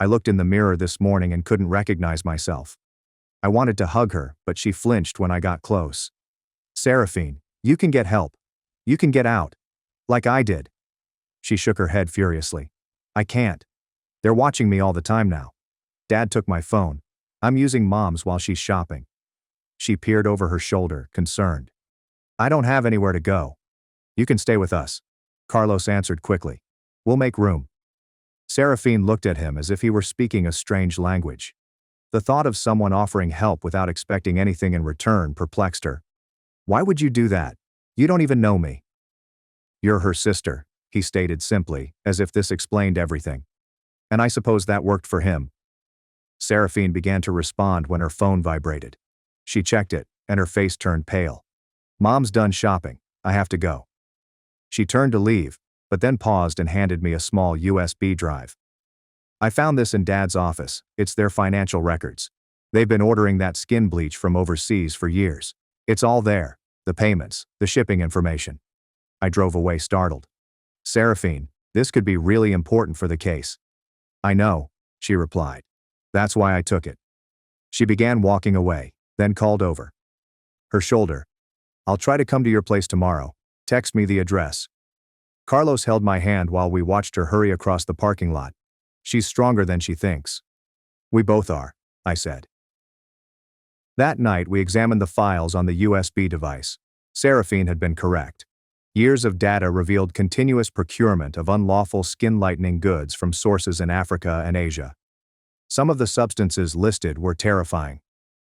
I looked in the mirror this morning and couldn't recognize myself. I wanted to hug her, but she flinched when I got close. Seraphine, you can get help. You can get out. Like I did. She shook her head furiously. I can't. They're watching me all the time now. Dad took my phone. I'm using Mom's while she's shopping. She peered over her shoulder, concerned. I don't have anywhere to go. You can stay with us, Carlos answered quickly. We'll make room. Seraphine looked at him as if he were speaking a strange language. The thought of someone offering help without expecting anything in return perplexed her. Why would you do that? You don't even know me. You're her sister, he stated simply, as if this explained everything. And I suppose that worked for him. Seraphine began to respond when her phone vibrated. She checked it, and her face turned pale. Mom's done shopping. I have to go. She turned to leave, but then paused and handed me a small USB drive. I found this in Dad's office. It's their financial records. They've been ordering that skin bleach from overseas for years. It's all there. The payments, the shipping information. I drove away startled. Seraphine, this could be really important for the case. I know, she replied. That's why I took it. She began walking away, then called over her shoulder. I'll try to come to your place tomorrow. Text me the address. Carlos held my hand while we watched her hurry across the parking lot. She's stronger than she thinks. We both are, I said. That night we examined the files on the USB device. Seraphine had been correct. Years of data revealed continuous procurement of unlawful skin-lightening goods from sources in Africa and Asia. Some of the substances listed were terrifying.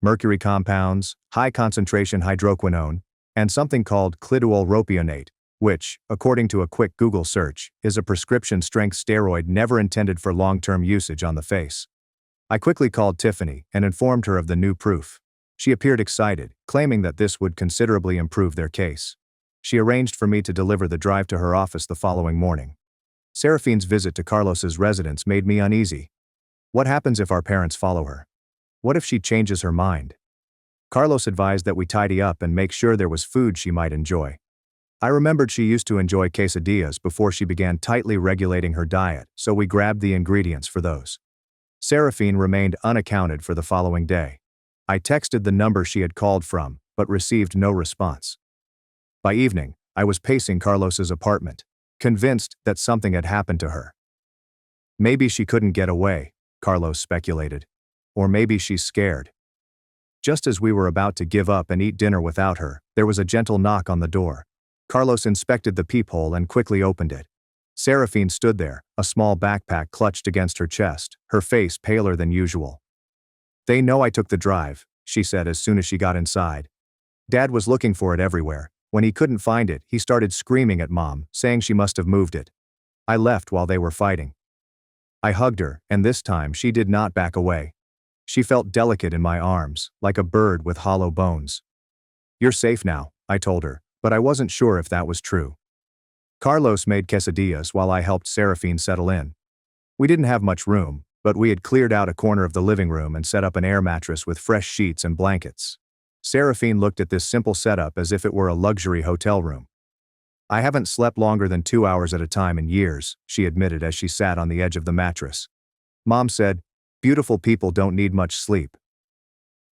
Mercury compounds, high-concentration hydroquinone, and something called clidolropionate, which, according to a quick Google search, is a prescription-strength steroid never intended for long-term usage on the face. I quickly called Tiffany and informed her of the new proof. She appeared excited, claiming that this would considerably improve their case. She arranged for me to deliver the drive to her office the following morning. Seraphine's visit to Carlos's residence made me uneasy. What happens if our parents follow her? What if she changes her mind? Carlos advised that we tidy up and make sure there was food she might enjoy. I remembered she used to enjoy quesadillas before she began tightly regulating her diet, so we grabbed the ingredients for those. Seraphine remained unaccounted for the following day. I texted the number she had called from, but received no response. By evening, I was pacing Carlos's apartment, convinced that something had happened to her. Maybe she couldn't get away, Carlos speculated. Or maybe she's scared. Just as we were about to give up and eat dinner without her, there was a gentle knock on the door. Carlos inspected the peephole and quickly opened it. Seraphine stood there, a small backpack clutched against her chest, her face paler than usual. "They know I took the drive," she said as soon as she got inside. "Dad was looking for it everywhere. When he couldn't find it, he started screaming at Mom, saying she must have moved it. I left while they were fighting." I hugged her, and this time she did not back away. She felt delicate in my arms, like a bird with hollow bones. "You're safe now," I told her, but I wasn't sure if that was true. Carlos made quesadillas while I helped Seraphine settle in. We didn't have much room, but we had cleared out a corner of the living room and set up an air mattress with fresh sheets and blankets. Seraphine looked at this simple setup as if it were a luxury hotel room. "I haven't slept longer than 2 hours at a time in years," she admitted as she sat on the edge of the mattress. "Mom said, 'Beautiful people don't need much sleep.'"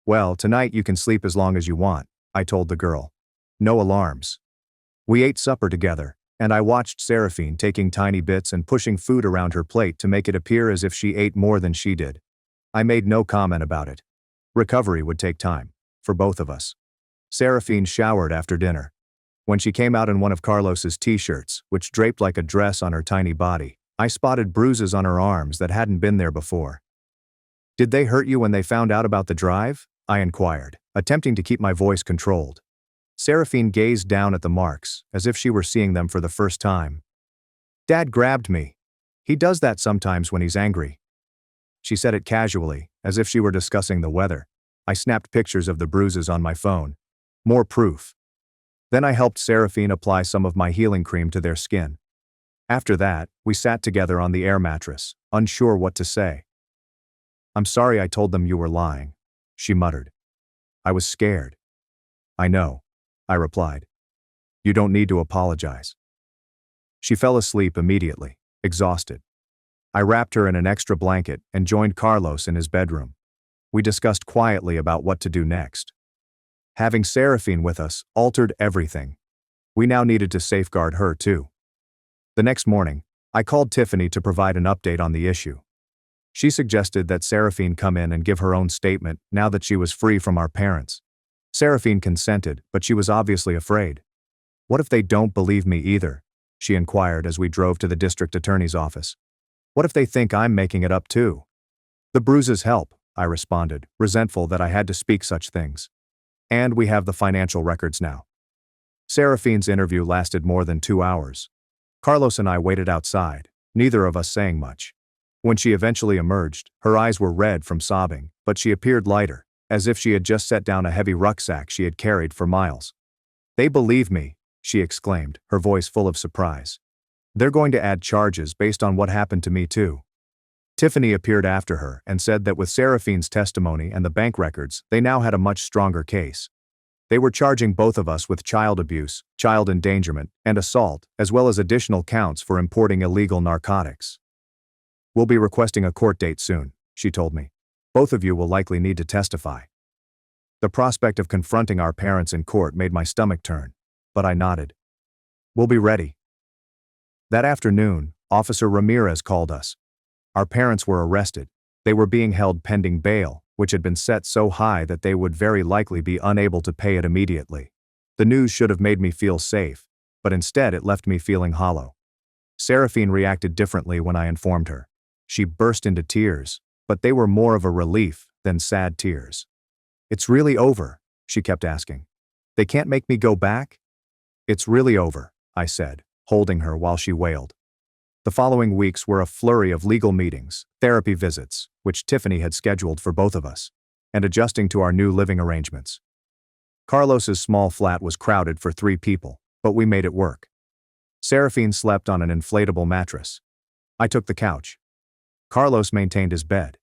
"Well, tonight you can sleep as long as you want," I told the girl. "No alarms." We ate supper together, and I watched Seraphine taking tiny bits and pushing food around her plate to make it appear as if she ate more than she did. I made no comment about it. Recovery would take time, for both of us. Seraphine showered after dinner. When she came out in one of Carlos's t-shirts, which draped like a dress on her tiny body, I spotted bruises on her arms that hadn't been there before. "Did they hurt you when they found out about the drive?" I inquired, attempting to keep my voice controlled. Seraphine gazed down at the marks, as if she were seeing them for the first time. "Dad grabbed me. He does that sometimes when he's angry." She said it casually, as if she were discussing the weather. I snapped pictures of the bruises on my phone. More proof. Then I helped Seraphine apply some of my healing cream to their skin. After that, we sat together on the air mattress, unsure what to say. "I'm sorry I told them you were lying," she muttered. "I was scared." "I know," I replied. "You don't need to apologize." She fell asleep immediately, exhausted. I wrapped her in an extra blanket and joined Carlos in his bedroom. We discussed quietly about what to do next. Having Seraphine with us altered everything. We now needed to safeguard her too. The next morning, I called Tiffany to provide an update on the issue. She suggested that Seraphine come in and give her own statement now that she was free from our parents. Seraphine consented, but she was obviously afraid. "What if they don't believe me either?" she inquired as we drove to the district attorney's office. "What if they think I'm making it up too?" "The bruises help," I responded, resentful that I had to speak such things. "And we have the financial records now." Seraphine's interview lasted more than 2 hours. Carlos and I waited outside, neither of us saying much. When she eventually emerged, her eyes were red from sobbing, but she appeared lighter, as if she had just set down a heavy rucksack she had carried for miles. "They believe me," she exclaimed, her voice full of surprise. "They're going to add charges based on what happened to me too." Tiffany appeared after her and said that with Seraphine's testimony and the bank records, they now had a much stronger case. They were charging both of us with child abuse, child endangerment, and assault, as well as additional counts for importing illegal narcotics. "We'll be requesting a court date soon," she told me. "Both of you will likely need to testify." The prospect of confronting our parents in court made my stomach turn, but I nodded. "We'll be ready." That afternoon, Officer Ramirez called us. Our parents were arrested. They were being held pending bail, which had been set so high that they would very likely be unable to pay it immediately. The news should have made me feel safe, but instead it left me feeling hollow. Seraphine reacted differently when I informed her. She burst into tears, but they were more of a relief than sad tears. "It's really over?" she kept asking. "They can't make me go back?" "It's really over," I said, holding her while she wailed. The following weeks were a flurry of legal meetings, therapy visits, which Tiffany had scheduled for both of us, and adjusting to our new living arrangements. Carlos's small flat was crowded for 3 people, but we made it work. Seraphine slept on an inflatable mattress. I took the couch. Carlos maintained his bed.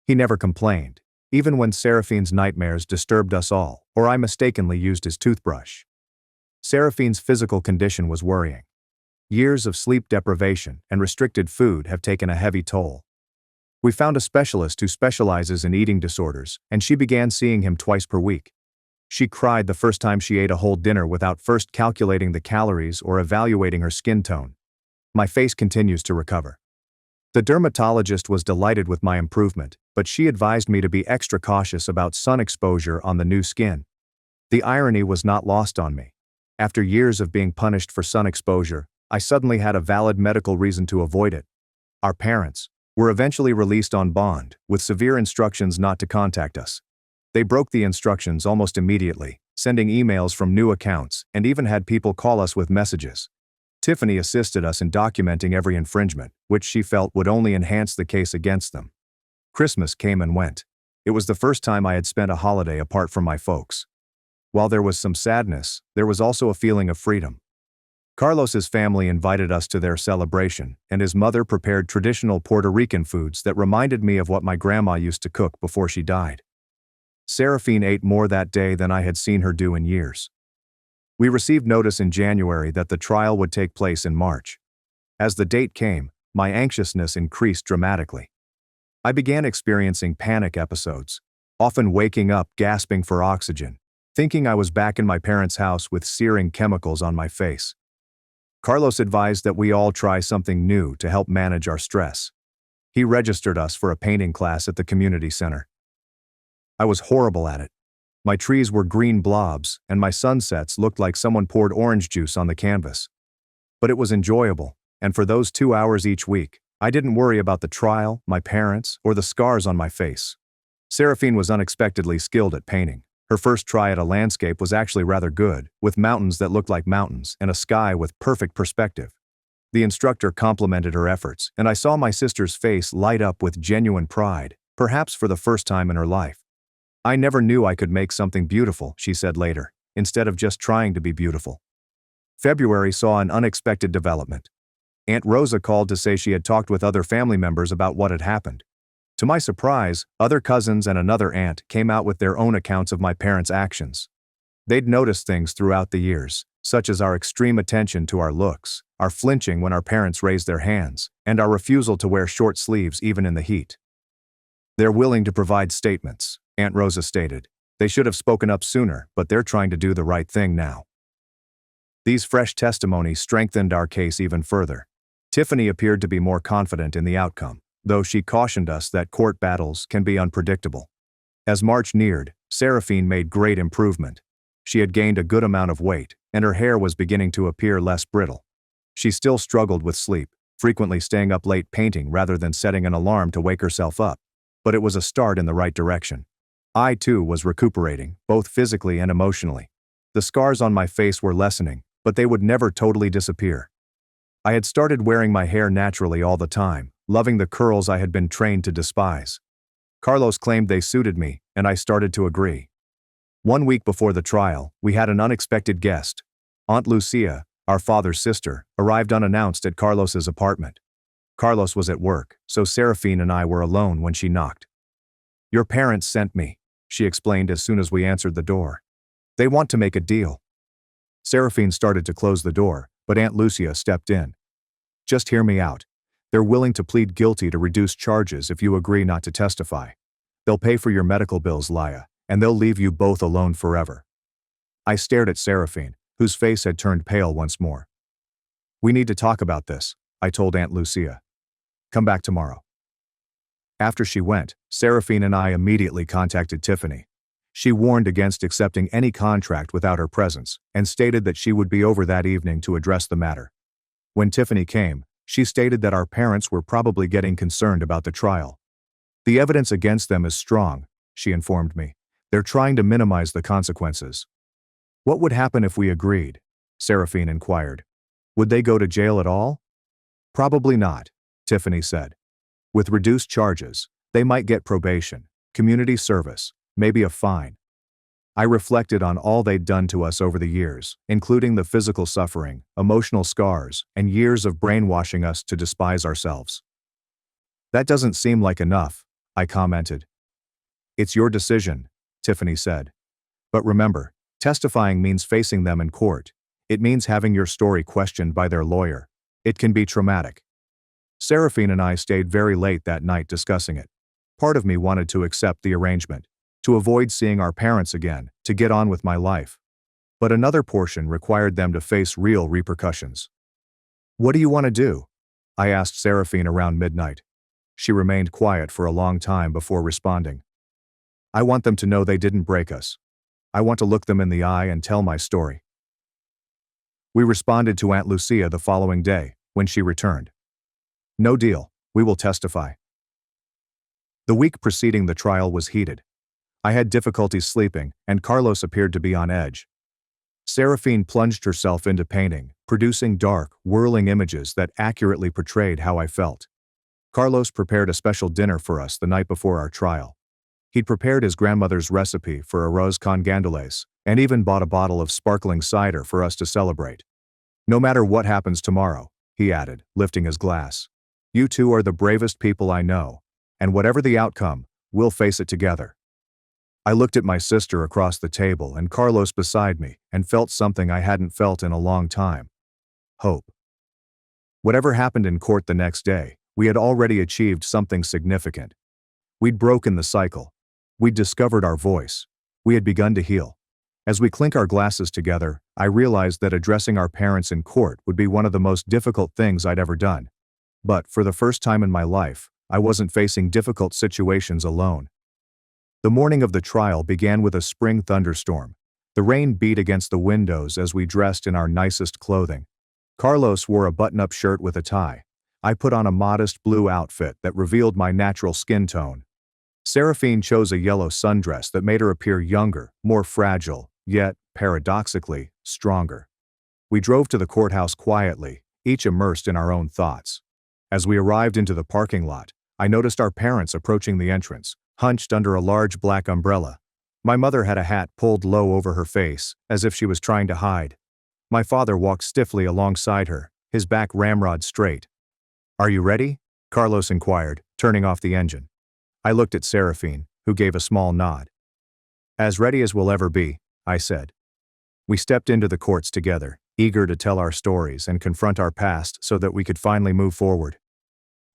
He never complained. even when Seraphine's nightmares disturbed us all, or I mistakenly used his toothbrush. Seraphine's physical condition was worrying. Years of sleep deprivation and restricted food have taken a heavy toll. We found a specialist who specializes in eating disorders, and she began seeing him twice per week. She cried the first time she ate a whole dinner without first calculating the calories or evaluating her skin tone. My face continues to recover. The dermatologist was delighted with my improvement, but she advised me to be extra cautious about sun exposure on the new skin. The irony was not lost on me. After years of being punished for sun exposure, I suddenly had a valid medical reason to avoid it. Our parents were eventually released on bond, with severe instructions not to contact us. They broke the instructions almost immediately, sending emails from new accounts, and even had people call us with messages. Tiffany assisted us in documenting every infringement, which she felt would only enhance the case against them. Christmas came and went. It was the first time I had spent a holiday apart from my folks. While there was some sadness, there was also a feeling of freedom. Carlos's family invited us to their celebration, and his mother prepared traditional Puerto Rican foods that reminded me of what my grandma used to cook before she died. Seraphine ate more that day than I had seen her do in years. We received notice in January that the trial would take place in March. As the date came, my anxiousness increased dramatically. I began experiencing panic episodes, often waking up gasping for oxygen, thinking I was back in my parents' house with searing chemicals on my face. Carlos advised that we all try something new to help manage our stress. He registered us for a painting class at the community center. I was horrible at it. My trees were green blobs, and my sunsets looked like someone poured orange juice on the canvas. But it was enjoyable, and for those 2 hours each week, I didn't worry about the trial, my parents, or the scars on my face. Seraphine was unexpectedly skilled at painting. Her first try at a landscape was actually rather good, with mountains that looked like mountains and a sky with perfect perspective. The instructor complimented her efforts, and I saw my sister's face light up with genuine pride, perhaps for the first time in her life. "I never knew I could make something beautiful," she said later, instead of just trying to be beautiful. February saw an unexpected development. Aunt Rosa called to say she had talked with other family members about what had happened. To my surprise, other cousins and another aunt came out with their own accounts of my parents' actions. They'd noticed things throughout the years, such as our extreme attention to our looks, our flinching when our parents raised their hands, and our refusal to wear short sleeves even in the heat. "They're willing to provide statements," Aunt Rosa stated. "They should have spoken up sooner, but they're trying to do the right thing now." These fresh testimonies strengthened our case even further. Tiffany appeared to be more confident in the outcome, though she cautioned us that court battles can be unpredictable. As March neared, Seraphine made great improvement. She had gained a good amount of weight, and her hair was beginning to appear less brittle. She still struggled with sleep, frequently staying up late painting rather than setting an alarm to wake herself up. But it was a start in the right direction. I, too, was recuperating, both physically and emotionally. The scars on my face were lessening, but they would never totally disappear. I had started wearing my hair naturally all the time, loving the curls I had been trained to despise. Carlos claimed they suited me, and I started to agree. 1 week before the trial, we had an unexpected guest. Aunt Lucia, our father's sister, arrived unannounced at Carlos's apartment. Carlos was at work, so Seraphine and I were alone when she knocked. "Your parents sent me," she explained as soon as we answered the door. "They want to make a deal." Seraphine started to close the door, but Aunt Lucia stepped in. "Just hear me out. They're willing to plead guilty to reduced charges if you agree not to testify. They'll pay for your medical bills, Laya, and they'll leave you both alone forever." I stared at Seraphine, whose face had turned pale once more. "We need to talk about this," I told Aunt Lucia. "Come back tomorrow." After she went, Seraphine and I immediately contacted Tiffany. She warned against accepting any contract without her presence, and stated that she would be over that evening to address the matter. When Tiffany came, she stated that our parents were probably getting concerned about the trial. "The evidence against them is strong," she informed me. "They're trying to minimize the consequences." "What would happen if we agreed?" Seraphine inquired. "Would they go to jail at all?" "Probably not," Tiffany said. "With reduced charges, they might get probation, community service, maybe a fine." I reflected on all they'd done to us over the years, including the physical suffering, emotional scars, and years of brainwashing us to despise ourselves. "That doesn't seem like enough," I commented. It's your decision, Tiffany said. But remember, testifying means facing them in court. It means having your story questioned by their lawyer. It can be traumatic. Seraphine and I stayed very late that night discussing it. Part of me wanted to accept the arrangement, to avoid seeing our parents again, to get on with my life. But another portion required them to face real repercussions. What do you want to do? I asked Seraphine around midnight. She remained quiet for a long time before responding. I want them to know they didn't break us. I want to look them in the eye and tell my story. We responded to Aunt Lucia the following day, when she returned. No deal, we will testify. The week preceding the trial was heated. I had difficulties sleeping, and Carlos appeared to be on edge. Seraphine plunged herself into painting, producing dark, whirling images that accurately portrayed how I felt. Carlos prepared a special dinner for us the night before our trial. He'd prepared his grandmother's recipe for arroz con gandules, and even bought a bottle of sparkling cider for us to celebrate. No matter what happens tomorrow, he added, lifting his glass. You two are the bravest people I know, and whatever the outcome, we'll face it together. I looked at my sister across the table and Carlos beside me and felt something I hadn't felt in a long time. Hope. Whatever happened in court the next day, we had already achieved something significant. We'd broken the cycle. We'd discovered our voice. We had begun to heal. As we clink our glasses together, I realized that addressing our parents in court would be one of the most difficult things I'd ever done. But for the first time in my life, I wasn't facing difficult situations alone. The morning of the trial began with a spring thunderstorm. The rain beat against the windows as we dressed in our nicest clothing. Carlos wore a button-up shirt with a tie. I put on a modest blue outfit that revealed my natural skin tone. Seraphine chose a yellow sundress that made her appear younger, more fragile, yet, paradoxically, stronger. We drove to the courthouse quietly, each immersed in our own thoughts. As we arrived into the parking lot, I noticed our parents approaching the entrance, hunched under a large black umbrella. My mother had a hat pulled low over her face, as if she was trying to hide. My father walked stiffly alongside her, his back ramrod straight. Are you ready? Carlos inquired, turning off the engine. I looked at Seraphine, who gave a small nod. As ready as we'll ever be, I said. We stepped into the courts together, eager to tell our stories and confront our past so that we could finally move forward.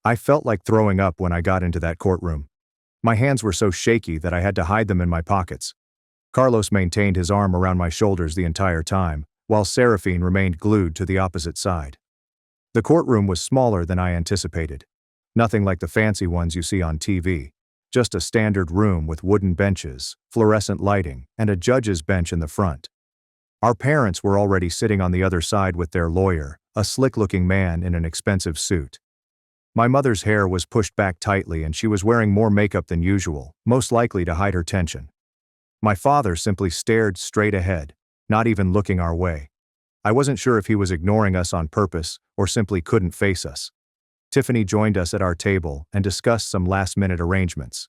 I felt like throwing up when I got into that courtroom. My hands were so shaky that I had to hide them in my pockets. Carlos maintained his arm around my shoulders the entire time, while Seraphine remained glued to the opposite side. The courtroom was smaller than I anticipated. Nothing like the fancy ones you see on TV. Just a standard room with wooden benches, fluorescent lighting, and a judge's bench in the front. Our parents were already sitting on the other side with their lawyer, a slick-looking man in an expensive suit. My mother's hair was pushed back tightly and she was wearing more makeup than usual, most likely to hide her tension. My father simply stared straight ahead, not even looking our way. I wasn't sure if he was ignoring us on purpose or simply couldn't face us. Tiffany joined us at our table and discussed some last-minute arrangements.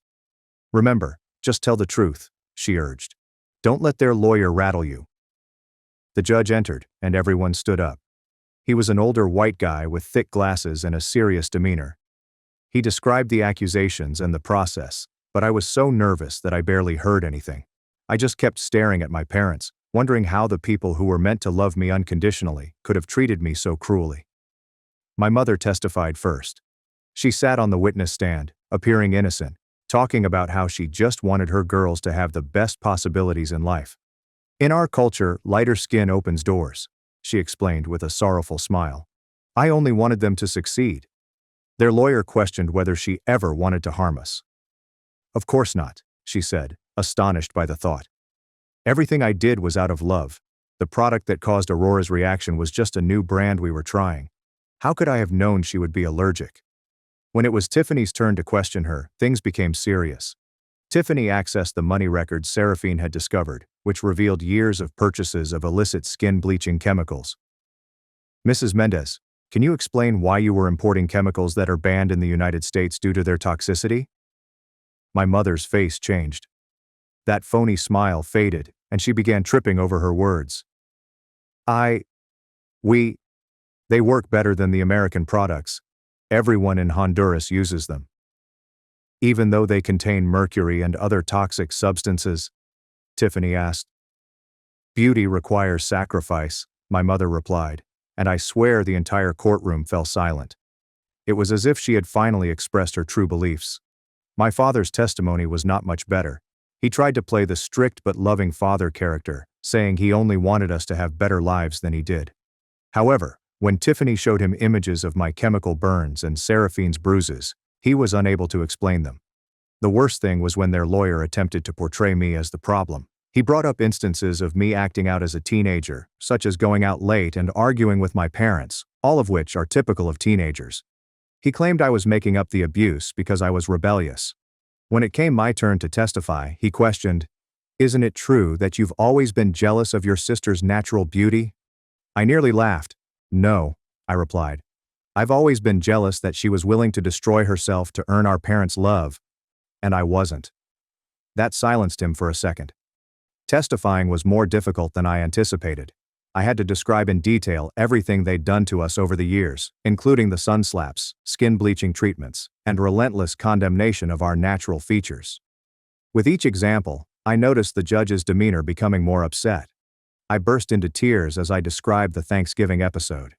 Remember, just tell the truth, she urged. Don't let their lawyer rattle you. The judge entered, and everyone stood up. He was an older white guy with thick glasses and a serious demeanor. He described the accusations and the process, but I was so nervous that I barely heard anything. I just kept staring at my parents, wondering how the people who were meant to love me unconditionally could have treated me so cruelly. My mother testified first. She sat on the witness stand, appearing innocent, talking about how she just wanted her girls to have the best possibilities in life. In our culture, lighter skin opens doors, she explained with a sorrowful smile. I only wanted them to succeed. Their lawyer questioned whether she ever wanted to harm us. Of course not, she said, astonished by the thought. Everything I did was out of love. The product that caused Aurora's reaction was just a new brand we were trying. How could I have known she would be allergic? When it was Tiffany's turn to question her, things became serious. Tiffany accessed the money records Seraphine had discovered, which revealed years of purchases of illicit skin-bleaching chemicals. Mrs. Mendez, can you explain why you were importing chemicals that are banned in the United States due to their toxicity? My mother's face changed. That phony smile faded, and she began tripping over her words. They work better than the American products. Everyone in Honduras uses them. even though they contain mercury and other toxic substances? Tiffany asked. Beauty requires sacrifice, my mother replied, and I swear the entire courtroom fell silent. It was as if she had finally expressed her true beliefs. My father's testimony was not much better. He tried to play the strict but loving father character, saying he only wanted us to have better lives than he did. However, when Tiffany showed him images of my chemical burns and Seraphine's bruises, he was unable to explain them. The worst thing was when their lawyer attempted to portray me as the problem. He brought up instances of me acting out as a teenager, such as going out late and arguing with my parents, all of which are typical of teenagers. He claimed I was making up the abuse because I was rebellious. When it came my turn to testify, he questioned, "Isn't it true that you've always been jealous of your sister's natural beauty?" I nearly laughed. "No," I replied. "I've always been jealous that she was willing to destroy herself to earn our parents' love. And I wasn't." That silenced him for a second. Testifying was more difficult than I anticipated. I had to describe in detail everything they'd done to us over the years, including the sun slaps, skin bleaching treatments, and relentless condemnation of our natural features. With each example, I noticed the judge's demeanor becoming more upset. I burst into tears as I described the Thanksgiving episode.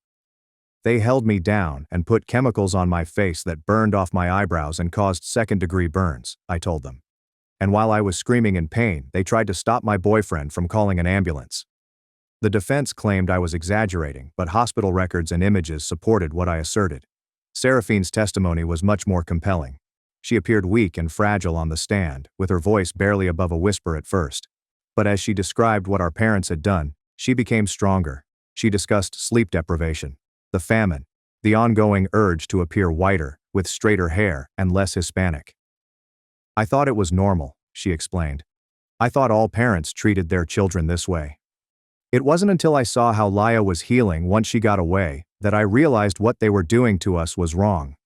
They held me down and put chemicals on my face that burned off my eyebrows and caused second-degree burns, I told them. And while I was screaming in pain, they tried to stop my boyfriend from calling an ambulance. The defense claimed I was exaggerating, but hospital records and images supported what I asserted. Seraphine's testimony was much more compelling. She appeared weak and fragile on the stand, with her voice barely above a whisper at first. But as she described what our parents had done, she became stronger. She discussed sleep deprivation, the famine, the ongoing urge to appear whiter, with straighter hair, and less Hispanic. "I thought it was normal," she explained. "I thought all parents treated their children this way. It wasn't until I saw how Laya was healing once she got away that I realized what they were doing to us was wrong."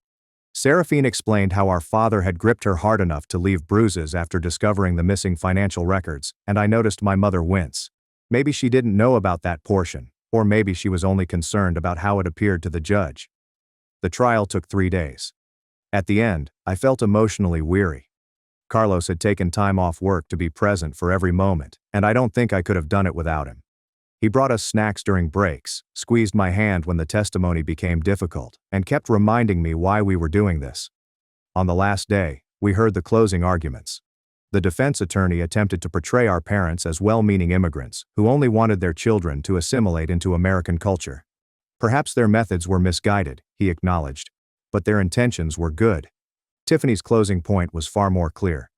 Seraphine explained how our father had gripped her hard enough to leave bruises after discovering the missing financial records, and I noticed my mother wince. Maybe she didn't know about that portion, or maybe she was only concerned about how it appeared to the judge. The trial took 3 days. At the end, I felt emotionally weary. Carlos had taken time off work to be present for every moment, and I don't think I could have done it without him. He brought us snacks during breaks, squeezed my hand when the testimony became difficult, and kept reminding me why we were doing this. On the last day, we heard the closing arguments. The defense attorney attempted to portray our parents as well-meaning immigrants who only wanted their children to assimilate into American culture. Perhaps their methods were misguided, he acknowledged, but their intentions were good. Tiffany's closing point was far more clear.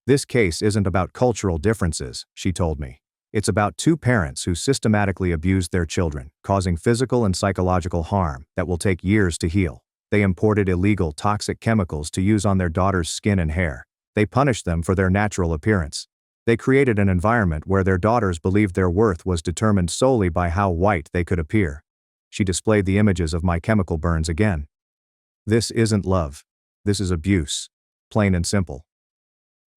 "This case isn't about cultural differences," she told me. "It's about two parents who systematically abused their children, causing physical and psychological harm that will take years to heal. They imported illegal toxic chemicals to use on their daughter's skin and hair. They punished them for their natural appearance. They created an environment where their daughters believed their worth was determined solely by how white they could appear." She displayed the images of my chemical burns again. "This isn't love. This is abuse. Plain and simple."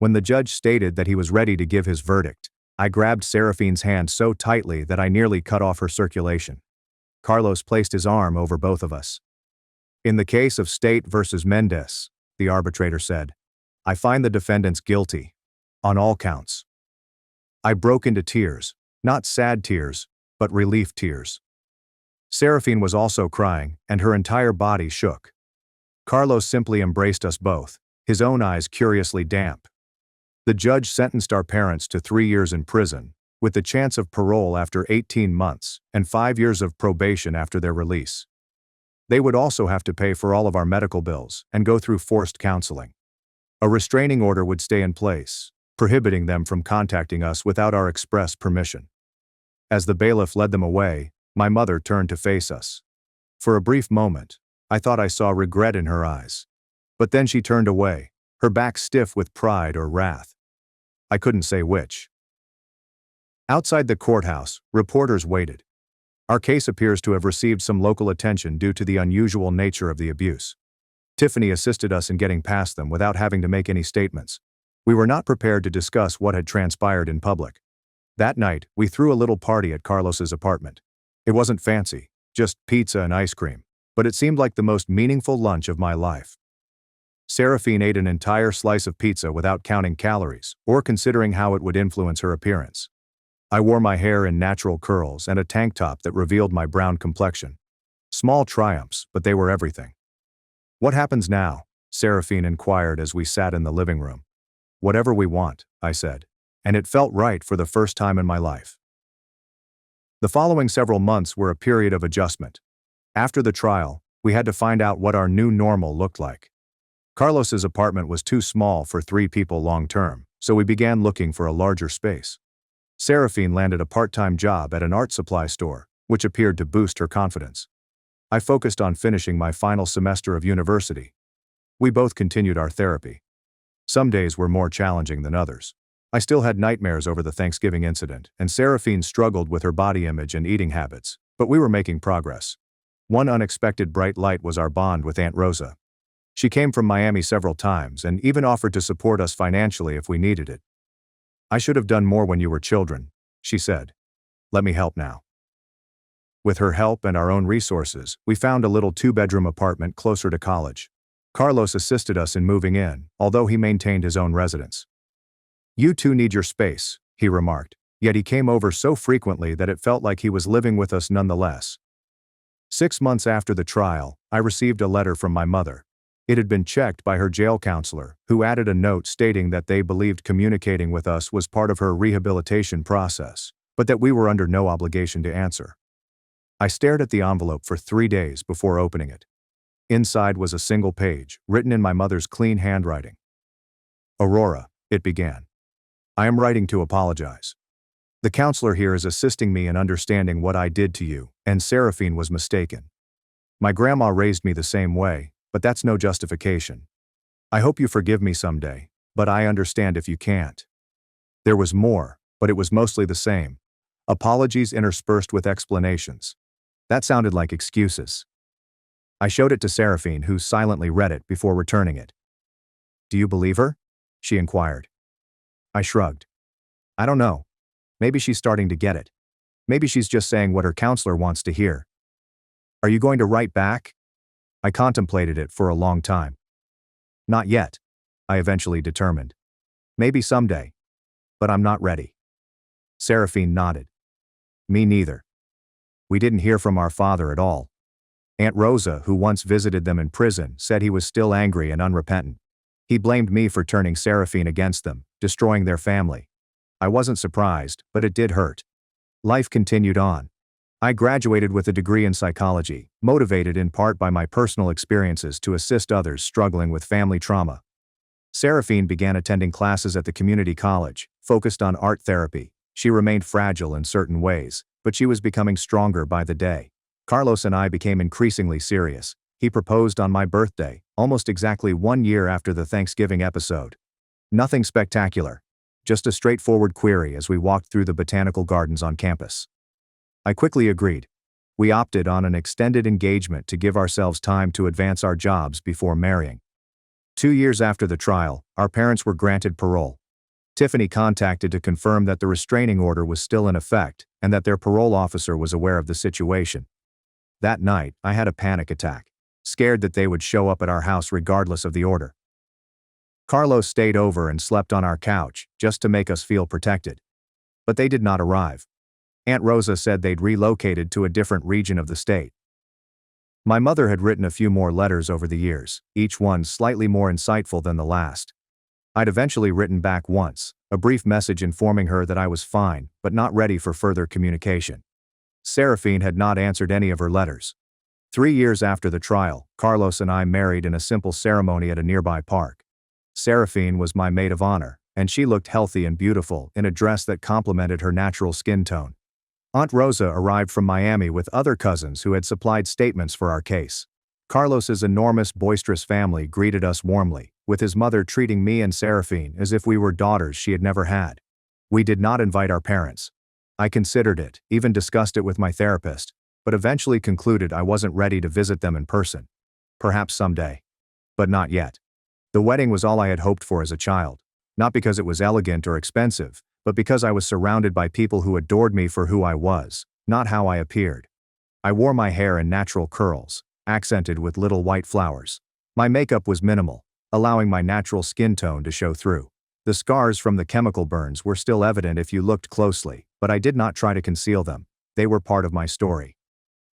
When the judge stated that he was ready to give his verdict, I grabbed Seraphine's hand so tightly that I nearly cut off her circulation. Carlos placed his arm over both of us. "In the case of State versus Mendez," the arbitrator said, "I find the defendants guilty. On all counts." I broke into tears, not sad tears, but relief tears. Seraphine was also crying, and her entire body shook. Carlos simply embraced us both, his own eyes curiously damp. The judge sentenced our parents to 3 years in prison, with the chance of parole after 18 months and 5 years of probation after their release. They would also have to pay for all of our medical bills and go through forced counseling. A restraining order would stay in place, prohibiting them from contacting us without our express permission. As the bailiff led them away, my mother turned to face us. For a brief moment, I thought I saw regret in her eyes. But then she turned away, her back stiff with pride or wrath. I couldn't say which. Outside the courthouse, reporters waited. Our case appears to have received some local attention due to the unusual nature of the abuse. Tiffany assisted us in getting past them without having to make any statements. We were not prepared to discuss what had transpired in public. That night, we threw a little party at Carlos's apartment. It wasn't fancy, just pizza and ice cream, but it seemed like the most meaningful lunch of my life. Seraphine ate an entire slice of pizza without counting calories, or considering how it would influence her appearance. I wore my hair in natural curls and a tank top that revealed my brown complexion. Small triumphs, but they were everything. "What happens now?" Seraphine inquired as we sat in the living room. "Whatever we want," I said, and it felt right for the first time in my life. The following several months were a period of adjustment. After the trial, we had to find out what our new normal looked like. Carlos's apartment was too small for 3 people long-term, so we began looking for a larger space. Seraphine landed a part-time job at an art supply store, which appeared to boost her confidence. I focused on finishing my final semester of university. We both continued our therapy. Some days were more challenging than others. I still had nightmares over the Thanksgiving incident, and Seraphine struggled with her body image and eating habits, but we were making progress. One unexpected bright light was our bond with Aunt Rosa. She came from Miami several times and even offered to support us financially if we needed it. "I should have done more when you were children," she said. "Let me help now." With her help and our own resources, we found a little 2-bedroom apartment closer to college. Carlos assisted us in moving in, although he maintained his own residence. "You two need your space," he remarked, yet he came over so frequently that it felt like he was living with us nonetheless. 6 months after the trial, I received a letter from my mother. It had been checked by her jail counselor, who added a note stating that they believed communicating with us was part of her rehabilitation process, but that we were under no obligation to answer. I stared at the envelope for 3 days before opening it. Inside was a single page, written in my mother's clean handwriting. "Aurora," it began. "I am writing to apologize. The counselor here is assisting me in understanding what I did to you, and Seraphine was mistaken. My grandma raised me the same way, but that's no justification. I hope you forgive me someday, but I understand if you can't." There was more, but it was mostly the same. Apologies interspersed with explanations. That sounded like excuses. I showed it to Seraphine, who silently read it before returning it. "Do you believe her?" she inquired. I shrugged. "I don't know. Maybe she's starting to get it. Maybe she's just saying what her counselor wants to hear." "Are you going to write back?" I contemplated it for a long time. "Not yet," I eventually determined. "Maybe someday. But I'm not ready." Seraphine nodded. "Me neither." We didn't hear from our father at all. Aunt Rosa, who once visited them in prison, said he was still angry and unrepentant. He blamed me for turning Seraphine against them, destroying their family. I wasn't surprised, but it did hurt. Life continued on. I graduated with a degree in psychology, motivated in part by my personal experiences to assist others struggling with family trauma. Seraphine began attending classes at the community college, focused on art therapy. She remained fragile in certain ways, but she was becoming stronger by the day. Carlos and I became increasingly serious. He proposed on my birthday, almost exactly 1 year after the Thanksgiving episode. Nothing spectacular. Just a straightforward query as we walked through the botanical gardens on campus. I quickly agreed. We opted on an extended engagement to give ourselves time to advance our jobs before marrying. 2 years after the trial, our parents were granted parole. Tiffany contacted to confirm that the restraining order was still in effect and that their parole officer was aware of the situation. That night, I had a panic attack, scared that they would show up at our house regardless of the order. Carlos stayed over and slept on our couch, just to make us feel protected. But they did not arrive. Aunt Rosa said they'd relocated to a different region of the state. My mother had written a few more letters over the years, each one slightly more insightful than the last. I'd eventually written back once, a brief message informing her that I was fine, but not ready for further communication. Seraphine had not answered any of her letters. 3 years after the trial, Carlos and I married in a simple ceremony at a nearby park. Seraphine was my maid of honor, and she looked healthy and beautiful in a dress that complemented her natural skin tone. Aunt Rosa arrived from Miami with other cousins who had supplied statements for our case. Carlos's enormous, boisterous family greeted us warmly, with his mother treating me and Seraphine as if we were daughters she had never had. We did not invite our parents. I considered it, even discussed it with my therapist, but eventually concluded I wasn't ready to visit them in person. Perhaps someday. But not yet. The wedding was all I had hoped for as a child, not because it was elegant or expensive, but because I was surrounded by people who adored me for who I was, not how I appeared. I wore my hair in natural curls, accented with little white flowers. My makeup was minimal, allowing my natural skin tone to show through. The scars from the chemical burns were still evident if you looked closely, but I did not try to conceal them. They were part of my story.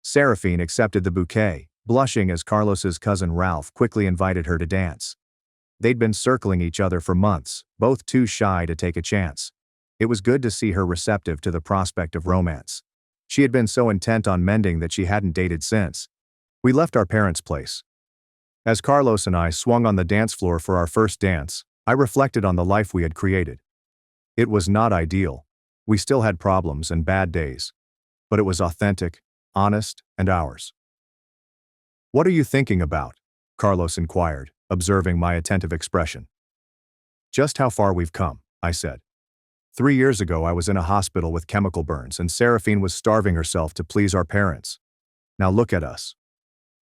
Seraphine accepted the bouquet, blushing as Carlos's cousin Ralph quickly invited her to dance. They'd been circling each other for months, both too shy to take a chance. It was good to see her receptive to the prospect of romance. She had been so intent on mending that she hadn't dated since. We left our parents' place. As Carlos and I swung on the dance floor for our first dance, I reflected on the life we had created. It was not ideal. We still had problems and bad days. But it was authentic, honest, and ours. "What are you thinking about?" Carlos inquired, observing my attentive expression. "Just how far we've come," I said. 3 years ago I was in a hospital with chemical burns and Seraphine was starving herself to please our parents. Now look at us.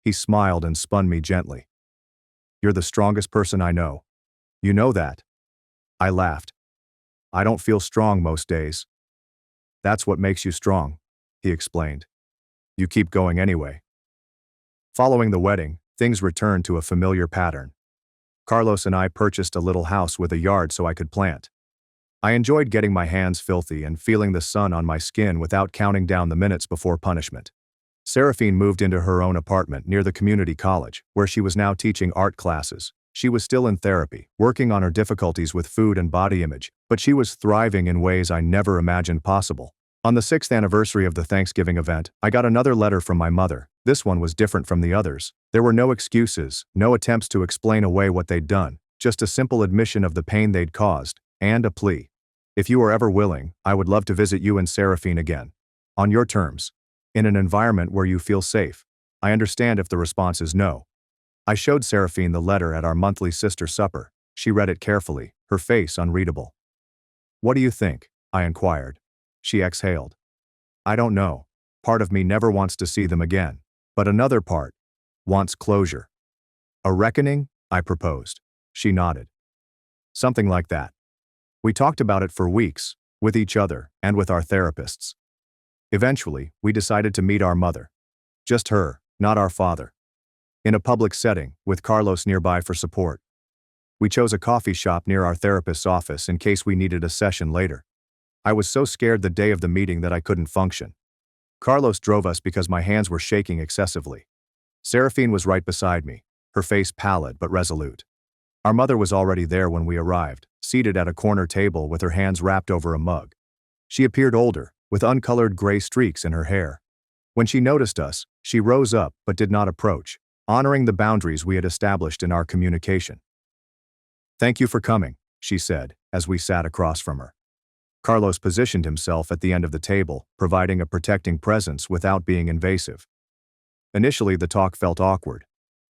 He smiled and spun me gently. "You're the strongest person I know. You know that." I laughed. "I don't feel strong most days." "That's what makes you strong," he explained. "You keep going anyway." Following the wedding, things returned to a familiar pattern. Carlos and I purchased a little house with a yard so I could plant. I enjoyed getting my hands filthy and feeling the sun on my skin without counting down the minutes before punishment. Seraphine moved into her own apartment near the community college, where she was now teaching art classes. She was still in therapy, working on her difficulties with food and body image, but she was thriving in ways I never imagined possible. On the 6th anniversary of the Thanksgiving event, I got another letter from my mother. This one was different from the others. There were no excuses, no attempts to explain away what they'd done, just a simple admission of the pain they'd caused, and a plea. "If you are ever willing, I would love to visit you and Seraphine again. On your terms. In an environment where you feel safe. I understand if the response is no." I showed Seraphine the letter at our monthly sister supper. She read it carefully, her face unreadable. "What do you think?" I inquired. She exhaled. "I don't know. Part of me never wants to see them again. But another part wants closure." "A reckoning?" I proposed. She nodded. "Something like that." We talked about it for weeks, with each other and with our therapists. Eventually, we decided to meet our mother. Just her, not our father. In a public setting, with Carlos nearby for support. We chose a coffee shop near our therapist's office in case we needed a session later. I was so scared the day of the meeting that I couldn't function. Carlos drove us because my hands were shaking excessively. Seraphine was right beside me, her face pallid but resolute. Our mother was already there when we arrived, seated at a corner table with her hands wrapped over a mug. She appeared older, with uncolored gray streaks in her hair. When she noticed us, she rose up but did not approach, honoring the boundaries we had established in our communication. "Thank you for coming," she said, as we sat across from her. Carlos positioned himself at the end of the table, providing a protecting presence without being invasive. Initially, the talk felt awkward.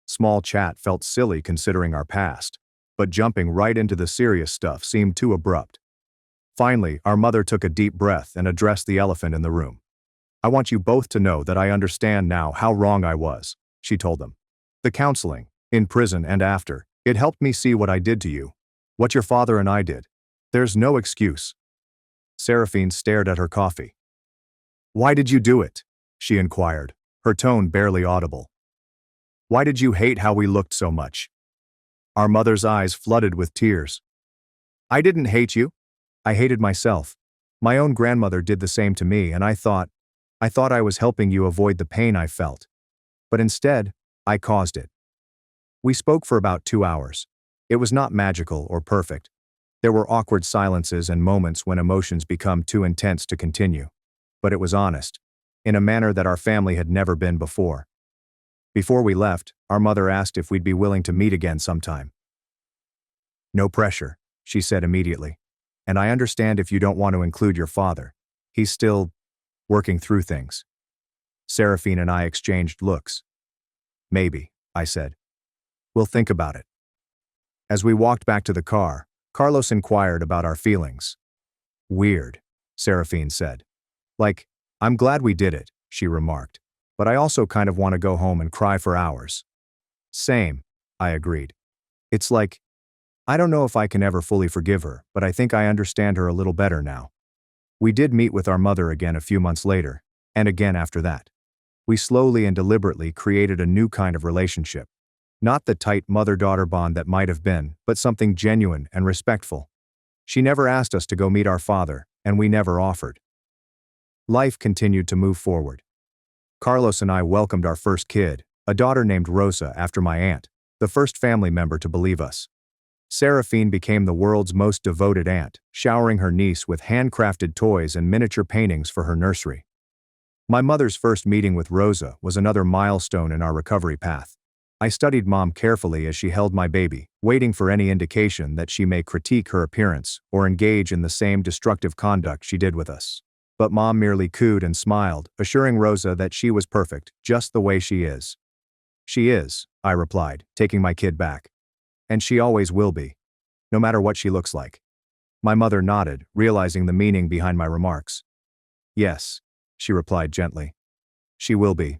Small chat felt silly considering our past, but jumping right into the serious stuff seemed too abrupt. Finally, our mother took a deep breath and addressed the elephant in the room. "I want you both to know that I understand now how wrong I was," she told them. "The counseling, in prison and after, it helped me see what I did to you. What your father and I did. There's no excuse." Seraphine stared at her coffee. "Why did you do it?" she inquired, her tone barely audible. "Why did you hate how we looked so much?" Our mother's eyes flooded with tears. "I didn't hate you. I hated myself. My own grandmother did the same to me and I thought I was helping you avoid the pain I felt. But instead, I caused it." We spoke for about 2 hours. It was not magical or perfect. There were awkward silences and moments when emotions become too intense to continue. But it was honest, in a manner that our family had never been before. Before we left, our mother asked if we'd be willing to meet again sometime. "No pressure," she said immediately. "And I understand if you don't want to include your father. He's still working through things." Seraphine and I exchanged looks. "Maybe," I said. "We'll think about it." As we walked back to the car, Carlos inquired about our feelings. "Weird," Seraphine said. "Like, I'm glad we did it," she remarked. "But I also kind of want to go home and cry for hours." "Same," I agreed. "It's like, I don't know if I can ever fully forgive her, but I think I understand her a little better now." We did meet with our mother again a few months later, and again after that. We slowly and deliberately created a new kind of relationship. Not the tight mother-daughter bond that might have been, but something genuine and respectful. She never asked us to go meet our father, and we never offered. Life continued to move forward. Carlos and I welcomed our first kid, a daughter named Rosa after my aunt, the first family member to believe us. Seraphine became the world's most devoted aunt, showering her niece with handcrafted toys and miniature paintings for her nursery. My mother's first meeting with Rosa was another milestone in our recovery path. I studied Mom carefully as she held my baby, waiting for any indication that she may critique her appearance or engage in the same destructive conduct she did with us. But Mom merely cooed and smiled, assuring Rosa that she was perfect, just the way she is. She is, I replied, taking my kid back. And she always will be. No matter what she looks like. My mother nodded, realizing the meaning behind my remarks. Yes, she replied gently. She will be.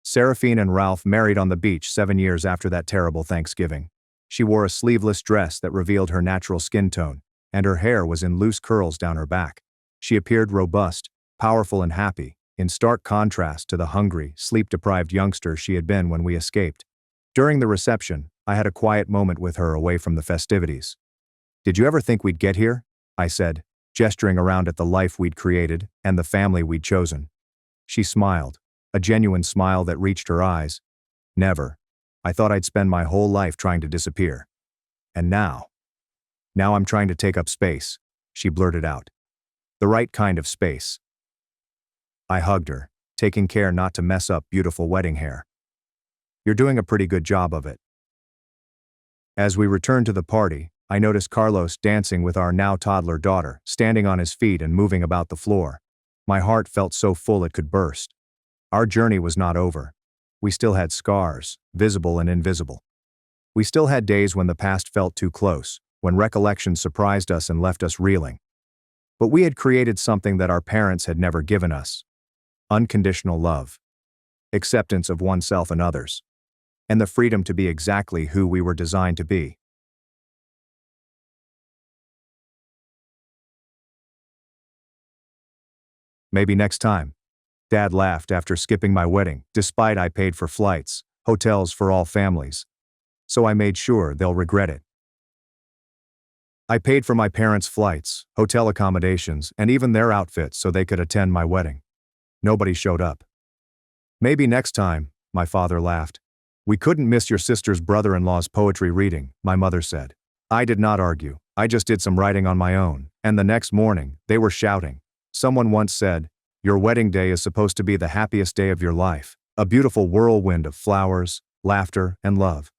Seraphine and Ralph married on the beach 7 years after that terrible Thanksgiving. She wore a sleeveless dress that revealed her natural skin tone, and her hair was in loose curls down her back. She appeared robust, powerful and happy, in stark contrast to the hungry, sleep-deprived youngster she had been when we escaped. During the reception, I had a quiet moment with her away from the festivities. "Did you ever think we'd get here?" I said, gesturing around at the life we'd created and the family we'd chosen. She smiled, a genuine smile that reached her eyes. "Never. I thought I'd spend my whole life trying to disappear. And now I'm trying to take up space," she blurted out. "The right kind of space." I hugged her, taking care not to mess up beautiful wedding hair. "You're doing a pretty good job of it." As we returned to the party, I noticed Carlos dancing with our now toddler daughter, standing on his feet and moving about the floor. My heart felt so full it could burst. Our journey was not over. We still had scars, visible and invisible. We still had days when the past felt too close, when recollection surprised us and left us reeling. But we had created something that our parents had never given us. Unconditional love. Acceptance of oneself and others. And the freedom to be exactly who we were designed to be. "Maybe next time." Dad laughed after skipping my wedding, despite I paid for flights, hotels for all families. So I made sure they'll regret it. I paid for my parents' flights, hotel accommodations, and even their outfits so they could attend my wedding. Nobody showed up. "Maybe next time," my father laughed. "We couldn't miss your sister's brother-in-law's poetry reading," my mother said. I did not argue. I just did some writing on my own, and the next morning, they were shouting. Someone once said, "Your wedding day is supposed to be the happiest day of your life, a beautiful whirlwind of flowers, laughter, and love."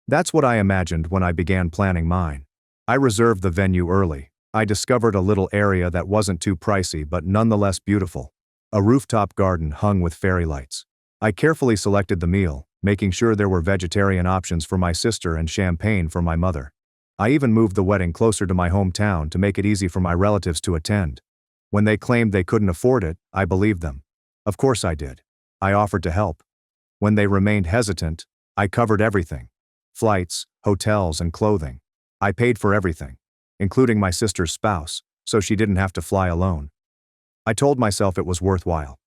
That's what I imagined when I began planning mine. I reserved the venue early. I discovered a little area that wasn't too pricey but nonetheless beautiful. A rooftop garden hung with fairy lights. I carefully selected the meal, making sure there were vegetarian options for my sister and champagne for my mother. I even moved the wedding closer to my hometown to make it easy for my relatives to attend. When they claimed they couldn't afford it, I believed them. Of course I did. I offered to help. When they remained hesitant, I covered everything. Flights, hotels, and clothing. I paid for everything, including my sister's spouse, so she didn't have to fly alone. I told myself it was worthwhile.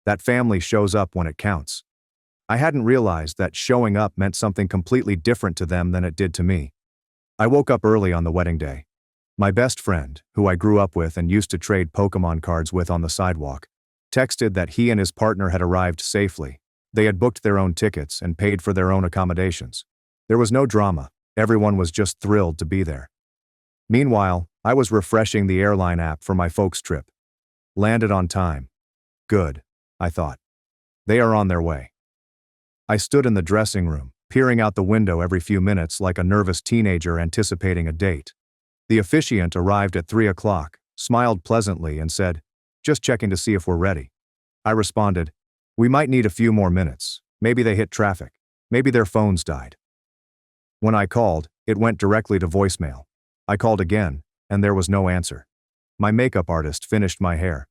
That family shows up when it counts. I hadn't realized that showing up meant something completely different to them than it did to me. I woke up early on the wedding day. My best friend, who I grew up with and used to trade Pokemon cards with on the sidewalk, texted that he and his partner had arrived safely. They had booked their own tickets and paid for their own accommodations. There was no drama. Everyone was just thrilled to be there. Meanwhile, I was refreshing the airline app for my folks' trip. Landed on time. Good, I thought. They are on their way. I stood in the dressing room, peering out the window every few minutes like a nervous teenager anticipating a date. The officiant arrived at 3 o'clock, smiled pleasantly and said, "Just checking to see if we're ready." I responded, "We might need a few more minutes. Maybe they hit traffic. Maybe their phones died." When I called, it went directly to voicemail. I called again, and there was no answer. My makeup artist finished my hair.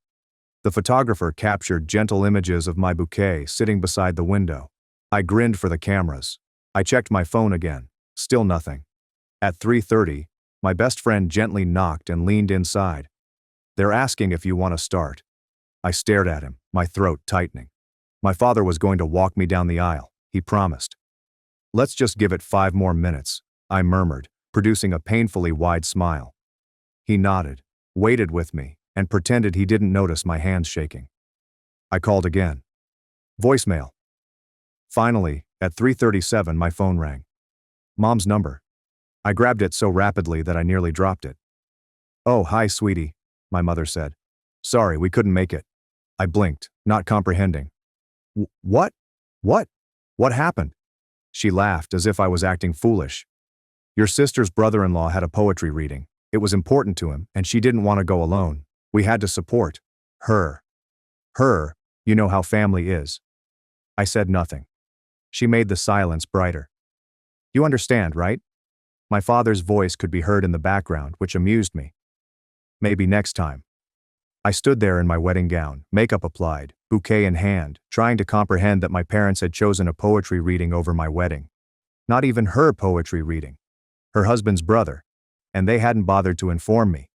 The photographer captured gentle images of my bouquet sitting beside the window. I grinned for the cameras. I checked my phone again. Still nothing. At 3:30, my best friend gently knocked and leaned inside. "They're asking if you want to start." I stared at him, my throat tightening. My father was going to walk me down the aisle, he promised. Let's just give it 5 more minutes, I murmured, producing a painfully wide smile. He nodded, waited with me, and pretended he didn't notice my hands shaking. I called again. Voicemail. Finally, at 3:37 my phone rang. Mom's number. I grabbed it so rapidly that I nearly dropped it. "Oh, hi, sweetie," my mother said. "Sorry, we couldn't make it." I blinked, not comprehending. What? What? What happened?" She laughed as if I was acting foolish. "Your sister's brother-in-law had a poetry reading. It was important to him, and she didn't want to go alone. We had to support her. Her, you know how family is." I said nothing. She made the silence brighter. "You understand, right?" My father's voice could be heard in the background, which amused me. "Maybe next time." I stood there in my wedding gown, makeup applied, bouquet in hand, trying to comprehend that my parents had chosen a poetry reading over my wedding. Not even her poetry reading. Her husband's brother. And they hadn't bothered to inform me.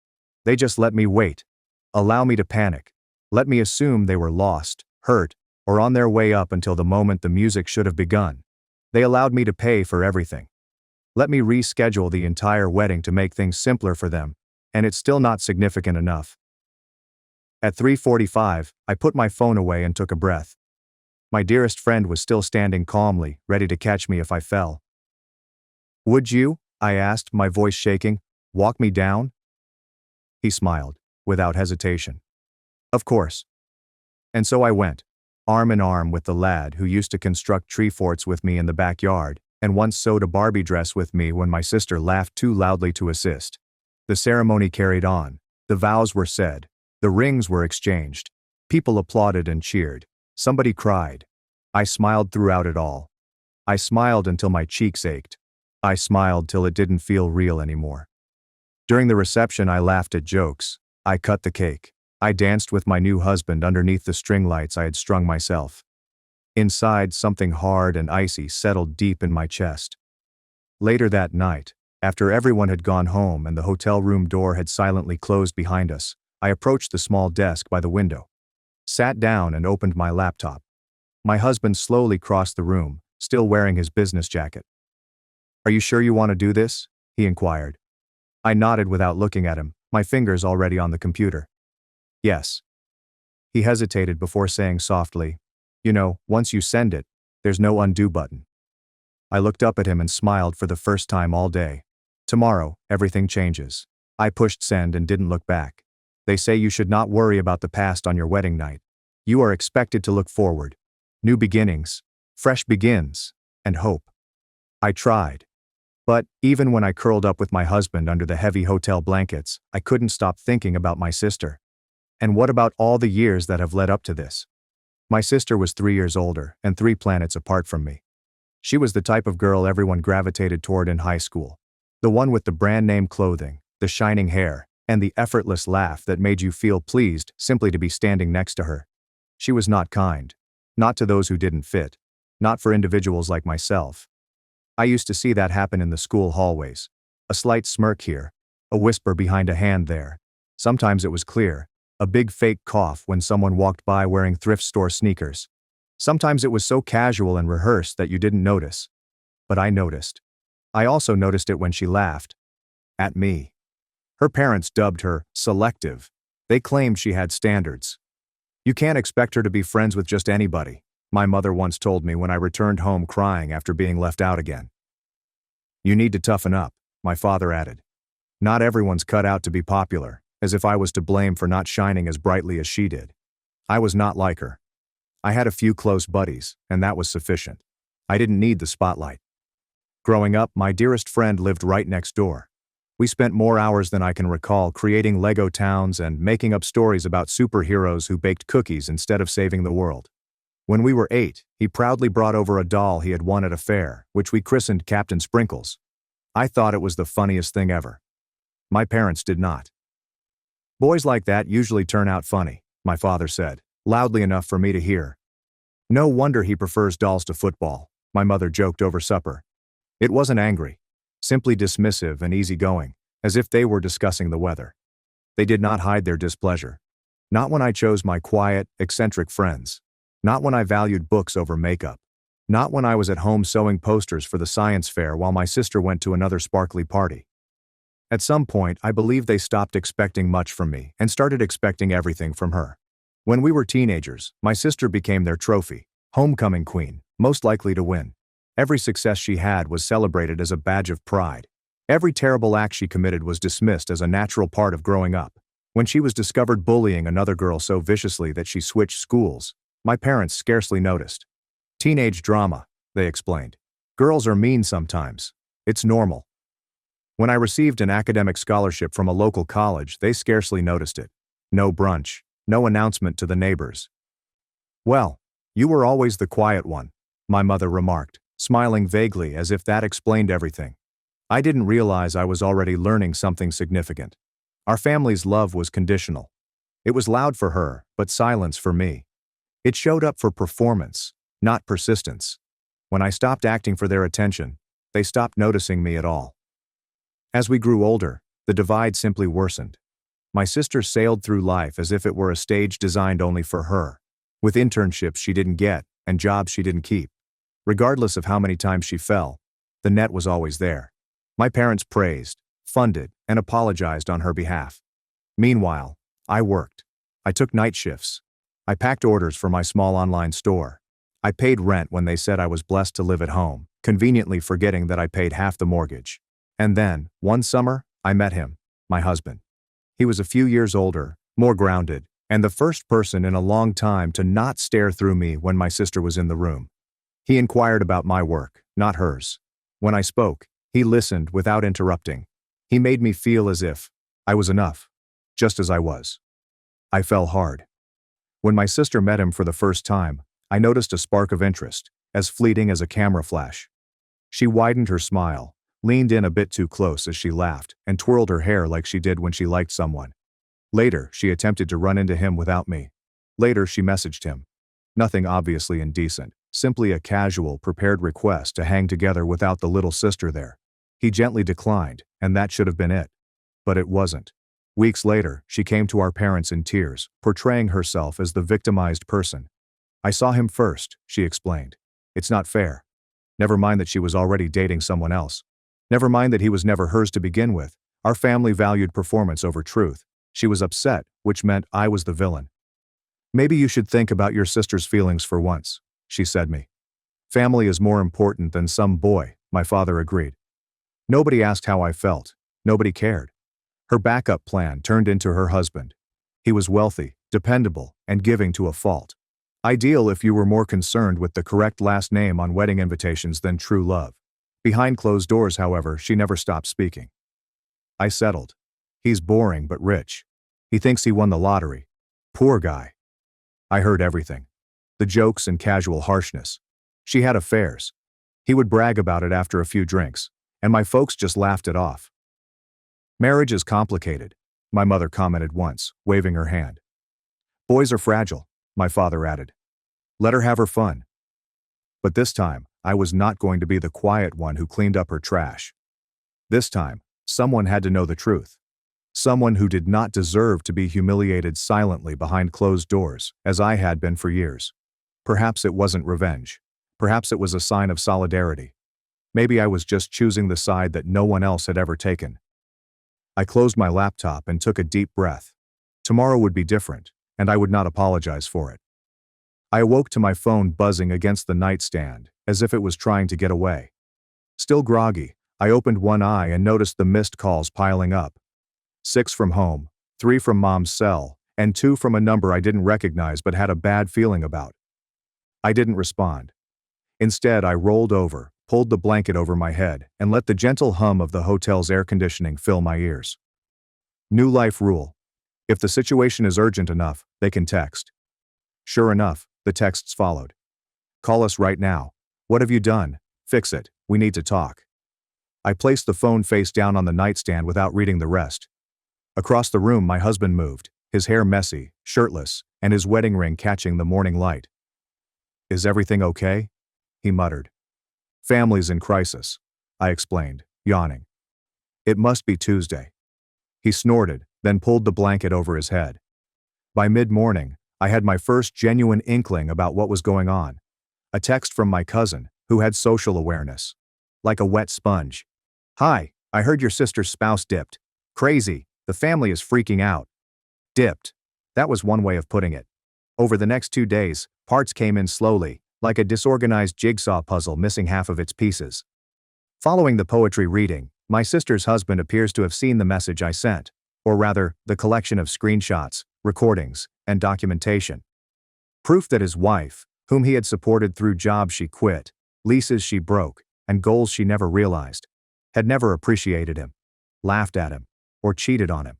They just let me wait. Allow me to panic. Let me assume they were lost, hurt, or on their way up until the moment the music should have begun. They allowed me to pay for everything. Let me reschedule the entire wedding to make things simpler for them, and it's still not significant enough. At 3:45, I put my phone away and took a breath. My dearest friend was still standing calmly, ready to catch me if I fell. "Would you," I asked, my voice shaking, "walk me down?" He smiled, without hesitation. "Of course." And so I went, arm in arm with the lad who used to construct tree forts with me in the backyard, and once sewed a Barbie dress with me when my sister laughed too loudly to assist. The ceremony carried on. The vows were said. The rings were exchanged. People applauded and cheered. Somebody cried. I smiled throughout it all. I smiled until my cheeks ached. I smiled till it didn't feel real anymore. During the reception, I laughed at jokes. I cut the cake. I danced with my new husband underneath the string lights I had strung myself. Inside, something hard and icy settled deep in my chest. Later that night, after everyone had gone home and the hotel room door had silently closed behind us, I approached the small desk by the window, sat down and opened my laptop. My husband slowly crossed the room, still wearing his business jacket. "Are you sure you want to do this?" he inquired. I nodded without looking at him, my fingers already on the computer. "Yes." He hesitated before saying softly, "You know, once you send it, there's no undo button." I looked up at him and smiled for the first time all day. Tomorrow, everything changes. I pushed send and didn't look back. They say you should not worry about the past on your wedding night. You are expected to look forward. New beginnings, fresh begins, and hope. I tried. But, even when I curled up with my husband under the heavy hotel blankets, I couldn't stop thinking about my sister. And what about all the years that have led up to this? My sister was 3 years older and 3 planets apart from me. She was the type of girl everyone gravitated toward in high school. The one with the brand name clothing, the shining hair, and the effortless laugh that made you feel pleased simply to be standing next to her. She was not kind. Not to those who didn't fit. Not for individuals like myself. I used to see that happen in the school hallways. A slight smirk here. A whisper behind a hand there. Sometimes it was clear. A big fake cough when someone walked by wearing thrift store sneakers. Sometimes it was so casual and rehearsed that you didn't notice. But I noticed. I also noticed it when she laughed. At me. Her parents dubbed her selective. They claimed she had standards. "You can't expect her to be friends with just anybody," my mother once told me when I returned home crying after being left out again. "You need to toughen up," my father added. "Not everyone's cut out to be popular," as if I was to blame for not shining as brightly as she did. I was not like her. I had a few close buddies, and that was sufficient. I didn't need the spotlight. Growing up, my dearest friend lived right next door. We spent more hours than I can recall creating Lego towns and making up stories about superheroes who baked cookies instead of saving the world. When we were 8, he proudly brought over a doll he had won at a fair, which we christened Captain Sprinkles. I thought it was the funniest thing ever. My parents did not. "Boys like that usually turn out funny," my father said, loudly enough for me to hear. "No wonder he prefers dolls to football," my mother joked over supper. It wasn't angry. Simply dismissive and easygoing, as if they were discussing the weather. They did not hide their displeasure. Not when I chose my quiet, eccentric friends. Not when I valued books over makeup. Not when I was at home sewing posters for the science fair while my sister went to another sparkly party. At some point, I believe they stopped expecting much from me and started expecting everything from her. When we were teenagers, my sister became their trophy, homecoming queen, most likely to win. Every success she had was celebrated as a badge of pride. Every terrible act she committed was dismissed as a natural part of growing up. When she was discovered bullying another girl so viciously that she switched schools, my parents scarcely noticed. Teenage drama, they explained. Girls are mean sometimes. It's normal. When I received an academic scholarship from a local college, they scarcely noticed it. No brunch, no announcement to the neighbors. Well, you were always the quiet one, my mother remarked, smiling vaguely as if that explained everything. I didn't realize I was already learning something significant. Our family's love was conditional. It was loud for her, but silence for me. It showed up for performance, not persistence. When I stopped acting for their attention, they stopped noticing me at all. As we grew older, the divide simply worsened. My sister sailed through life as if it were a stage designed only for her, with internships she didn't get and jobs she didn't keep. Regardless of how many times she fell, the net was always there. My parents praised, funded, and apologized on her behalf. Meanwhile, I worked. I took night shifts. I packed orders for my small online store. I paid rent when they said I was blessed to live at home, conveniently forgetting that I paid half the mortgage. And then, one summer, I met him, my husband. He was a few years older, more grounded, and the first person in a long time to not stare through me when my sister was in the room. He inquired about my work, not hers. When I spoke, he listened without interrupting. He made me feel as if I was enough, just as I was. I fell hard. When my sister met him for the first time, I noticed a spark of interest, as fleeting as a camera flash. She widened her smile, leaned in a bit too close as she laughed, and twirled her hair like she did when she liked someone. Later, she attempted to run into him without me. Later, she messaged him. Nothing obviously indecent, simply a casual, prepared request to hang together without the little sister there. He gently declined, and that should have been it. But it wasn't. Weeks later, she came to our parents in tears, portraying herself as the victimized person. I saw him first, she explained. It's not fair. Never mind that she was already dating someone else. Never mind that he was never hers to begin with. Our family valued performance over truth. She was upset, which meant I was the villain. Maybe you should think about your sister's feelings for once, she said me. Family is more important than some boy, my father agreed. Nobody asked how I felt. Nobody cared. Her backup plan turned into her husband. He was wealthy, dependable, and giving to a fault. Ideal if you were more concerned with the correct last name on wedding invitations than true love. Behind closed doors, however, she never stopped speaking. I settled. He's boring but rich. He thinks he won the lottery. Poor guy. I heard everything. The jokes and casual harshness. She had affairs. He would brag about it after a few drinks, and my folks just laughed it off. Marriage is complicated, my mother commented once, waving her hand. Boys are fragile, my father added. Let her have her fun. But this time, I was not going to be the quiet one who cleaned up her trash. This time, someone had to know the truth. Someone who did not deserve to be humiliated silently behind closed doors, as I had been for years. Perhaps it wasn't revenge. Perhaps it was a sign of solidarity. Maybe I was just choosing the side that no one else had ever taken. I closed my laptop and took a deep breath. Tomorrow would be different, and I would not apologize for it. I awoke to my phone buzzing against the nightstand, as if it was trying to get away. Still groggy, I opened one eye and noticed the missed calls piling up. 6 from home, 3 from mom's cell, and 2 from a number I didn't recognize but had a bad feeling about. I didn't respond. Instead, I rolled over, pulled the blanket over my head, and let the gentle hum of the hotel's air conditioning fill my ears. New life rule. If the situation is urgent enough, they can text. Sure enough, the texts followed. Call us right now. What have you done? Fix it. We need to talk. I placed the phone face down on the nightstand without reading the rest. Across the room, my husband moved, his hair messy, shirtless, and his wedding ring catching the morning light. Is everything okay? He muttered. Family's in crisis, I explained, yawning. It must be Tuesday. He snorted, then pulled the blanket over his head. By mid-morning, I had my first genuine inkling about what was going on. A text from my cousin, who had social awareness. Like a wet sponge. "Hi, I heard your sister's spouse dipped. Crazy, the family is freaking out." Dipped. That was one way of putting it. Over the next 2 days, parts came in slowly, like a disorganized jigsaw puzzle missing half of its pieces. Following the poetry reading, my sister's husband appears to have seen the message I sent, or rather, the collection of screenshots, recordings, and documentation. Proof that his wife, whom he had supported through jobs she quit, leases she broke, and goals she never realized, had never appreciated him, laughed at him, or cheated on him.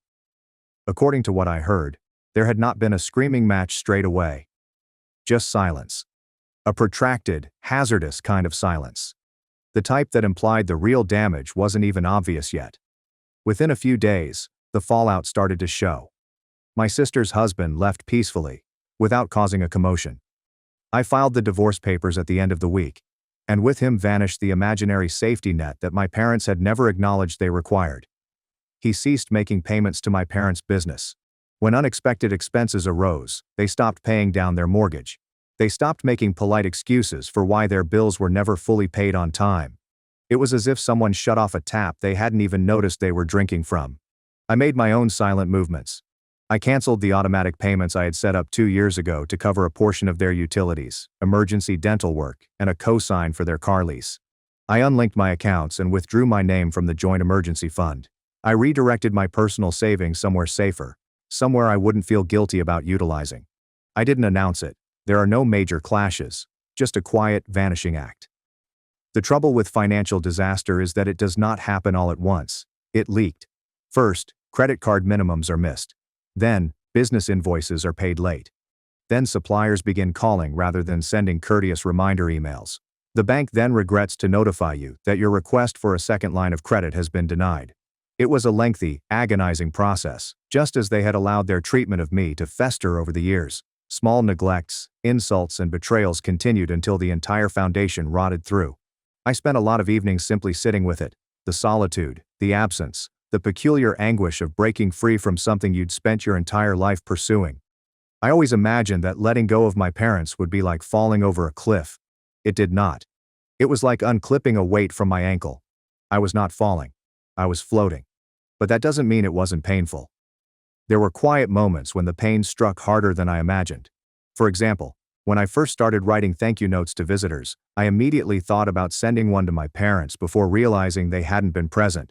According to what I heard, there had not been a screaming match straight away. Just silence. A protracted, hazardous kind of silence. The type that implied the real damage wasn't even obvious yet. Within a few days, the fallout started to show. My sister's husband left peacefully, without causing a commotion. I filed the divorce papers at the end of the week, and with him vanished the imaginary safety net that my parents had never acknowledged they required. He ceased making payments to my parents' business. When unexpected expenses arose, they stopped paying down their mortgage. They stopped making polite excuses for why their bills were never fully paid on time. It was as if someone shut off a tap they hadn't even noticed they were drinking from. I made my own silent movements. I canceled the automatic payments I had set up 2 years ago to cover a portion of their utilities, emergency dental work, and a cosign for their car lease. I unlinked my accounts and withdrew my name from the joint emergency fund. I redirected my personal savings somewhere safer, somewhere I wouldn't feel guilty about utilizing. I didn't announce it. There are no major clashes, just a quiet, vanishing act. The trouble with financial disaster is that it does not happen all at once. It leaked. First, credit card minimums are missed. Then, business invoices are paid late. Then suppliers begin calling rather than sending courteous reminder emails. The bank then regrets to notify you that your request for a second line of credit has been denied. It was a lengthy, agonizing process, just as they had allowed their treatment of me to fester over the years. Small neglects, insults, and betrayals continued until the entire foundation rotted through. I spent a lot of evenings simply sitting with it, the solitude, the absence, the peculiar anguish of breaking free from something you'd spent your entire life pursuing. I always imagined that letting go of my parents would be like falling over a cliff. It did not. It was like unclipping a weight from my ankle. I was not falling. I was floating. But that doesn't mean it wasn't painful. There were quiet moments when the pain struck harder than I imagined. For example, when I first started writing thank you notes to visitors, I immediately thought about sending one to my parents before realizing they hadn't been present.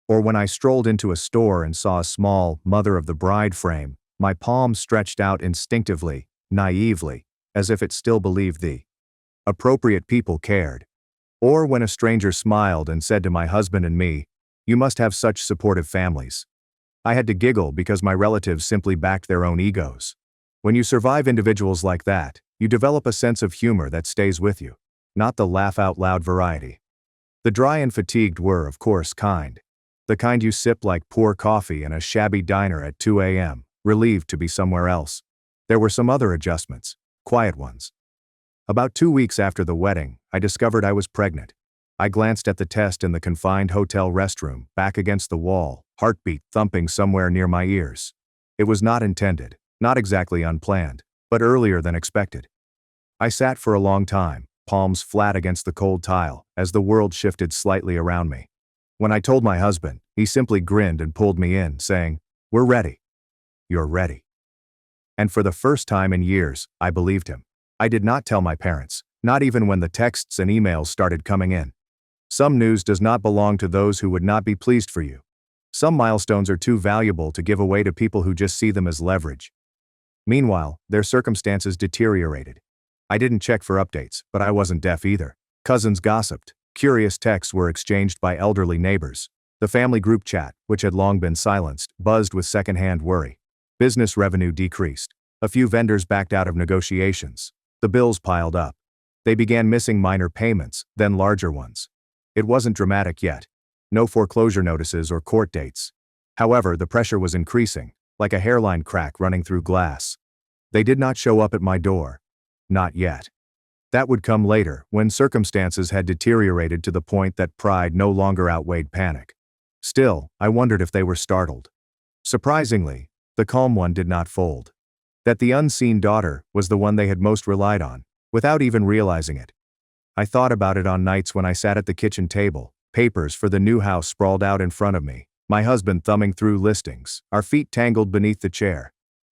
Or when I strolled into a store and saw a small Mother of the Bride frame, my palm stretched out instinctively, naively, as if it still believed the appropriate people cared. Or when a stranger smiled and said to my husband and me, "You must have such supportive families." I had to giggle because my relatives simply backed their own egos. When you survive individuals like that, you develop a sense of humor that stays with you, not the laugh-out-loud variety. The dry and fatigued were, of course, kind. The kind you sip like poor coffee in a shabby diner at 2 a.m., relieved to be somewhere else. There were some other adjustments, quiet ones. About 2 weeks after the wedding, I discovered I was pregnant. I glanced at the test in the confined hotel restroom, back against the wall, heartbeat thumping somewhere near my ears. It was not intended, not exactly unplanned, but earlier than expected. I sat for a long time, palms flat against the cold tile, as the world shifted slightly around me. When I told my husband, he simply grinned and pulled me in, saying, "We're ready." "You're ready." And for the first time in years, I believed him. I did not tell my parents, not even when the texts and emails started coming in. Some news does not belong to those who would not be pleased for you. Some milestones are too valuable to give away to people who just see them as leverage. Meanwhile, their circumstances deteriorated. I didn't check for updates, but I wasn't deaf either. Cousins gossiped. Curious texts were exchanged by elderly neighbors. The family group chat, which had long been silenced, buzzed with secondhand worry. Business revenue decreased. A few vendors backed out of negotiations. The bills piled up. They began missing minor payments, then larger ones. It wasn't dramatic yet. No foreclosure notices or court dates. However, the pressure was increasing, like a hairline crack running through glass. They did not show up at my door. Not yet. That would come later, when circumstances had deteriorated to the point that pride no longer outweighed panic. Still, I wondered if they were startled. Surprisingly, the calm one did not fold. That the unseen daughter was the one they had most relied on, without even realizing it. I thought about it on nights when I sat at the kitchen table, papers for the new house sprawled out in front of me, my husband thumbing through listings, our feet tangled beneath the chair.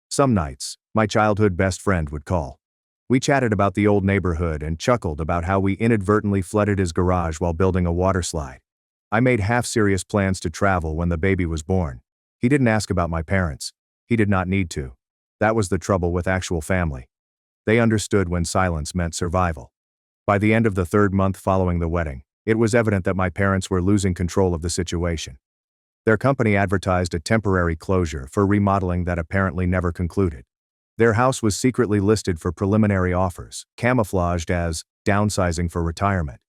Some nights, my childhood best friend would call. We chatted about the old neighborhood and chuckled about how we inadvertently flooded his garage while building a water slide. I made half-serious plans to travel when the baby was born. He didn't ask about my parents. He did not need to. That was the trouble with actual family. They understood when silence meant survival. By the end of the 3rd month following the wedding, it was evident that my parents were losing control of the situation. Their company advertised a temporary closure for remodeling that apparently never concluded. Their house was secretly listed for preliminary offers, camouflaged as downsizing for retirement.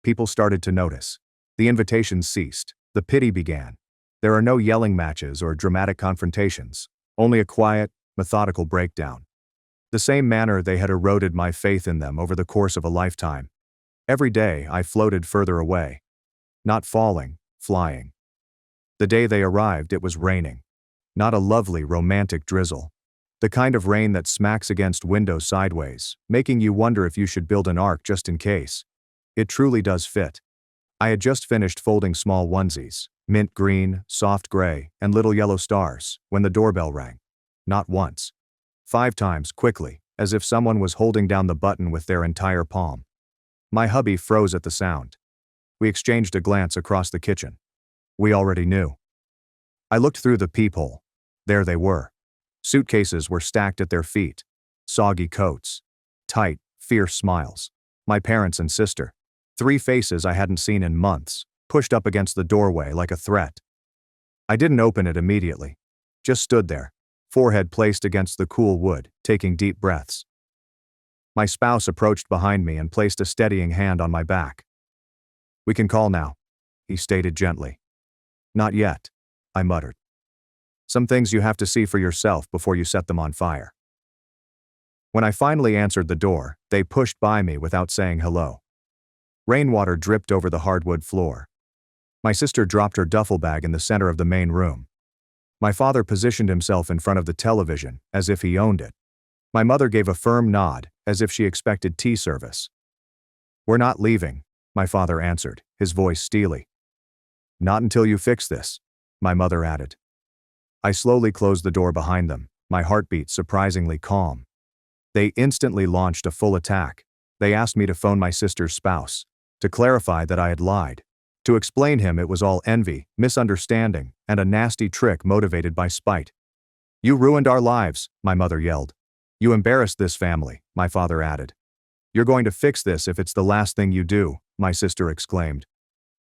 People started to notice. The invitations ceased. The pity began. There are no yelling matches or dramatic confrontations, only a quiet, methodical breakdown. The same manner they had eroded my faith in them over the course of a lifetime. Every day I floated further away. Not falling, flying. The day they arrived, it was raining. Not a lovely, romantic drizzle. The kind of rain that smacks against windows sideways, making you wonder if you should build an ark just in case. It truly does fit. I had just finished folding small onesies, mint green, soft gray, and little yellow stars, when the doorbell rang. Not once. 5 times, quickly, as if someone was holding down the button with their entire palm. My hubby froze at the sound. We exchanged a glance across the kitchen. We already knew. I looked through the peephole. There they were. Suitcases were stacked at their feet. Soggy coats. Tight, fierce smiles. My parents and sister. 3 faces I hadn't seen in months, pushed up against the doorway like a threat. I didn't open it immediately. Just stood there, forehead placed against the cool wood, taking deep breaths. My spouse approached behind me and placed a steadying hand on my back. "We can call now," he stated gently. "Not yet," I muttered. "Some things you have to see for yourself before you set them on fire." When I finally answered the door, they pushed by me without saying hello. Rainwater dripped over the hardwood floor. My sister dropped her duffel bag in the center of the main room. My father positioned himself in front of the television, as if he owned it. My mother gave a firm nod, as if she expected tea service. "We're not leaving," my father answered, his voice steely. "Not until you fix this," my mother added. I slowly closed the door behind them, my heartbeat surprisingly calm. They instantly launched a full attack. They asked me to phone my sister's spouse, to clarify that I had lied, to explain him it was all envy, misunderstanding, and a nasty trick motivated by spite. "You ruined our lives," my mother yelled. "You embarrassed this family," my father added. "You're going to fix this if it's the last thing you do," my sister exclaimed.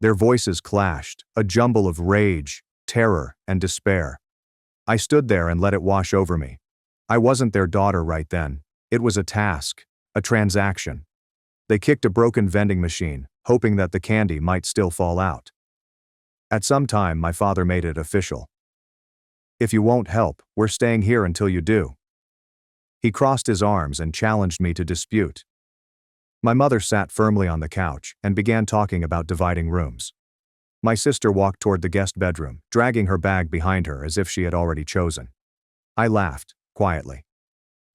Their voices clashed, a jumble of rage, terror, and despair. I stood there and let it wash over me. I wasn't their daughter right then. It was a task, a transaction. They kicked a broken vending machine, hoping that the candy might still fall out. At some time, my father made it official. "If you won't help, we're staying here until you do." He crossed his arms and challenged me to dispute. My mother sat firmly on the couch and began talking about dividing rooms. My sister walked toward the guest bedroom, dragging her bag behind her as if she had already chosen. I laughed, quietly.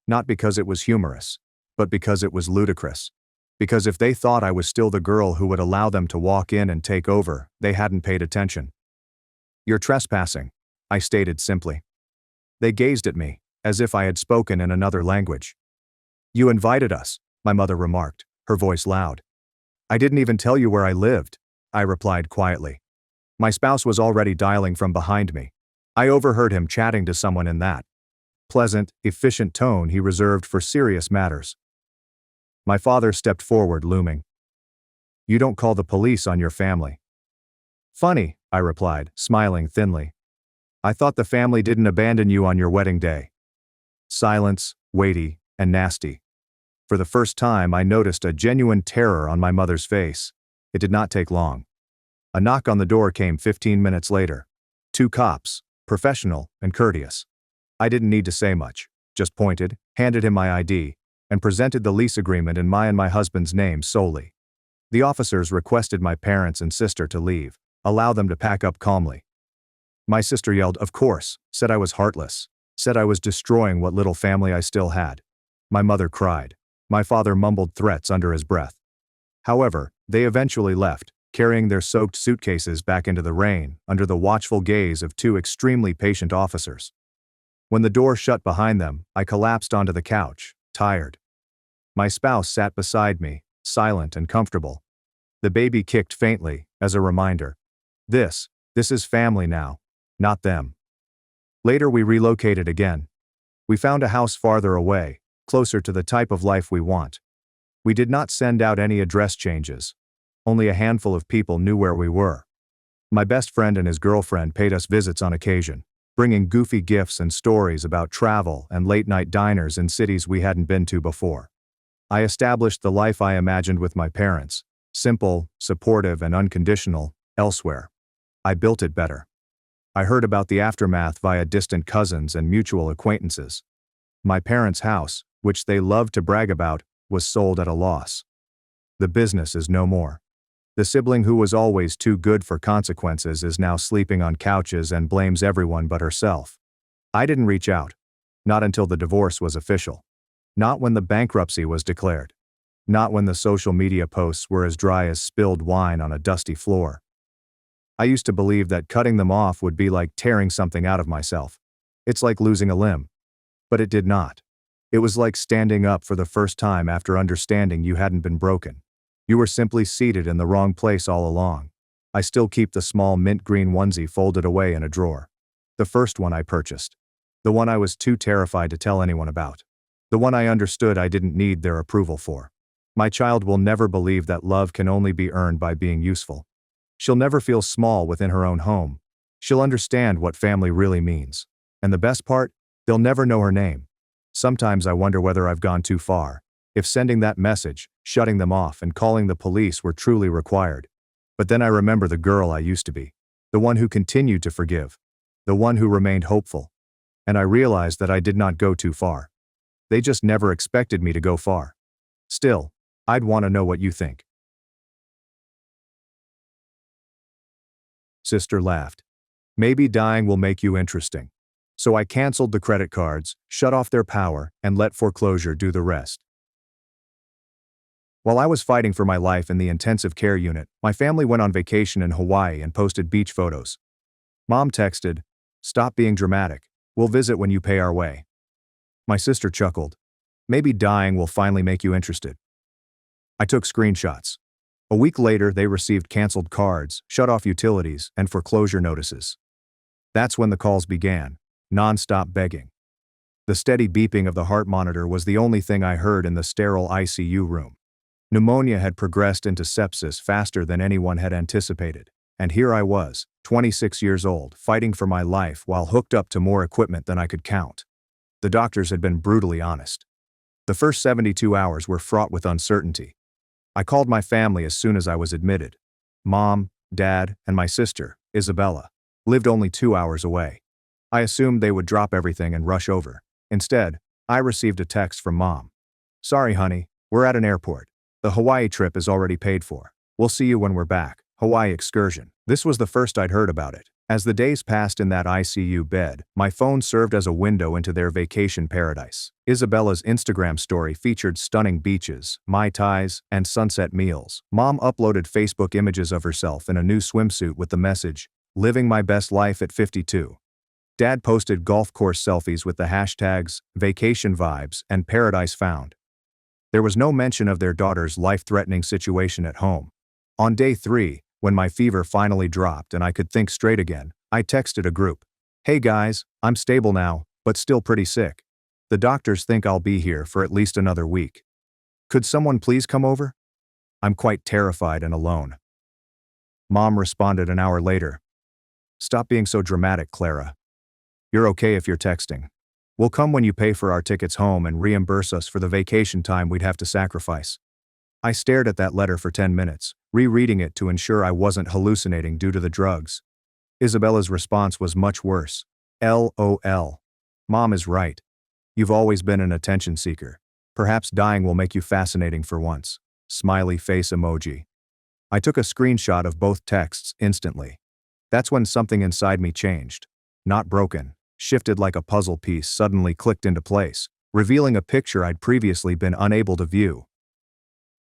Not because it was humorous, but because it was ludicrous. Because if they thought I was still the girl who would allow them to walk in and take over, they hadn't paid attention. "You're trespassing," I stated simply. They gazed at me, as if I had spoken in another language. "You invited us," my mother remarked, her voice loud. "I didn't even tell you where I lived," I replied quietly. My spouse was already dialing from behind me. I overheard him chatting to someone in that pleasant, efficient tone he reserved for serious matters. My father stepped forward, looming. "You don't call the police on your family." "Funny," I replied, smiling thinly. "I thought the family didn't abandon you on your wedding day." Silence, weighty, and nasty. For the first time, I noticed a genuine terror on my mother's face. It did not take long. A knock on the door came 15 minutes later. 2 cops, professional and courteous. I didn't need to say much, just pointed, handed him my ID, and presented the lease agreement in my and my husband's names solely. The officers requested my parents and sister to leave, allow them to pack up calmly. My sister yelled, "Of course," said I was heartless, said I was destroying what little family I still had. My mother cried. My father mumbled threats under his breath. However, they eventually left, carrying their soaked suitcases back into the rain, under the watchful gaze of two extremely patient officers. When the door shut behind them, I collapsed onto the couch, tired. My spouse sat beside me, silent and comfortable. The baby kicked faintly, as a reminder. This is family now, not them. Later we relocated again. We found a house farther away, closer to the type of life we want. We did not send out any address changes. Only a handful of people knew where we were. My best friend and his girlfriend paid us visits on occasion, bringing goofy gifts and stories about travel and late-night diners in cities we hadn't been to before. I established the life I imagined with my parents, simple, supportive, and unconditional, elsewhere. I built it better. I heard about the aftermath via distant cousins and mutual acquaintances. My parents' house, which they loved to brag about, was sold at a loss. The business is no more. The sibling who was always too good for consequences is now sleeping on couches and blames everyone but herself. I didn't reach out. Not until the divorce was official. Not when the bankruptcy was declared. Not when the social media posts were as dry as spilled wine on a dusty floor. I used to believe that cutting them off would be like tearing something out of myself. It's like losing a limb. But it did not. It was like standing up for the first time after understanding you hadn't been broken. You were simply seated in the wrong place all along. I still keep the small mint green onesie folded away in a drawer. The first one I purchased. The one I was too terrified to tell anyone about. The one I understood I didn't need their approval for. My child will never believe that love can only be earned by being useful. She'll never feel small within her own home. She'll understand what family really means. And the best part, they'll never know her name. Sometimes I wonder whether I've gone too far. If sending that message, shutting them off, and calling the police were truly required. But then I remember the girl I used to be. The one who continued to forgive. The one who remained hopeful. And I realized that I did not go too far. They just never expected me to go far. Still, I'd want to know what you think. Sister laughed. Maybe dying will make you interesting. So I canceled the credit cards, shut off their power, and let foreclosure do the rest. While I was fighting for my life in the intensive care unit, my family went on vacation in Hawaii and posted beach photos. Mom texted, "Stop being dramatic. We'll visit when you pay our way." My sister chuckled. Maybe dying will finally make you interested. I took screenshots. A week later, they received canceled cards, shut off utilities, and foreclosure notices. That's when the calls began, non-stop begging. The steady beeping of the heart monitor was the only thing I heard in the sterile ICU room. Pneumonia had progressed into sepsis faster than anyone had anticipated, and here I was, 26 years old, fighting for my life while hooked up to more equipment than I could count. The doctors had been brutally honest. The first 72 hours were fraught with uncertainty. I called my family as soon as I was admitted. Mom, Dad, and my sister, Isabella, lived only 2 hours away. I assumed they would drop everything and rush over. Instead, I received a text from Mom. "Sorry, honey, we're at an airport. The Hawaii trip is already paid for. We'll see you when we're back. Hawaii excursion." This was the first I'd heard about it. As the days passed in that ICU bed, my phone served as a window into their vacation paradise. Isabella's Instagram story featured stunning beaches, Mai Tais, and sunset meals. Mom uploaded Facebook images of herself in a new swimsuit with the message, "Living my best life at 52. Dad posted golf course selfies with the hashtags, vacation vibes, and paradise found. There was no mention of their daughter's life-threatening situation at home. On day 3, when my fever finally dropped and I could think straight again, I texted a group. "Hey guys, I'm stable now, but still pretty sick. The doctors think I'll be here for at least another week. Could someone please come over? I'm quite terrified and alone." Mom responded an hour later. "Stop being so dramatic, Clara. You're okay if you're texting. We'll come when you pay for our tickets home and reimburse us for the vacation time we'd have to sacrifice." I stared at that letter for 10 minutes, rereading it to ensure I wasn't hallucinating due to the drugs. Isabella's response was much worse. LOL. Mom is right. You've always been an attention seeker. Perhaps dying will make you fascinating for once. Smiley face emoji. I took a screenshot of both texts instantly. That's when something inside me changed. Not broken, shifted like a puzzle piece suddenly clicked into place. revealing a picture I'd previously been unable to view.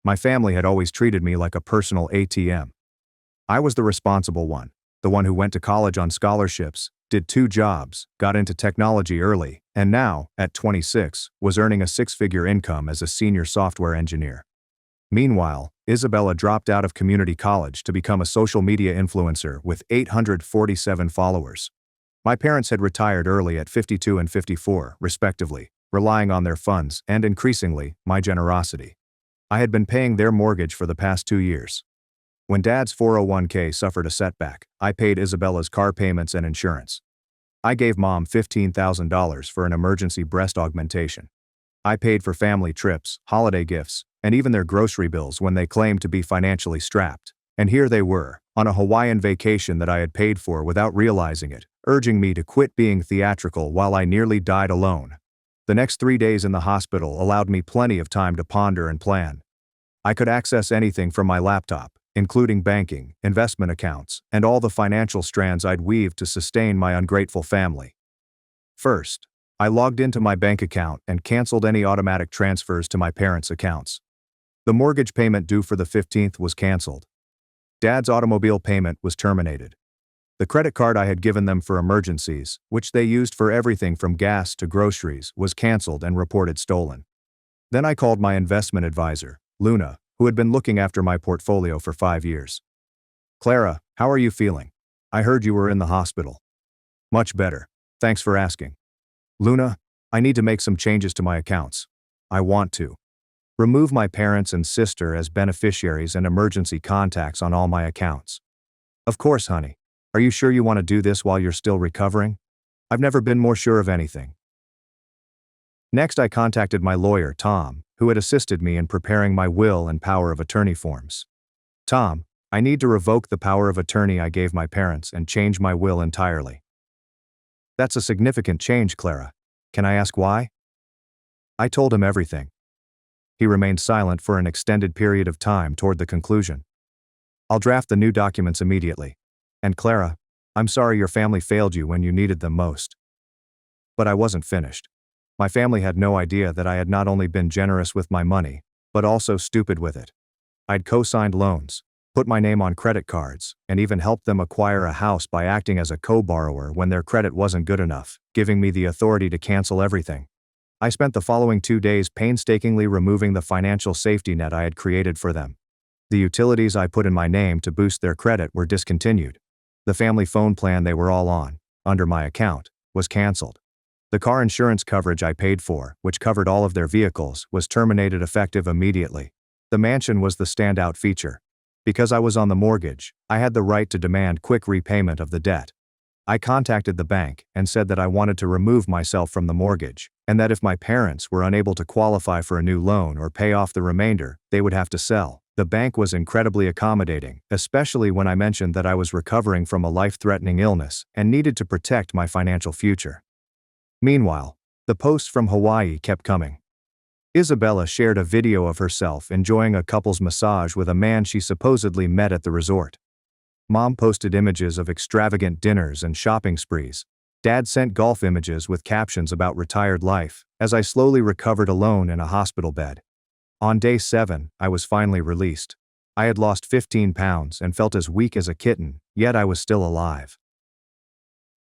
My family had always treated me like a personal ATM. I was the responsible one, the one who went to college on scholarships, did 2 jobs, got into technology early, and now, at 26, was earning a 6-figure income as a senior software engineer. Meanwhile, Isabella dropped out of community college to become a social media influencer with 847 followers. My parents had retired early at 52 and 54, respectively, relying on their funds and, increasingly, my generosity. I had been paying their mortgage for the past 2 years. When Dad's 401k suffered a setback, I paid Isabella's car payments and insurance. I gave Mom $15,000 for an emergency breast augmentation. I paid for family trips, holiday gifts, and even their grocery bills when they claimed to be financially strapped. And here they were, on a Hawaiian vacation that I had paid for without realizing it, urging me to quit being theatrical while I nearly died alone. The next 3 days in the hospital allowed me plenty of time to ponder and plan. I could access anything from my laptop, including banking, investment accounts, and all the financial strands I'd weaved to sustain my ungrateful family. First, I logged into my bank account and canceled any automatic transfers to my parents' accounts. The mortgage payment due for the 15th was canceled. Dad's automobile payment was terminated. The credit card I had given them for emergencies, which they used for everything from gas to groceries, was canceled and reported stolen. Then I called my investment advisor, Luna, who had been looking after my portfolio for 5 years. "Clara, how are you feeling? I heard you were in the hospital." "Much better. Thanks for asking." "Luna, I need to make some changes to my accounts. I want to remove my parents and sister as beneficiaries and emergency contacts on all my accounts." "Of course, honey. Are you sure you want to do this while you're still recovering?" "I've never been more sure of anything." Next, I contacted my lawyer, Tom, who had assisted me in preparing my will and power of attorney forms. "Tom, I need to revoke the power of attorney I gave my parents and change my will entirely." "That's a significant change, Clara. Can I ask why?" I told him everything. He remained silent for an extended period of time toward the conclusion. "I'll draft the new documents immediately. And Clara, I'm sorry your family failed you when you needed them most." But I wasn't finished. My family had no idea that I had not only been generous with my money, but also stupid with it. I'd co-signed loans, put my name on credit cards, and even helped them acquire a house by acting as a co-borrower when their credit wasn't good enough, giving me the authority to cancel everything. I spent the following 2 days painstakingly removing the financial safety net I had created for them. The utilities I put in my name to boost their credit were discontinued. The family phone plan they were all on, under my account, was canceled. The car insurance coverage I paid for, which covered all of their vehicles, was terminated effective immediately. The mansion was the standout feature. Because I was on the mortgage, I had the right to demand quick repayment of the debt. I contacted the bank and said that I wanted to remove myself from the mortgage, and that if my parents were unable to qualify for a new loan or pay off the remainder, they would have to sell. The bank was incredibly accommodating, especially when I mentioned that I was recovering from a life-threatening illness and needed to protect my financial future. Meanwhile, the posts from Hawaii kept coming. Isabella shared a video of herself enjoying a couple's massage with a man she supposedly met at the resort. Mom posted images of extravagant dinners and shopping sprees. Dad sent golf images with captions about retired life, as I slowly recovered alone in a hospital bed. On day 7, I was finally released. I had lost 15 pounds and felt as weak as a kitten, yet I was still alive.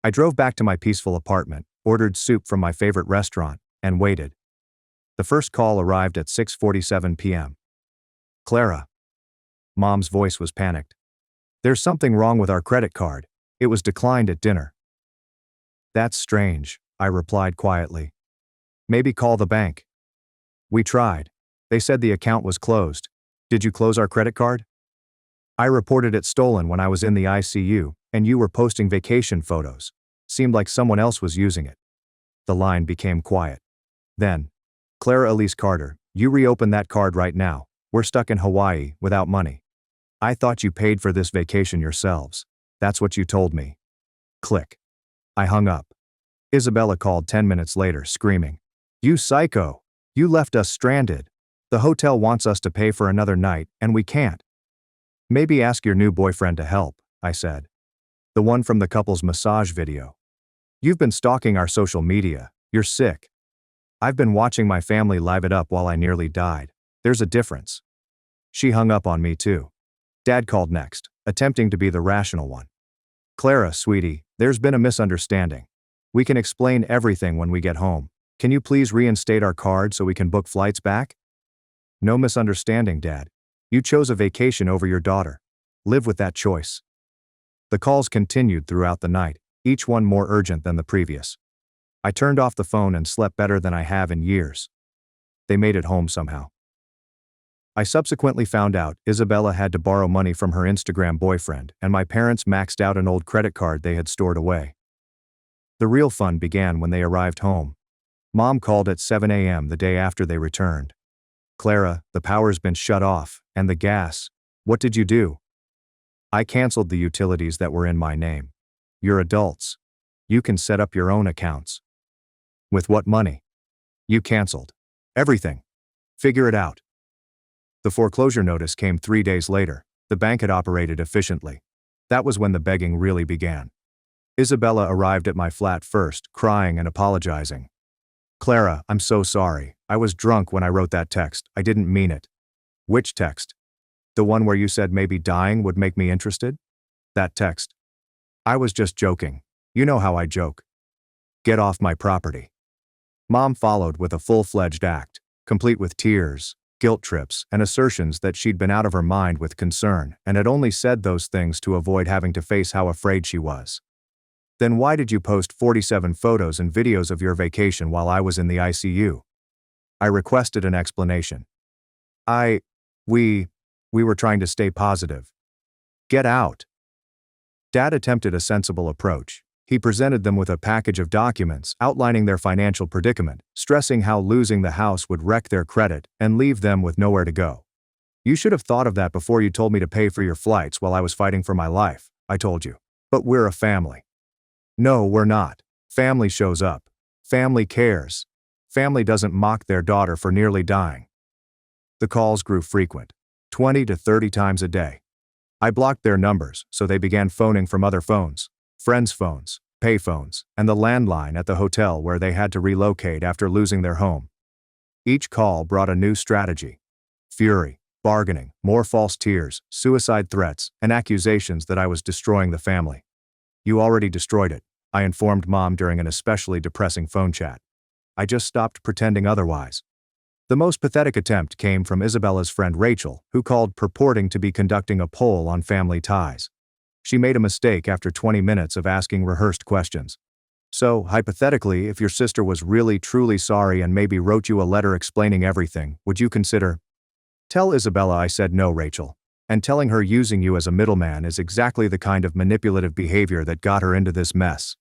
I drove back to my peaceful apartment, ordered soup from my favorite restaurant, and waited. The first call arrived at 6:47 p.m. "Clara." Mom's voice was panicked. "There's something wrong with our credit card. It was declined at dinner." "That's strange," I replied quietly. "Maybe call the bank." "We tried. They said the account was closed. Did you close our credit card?" "I reported it stolen when I was in the ICU, and you were posting vacation photos. Seemed like someone else was using it." The line became quiet. Then, "Clara Elise Carter, you reopen that card right now. We're stuck in Hawaii, without money. I thought you paid for this vacation yourselves. That's what you told me." Click. I hung up. Isabella called 10 minutes later, screaming, "You psycho! You left us stranded. The hotel wants us to pay for another night, and we can't." "Maybe ask your new boyfriend to help," I said. "The one from the couple's massage video. You've been stalking our social media. You're sick." I've been watching my family live it up while I nearly died. There's a difference. She hung up on me too. Dad called next, attempting to be the rational one. Clara, sweetie, there's been a misunderstanding. We can explain everything when we get home. Can you please reinstate our card so we can book flights back? No misunderstanding, Dad. You chose a vacation over your daughter. Live with that choice. The calls continued throughout the night, each one more urgent than the previous. I turned off the phone and slept better than I have in years. They made it home somehow. I subsequently found out Isabella had to borrow money from her Instagram boyfriend, and my parents maxed out an old credit card they had stored away. The real fun began when they arrived home. Mom called at 7 a.m. the day after they returned. Clara, the power's been shut off, and the gas. What did you do? I canceled the utilities that were in my name. You're adults. You can set up your own accounts. With what money? You canceled. Everything. Figure it out. The foreclosure notice came 3 days later. The bank had operated efficiently. That was when the begging really began. Isabella arrived at my flat first, crying and apologizing. Clara, I'm so sorry. I was drunk when I wrote that text. I didn't mean it. Which text? The one where you said maybe dying would make me interested? That text. I was just joking. You know how I joke. Get off my property. Mom followed with a full-fledged act, complete with tears, guilt trips, and assertions that she'd been out of her mind with concern and had only said those things to avoid having to face how afraid she was. Then why did you post 47 photos and videos of your vacation while I was in the ICU? I requested an explanation. We were trying to stay positive. Get out. Dad attempted a sensible approach. He presented them with a package of documents outlining their financial predicament, stressing how losing the house would wreck their credit and leave them with nowhere to go. You should have thought of that before you told me to pay for your flights while I was fighting for my life, I told you. But we're a family. No, we're not. Family shows up. Family cares. Family doesn't mock their daughter for nearly dying. The calls grew frequent, 20 to 30 times a day. I blocked their numbers, so they began phoning from other phones, friends' phones, pay phones, and the landline at the hotel where they had to relocate after losing their home. Each call brought a new strategy. Fury, bargaining, more false tears, suicide threats, and accusations that I was destroying the family. You already destroyed it, I informed Mom during an especially depressing phone chat. I just stopped pretending otherwise. The most pathetic attempt came from Isabella's friend Rachel, who called purporting to be conducting a poll on family ties. She made a mistake after 20 minutes of asking rehearsed questions. So, hypothetically, if your sister was really truly sorry and maybe wrote you a letter explaining everything, would you consider? Tell Isabella I said no, Rachel. And telling her using you as a middleman is exactly the kind of manipulative behavior that got her into this mess.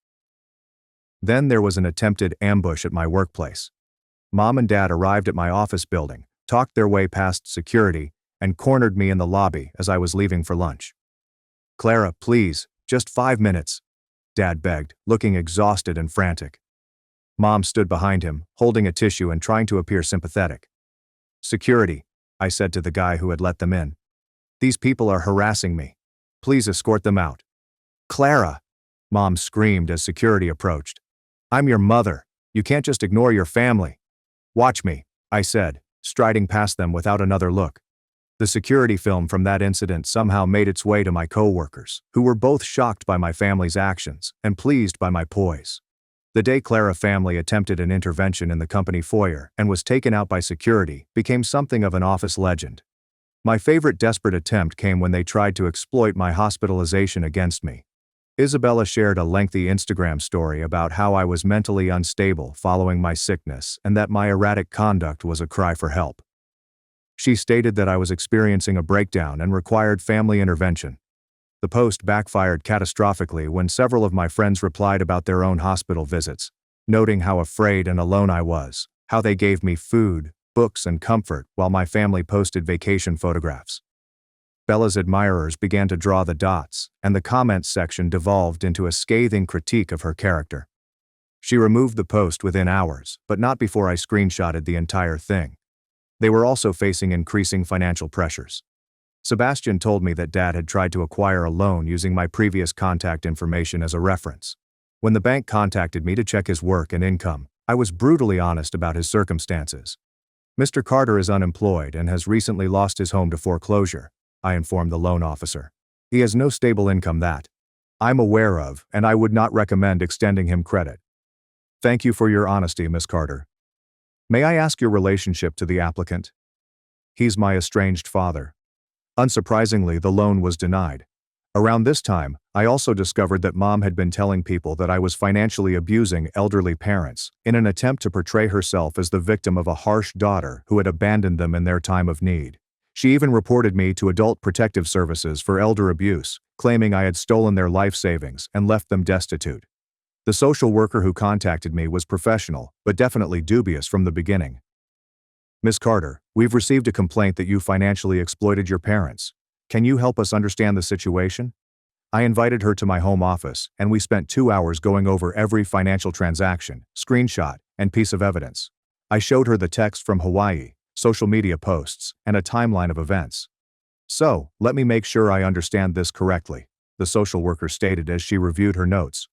Then there was an attempted ambush at my workplace. Mom and Dad arrived at my office building, talked their way past security, and cornered me in the lobby as I was leaving for lunch. Clara, please, just 5 minutes, Dad begged, looking exhausted and frantic. Mom stood behind him, holding a tissue and trying to appear sympathetic. Security, I said to the guy who had let them in. These people are harassing me. Please escort them out. Clara, Mom screamed as security approached. I'm your mother. You can't just ignore your family. Watch me, I said, striding past them without another look. The security film from that incident somehow made its way to my co-workers, who were both shocked by my family's actions and pleased by my poise. The day Clara family attempted an intervention in the company foyer and was taken out by security became something of an office legend. My favorite desperate attempt came when they tried to exploit my hospitalization against me. Isabella shared a lengthy Instagram story about how I was mentally unstable following my sickness and that my erratic conduct was a cry for help. She stated that I was experiencing a breakdown and required family intervention. The post backfired catastrophically when several of my friends replied about their own hospital visits, noting how afraid and alone I was, how they gave me food, books, and comfort while my family posted vacation photographs. Bella's admirers began to draw the dots, and the comments section devolved into a scathing critique of her character. She removed the post within hours, but not before I screenshotted the entire thing. They were also facing increasing financial pressures. Sebastian told me that Dad had tried to acquire a loan using my previous contact information as a reference. When the bank contacted me to check his work and income, I was brutally honest about his circumstances. Mr. Carter is unemployed and has recently lost his home to foreclosure, I informed the loan officer. He has no stable income that I'm aware of, and I would not recommend extending him credit. Thank you for your honesty, Miss Carter. May I ask your relationship to the applicant? He's my estranged father. Unsurprisingly, the loan was denied. Around this time, I also discovered that Mom had been telling people that I was financially abusing elderly parents in an attempt to portray herself as the victim of a harsh daughter who had abandoned them in their time of need. She even reported me to Adult Protective Services for elder abuse, claiming I had stolen their life savings and left them destitute. The social worker who contacted me was professional, but definitely dubious from the beginning. Miss Carter, we've received a complaint that you financially exploited your parents. Can you help us understand the situation? I invited her to my home office, and we spent 2 hours going over every financial transaction, screenshot, and piece of evidence. I showed her the text from Hawaii, social media posts, and a timeline of events. So, let me make sure I understand this correctly, the social worker stated as she reviewed her notes.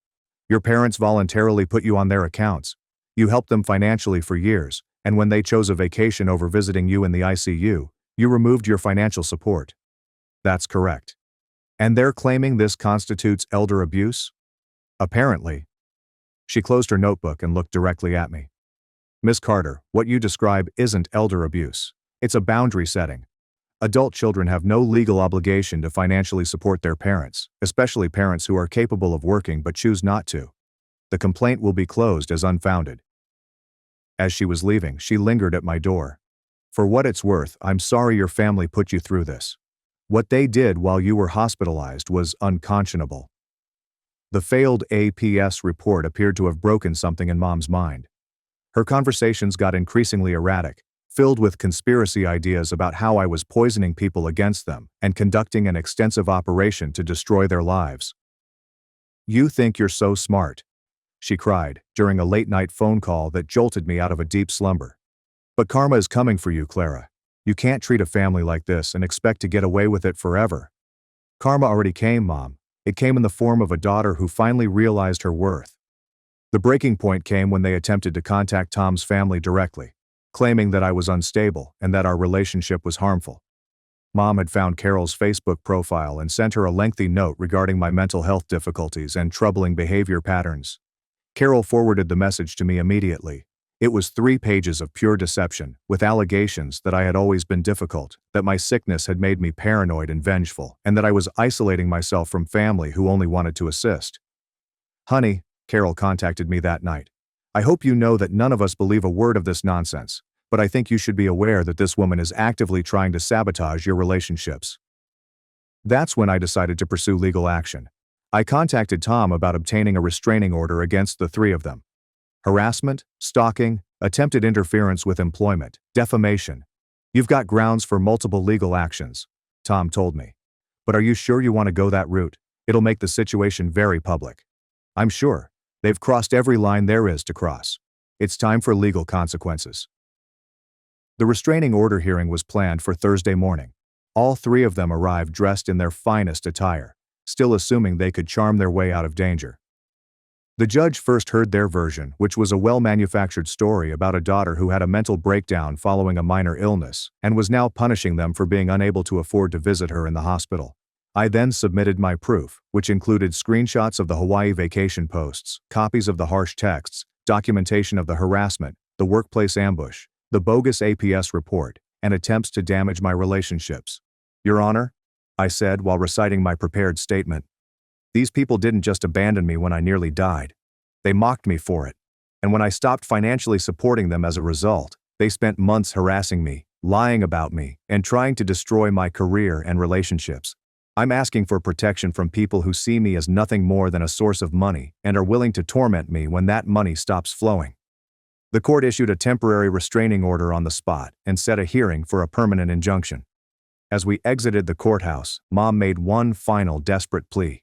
Your parents voluntarily put you on their accounts. You helped them financially for years, and when they chose a vacation over visiting you in the ICU, you removed your financial support. That's correct. And they're claiming this constitutes elder abuse? Apparently. She closed her notebook and looked directly at me. Miss Carter, what you describe isn't elder abuse. It's a boundary setting. Adult children have no legal obligation to financially support their parents, especially parents who are capable of working but choose not to. The complaint will be closed as unfounded. As she was leaving, she lingered at my door. For what it's worth, I'm sorry your family put you through this. What they did while you were hospitalized was unconscionable. The failed APS report appeared to have broken something in Mom's mind. Her conversations got increasingly erratic, filled with conspiracy ideas about how I was poisoning people against them and conducting an extensive operation to destroy their lives. You think you're so smart, she cried during a late-night phone call that jolted me out of a deep slumber. But karma is coming for you, Clara. You can't treat a family like this and expect to get away with it forever. Karma already came, Mom. It came in the form of a daughter who finally realized her worth. The breaking point came when they attempted to contact Tom's family directly, claiming that I was unstable and that our relationship was harmful. Mom had found Carol's Facebook profile and sent her a lengthy note regarding my mental health difficulties and troubling behavior patterns. Carol forwarded the message to me immediately. It was 3 pages of pure deception, with allegations that I had always been difficult, that my sickness had made me paranoid and vengeful, and that I was isolating myself from family who only wanted to assist. Honey, Carol contacted me that night. I hope you know that none of us believe a word of this nonsense, but I think you should be aware that this woman is actively trying to sabotage your relationships. That's when I decided to pursue legal action. I contacted Tom about obtaining a restraining order against the 3 of them. Harassment, stalking, attempted interference with employment, defamation. You've got grounds for multiple legal actions, Tom told me. But are you sure you want to go that route? It'll make the situation very public. I'm sure. They've crossed every line there is to cross. It's time for legal consequences. The restraining order hearing was planned for Thursday morning. All 3 of them arrived dressed in their finest attire, still assuming they could charm their way out of danger. The judge first heard their version, which was a well-manufactured story about a daughter who had a mental breakdown following a minor illness and was now punishing them for being unable to afford to visit her in the hospital. I then submitted my proof, which included screenshots of the Hawaii vacation posts, copies of the harsh texts, documentation of the harassment, the workplace ambush, the bogus APS report, and attempts to damage my relationships. Your Honor, I said while reciting my prepared statement. These people didn't just abandon me when I nearly died. They mocked me for it. And when I stopped financially supporting them as a result, they spent months harassing me, lying about me, and trying to destroy my career and relationships. I'm asking for protection from people who see me as nothing more than a source of money and are willing to torment me when that money stops flowing. The court issued a temporary restraining order on the spot and set a hearing for a permanent injunction. As we exited the courthouse, Mom made one final desperate plea.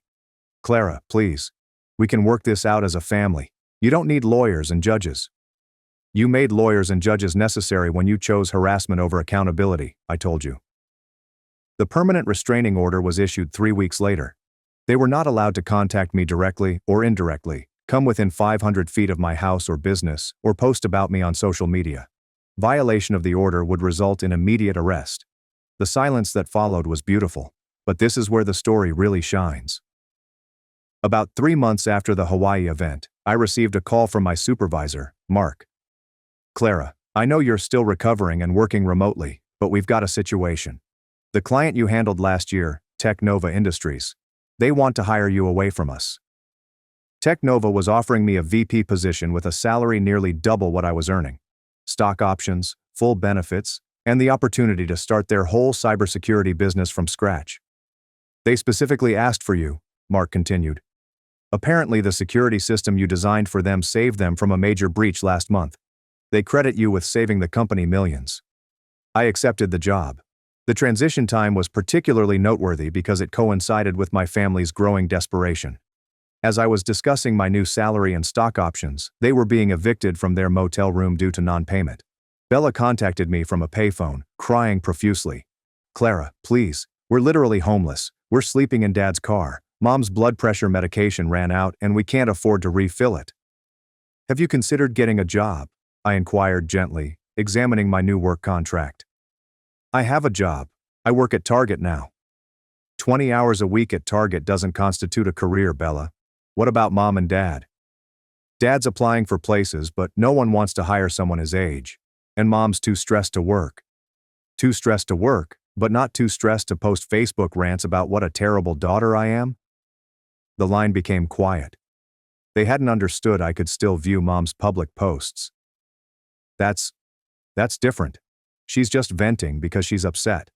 Clara, please. We can work this out as a family. You don't need lawyers and judges. You made lawyers and judges necessary when you chose harassment over accountability, I told you. The permanent restraining order was issued 3 weeks later. They were not allowed to contact me directly or indirectly, Come within 500 feet of my house or business, or post about me on social media. Violation of the order would result in immediate arrest. The silence that followed was beautiful, but this is where the story really shines. About 3 months after the Hawaii event, I received a call from my supervisor, Mark. Clara, I know you're still recovering and working remotely, but we've got a situation. The client you handled last year, Technova Industries, they want to hire you away from us. Technova was offering me a VP position with a salary nearly double what I was earning. Stock options, full benefits, and the opportunity to start their whole cybersecurity business from scratch. They specifically asked for you, Mark continued. Apparently the security system you designed for them saved them from a major breach last month. They credit you with saving the company millions. I accepted the job. The transition time was particularly noteworthy because it coincided with my family's growing desperation. As I was discussing my new salary and stock options, they were being evicted from their motel room due to non-payment. Bella contacted me from a payphone, crying profusely. Clara, please, we're literally homeless. We're sleeping in Dad's car. Mom's blood pressure medication ran out and we can't afford to refill it. Have you considered getting a job? I inquired gently, examining my new work contract. I have a job. I work at Target now. 20 hours a week at Target doesn't constitute a career, Bella. What about Mom and Dad? Dad's applying for places, but no one wants to hire someone his age. And Mom's too stressed to work. Too stressed to work, but not too stressed to post Facebook rants about what a terrible daughter I am? The line became quiet. They hadn't understood I could still view Mom's public posts. That's different. She's just venting because she's upset.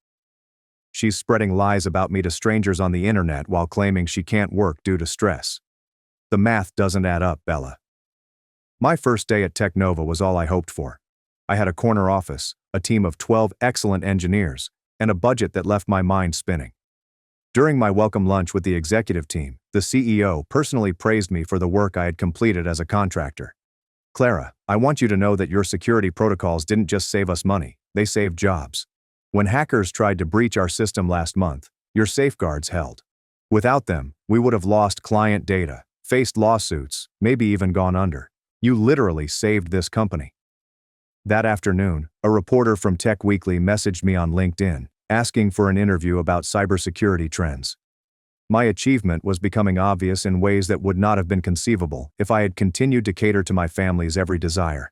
She's spreading lies about me to strangers on the internet while claiming she can't work due to stress. The math doesn't add up, Bella. My first day at Technova was all I hoped for. I had a corner office, a team of 12 excellent engineers, and a budget that left my mind spinning. During my welcome lunch with the executive team, the CEO personally praised me for the work I had completed as a contractor. Clara, I want you to know that your security protocols didn't just save us money, they saved jobs. When hackers tried to breach our system last month, your safeguards held. Without them, we would have lost client data, faced lawsuits, maybe even gone under. You literally saved this company. That afternoon, a reporter from Tech Weekly messaged me on LinkedIn, asking for an interview about cybersecurity trends. My achievement was becoming obvious in ways that would not have been conceivable if I had continued to cater to my family's every desire.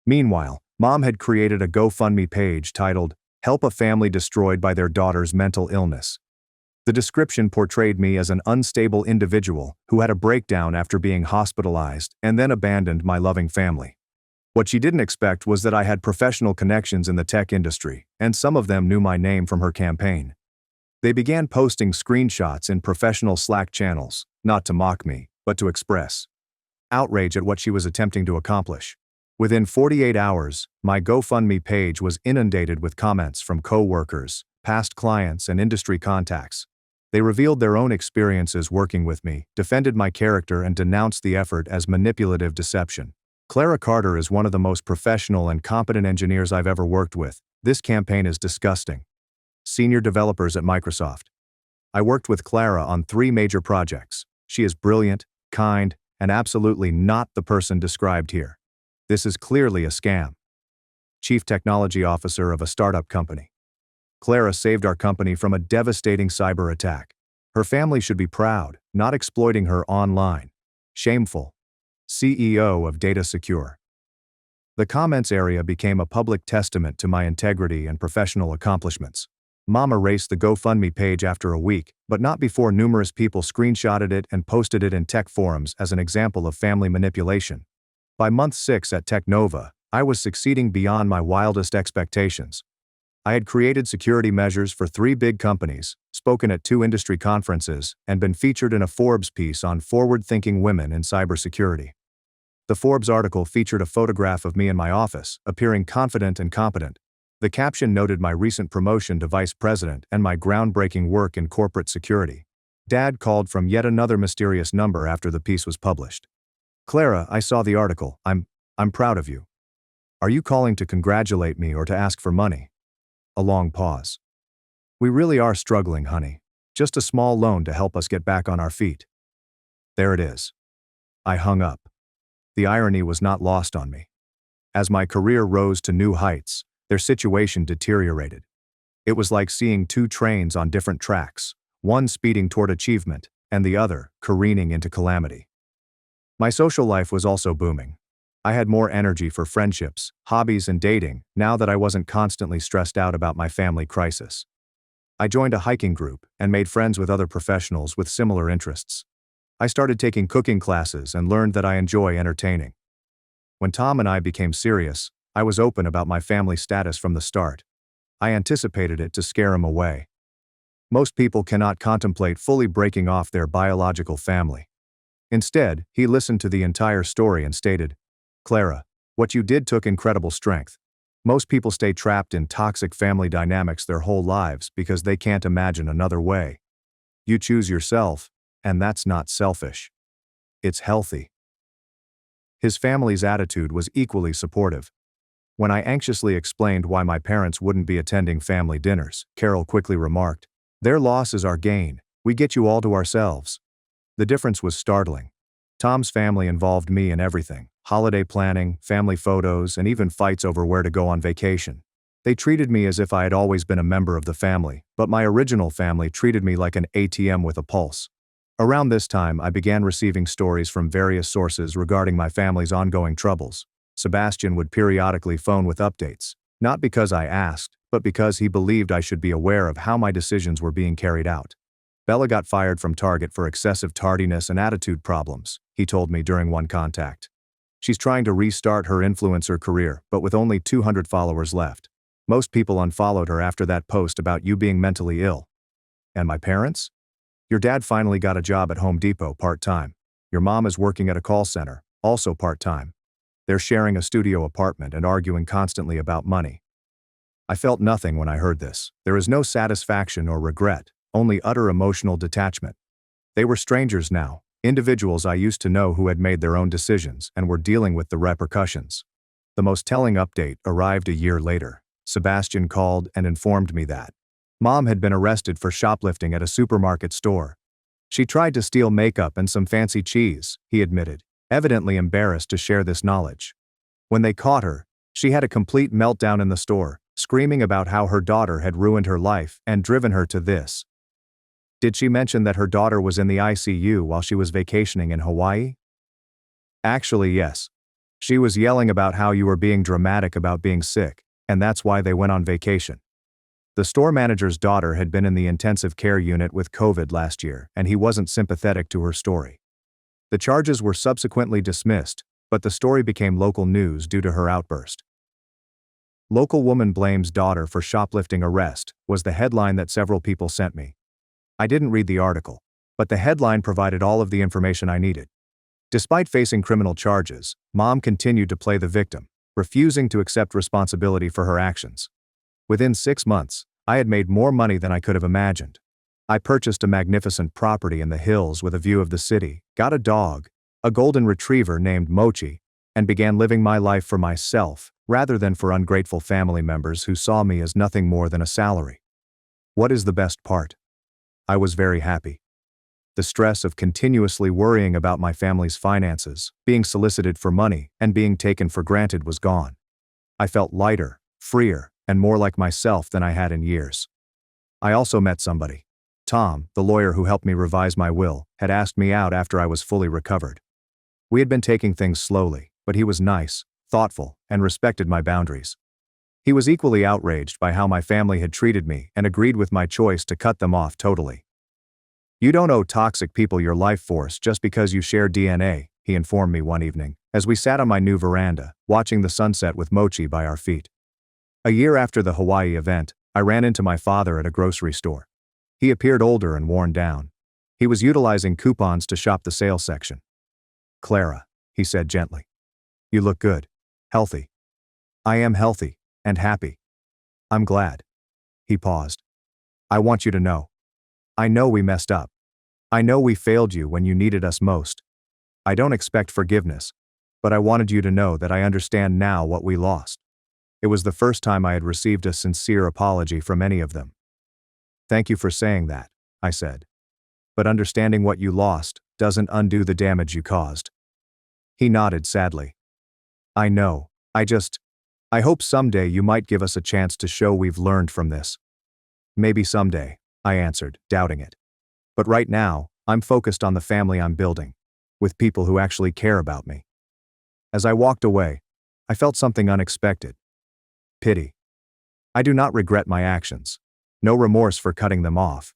Meanwhile, Mom had created a GoFundMe page titled, "Help a Family Destroyed by Their Daughter's Mental Illness." The description portrayed me as an unstable individual who had a breakdown after being hospitalized and then abandoned my loving family. What she didn't expect was that I had professional connections in the tech industry, and some of them knew my name from her campaign. They began posting screenshots in professional Slack channels, not to mock me, but to express outrage at what she was attempting to accomplish. Within 48 hours, my GoFundMe page was inundated with comments from co-workers, past clients, and industry contacts. They revealed their own experiences working with me, defended my character, and denounced the effort as manipulative deception. Clara Carter is one of the most professional and competent engineers I've ever worked with. This campaign is disgusting. Senior developers at Microsoft. I worked with Clara on 3 major projects. She is brilliant, kind, and absolutely not the person described here. This is clearly a scam. Chief Technology Officer of a startup company. Clara saved our company from a devastating cyber attack. Her family should be proud, not exploiting her online. Shameful. CEO of Data Secure. The comments area became a public testament to my integrity and professional accomplishments. Mom erased the GoFundMe page after a week, but not before numerous people screenshotted it and posted it in tech forums as an example of family manipulation. By month 6 at Technova, I was succeeding beyond my wildest expectations. I had created security measures for 3 big companies, spoken at 2 industry conferences, and been featured in a Forbes piece on forward-thinking women in cybersecurity. The Forbes article featured a photograph of me in my office, appearing confident and competent. The caption noted my recent promotion to vice president and my groundbreaking work in corporate security. Dad called from yet another mysterious number after the piece was published. Clara, I saw the article. I'm proud of you. Are you calling to congratulate me or to ask for money? A long pause. We really are struggling, honey. Just a small loan to help us get back on our feet. There it is. I hung up. The irony was not lost on me. As my career rose to new heights, their situation deteriorated. It was like seeing two trains on different tracks, one speeding toward achievement, and the other careening into calamity. My social life was also booming. I had more energy for friendships, hobbies, and dating now that I wasn't constantly stressed out about my family crisis. I joined a hiking group and made friends with other professionals with similar interests. I started taking cooking classes and learned that I enjoy entertaining. When Tom and I became serious, I was open about my family status from the start. I anticipated it to scare him away. Most people cannot contemplate fully breaking off their biological family. Instead, he listened to the entire story and stated, "Clara, what you did took incredible strength. Most people stay trapped in toxic family dynamics their whole lives because they can't imagine another way. You choose yourself, and that's not selfish. It's healthy." His family's attitude was equally supportive. When I anxiously explained why my parents wouldn't be attending family dinners, Carol quickly remarked, "Their loss is our gain. We get you all to ourselves." The difference was startling. Tom's family involved me in everything: holiday planning, family photos, and even fights over where to go on vacation. They treated me as if I had always been a member of the family, but my original family treated me like an ATM with a pulse. Around this time, I began receiving stories from various sources regarding my family's ongoing troubles. Sebastian would periodically phone with updates, not because I asked, but because he believed I should be aware of how my decisions were being carried out. "Bella got fired from Target for excessive tardiness and attitude problems," he told me during one contact. "She's trying to restart her influencer career, but with only 200 followers left. Most people unfollowed her after that post about you being mentally ill." "And my parents? Your dad finally got a job at Home Depot part-time. Your mom is working at a call center, also part-time. They're sharing a studio apartment and arguing constantly about money." I felt nothing when I heard this. There is no satisfaction or regret, only utter emotional detachment. They were strangers now, individuals I used to know who had made their own decisions and were dealing with the repercussions. The most telling update arrived a year later. Sebastian called and informed me that Mom had been arrested for shoplifting at a supermarket store. "She tried to steal makeup and some fancy cheese," he admitted, evidently embarrassed to share this knowledge. When they caught her, she had a complete meltdown in the store, screaming about how her daughter had ruined her life and driven her to this. "Did she mention that her daughter was in the ICU while she was vacationing in Hawaii?" "Actually, yes. She was yelling about how you were being dramatic about being sick, and that's why they went on vacation." The store manager's daughter had been in the intensive care unit with COVID last year, and he wasn't sympathetic to her story. The charges were subsequently dismissed, but the story became local news due to her outburst. "Local woman blames daughter for shoplifting arrest" was the headline that several people sent me. I didn't read the article, but the headline provided all of the information I needed. Despite facing criminal charges, Mom continued to play the victim, refusing to accept responsibility for her actions. Within 6 months, I had made more money than I could have imagined. I purchased a magnificent property in the hills with a view of the city, got a dog, a golden retriever named Mochi, and began living my life for myself, rather than for ungrateful family members who saw me as nothing more than a salary. What is the best part? I was very happy. The stress of continuously worrying about my family's finances, being solicited for money, and being taken for granted was gone. I felt lighter, freer, and more like myself than I had in years. I also met somebody. Tom, the lawyer who helped me revise my will, had asked me out after I was fully recovered. We had been taking things slowly, but he was nice, thoughtful, and respected my boundaries. He was equally outraged by how my family had treated me and agreed with my choice to cut them off totally. "You don't owe toxic people your life force just because you share DNA," he informed me one evening, as we sat on my new veranda, watching the sunset with Mochi by our feet. A year after the Hawaii event, I ran into my father at a grocery store. He appeared older and worn down. He was utilizing coupons to shop the sale section. "Clara," he said gently. "You look good. Healthy." "I am healthy. And happy. I'm glad." He paused. "I want you to know. I know we messed up. I know we failed you when you needed us most. I don't expect forgiveness, but I wanted you to know that I understand now what we lost." It was the first time I had received a sincere apology from any of them. "Thank you for saying that," I said. "But understanding what you lost doesn't undo the damage you caused." He nodded sadly. I know. I hope someday you might give us a chance to show we've learned from this. Maybe someday, I answered, doubting it. But right now, I'm focused on the family I'm building, with people who actually care about me. As I walked away, I felt something unexpected. Pity. I do not regret my actions. No remorse for cutting them off.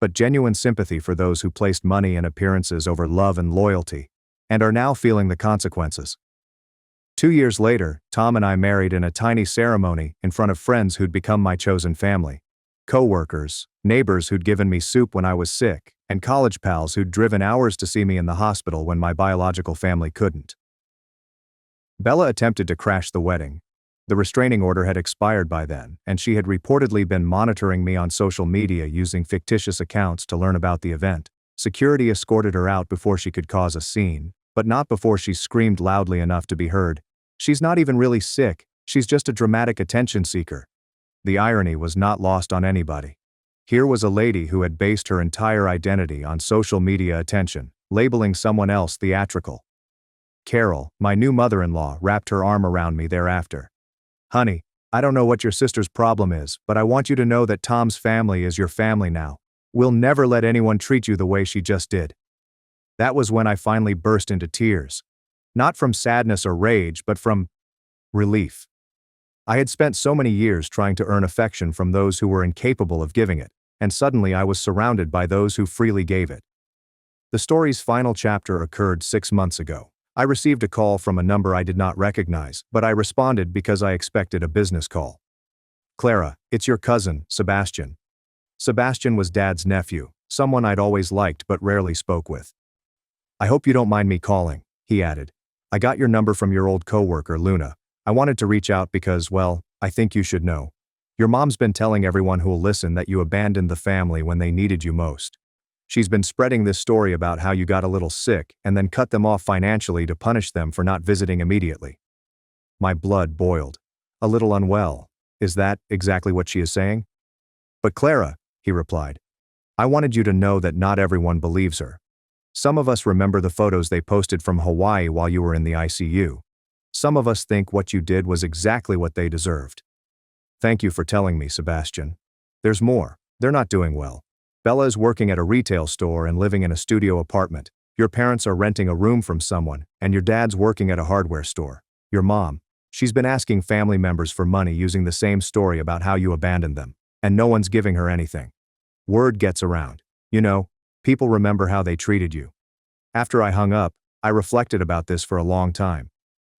But genuine sympathy for those who placed money and appearances over love and loyalty, and are now feeling the consequences. 2 years later, Tom and I married in a tiny ceremony in front of friends who'd become my chosen family. Co-workers, neighbors who'd given me soup when I was sick, and college pals who'd driven hours to see me in the hospital when my biological family couldn't. Bella attempted to crash the wedding. The restraining order had expired by then, and she had reportedly been monitoring me on social media using fictitious accounts to learn about the event. Security escorted her out before she could cause a scene, but not before she screamed loudly enough to be heard. She's not even really sick, she's just a dramatic attention seeker. The irony was not lost on anybody. Here was a lady who had based her entire identity on social media attention, labeling someone else theatrical. Carol, my new mother-in-law, wrapped her arm around me thereafter. Honey, I don't know what your sister's problem is, but I want you to know that Tom's family is your family now. We'll never let anyone treat you the way she just did. That was when I finally burst into tears. Not from sadness or rage, but from relief. I had spent so many years trying to earn affection from those who were incapable of giving it, and suddenly I was surrounded by those who freely gave it. The story's final chapter occurred 6 months ago. I received a call from a number I did not recognize, but I responded because I expected a business call. Clara, it's your cousin, Sebastian. Sebastian was Dad's nephew, someone I'd always liked but rarely spoke with. I hope you don't mind me calling, he added. I got your number from your old coworker, Luna. I wanted to reach out because, well, I think you should know. Your mom's been telling everyone who'll listen that you abandoned the family when they needed you most. She's been spreading this story about how you got a little sick and then cut them off financially to punish them for not visiting immediately. My blood boiled. A little unwell. Is that exactly what she is saying? But Clara, he replied. I wanted you to know that not everyone believes her. Some of us remember the photos they posted from Hawaii while you were in the ICU. Some of us think what you did was exactly what they deserved. Thank you for telling me, Sebastian. There's more. They're not doing well. Bella is working at a retail store and living in a studio apartment. Your parents are renting a room from someone, and your dad's working at a hardware store. Your mom, she's been asking family members for money using the same story about how you abandoned them, and no one's giving her anything. Word gets around. You know, people remember how they treated you. After I hung up, I reflected about this for a long time.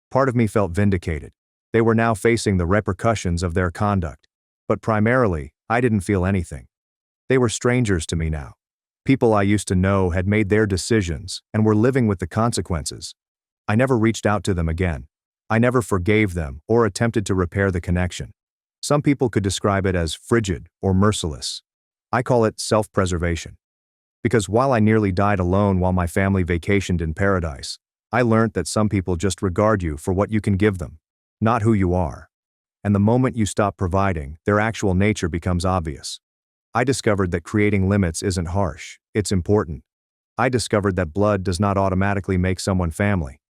Part of me felt vindicated. They were now facing the repercussions of their conduct. But primarily, I didn't feel anything. They were strangers to me now. People I used to know had made their decisions and were living with the consequences. I never reached out to them again. I never forgave them or attempted to repair the connection. Some people could describe it as frigid or merciless. I call it self-preservation. Because while I nearly died alone while my family vacationed in paradise, I learned that some people just regard you for what you can give them, not who you are. And the moment you stop providing, their actual nature becomes obvious. I discovered that creating limits isn't harsh, it's important. I discovered that blood does not automatically make someone family.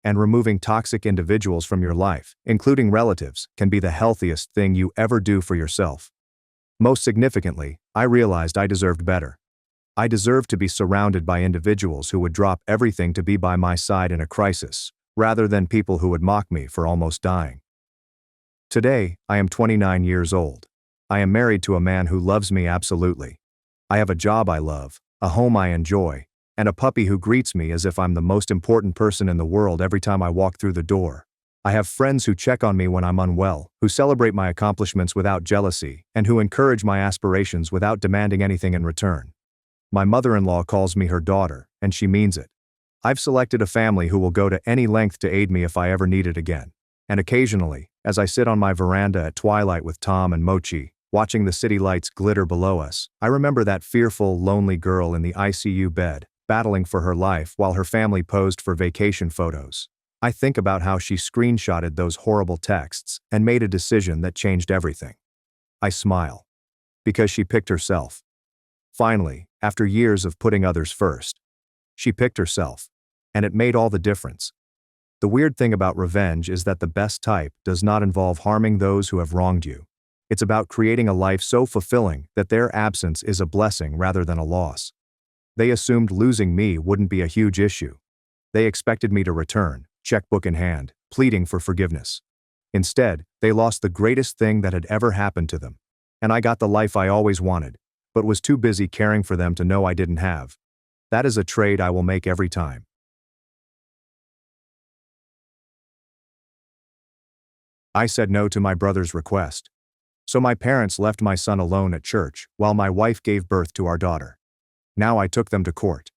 And removing toxic individuals from your life, including relatives, can be the healthiest thing you ever do for yourself. Most significantly, I realized I deserved better. I deserved to be surrounded by individuals who would drop everything to be by my side in a crisis, rather than people who would mock me for almost dying. Today, I am 29 years old. I am married to a man who loves me absolutely. I have a job I love, a home I enjoy, and a puppy who greets me as if I'm the most important person in the world every time I walk through the door. I have friends who check on me when I'm unwell, who celebrate my accomplishments without jealousy, and who encourage my aspirations without demanding anything in return. My mother-in-law calls me her daughter, and she means it. I've selected a family who will go to any length to aid me if I ever need it again. And occasionally, as I sit on my veranda at twilight with Tom and Mochi, watching the city lights glitter below us, I remember that fearful, lonely girl in the ICU bed, battling for her life while her family posed for vacation photos. I think about how she screenshotted those horrible texts and made a decision that changed everything. I smile. Because she picked herself. Finally, after years of putting others first, she picked herself. And it made all the difference. The weird thing about revenge is that the best type does not involve harming those who have wronged you. It's about creating a life so fulfilling that their absence is a blessing rather than a loss. They assumed losing me wouldn't be a huge issue. They expected me to return, checkbook in hand, pleading for forgiveness. Instead, they lost the greatest thing that had ever happened to them. And I got the life I always wanted, but was too busy caring for them to know I didn't have. That is a trade I will make every time. I said no to my brother's request. So my parents left my son alone at church while my wife gave birth to our daughter. Now I took them to court.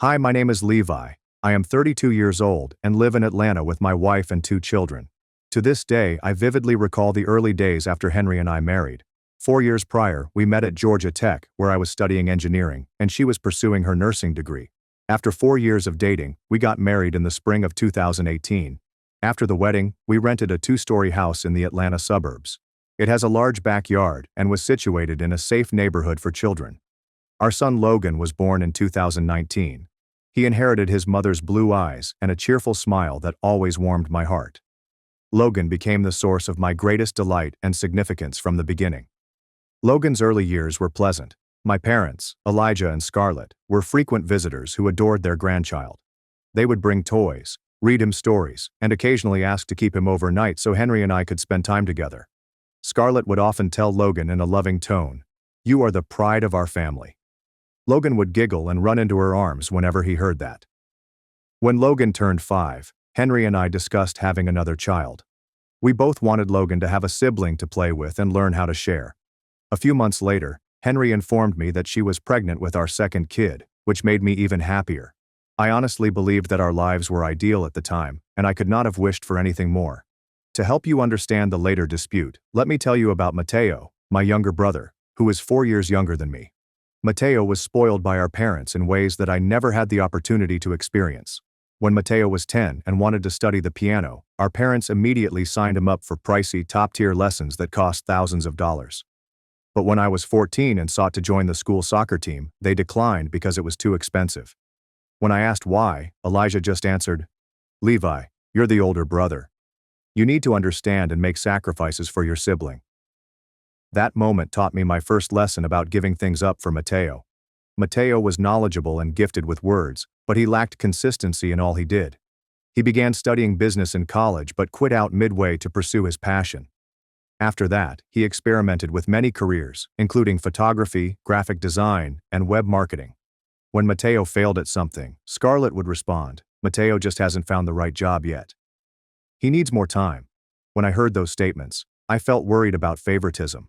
Hi, my name is Levi. I am 32 years old and live in Atlanta with my wife and 2 children. To this day, I vividly recall the early days after Henry and I married. 4 years prior, we met at Georgia Tech, where I was studying engineering, and she was pursuing her nursing degree. After 4 years of dating, we got married in the spring of 2018. After the wedding, we rented a 2-story house in the Atlanta suburbs. It has a large backyard and was situated in a safe neighborhood for children. Our son Logan was born in 2019. He inherited his mother's blue eyes and a cheerful smile that always warmed my heart. Logan became the source of my greatest delight and significance from the beginning. Logan's early years were pleasant. My parents, Elijah and Scarlett, were frequent visitors who adored their grandchild. They would bring toys, read him stories, and occasionally ask to keep him overnight so Henry and I could spend time together. Scarlett would often tell Logan in a loving tone, "You are the pride of our family." Logan would giggle and run into her arms whenever he heard that. When Logan turned 5, Henry and I discussed having another child. We both wanted Logan to have a sibling to play with and learn how to share. A few months later, Henry informed me that she was pregnant with our second kid, which made me even happier. I honestly believed that our lives were ideal at the time, and I could not have wished for anything more. To help you understand the later dispute, let me tell you about Mateo, my younger brother, who is 4 years younger than me. Mateo was spoiled by our parents in ways that I never had the opportunity to experience. When Mateo was 10 and wanted to study the piano, our parents immediately signed him up for pricey, top-tier lessons that cost thousands of dollars. But when I was 14 and sought to join the school soccer team, they declined because it was too expensive. When I asked why, Elijah just answered, "Levi, you're the older brother. You need to understand and make sacrifices for your sibling." That moment taught me my first lesson about giving things up for Mateo. Mateo was knowledgeable and gifted with words, but he lacked consistency in all he did. He began studying business in college but quit out midway to pursue his passion. After that, he experimented with many careers, including photography, graphic design, and web marketing. When Mateo failed at something, Scarlett would respond, "Mateo just hasn't found the right job yet. He needs more time." When I heard those statements, I felt worried about favoritism.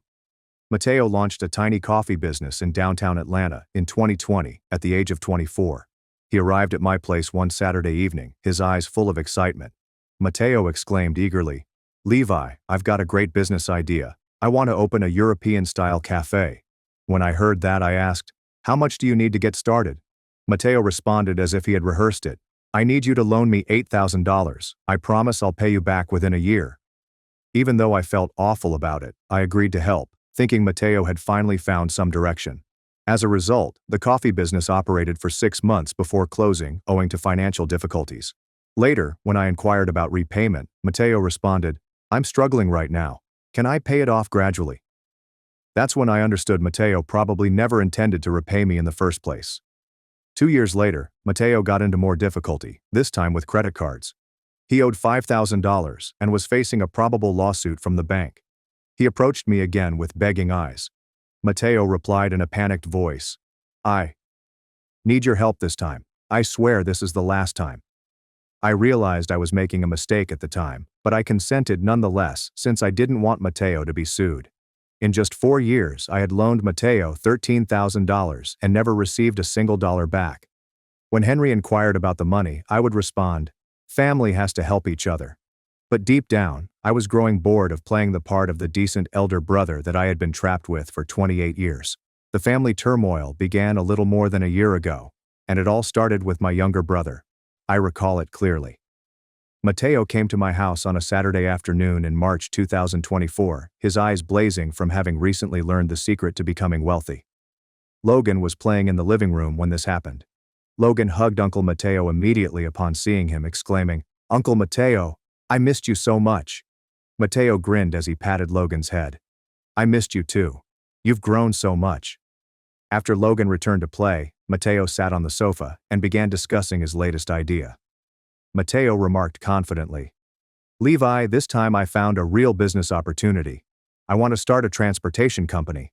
Mateo launched a tiny coffee business in downtown Atlanta in 2020 at the age of 24. He arrived at my place one Saturday evening, his eyes full of excitement. Mateo exclaimed eagerly, "Levi, I've got a great business idea. I want to open a European-style cafe." When I heard that, I asked, "How much do you need to get started?" Mateo responded as if he had rehearsed it, "I need you to loan me $8,000. I promise I'll pay you back within a year." Even though I felt awful about it, I agreed to help, thinking Mateo had finally found some direction. As a result, the coffee business operated for 6 months before closing, owing to financial difficulties. Later, when I inquired about repayment, Mateo responded, "I'm struggling right now. Can I pay it off gradually?" That's when I understood Mateo probably never intended to repay me in the first place. 2 years later, Mateo got into more difficulty, this time with credit cards. He owed $5,000 and was facing a probable lawsuit from the bank. He approached me again with begging eyes. Mateo replied in a panicked voice, "I need your help this time. I swear this is the last time." I realized I was making a mistake at the time, but I consented nonetheless since I didn't want Mateo to be sued. In just 4 years, I had loaned Mateo $13,000 and never received a single dollar back. When Henry inquired about the money, I would respond, "Family has to help each other." But deep down, I was growing bored of playing the part of the decent elder brother that I had been trapped with for 28 years. The family turmoil began a little more than a year ago, and it all started with my younger brother. I recall it clearly. Mateo came to my house on a Saturday afternoon in March 2024, his eyes blazing from having recently learned the secret to becoming wealthy. Logan was playing in the living room when this happened. Logan hugged Uncle Mateo immediately upon seeing him, exclaiming, "Uncle Mateo, I missed you so much." Mateo grinned as he patted Logan's head. "I missed you too. You've grown so much." After Logan returned to play, Mateo sat on the sofa and began discussing his latest idea. Mateo remarked confidently, "Levi, this time I found a real business opportunity. I want to start a transportation company."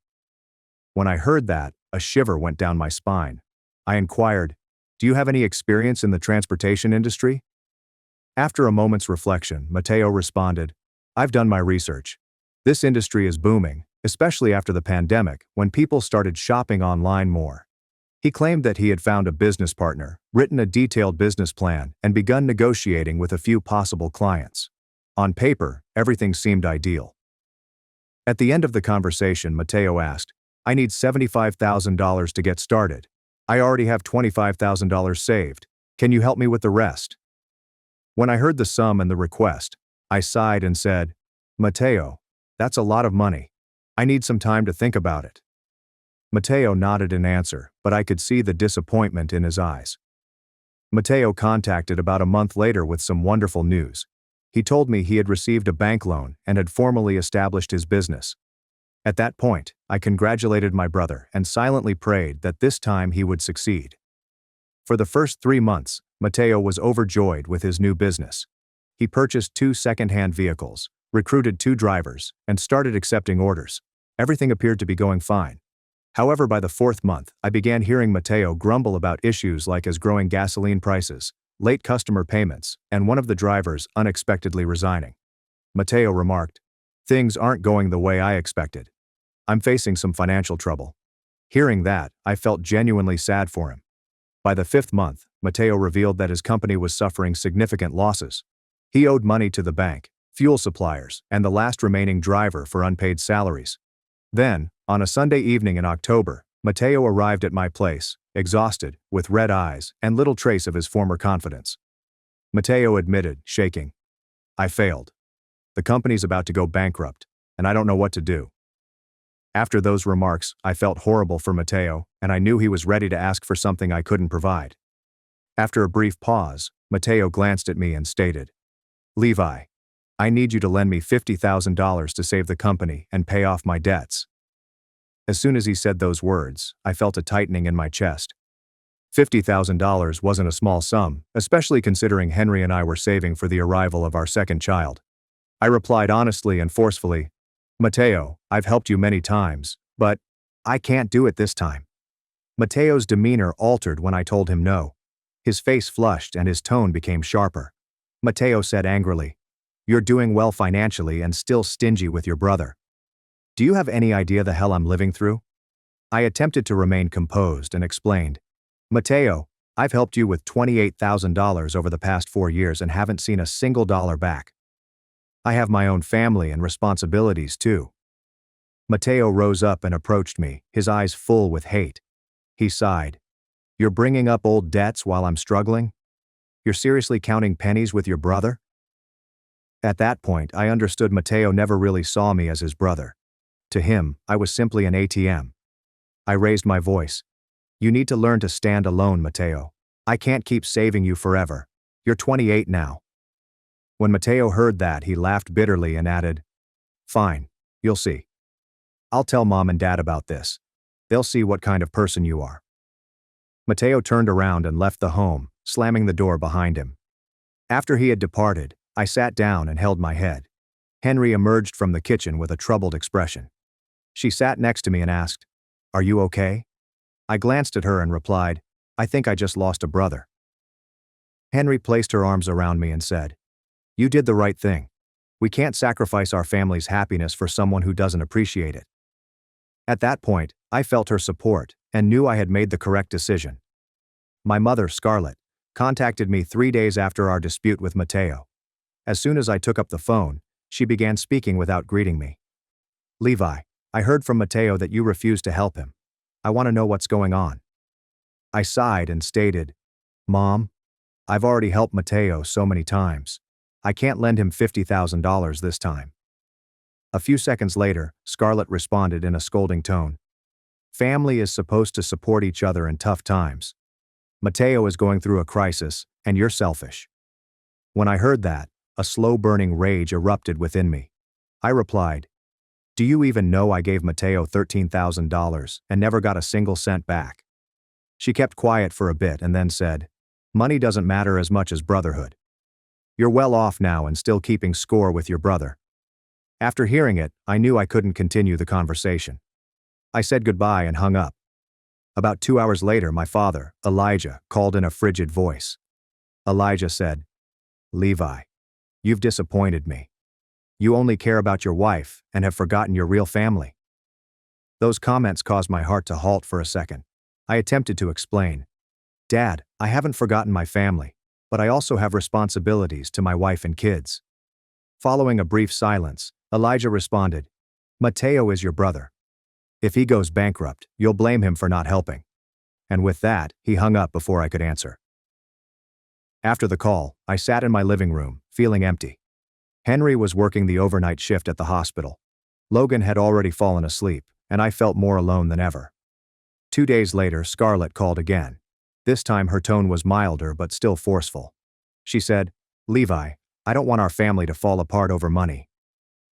When I heard that, a shiver went down my spine. I inquired, "Do you have any experience in the transportation industry?" After a moment's reflection, Mateo responded, "I've done my research. This industry is booming, especially after the pandemic, when people started shopping online more." He claimed that he had found a business partner, written a detailed business plan, and begun negotiating with a few possible clients. On paper, everything seemed ideal. At the end of the conversation, Mateo asked, "I need $75,000 to get started. I already have $25,000 saved. Can you help me with the rest?" When I heard the sum and the request, I sighed and said, "Mateo, that's a lot of money. I need some time to think about it." Mateo nodded in answer, but I could see the disappointment in his eyes. Mateo contacted about a month later with some wonderful news. He told me he had received a bank loan and had formally established his business. At that point, I congratulated my brother and silently prayed that this time he would succeed. For the first 3 months, Mateo was overjoyed with his new business. He purchased 2 second-hand vehicles, recruited 2 drivers, and started accepting orders. Everything appeared to be going fine. However, by the 4th month, I began hearing Mateo grumble about issues like his growing gasoline prices, late customer payments, and one of the drivers unexpectedly resigning. Mateo remarked, "Things aren't going the way I expected. I'm facing some financial trouble." Hearing that, I felt genuinely sad for him. By the 5th month, Mateo revealed that his company was suffering significant losses. He owed money to the bank, fuel suppliers, and the last remaining driver for unpaid salaries. Then, on a Sunday evening in October, Mateo arrived at my place, exhausted, with red eyes, and little trace of his former confidence. Mateo admitted, shaking, "I failed. The company's about to go bankrupt, and I don't know what to do." After those remarks, I felt horrible for Mateo, and I knew he was ready to ask for something I couldn't provide. After a brief pause, Mateo glanced at me and stated, "Levi, I need you to lend me $50,000 to save the company and pay off my debts." As soon as he said those words, I felt a tightening in my chest. $50,000 wasn't a small sum, especially considering Henry and I were saving for the arrival of our second child. I replied honestly and forcefully, "Mateo, I've helped you many times, but I can't do it this time." Mateo's demeanor altered when I told him no. His face flushed and his tone became sharper. Mateo said angrily, "You're doing well financially and still stingy with your brother. Do you have any idea the hell I'm living through?" I attempted to remain composed and explained, "Mateo, I've helped you with $28,000 over the past 4 years and haven't seen a single dollar back. I have my own family and responsibilities too." Mateo rose up and approached me, his eyes full with hate. He sighed, "You're bringing up old debts while I'm struggling? You're seriously counting pennies with your brother?" At that point, I understood Mateo never really saw me as his brother. To him, I was simply an ATM. I raised my voice. "You need to learn to stand alone, Mateo. I can't keep saving you forever. You're 28 now." When Mateo heard that, he laughed bitterly and added, "Fine, you'll see. I'll tell Mom and Dad about this. They'll see what kind of person you are." Mateo turned around and left the home, slamming the door behind him. After he had departed, I sat down and held my head. Henry emerged from the kitchen with a troubled expression. She sat next to me and asked, "Are you okay?" I glanced at her and replied, "I think I just lost a brother." Henry placed her arms around me and said, "You did the right thing. We can't sacrifice our family's happiness for someone who doesn't appreciate it." At that point, I felt her support and knew I had made the correct decision. My mother, Scarlett, contacted me 3 days after our dispute with Mateo. As soon as I took up the phone, she began speaking without greeting me. "Levi, I heard from Mateo that you refused to help him. I want to know what's going on." I sighed and stated, "Mom, I've already helped Mateo so many times. I can't lend him $50,000 this time." A few seconds later, Scarlett responded in a scolding tone, "Family is supposed to support each other in tough times. Mateo is going through a crisis, and you're selfish." When I heard that, a slow-burning rage erupted within me. I replied, "Do you even know I gave Mateo $13,000 and never got a single cent back?" She kept quiet for a bit and then said, "Money doesn't matter as much as brotherhood. You're well off now and still keeping score with your brother." After hearing it, I knew I couldn't continue the conversation. I said goodbye and hung up. About 2 hours later, my father, Elijah, called in a frigid voice. Elijah said, "Levi, you've disappointed me. You only care about your wife and have forgotten your real family." Those comments caused my heart to halt for a second. I attempted to explain. "Dad, I haven't forgotten my family, but I also have responsibilities to my wife and kids." Following a brief silence, Elijah responded, "Mateo is your brother. If he goes bankrupt, you'll blame him for not helping." And with that, he hung up before I could answer. After the call, I sat in my living room, feeling empty. Henry was working the overnight shift at the hospital. Logan had already fallen asleep, and I felt more alone than ever. 2 days later, Scarlett called again. This time her tone was milder but still forceful. She said, "Levi, I don't want our family to fall apart over money.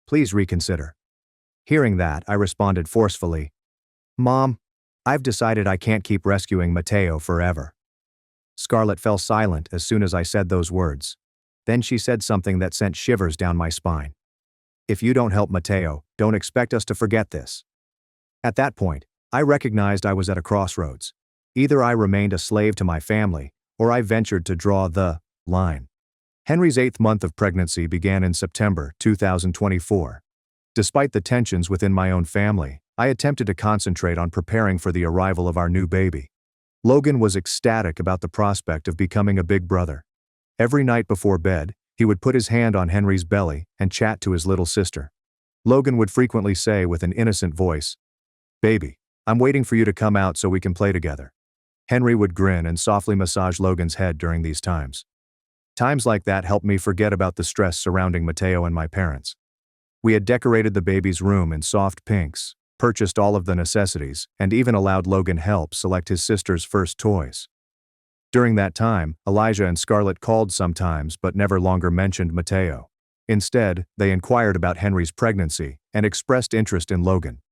Please reconsider." Hearing that, I responded forcefully, "Mom, I've decided I can't keep rescuing Mateo forever." Scarlett fell silent as soon as I said those words. Then she said something that sent shivers down my spine. "If you don't help Mateo, don't expect us to forget this." At that point, I recognized I was at a crossroads. Either I remained a slave to my family, or I ventured to draw the line. Henry's 8th month of pregnancy began in September 2024. Despite the tensions within my own family, I attempted to concentrate on preparing for the arrival of our new baby. Logan was ecstatic about the prospect of becoming a big brother. Every night before bed, he would put his hand on Henry's belly and chat to his little sister. Logan would frequently say with an innocent voice, "Baby, I'm waiting for you to come out so we can play together." Henry would grin and softly massage Logan's head during these times. Times like that helped me forget about the stress surrounding Mateo and my parents. We had decorated the baby's room in soft pinks, purchased all of the necessities, and even allowed Logan help select his sister's first toys. During that time, Elijah and Scarlett called sometimes but never longer mentioned Mateo. Instead, they inquired about Henry's pregnancy and expressed interest in Logan.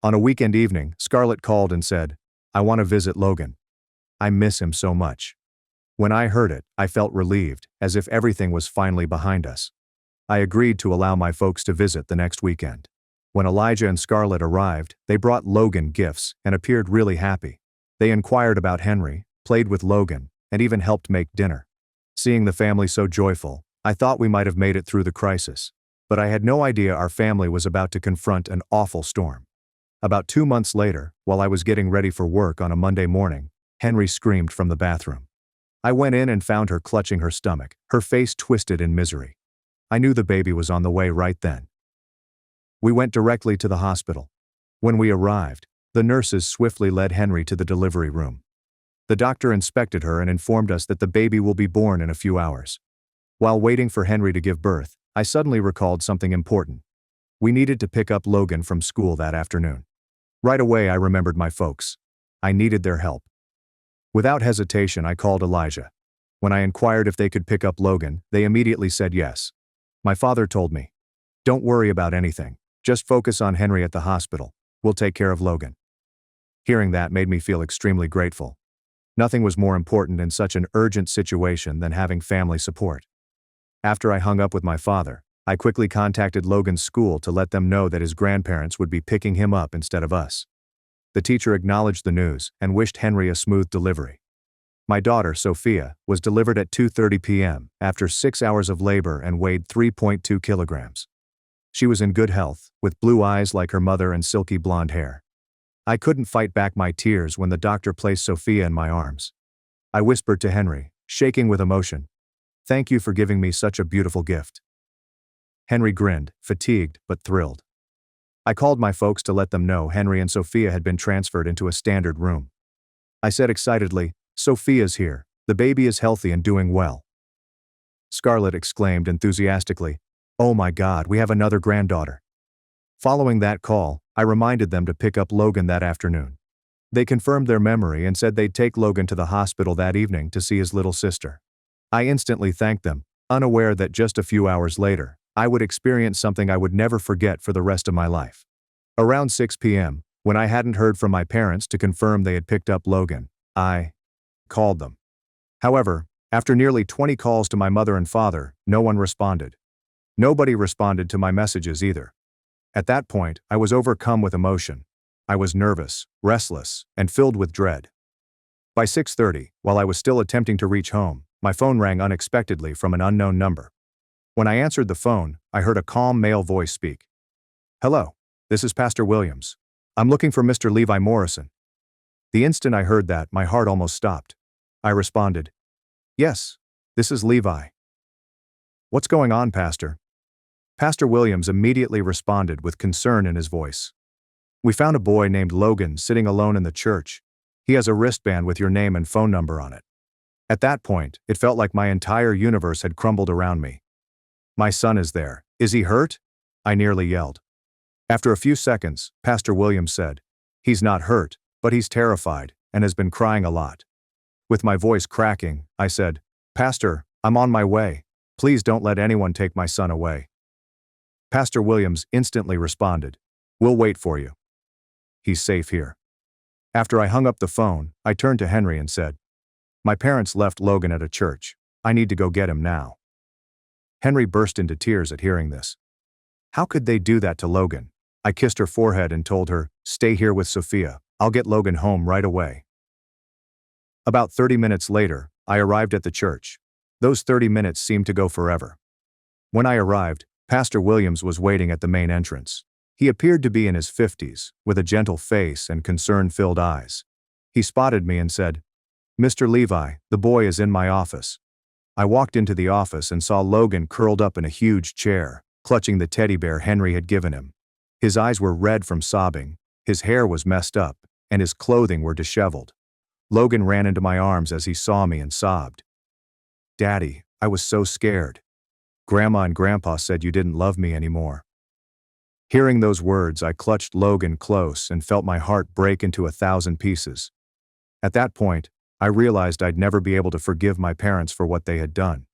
On a weekend evening, Scarlett called and said, "I want to visit Logan. I miss him so much." When I heard it, I felt relieved, as if everything was finally behind us. I agreed to allow my folks to visit the next weekend. When Elijah and Scarlett arrived, they brought Logan gifts and appeared really happy. They inquired about Henry, played with Logan, and even helped make dinner. Seeing the family so joyful, I thought we might have made it through the crisis. But I had no idea our family was about to confront an awful storm. About 2 months later, while I was getting ready for work on a Monday morning, Henry screamed from the bathroom. I went in and found her clutching her stomach, her face twisted in misery. I knew the baby was on the way right then. We went directly to the hospital. When we arrived, the nurses swiftly led Henry to the delivery room. The doctor inspected her and informed us that the baby will be born in a few hours. While waiting for Henry to give birth, I suddenly recalled something important. We needed to pick up Logan from school that afternoon. Right away I remembered my folks. I needed their help. Without hesitation, I called Elijah. When I inquired if they could pick up Logan, they immediately said yes. My father told me, "Don't worry about anything. Just focus on Henry at the hospital. We'll take care of Logan." Hearing that made me feel extremely grateful. Nothing was more important in such an urgent situation than having family support. After I hung up with my father, I quickly contacted Logan's school to let them know that his grandparents would be picking him up instead of us. The teacher acknowledged the news and wished Henry a smooth delivery. My daughter, Sophia, was delivered at 2:30 p.m. after 6 hours of labor and weighed 3.2 kilograms. She was in good health, with blue eyes like her mother and silky blonde hair. I couldn't fight back my tears when the doctor placed Sophia in my arms. I whispered to Henry, shaking with emotion, "Thank you for giving me such a beautiful gift." Henry grinned, fatigued but thrilled. I called my folks to let them know Henry and Sophia had been transferred into a standard room. I said excitedly, "Sophia's here. The baby is healthy and doing well." Scarlett exclaimed enthusiastically, "Oh my God, we have another granddaughter." Following that call, I reminded them to pick up Logan that afternoon. They confirmed their memory and said they'd take Logan to the hospital that evening to see his little sister. I instantly thanked them, unaware that just a few hours later, I would experience something I would never forget for the rest of my life. Around 6 p.m., when I hadn't heard from my parents to confirm they had picked up Logan, I called them. However, after nearly 20 calls to my mother and father, no one responded. Nobody responded to my messages either. At that point, I was overcome with emotion. I was nervous, restless, and filled with dread. By 6:30, while I was still attempting to reach home, my phone rang unexpectedly from an unknown number. When I answered the phone, I heard a calm male voice speak. "Hello, this is Pastor Williams. I'm looking for Mr. Levi Morrison." The instant I heard that, my heart almost stopped. I responded, "Yes, this is Levi." "What's going on, Pastor?" Pastor Williams immediately responded with concern in his voice. "We found a boy named Logan sitting alone in the church. He has a wristband with your name and phone number on it." At that point, it felt like my entire universe had crumbled around me. "My son is there. Is he hurt?" I nearly yelled. After a few seconds, Pastor Williams said, "He's not hurt, but he's terrified and has been crying a lot." With my voice cracking, I said, "Pastor, I'm on my way. Please don't let anyone take my son away." Pastor Williams instantly responded, "We'll wait for you. He's safe here." After I hung up the phone, I turned to Henry and said, "My parents left Logan at a church. I need to go get him now." Henry burst into tears at hearing this. "How could they do that to Logan?" I kissed her forehead and told her, "Stay here with Sophia. I'll get Logan home right away." About 30 minutes later, I arrived at the church. Those 30 minutes seemed to go forever. When I arrived, Pastor Williams was waiting at the main entrance. He appeared to be in his 50s, with a gentle face and concern-filled eyes. He spotted me and said, "Mr. Levi, the boy is in my office." I walked into the office and saw Logan curled up in a huge chair, clutching the teddy bear Henry had given him. His eyes were red from sobbing, his hair was messed up, and his clothing were disheveled. Logan ran into my arms as he saw me and sobbed. "Daddy, I was so scared. Grandma and Grandpa said you didn't love me anymore." Hearing those words, I clutched Logan close and felt my heart break into 1,000 pieces. At that point, I realized I'd never be able to forgive my parents for what they had done.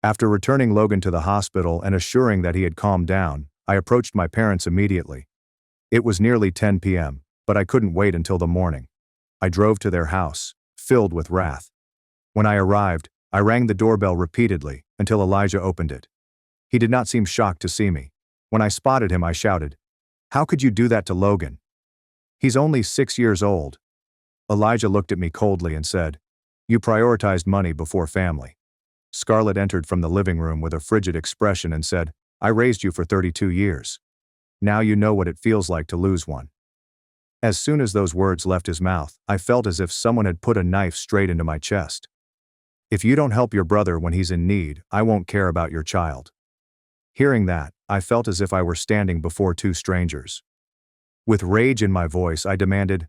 After returning Logan to the hospital and assuring that he had calmed down, I approached my parents immediately. It was nearly 10 p.m., but I couldn't wait until the morning. I drove to their house, filled with wrath. When I arrived, I rang the doorbell repeatedly until Elijah opened it. He did not seem shocked to see me. When I spotted him, I shouted, "How could you do that to Logan? He's only 6 years old." Elijah looked at me coldly and said, "You prioritized money before family." Scarlett entered from the living room with a frigid expression and said, "I raised you for 32 years. Now you know what it feels like to lose one." As soon as those words left his mouth, I felt as if someone had put a knife straight into my chest. "If you don't help your brother when he's in need, I won't care about your child." Hearing that, I felt as if I were standing before two strangers. With rage in my voice, I demanded,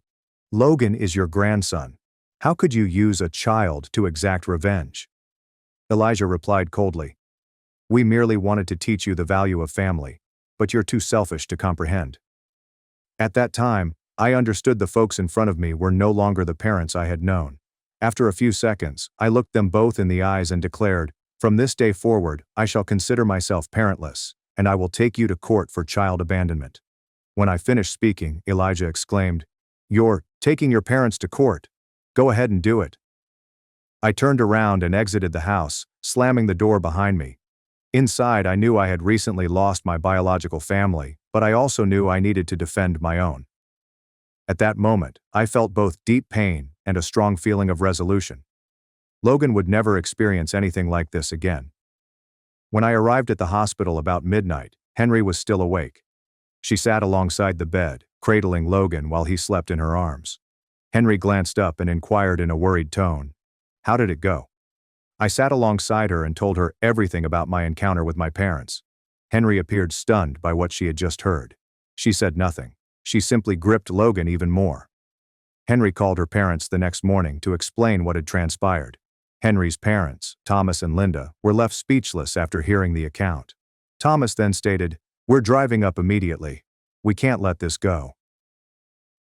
"Logan is your grandson. How could you use a child to exact revenge?" Elijah replied coldly, "We merely wanted to teach you the value of family, but you're too selfish to comprehend." At that time, I understood the folks in front of me were no longer the parents I had known. After a few seconds, I looked them both in the eyes and declared, "From this day forward, I shall consider myself parentless, and I will take you to court for child abandonment." When I finished speaking, Elijah exclaimed, "You're taking your parents to court? Go ahead and do it." I turned around and exited the house, slamming the door behind me. Inside, I knew I had recently lost my biological family, but I also knew I needed to defend my own. At that moment, I felt both deep pain and a strong feeling of resolution. Logan would never experience anything like this again. When I arrived at the hospital about midnight, Henry was still awake. She sat alongside the bed, cradling Logan while he slept in her arms. Henry glanced up and inquired in a worried tone, "How did it go?" I sat alongside her and told her everything about my encounter with my parents. Henry appeared stunned by what she had just heard. She said nothing. She simply gripped Logan even more. Henry called her parents the next morning to explain what had transpired. Henry's parents, Thomas and Linda, were left speechless after hearing the account. Thomas then stated, "We're driving up immediately. We can't let this go."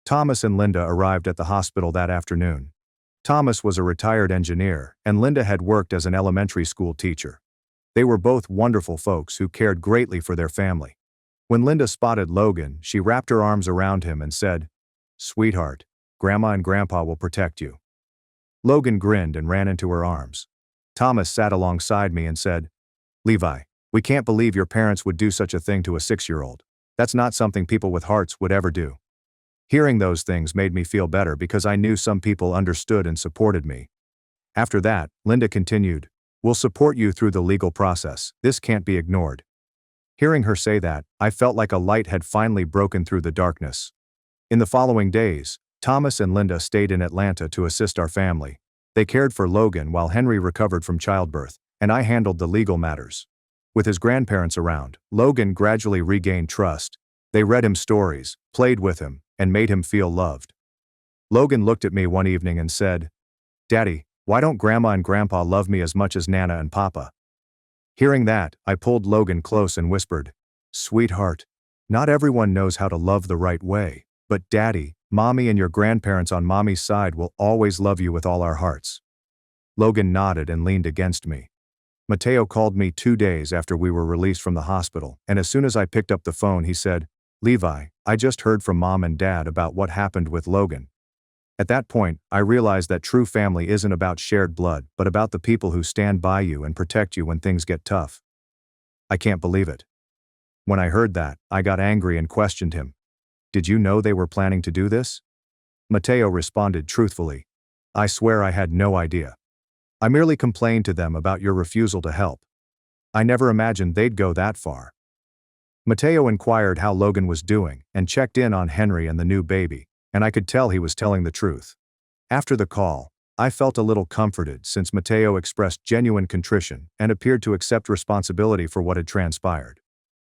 Thomas and Linda arrived at the hospital that afternoon. Thomas was a retired engineer, and Linda had worked as an elementary school teacher. They were both wonderful folks who cared greatly for their family. When Linda spotted Logan, she wrapped her arms around him and said, "Sweetheart, Grandma and Grandpa will protect you." Logan grinned and ran into her arms. Thomas sat alongside me and said, "Levi, we can't believe your parents would do such a thing to a 6-year-old. That's not something people with hearts would ever do." Hearing those things made me feel better because I knew some people understood and supported me. After that, Linda continued, "We'll support you through the legal process. This can't be ignored." Hearing her say that, I felt like a light had finally broken through the darkness. In the following days, Thomas and Linda stayed in Atlanta to assist our family. They cared for Logan while Henry recovered from childbirth, and I handled the legal matters. With his grandparents around, Logan gradually regained trust. They read him stories, played with him, and made him feel loved. Logan looked at me one evening and said, "Daddy, why don't Grandma and Grandpa love me as much as Nana and Papa?" Hearing that, I pulled Logan close and whispered, "Sweetheart, not everyone knows how to love the right way, but Daddy, Mommy and your grandparents on Mommy's side will always love you with all our hearts." Logan nodded and leaned against me. Mateo called me 2 days after we were released from the hospital, and as soon as I picked up the phone he said, "Levi, I just heard from Mom and Dad about what happened with Logan." At that point, I realized that true family isn't about shared blood, but about the people who stand by you and protect you when things get tough. I can't believe it. When I heard that, I got angry and questioned him. "Did you know they were planning to do this?" Mateo responded truthfully, "I swear I had no idea. I merely complained to them about your refusal to help. I never imagined they'd go that far." Mateo inquired how Logan was doing and checked in on Henry and the new baby, and I could tell he was telling the truth. After the call, I felt a little comforted since Mateo expressed genuine contrition and appeared to accept responsibility for what had transpired.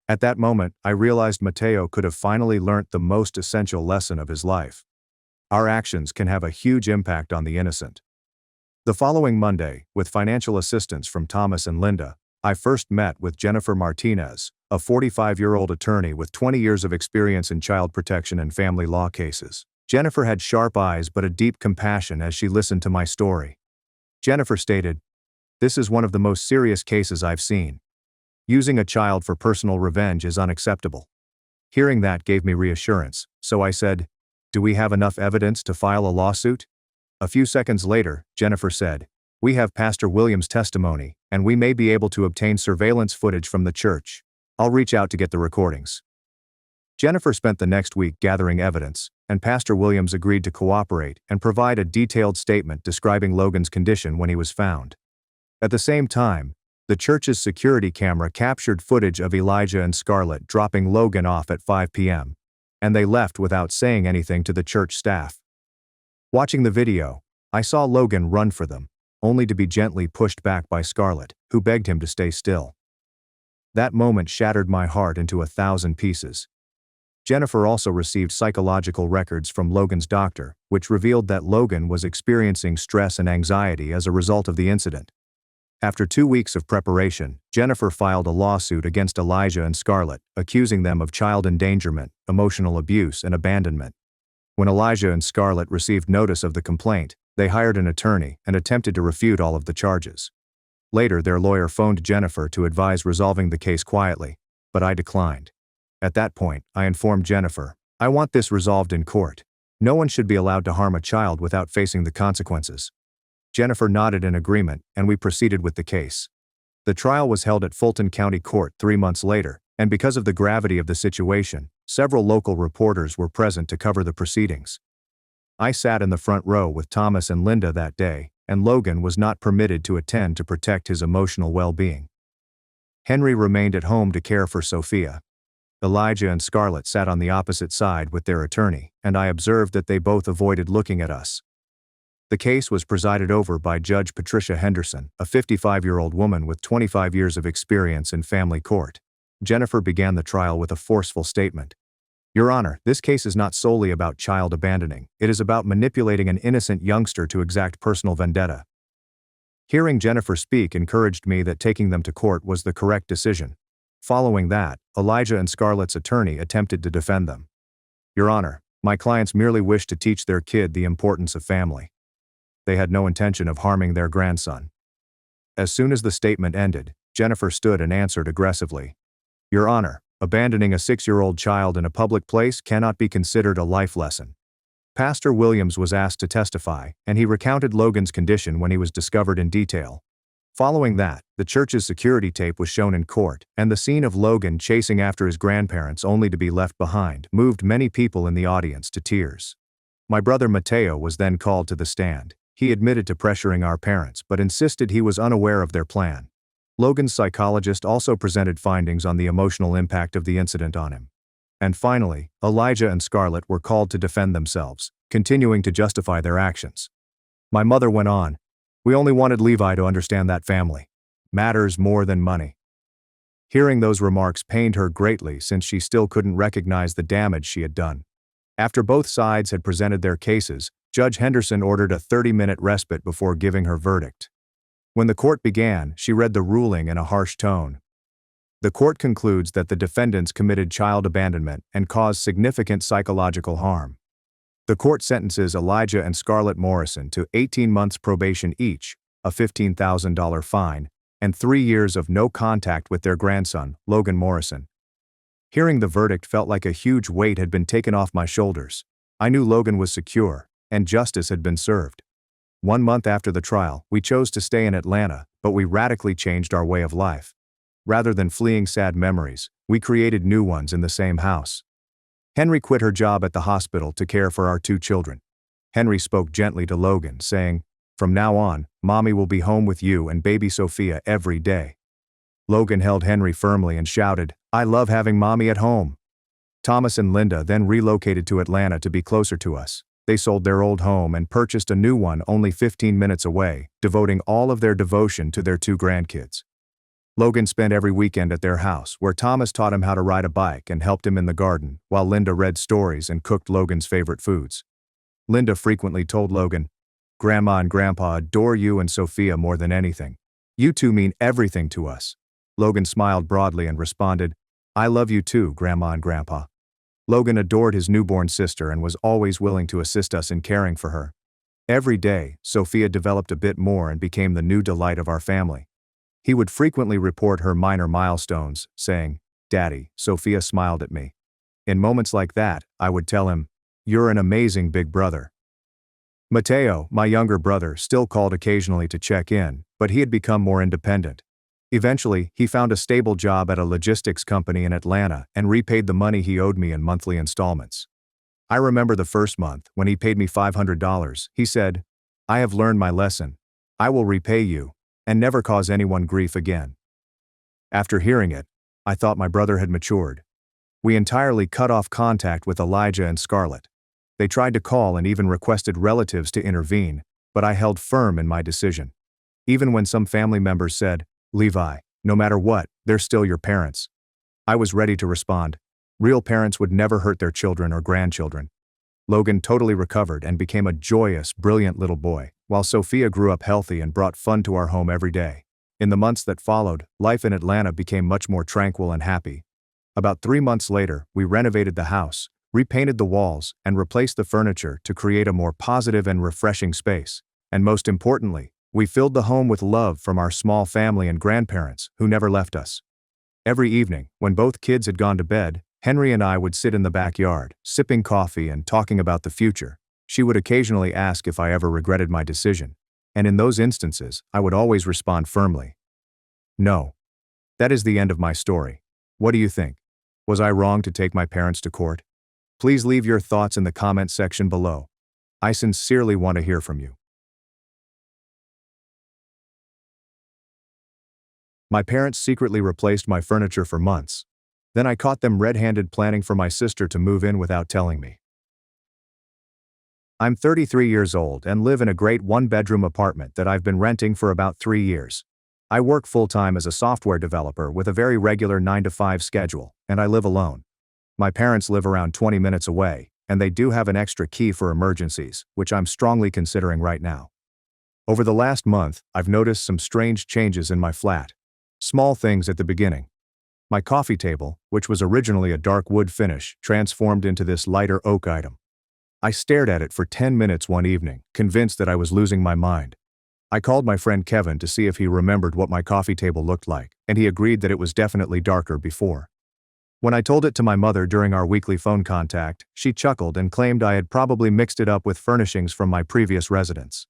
At that moment, I realized Mateo could have finally learnt the most essential lesson of his life. Our actions can have a huge impact on the innocent. The following Monday, with financial assistance from Thomas and Linda, I first met with Jennifer Martinez, a 45-year-old attorney with 20 years of experience in child protection and family law cases. Jennifer had sharp eyes but a deep compassion as she listened to my story. Jennifer stated, "This is one of the most serious cases I've seen. Using a child for personal revenge is unacceptable." Hearing that gave me reassurance, so I said, "Do we have enough evidence to file a lawsuit?" A few seconds later, Jennifer said, "We have Pastor Williams' testimony, and we may be able to obtain surveillance footage from the church. I'll reach out to get the recordings." Jennifer spent the next week gathering evidence, and Pastor Williams agreed to cooperate and provide a detailed statement describing Logan's condition when he was found. At the same time, the church's security camera captured footage of Elijah and Scarlett dropping Logan off at 5 p.m., and they left without saying anything to the church staff. Watching the video, I saw Logan run for them, only to be gently pushed back by Scarlett, who begged him to stay still. That moment shattered my heart into 1,000 pieces. Jennifer also received psychological records from Logan's doctor, which revealed that Logan was experiencing stress and anxiety as a result of the incident. After 2 weeks of preparation, Jennifer filed a lawsuit against Elijah and Scarlett, accusing them of child endangerment, emotional abuse, and abandonment. When Elijah and Scarlett received notice of the complaint, they hired an attorney and attempted to refute all of the charges. Later, their lawyer phoned Jennifer to advise resolving the case quietly, but I declined. At that point, I informed Jennifer, "I want this resolved in court. No one should be allowed to harm a child without facing the consequences." Jennifer nodded in agreement, and we proceeded with the case. The trial was held at Fulton County Court 3 months later, and because of the gravity of the situation, several local reporters were present to cover the proceedings. I sat in the front row with Thomas and Linda that day, and Logan was not permitted to attend to protect his emotional well-being. Henry remained at home to care for Sophia. Elijah and Scarlett sat on the opposite side with their attorney, and I observed that they both avoided looking at us. The case was presided over by Judge Patricia Henderson, a 55-year-old woman with 25 years of experience in family court. Jennifer began the trial with a forceful statement. "Your Honor, this case is not solely about child abandoning. It is about manipulating an innocent youngster to exact personal vendetta." Hearing Jennifer speak encouraged me that taking them to court was the correct decision. Following that, Elijah and Scarlett's attorney attempted to defend them. "Your Honor, My clients merely wished to teach their kid the importance of family. They had no intention of harming their grandson. As soon as the statement ended, Jennifer stood and answered aggressively. Your Honor, abandoning a 6-year-old child in a public place cannot be considered a life lesson. Pastor Williams was asked to testify, and he recounted Logan's condition when he was discovered in detail. Following that, the church's security tape was shown in court, and the scene of Logan chasing after his grandparents only to be left behind moved many people in the audience to tears. My brother Mateo was then called to the stand. He admitted to pressuring our parents but insisted he was unaware of their plan. Logan's psychologist also presented findings on the emotional impact of the incident on him. And finally, Elijah and Scarlett were called to defend themselves, continuing to justify their actions. My mother went on. We only wanted Levi to understand that family matters more than money. Hearing those remarks pained her greatly since she still couldn't recognize the damage she had done. After both sides had presented their cases, Judge Henderson ordered a 30-minute respite before giving her verdict. When the court began, she read the ruling in a harsh tone. The court concludes that the defendants committed child abandonment and caused significant psychological harm. The court sentences Elijah and Scarlett Morrison to 18 months probation each, a $15,000 fine, and 3 years of no contact with their grandson, Logan Morrison. Hearing the verdict felt like a huge weight had been taken off my shoulders. I knew Logan was secure, and justice had been served. 1 month after the trial, we chose to stay in Atlanta, but we radically changed our way of life. Rather than fleeing sad memories, we created new ones in the same house. Henry quit her job at the hospital to care for our 2 children. Henry spoke gently to Logan, saying, "From now on, Mommy will be home with you and baby Sophia every day." Logan held Henry firmly and shouted, "I love having Mommy at home." Thomas and Linda then relocated to Atlanta to be closer to us. They sold their old home and purchased a new one only 15 minutes away, devoting all of their devotion to their 2 grandkids. Logan spent every weekend at their house, where Thomas taught him how to ride a bike and helped him in the garden, while Linda read stories and cooked Logan's favorite foods. Linda frequently told Logan, "Grandma and Grandpa adore you and Sophia more than anything. You two mean everything to us." Logan smiled broadly and responded, "I love you too, Grandma and Grandpa." Logan adored his newborn sister and was always willing to assist us in caring for her. Every day, Sophia developed a bit more and became the new delight of our family. He would frequently report her minor milestones, saying, "Daddy, Sophia smiled at me." In moments like that, I would tell him, "You're an amazing big brother." Mateo, my younger brother, still called occasionally to check in, but he had become more independent. Eventually, he found a stable job at a logistics company in Atlanta and repaid the money he owed me in monthly installments. I remember the first month, when he paid me $500, he said, "I have learned my lesson. I will repay you, and never cause anyone grief again." After hearing it, I thought my brother had matured. We entirely cut off contact with Elijah and Scarlett. They tried to call and even requested relatives to intervene, but I held firm in my decision. Even when some family members said, "Levi, no matter what, they're still your parents," I was ready to respond, "Real parents would never hurt their children or grandchildren." Logan totally recovered and became a joyous, brilliant little boy, while Sophia grew up healthy and brought fun to our home every day. In the months that followed, life in Atlanta became much more tranquil and happy. About 3 months later, we renovated the house, repainted the walls, and replaced the furniture to create a more positive and refreshing space. And most importantly, we filled the home with love from our small family and grandparents, who never left us. Every evening, when both kids had gone to bed, Henry and I would sit in the backyard, sipping coffee and talking about the future. She would occasionally ask if I ever regretted my decision, and in those instances, I would always respond firmly, "No." That is the end of my story. What do you think? Was I wrong to take my parents to court? Please leave your thoughts in the comment section below. I sincerely want to hear from you. My parents secretly replaced my furniture for months. Then I caught them red-handed planning for my sister to move in without telling me. I'm 33 years old and live in a great 1-bedroom apartment that I've been renting for about 3 years. I work full-time as a software developer with a very regular 9-to-5 schedule, and I live alone. My parents live around 20 minutes away, and they do have an extra key for emergencies, which I'm strongly considering right now. Over the last month, I've noticed some strange changes in my flat. Small things at the beginning. My coffee table, which was originally a dark wood finish, transformed into this lighter oak item. I stared at it for 10 minutes one evening, convinced that I was losing my mind. I called my friend Kevin to see if he remembered what my coffee table looked like, and he agreed that it was definitely darker before. When I told it to my mother during our weekly phone contact, she chuckled and claimed I had probably mixed it up with furnishings from my previous residence.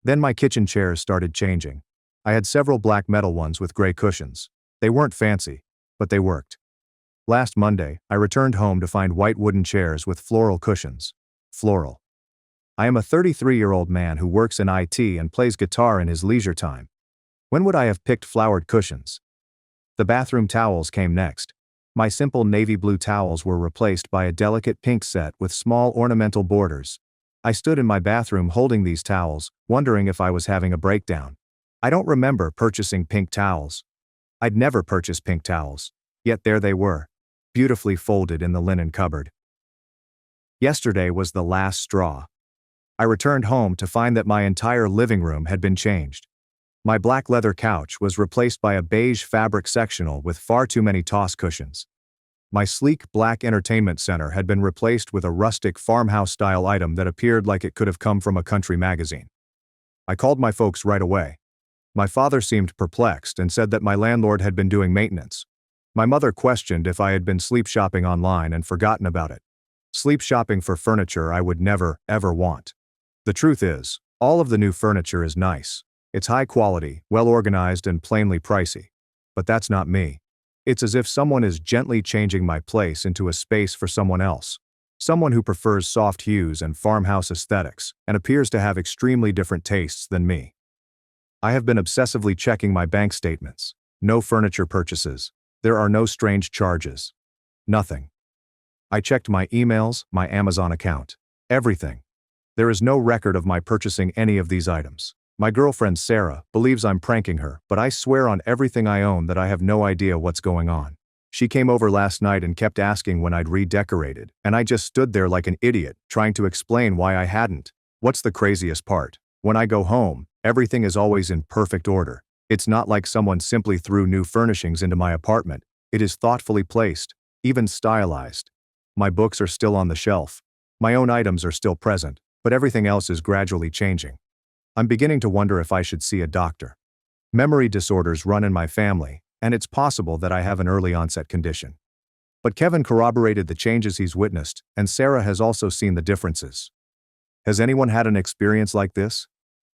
Then my kitchen chairs started changing. I had several black metal ones with gray cushions. They weren't fancy, but they worked. Last Monday, I returned home to find white wooden chairs with floral cushions. Floral. I am a 33-year-old man who works in IT and plays guitar in his leisure time. When would I have picked flowered cushions? The bathroom towels came next. My simple navy blue towels were replaced by a delicate pink set with small ornamental borders. I stood in my bathroom holding these towels, wondering if I was having a breakdown. I don't remember purchasing pink towels. I'd never purchased pink towels. Yet there they were, beautifully folded in the linen cupboard. Yesterday was the last straw. I returned home to find that my entire living room had been changed. My black leather couch was replaced by a beige fabric sectional with far too many toss cushions. My sleek black entertainment center had been replaced with a rustic farmhouse-style item that appeared like it could have come from a country magazine. I called my folks right away. My father seemed perplexed and said that my landlord had been doing maintenance. My mother questioned if I had been sleep shopping online and forgotten about it. Sleep shopping for furniture I would never, ever want. The truth is, all of the new furniture is nice. It's high quality, well organized, and plainly pricey. But that's not me. It's as if someone is gently changing my place into a space for someone else. Someone who prefers soft hues and farmhouse aesthetics, and appears to have extremely different tastes than me. I have been obsessively checking my bank statements. No furniture purchases. There are no strange charges. Nothing. I checked my emails, my Amazon account. Everything. There is no record of my purchasing any of these items. My girlfriend Sarah believes I'm pranking her, but I swear on everything I own that I have no idea what's going on. She came over last night and kept asking when I'd redecorated, and I just stood there like an idiot, trying to explain why I hadn't. What's the craziest part? When I go home, everything is always in perfect order. It's not like someone simply threw new furnishings into my apartment. It is thoughtfully placed, even stylized. My books are still on the shelf. My own items are still present, but everything else is gradually changing. I'm beginning to wonder if I should see a doctor. Memory disorders run in my family, and it's possible that I have an early onset condition. But Kevin corroborated the changes he's witnessed, and Sarah has also seen the differences. Has anyone had an experience like this?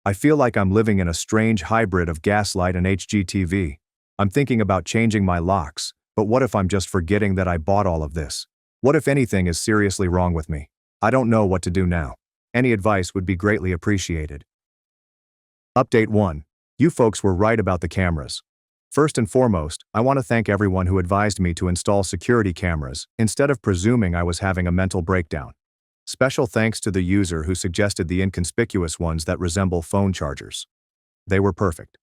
I feel like I'm living in a strange hybrid of gaslight and HGTV. I'm thinking about changing my locks, but what if I'm just forgetting that I bought all of this? What if anything is seriously wrong with me? I don't know what to do now. Any advice would be greatly appreciated. Update 1. You folks were right about the cameras. First and foremost, I want to thank everyone who advised me to install security cameras instead of presuming I was having a mental breakdown. Special thanks to the user who suggested the inconspicuous ones that resemble phone chargers. They were perfect.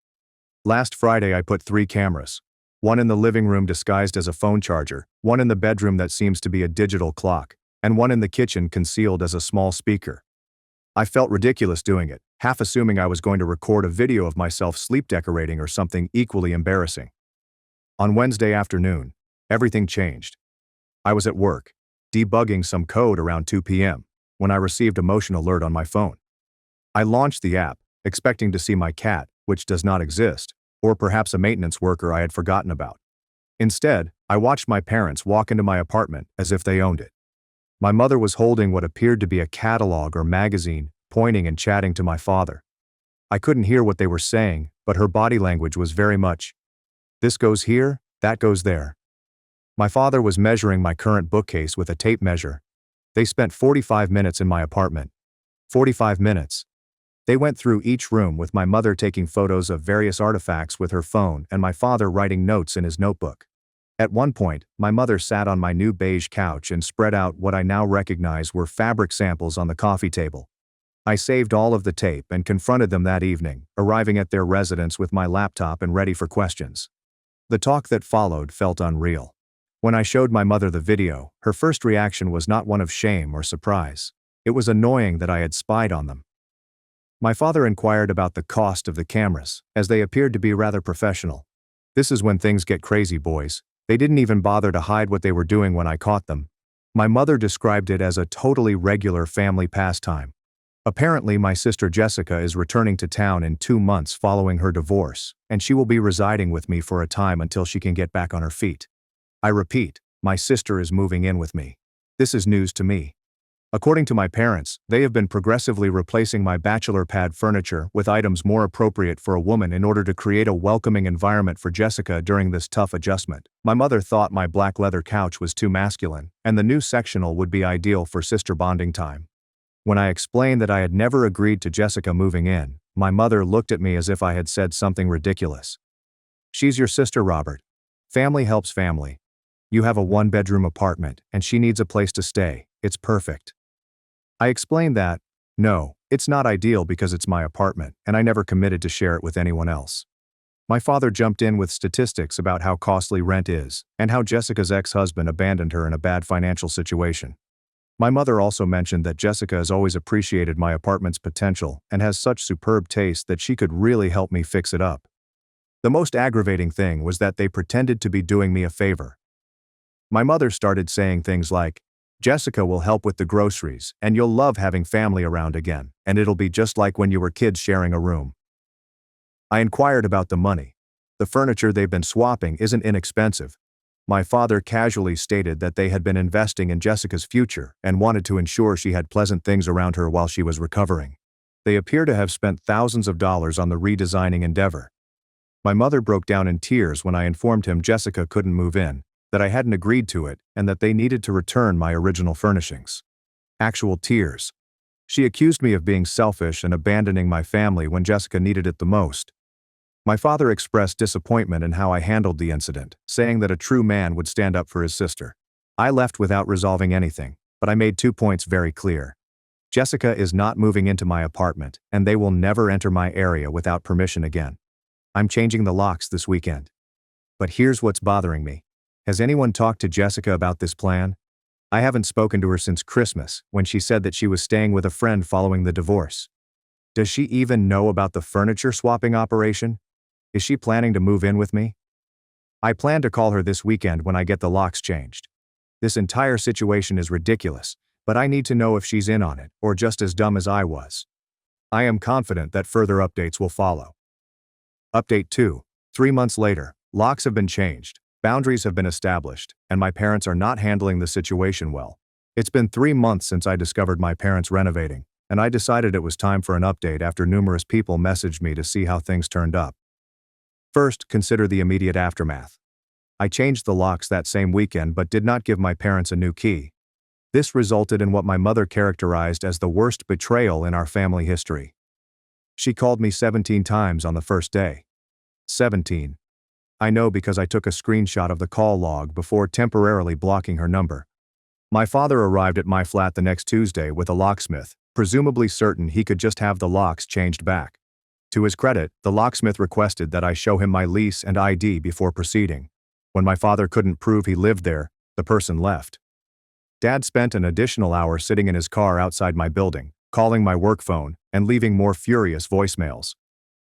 Last Friday I put 3 cameras. One in the living room disguised as a phone charger, one in the bedroom that seems to be a digital clock, and one in the kitchen concealed as a small speaker. I felt ridiculous doing it, half assuming I was going to record a video of myself sleep decorating or something equally embarrassing. On Wednesday afternoon, everything changed. I was at work, debugging some code around 2 p.m., when I received a motion alert on my phone. I launched the app, expecting to see my cat, which does not exist, or perhaps a maintenance worker I had forgotten about. Instead, I watched my parents walk into my apartment as if they owned it. My mother was holding what appeared to be a catalog or magazine, pointing and chatting to my father. I couldn't hear what they were saying, but her body language was very much, "This goes here, that goes there." My father was measuring my current bookcase with a tape measure. They spent 45 minutes in my apartment. 45 minutes. They went through each room with my mother taking photos of various artifacts with her phone and my father writing notes in his notebook. At one point, my mother sat on my new beige couch and spread out what I now recognize were fabric samples on the coffee table. I saved all of the tape and confronted them that evening, arriving at their residence with my laptop and ready for questions. The talk that followed felt unreal. When I showed my mother the video, her first reaction was not one of shame or surprise. It was annoying that I had spied on them. My father inquired about the cost of the cameras, as they appeared to be rather professional. This is when things get crazy, boys. They didn't even bother to hide what they were doing when I caught them. My mother described it as a totally regular family pastime. Apparently, my sister Jessica is returning to town in 2 months following her divorce, and she will be residing with me for a time until she can get back on her feet. I repeat, my sister is moving in with me. This is news to me. According to my parents, they have been progressively replacing my bachelor pad furniture with items more appropriate for a woman in order to create a welcoming environment for Jessica during this tough adjustment. My mother thought my black leather couch was too masculine, and the new sectional would be ideal for sister bonding time. When I explained that I had never agreed to Jessica moving in, my mother looked at me as if I had said something ridiculous. She's your sister, Robert. Family helps family. You have a one-bedroom apartment, and she needs a place to stay. It's perfect. I explained that, no, it's not ideal because it's my apartment, and I never committed to share it with anyone else. My father jumped in with statistics about how costly rent is, and how Jessica's ex-husband abandoned her in a bad financial situation. My mother also mentioned that Jessica has always appreciated my apartment's potential and has such superb taste that she could really help me fix it up. The most aggravating thing was that they pretended to be doing me a favor. My mother started saying things like, Jessica will help with the groceries, and you'll love having family around again, and it'll be just like when you were kids sharing a room. I inquired about the money. The furniture they've been swapping isn't inexpensive. My father casually stated that they had been investing in Jessica's future and wanted to ensure she had pleasant things around her while she was recovering. They appear to have spent thousands of dollars on the redesigning endeavor. My mother broke down in tears when I informed him Jessica couldn't move in, that I hadn't agreed to it, and that they needed to return my original furnishings. Actual tears. She accused me of being selfish and abandoning my family when Jessica needed it the most. My father expressed disappointment in how I handled the incident, saying that a true man would stand up for his sister. I left without resolving anything, but I made 2 points very clear. Jessica is not moving into my apartment, and they will never enter my area without permission again. I'm changing the locks this weekend. But here's what's bothering me. Has anyone talked to Jessica about this plan? I haven't spoken to her since Christmas, when she said that she was staying with a friend following the divorce. Does she even know about the furniture swapping operation? Is she planning to move in with me? I plan to call her this weekend when I get the locks changed. This entire situation is ridiculous, but I need to know if she's in on it, or just as dumb as I was. I am confident that further updates will follow. Update 2. 3 months later, locks have been changed. Boundaries have been established, and my parents are not handling the situation well. It's been 3 months since I discovered my parents renovating, and I decided it was time for an update after numerous people messaged me to see how things turned up. First, consider the immediate aftermath. I changed the locks that same weekend but did not give my parents a new key. This resulted in what my mother characterized as the worst betrayal in our family history. She called me 17 times on the first day. 17. I know because I took a screenshot of the call log before temporarily blocking her number. My father arrived at my flat the next Tuesday with a locksmith, presumably certain he could just have the locks changed back. To his credit, the locksmith requested that I show him my lease and ID before proceeding. When my father couldn't prove he lived there, the person left. Dad spent an additional hour sitting in his car outside my building, calling my work phone, and leaving more furious voicemails.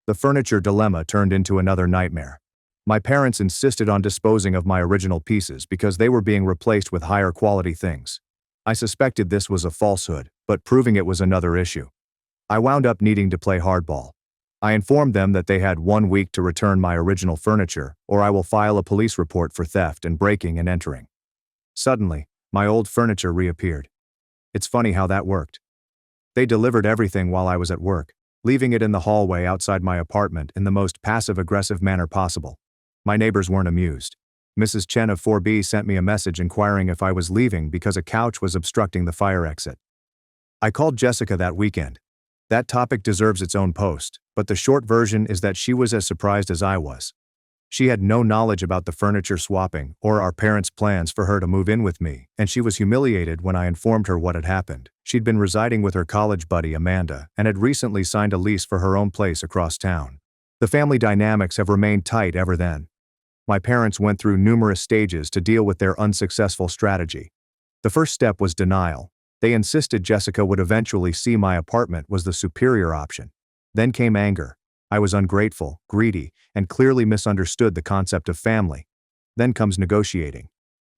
The furniture dilemma turned into another nightmare. My parents insisted on disposing of my original pieces because they were being replaced with higher quality things. I suspected this was a falsehood, but proving it was another issue. I wound up needing to play hardball. I informed them that they had 1 week to return my original furniture, or I will file a police report for theft and breaking and entering. Suddenly, my old furniture reappeared. It's funny how that worked. They delivered everything while I was at work, leaving it in the hallway outside my apartment in the most passive-aggressive manner possible. My neighbors weren't amused. Mrs. Chen of 4B sent me a message inquiring if I was leaving because a couch was obstructing the fire exit. I called Jessica that weekend. That topic deserves its own post, but the short version is that she was as surprised as I was. She had no knowledge about the furniture swapping or our parents' plans for her to move in with me, and she was humiliated when I informed her what had happened. She'd been residing with her college buddy Amanda and had recently signed a lease for her own place across town. The family dynamics have remained tight ever then. My parents went through numerous stages to deal with their unsuccessful strategy. The first step was denial. They insisted Jessica would eventually see my apartment was the superior option. Then came anger. I was ungrateful, greedy, and clearly misunderstood the concept of family. Then comes negotiating.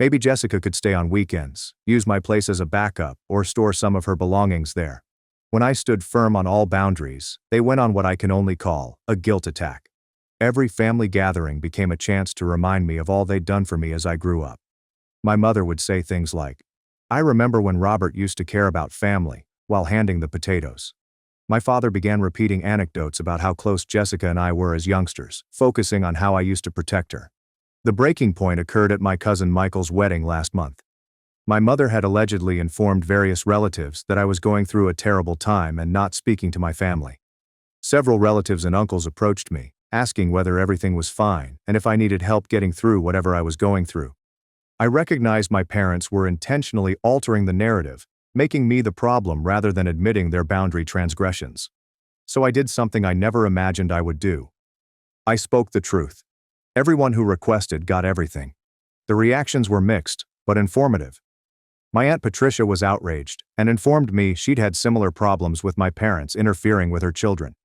Maybe Jessica could stay on weekends, use my place as a backup, or store some of her belongings there. When I stood firm on all boundaries, they went on what I can only call a guilt attack. Every family gathering became a chance to remind me of all they'd done for me as I grew up. My mother would say things like, "I remember when Robert used to care about family," while handing the potatoes. My father began repeating anecdotes about how close Jessica and I were as youngsters, focusing on how I used to protect her. The breaking point occurred at my cousin Michael's wedding last month. My mother had allegedly informed various relatives that I was going through a terrible time and not speaking to my family. Several relatives and uncles approached me, asking whether everything was fine and if I needed help getting through whatever I was going through. I recognized my parents were intentionally altering the narrative, making me the problem rather than admitting their boundary transgressions. So I did something I never imagined I would do. I spoke the truth. Everyone who requested got everything. The reactions were mixed, but informative. My Aunt Patricia was outraged and informed me she'd had similar problems with my parents interfering with her children.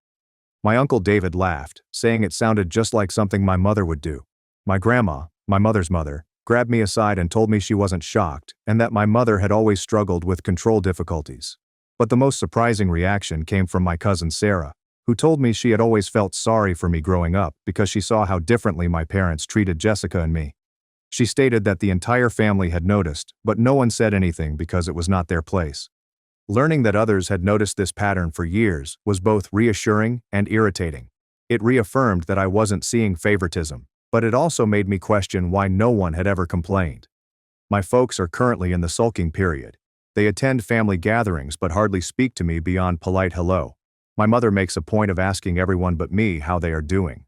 My Uncle David laughed, saying it sounded just like something my mother would do. My grandma, my mother's mother, grabbed me aside and told me she wasn't shocked and that my mother had always struggled with control difficulties. But the most surprising reaction came from my cousin Sarah, who told me she had always felt sorry for me growing up because she saw how differently my parents treated Jessica and me. She stated that the entire family had noticed, but no one said anything because it was not their place. Learning that others had noticed this pattern for years was both reassuring and irritating. It reaffirmed that I wasn't seeing favoritism, but it also made me question why no one had ever complained. My folks are currently in the sulking period. They attend family gatherings but hardly speak to me beyond polite hello. My mother makes a point of asking everyone but me how they are doing.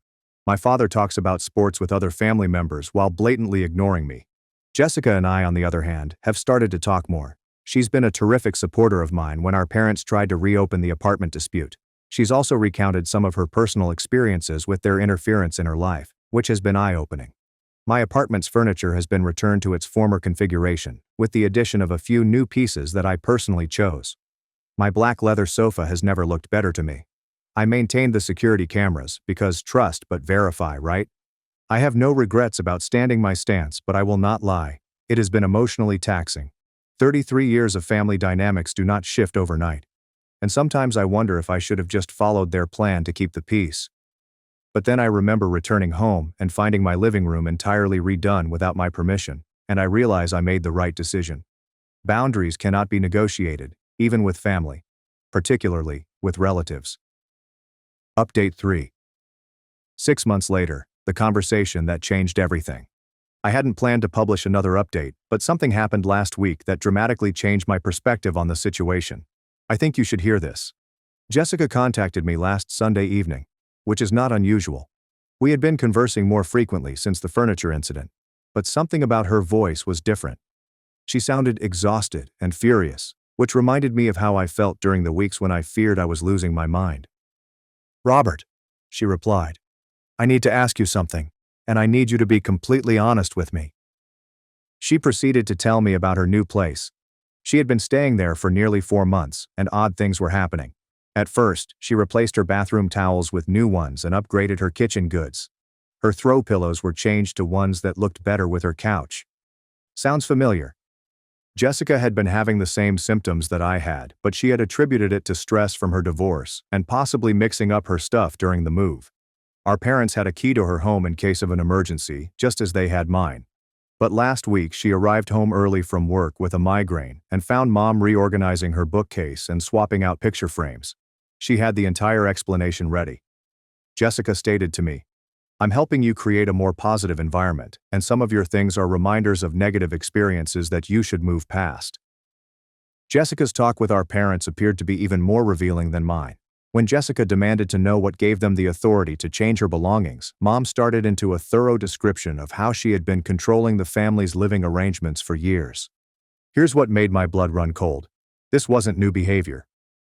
My father talks about sports with other family members while blatantly ignoring me. Jessica and I, on the other hand, have started to talk more. She's been a terrific supporter of mine when our parents tried to reopen the apartment dispute. She's also recounted some of her personal experiences with their interference in her life, which has been eye-opening. My apartment's furniture has been returned to its former configuration, with the addition of a few new pieces that I personally chose. My black leather sofa has never looked better to me. I maintained the security cameras because trust but verify, right? I have no regrets about standing my stance, but I will not lie. It has been emotionally taxing. 33 years of family dynamics do not shift overnight. And sometimes I wonder if I should have just followed their plan to keep the peace. But then I remember returning home and finding my living room entirely redone without my permission, and I realize I made the right decision. Boundaries cannot be negotiated, even with family, particularly with relatives. Update 3. 6 months later, the conversation that changed everything. I hadn't planned to publish another update, but something happened last week that dramatically changed my perspective on the situation. I think you should hear this. Jessica contacted me last Sunday evening, which is not unusual. We had been conversing more frequently since the furniture incident, but something about her voice was different. She sounded exhausted and furious, which reminded me of how I felt during the weeks when I feared I was losing my mind. "Robert," she replied, "I need to ask you something, and I need you to be completely honest with me." She proceeded to tell me about her new place. She had been staying there for nearly 4 months, and odd things were happening. At first, she replaced her bathroom towels with new ones and upgraded her kitchen goods. Her throw pillows were changed to ones that looked better with her couch. Sounds familiar? Jessica had been having the same symptoms that I had, but she had attributed it to stress from her divorce and possibly mixing up her stuff during the move. Our parents had a key to her home in case of an emergency, just as they had mine. But last week she arrived home early from work with a migraine and found Mom reorganizing her bookcase and swapping out picture frames. She had the entire explanation ready. Jessica stated to me, "I'm helping you create a more positive environment, and some of your things are reminders of negative experiences that you should move past." Jessica's talk with our parents appeared to be even more revealing than mine. When Jessica demanded to know what gave them the authority to change her belongings, Mom started into a thorough description of how she had been controlling the family's living arrangements for years. Here's what made my blood run cold. This wasn't new behavior.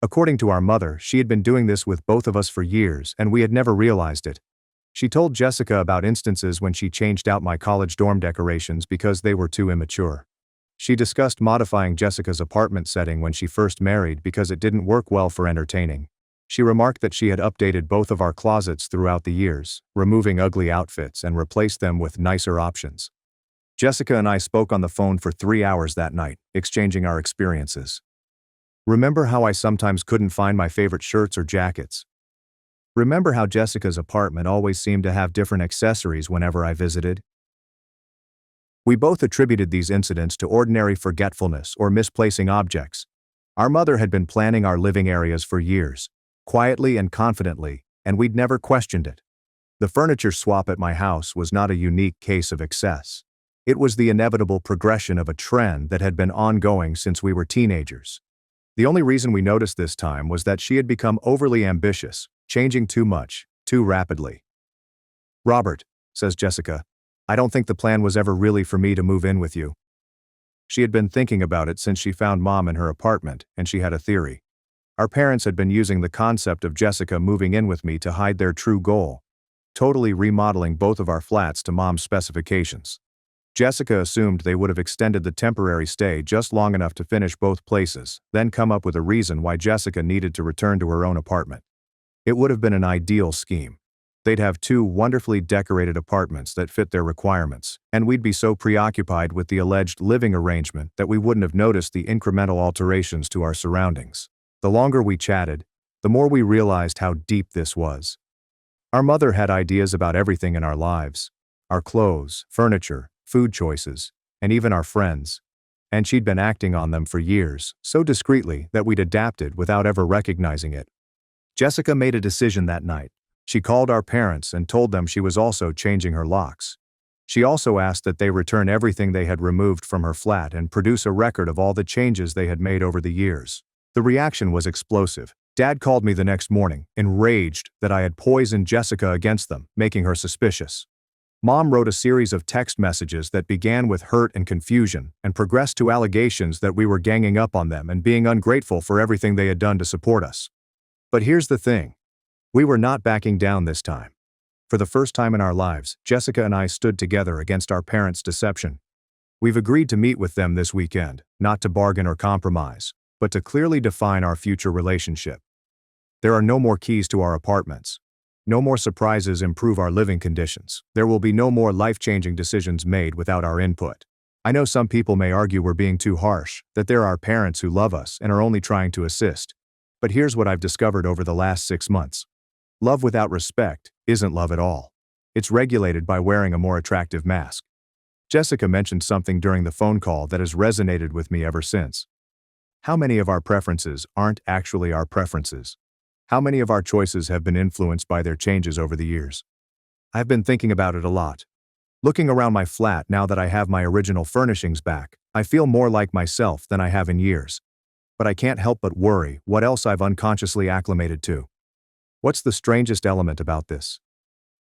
According to our mother, she had been doing this with both of us for years, and we had never realized it. She told Jessica about instances when she changed out my college dorm decorations because they were too immature. She discussed modifying Jessica's apartment setting when she first married because it didn't work well for entertaining. She remarked that she had updated both of our closets throughout the years, removing ugly outfits and replaced them with nicer options. Jessica and I spoke on the phone for 3 hours that night, exchanging our experiences. Remember how I sometimes couldn't find my favorite shirts or jackets? Remember how Jessica's apartment always seemed to have different accessories whenever I visited? We both attributed these incidents to ordinary forgetfulness or misplacing objects. Our mother had been planning our living areas for years, quietly and confidently, and we'd never questioned it. The furniture swap at my house was not a unique case of excess. It was the inevitable progression of a trend that had been ongoing since we were teenagers. The only reason we noticed this time was that she had become overly ambitious, changing too much, too rapidly. "Robert," says Jessica, "I don't think the plan was ever really for me to move in with you." She had been thinking about it since she found Mom in her apartment, and she had a theory. Our parents had been using the concept of Jessica moving in with me to hide their true goal, totally remodeling both of our flats to Mom's specifications. Jessica assumed they would have extended the temporary stay just long enough to finish both places, then come up with a reason why Jessica needed to return to her own apartment. It would have been an ideal scheme. They'd have 2 wonderfully decorated apartments that fit their requirements, and we'd be so preoccupied with the alleged living arrangement that we wouldn't have noticed the incremental alterations to our surroundings. The longer we chatted, the more we realized how deep this was. Our mother had ideas about everything in our lives: our clothes, furniture, food choices, and even our friends. And she'd been acting on them for years, so discreetly that we'd adapted without ever recognizing it. Jessica made a decision that night. She called our parents and told them she was also changing her locks. She also asked that they return everything they had removed from her flat and produce a record of all the changes they had made over the years. The reaction was explosive. Dad called me the next morning, enraged that I had poisoned Jessica against them, making her suspicious. Mom wrote a series of text messages that began with hurt and confusion and progressed to allegations that we were ganging up on them and being ungrateful for everything they had done to support us. But here's the thing. We were not backing down this time. For the first time in our lives, Jessica and I stood together against our parents' deception. We've agreed to meet with them this weekend, not to bargain or compromise, but to clearly define our future relationship. There are no more keys to our apartments. No more surprises improve our living conditions. There will be no more life-changing decisions made without our input. I know some people may argue we're being too harsh, that there are parents who love us and are only trying to assist. But here's what I've discovered over the last 6 months. Love without respect isn't love at all. It's regulated by wearing a more attractive mask. Jessica mentioned something during the phone call that has resonated with me ever since. How many of our preferences aren't actually our preferences? How many of our choices have been influenced by their changes over the years? I've been thinking about it a lot. Looking around my flat now that I have my original furnishings back, I feel more like myself than I have in years. But I can't help but worry what else I've unconsciously acclimated to. What's the strangest element about this?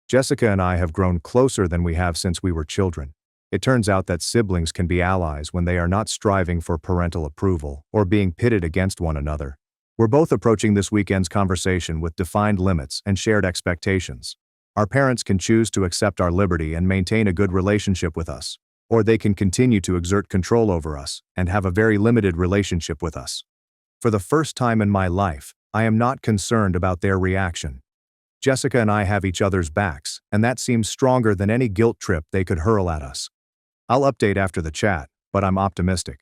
Jessica and I have grown closer than we have since we were children. It turns out that siblings can be allies when they are not striving for parental approval or being pitted against one another. We're both approaching this weekend's conversation with defined limits and shared expectations. Our parents can choose to accept our liberty and maintain a good relationship with us, or they can continue to exert control over us and have a very limited relationship with us. For the first time in my life, I am not concerned about their reaction. Jessica and I have each other's backs, and that seems stronger than any guilt trip they could hurl at us. I'll update after the chat, but I'm optimistic.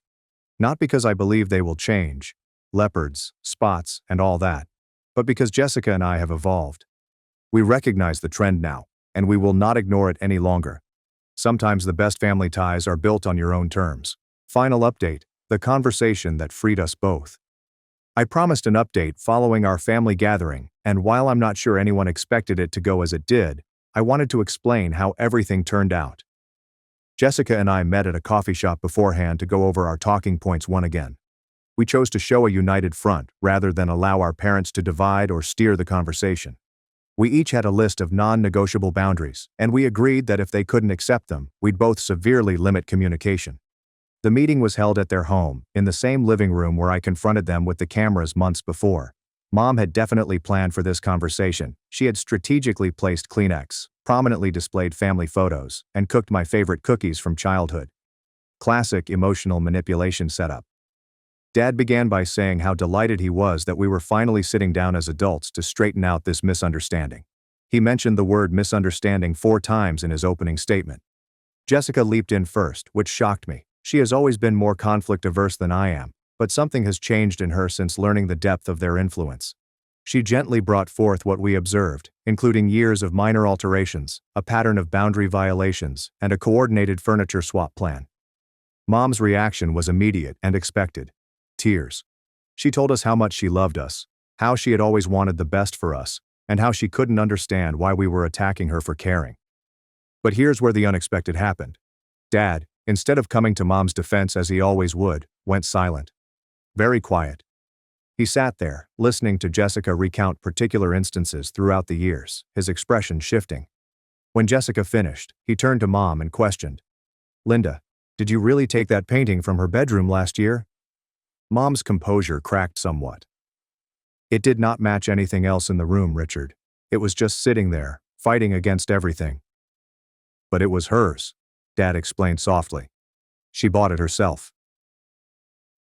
Not because I believe they will change, leopards, spots, and all that, but because Jessica and I have evolved. We recognize the trend now, and we will not ignore it any longer. Sometimes the best family ties are built on your own terms. Final update, the conversation that freed us both. I promised an update following our family gathering, and while I'm not sure anyone expected it to go as it did, I wanted to explain how everything turned out. Jessica and I met at a coffee shop beforehand to go over our talking points once again. We chose to show a united front rather than allow our parents to divide or steer the conversation. We each had a list of non-negotiable boundaries, and we agreed that if they couldn't accept them, we'd both severely limit communication. The meeting was held at their home, in the same living room where I confronted them with the cameras months before. Mom had definitely planned for this conversation. She had strategically placed Kleenex, prominently displayed family photos, and cooked my favorite cookies from childhood. Classic emotional manipulation setup. Dad began by saying how delighted he was that we were finally sitting down as adults to straighten out this misunderstanding. He mentioned the word misunderstanding 4 times in his opening statement. Jessica leaped in first, which shocked me. She has always been more conflict-averse than I am, but something has changed in her since learning the depth of their influence. She gently brought forth what we observed, including years of minor alterations, a pattern of boundary violations, and a coordinated furniture swap plan. Mom's reaction was immediate and expected. Tears. She told us how much she loved us, how she had always wanted the best for us, and how she couldn't understand why we were attacking her for caring. But here's where the unexpected happened. Dad, instead of coming to Mom's defense as he always would, went silent. Very quiet. He sat there, listening to Jessica recount particular instances throughout the years, his expression shifting. When Jessica finished, he turned to Mom and questioned, "Linda, did you really take that painting from her bedroom last year?" Mom's composure cracked somewhat. "It did not match anything else in the room, Richard. It was just sitting there, fighting against everything." "But it was hers," Dad explained softly. "She bought it herself."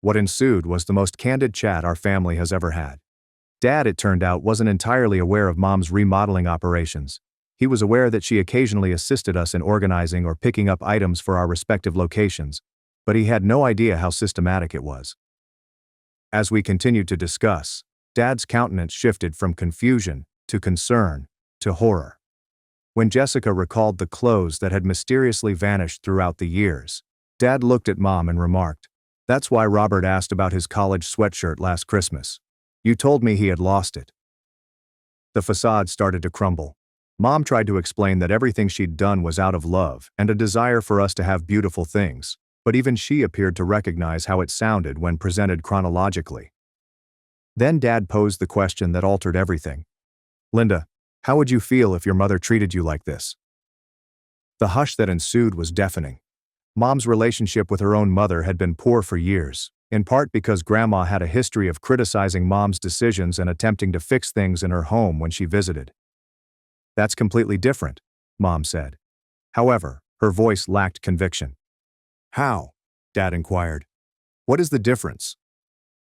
What ensued was the most candid chat our family has ever had. Dad, it turned out, wasn't entirely aware of Mom's remodeling operations. He was aware that she occasionally assisted us in organizing or picking up items for our respective locations, but he had no idea how systematic it was. As we continued to discuss, Dad's countenance shifted from confusion to concern to horror. When Jessica recalled the clothes that had mysteriously vanished throughout the years, Dad looked at Mom and remarked, "That's why Robert asked about his college sweatshirt last Christmas. You told me he had lost it." The facade started to crumble. Mom tried to explain that everything she'd done was out of love and a desire for us to have beautiful things, but even she appeared to recognize how it sounded when presented chronologically. Then Dad posed the question that altered everything. "Linda, how would you feel if your mother treated you like this?" The hush that ensued was deafening. Mom's relationship with her own mother had been poor for years, in part because Grandma had a history of criticizing Mom's decisions and attempting to fix things in her home when she visited. "That's completely different," Mom said. However, her voice lacked conviction. "How?" Dad inquired. "What is the difference?"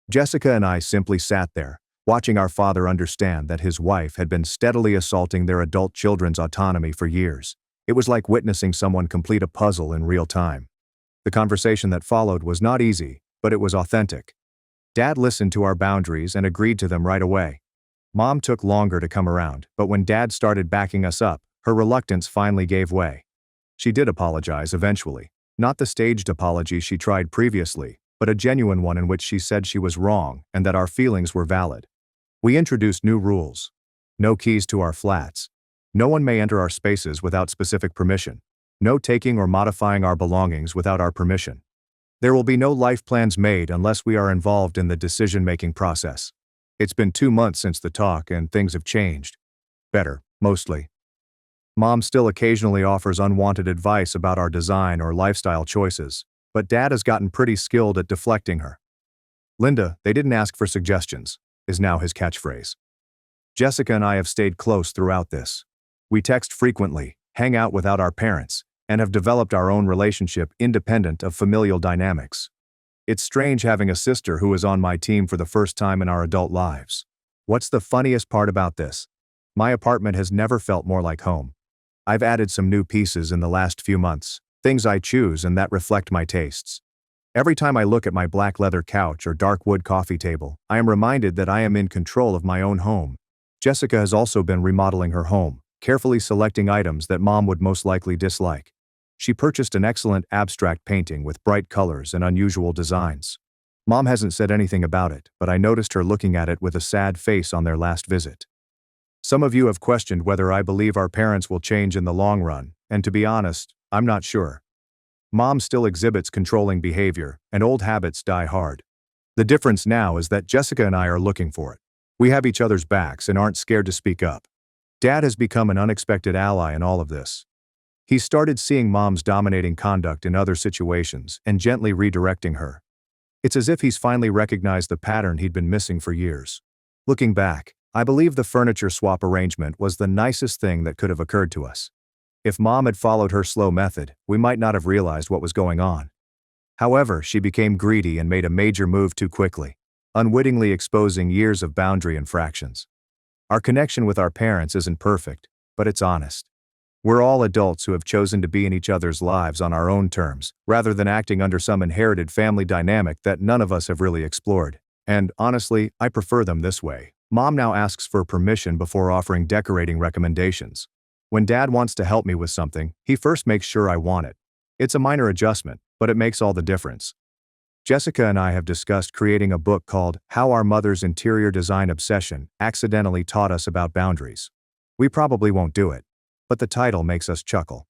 Jessica and I simply sat there, watching our father understand that his wife had been steadily assaulting their adult children's autonomy for years. It was like witnessing someone complete a puzzle in real time. The conversation that followed was not easy, but it was authentic. Dad listened to our boundaries and agreed to them right away. Mom took longer to come around, but when Dad started backing us up, her reluctance finally gave way. She did apologize eventually, not the staged apology she tried previously, but a genuine one in which she said she was wrong and that our feelings were valid. We introduced new rules. No keys to our flats. No one may enter our spaces without specific permission. No taking or modifying our belongings without our permission. There will be no life plans made unless we are involved in the decision-making process. It's been 2 months since the talk and things have changed. Better, mostly. Mom still occasionally offers unwanted advice about our design or lifestyle choices, but Dad has gotten pretty skilled at deflecting her. "Linda, they didn't ask for suggestions," is now his catchphrase. Jessica and I have stayed close throughout this. We text frequently, hang out without our parents, and have developed our own relationship independent of familial dynamics. It's strange having a sister who is on my team for the first time in our adult lives. What's the funniest part about this? My apartment has never felt more like home. I've added some new pieces in the last few months, things I choose and that reflect my tastes. Every time I look at my black leather couch or dark wood coffee table, I am reminded that I am in control of my own home. Jessica has also been remodeling her home, carefully selecting items that Mom would most likely dislike. She purchased an excellent abstract painting with bright colors and unusual designs. Mom hasn't said anything about it, but I noticed her looking at it with a sad face on their last visit. Some of you have questioned whether I believe our parents will change in the long run, and to be honest, I'm not sure. Mom still exhibits controlling behavior, and old habits die hard. The difference now is that Jessica and I are looking for it. We have each other's backs and aren't scared to speak up. Dad has become an unexpected ally in all of this. He started seeing Mom's dominating conduct in other situations and gently redirecting her. It's as if he's finally recognized the pattern he'd been missing for years. Looking back, I believe the furniture swap arrangement was the nicest thing that could have occurred to us. If Mom had followed her slow method, we might not have realized what was going on. However, she became greedy and made a major move too quickly, unwittingly exposing years of boundary infractions. Our connection with our parents isn't perfect, but it's honest. We're all adults who have chosen to be in each other's lives on our own terms, rather than acting under some inherited family dynamic that none of us have really explored. And, honestly, I prefer them this way. Mom now asks for permission before offering decorating recommendations. When Dad wants to help me with something, he first makes sure I want it. It's a minor adjustment, but it makes all the difference. Jessica and I have discussed creating a book called How Our Mother's Interior Design Obsession Accidentally Taught Us About Boundaries. We probably won't do it, but the title makes us chuckle.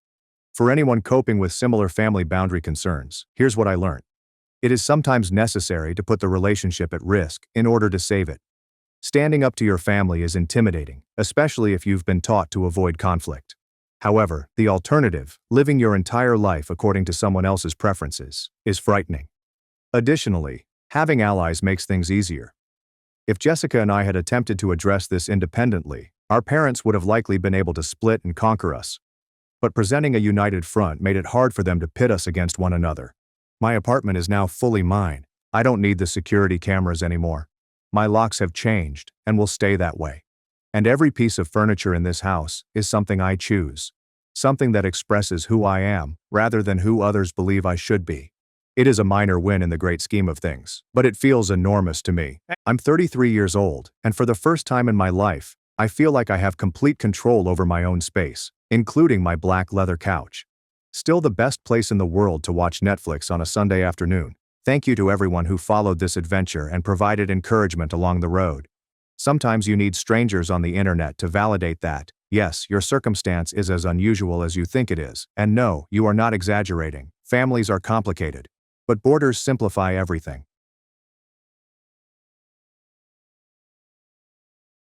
For anyone coping with similar family boundary concerns, here's what I learned. It is sometimes necessary to put the relationship at risk in order to save it. Standing up to your family is intimidating, especially if you've been taught to avoid conflict. However, the alternative, living your entire life according to someone else's preferences, is frightening. Additionally, having allies makes things easier. If Jessica and I had attempted to address this independently, our parents would have likely been able to split and conquer us. But presenting a united front made it hard for them to pit us against one another. My apartment is now fully mine. I don't need the security cameras anymore. My locks have changed, and will stay that way. And every piece of furniture in this house is something I choose. Something that expresses who I am, rather than who others believe I should be. It is a minor win in the great scheme of things, but it feels enormous to me. I'm 33 years old, and for the first time in my life, I feel like I have complete control over my own space, including my black leather couch. Still the best place in the world to watch Netflix on a Sunday afternoon. Thank you to everyone who followed this adventure and provided encouragement along the road. Sometimes you need strangers on the internet to validate that, yes, your circumstance is as unusual as you think it is, and no, you are not exaggerating. Families are complicated. But borders simplify everything.